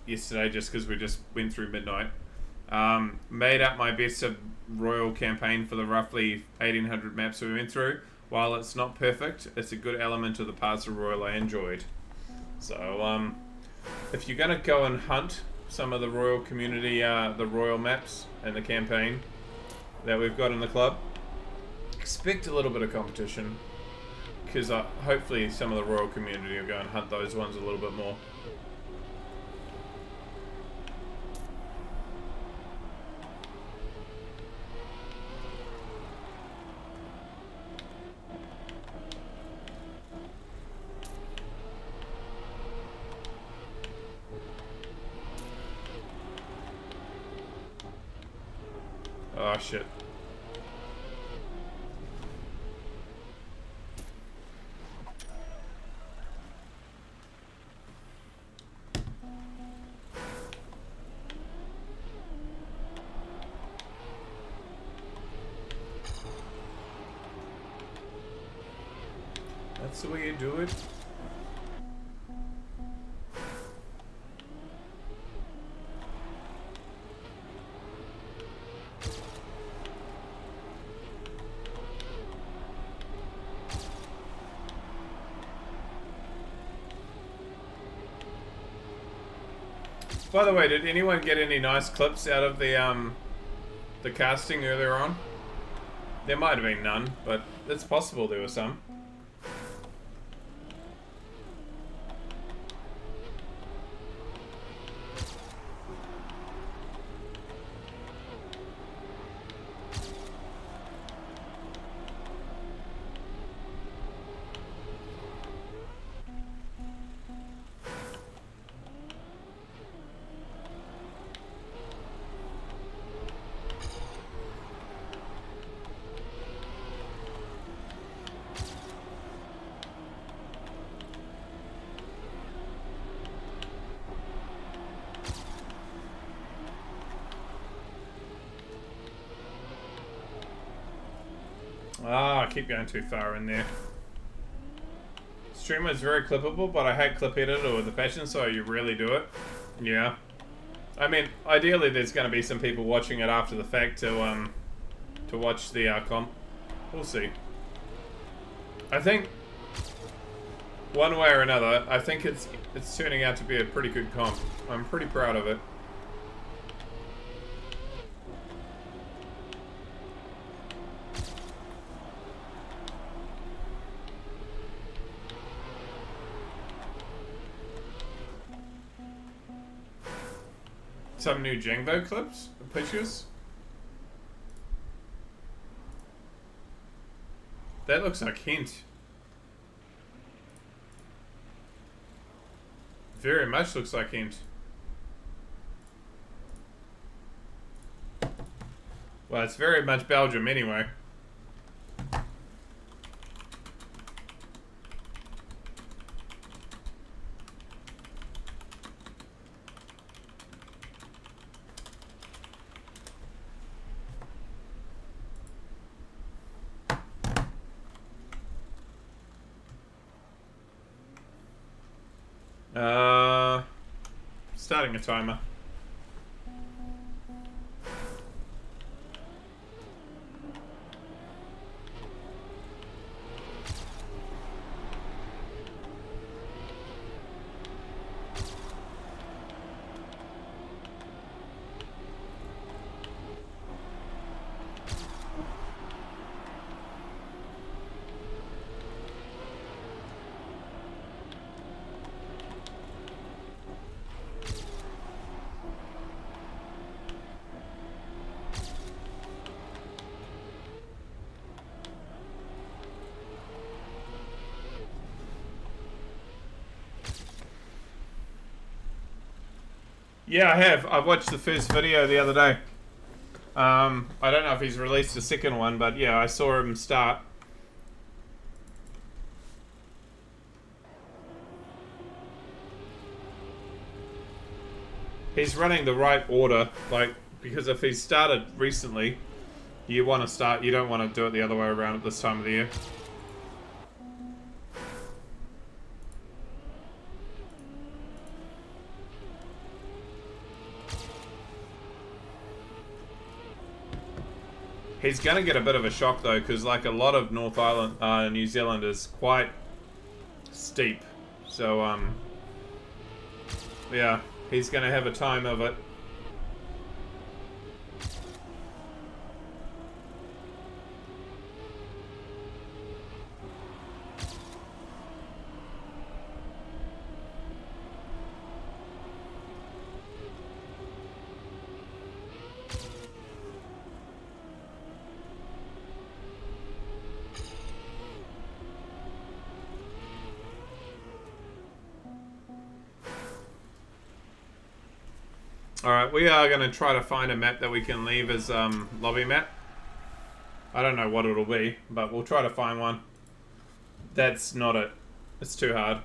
yesterday just because we just went through midnight. Made up my best of Royal campaign for the roughly 1,800 maps we went through. While it's not perfect, it's a good element of the parts of Royal I enjoyed. So, if you're going to go and hunt some of the Royal community, the Royal maps and the campaign that we've got in the club, expect a little bit of competition. Because hopefully some of the Royal community will go and hunt those ones a little bit more. Oh shit. That's the way you do it. By the way, did anyone get any nice clips out of the casting earlier on? There might have been none, but it's possible there were some. Ah, I keep going too far in there. Streamer is very clippable, but I hate clip editor with a passion, so you really do it. Yeah. I mean, ideally there's going to be some people watching it after the fact to watch the comp. We'll see. I think one way or another, I think it's turning out to be a pretty good comp. I'm pretty proud of it. Some new Django clips, pictures. That looks like Hint. Very much looks like Hint. Well, it's very much Belgium anyway. Starting a timer. Yeah, I have. I watched the first video the other day. I don't know if he's released a second one, but yeah, I saw him start. He's running the right order, like, because if he started recently, you want to start, you don't want to do it the other way around at this time of the year. He's going to get a bit of a shock though, because like a lot of North Island, New Zealand is quite steep. So, yeah, he's going to have a time of it. Alright, we are going to try to find a map that we can leave as lobby map. I don't know what it'll be, but we'll try to find one. That's not it. It's too hard.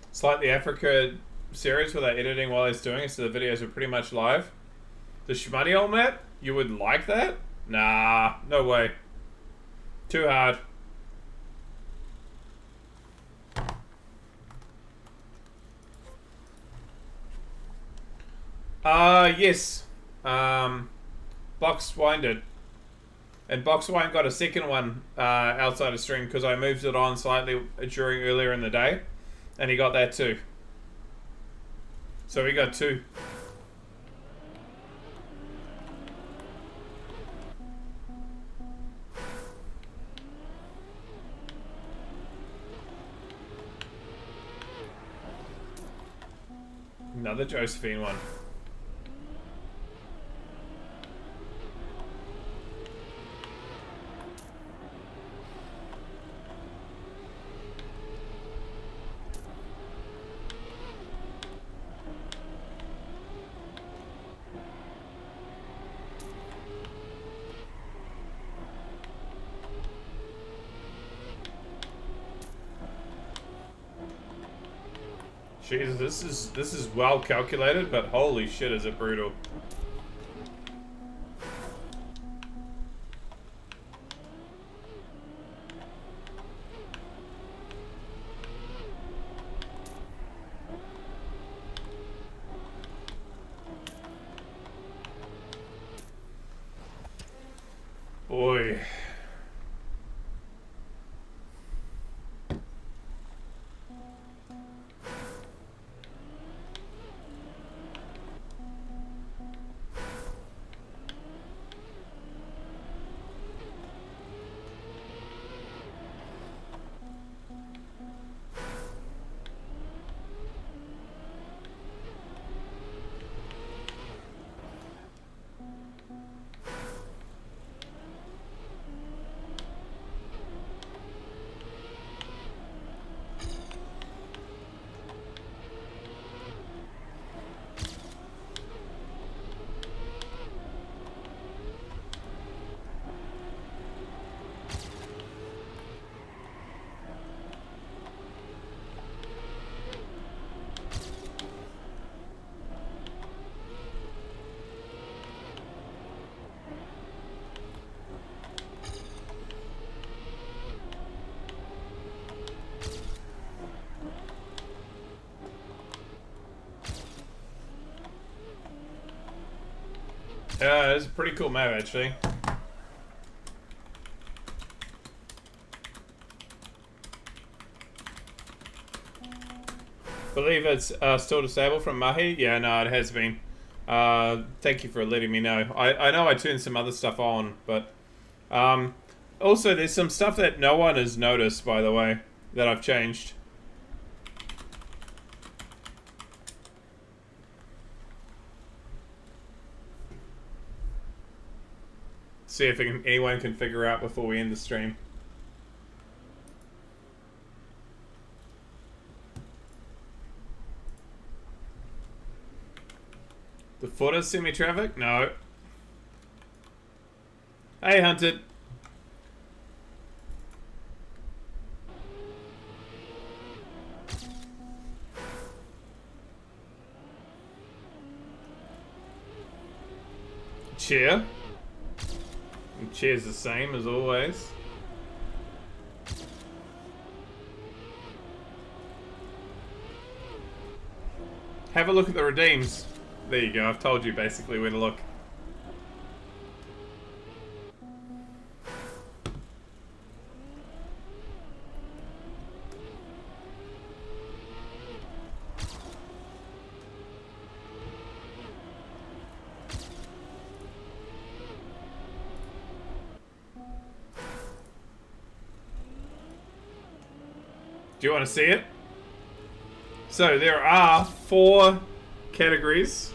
It's like the Africa series where they're editing while he's doing it, so the videos are pretty much live. The Shmuddy old map? You would like that? Nah, no way. Too hard. Yes. Box Wine did. And Box Wine got a second one outside of stream because I moved it on slightly earlier in the day. And he got that too. So we got 2. Another Josephine one. Jesus, this is well calculated, but holy shit, is it brutal. Boy. Yeah, it's a pretty cool map actually. Believe it's still disabled from Mahi? Yeah, no, it has been. Thank you for letting me know. I know I turned some other stuff on, but also there's some stuff that no one has noticed, by the way, that I've changed. See if anyone can figure out before we end the stream. The footer semi-traffic? No. Hey, Hunted. Cheer. And cheer's the same as always. Have a look at the redeems. There you go, I've told you basically where to look. Do you want to see it? So there are 4 categories.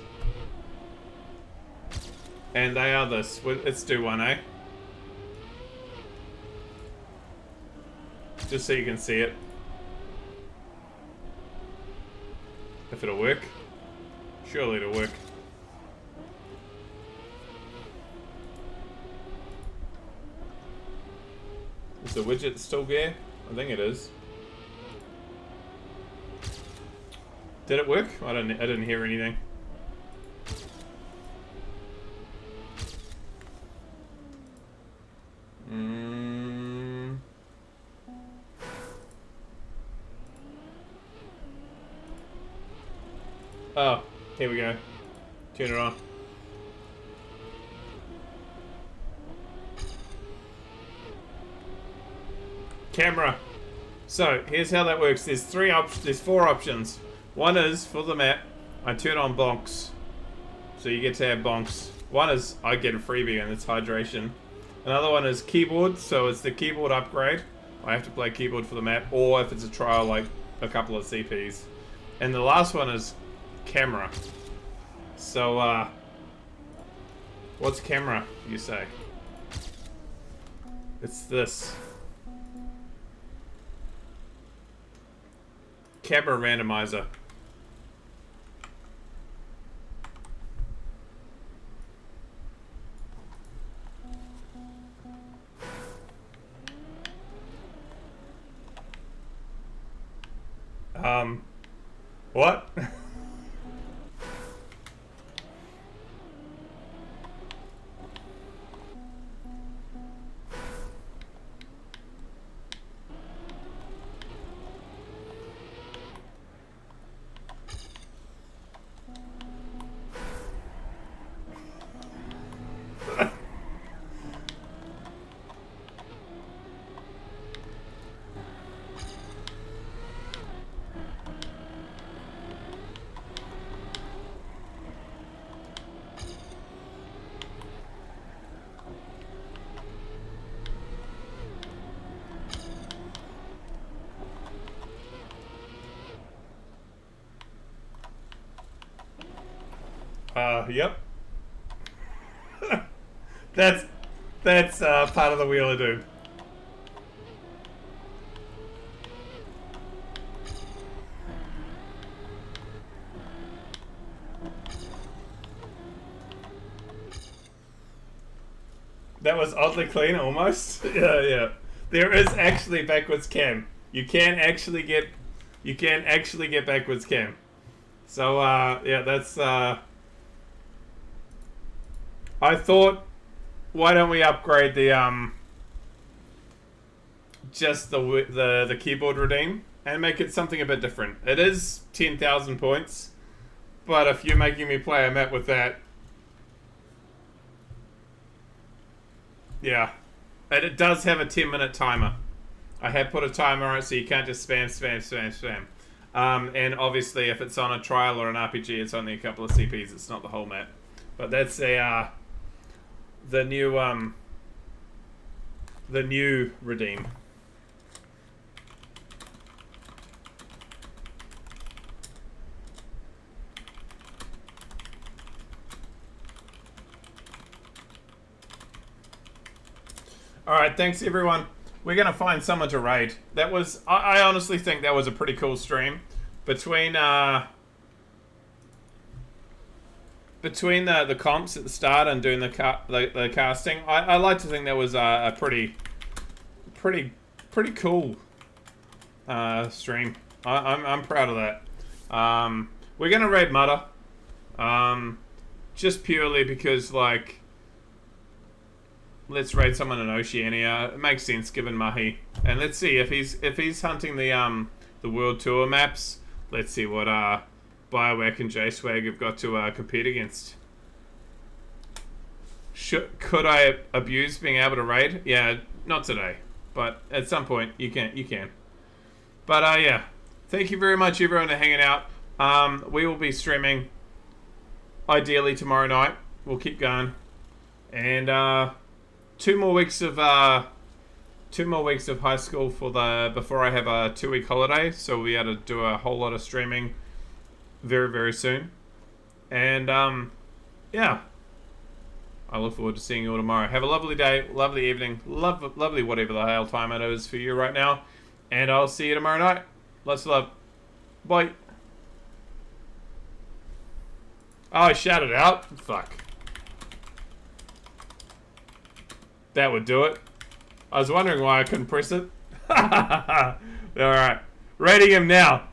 And they are this. Let's do one, eh? Just so you can see it. If it'll work. Surely it'll work. Is the widget still there? I think it is. Did it work? I didn't hear anything. Oh, here we go. Turn it on. Camera. So here's how that works. There's there's 4 options. One is for the map, I turn on bonks, so you get to have bonks. One is I get a freebie and it's hydration. Another one is keyboard, so it's the keyboard upgrade. I have to play keyboard for the map, or if it's a trial, like a couple of CPs. And the last one is camera. So what's camera, you say? It's this. Camera randomizer. What? Yep. that's part of the Wheel of Doom. That was oddly clean, almost. Yeah. There is actually backwards cam. You can actually get backwards cam. So yeah, that's I thought, why don't we upgrade the just the keyboard redeem and make it something a bit different. It is 10,000 points, but if you're making me play a map with that, yeah, and it does have a 10-minute timer. I have put a timer on it, so you can't just spam. And obviously, if it's on a trial or an RPG, it's only a couple of CPs. It's not the whole map. But that's the new redeem. All right, thanks everyone. We're gonna find someone to raid. That was, I honestly think that was a pretty cool stream. Between the comps at the start and doing the casting, I like to think that was a pretty cool stream. I'm proud of that. We're gonna raid Mutter, just purely because, like, let's raid someone in Oceania. It makes sense given Mahi, and let's see if he's hunting the World Tour maps. Let's see what Biowhack and J-Swag have got to compete against. Could I abuse being able to raid? Yeah, not today, but at some point you can. But yeah, thank you very much everyone for hanging out. We will be streaming ideally tomorrow night. We'll keep going, and 2 more weeks of high school before I have a 2-week holiday, so we'll be able to do a whole lot of streaming very, very soon. And yeah, I look forward to seeing you all tomorrow. Have a lovely day, lovely evening, lovely whatever the hell time it is for you right now, and I'll see you tomorrow night. Lots of love. Bye. Oh, I shouted out. Fuck. That would do it. I was wondering why I couldn't press it. Alright. Rating him now.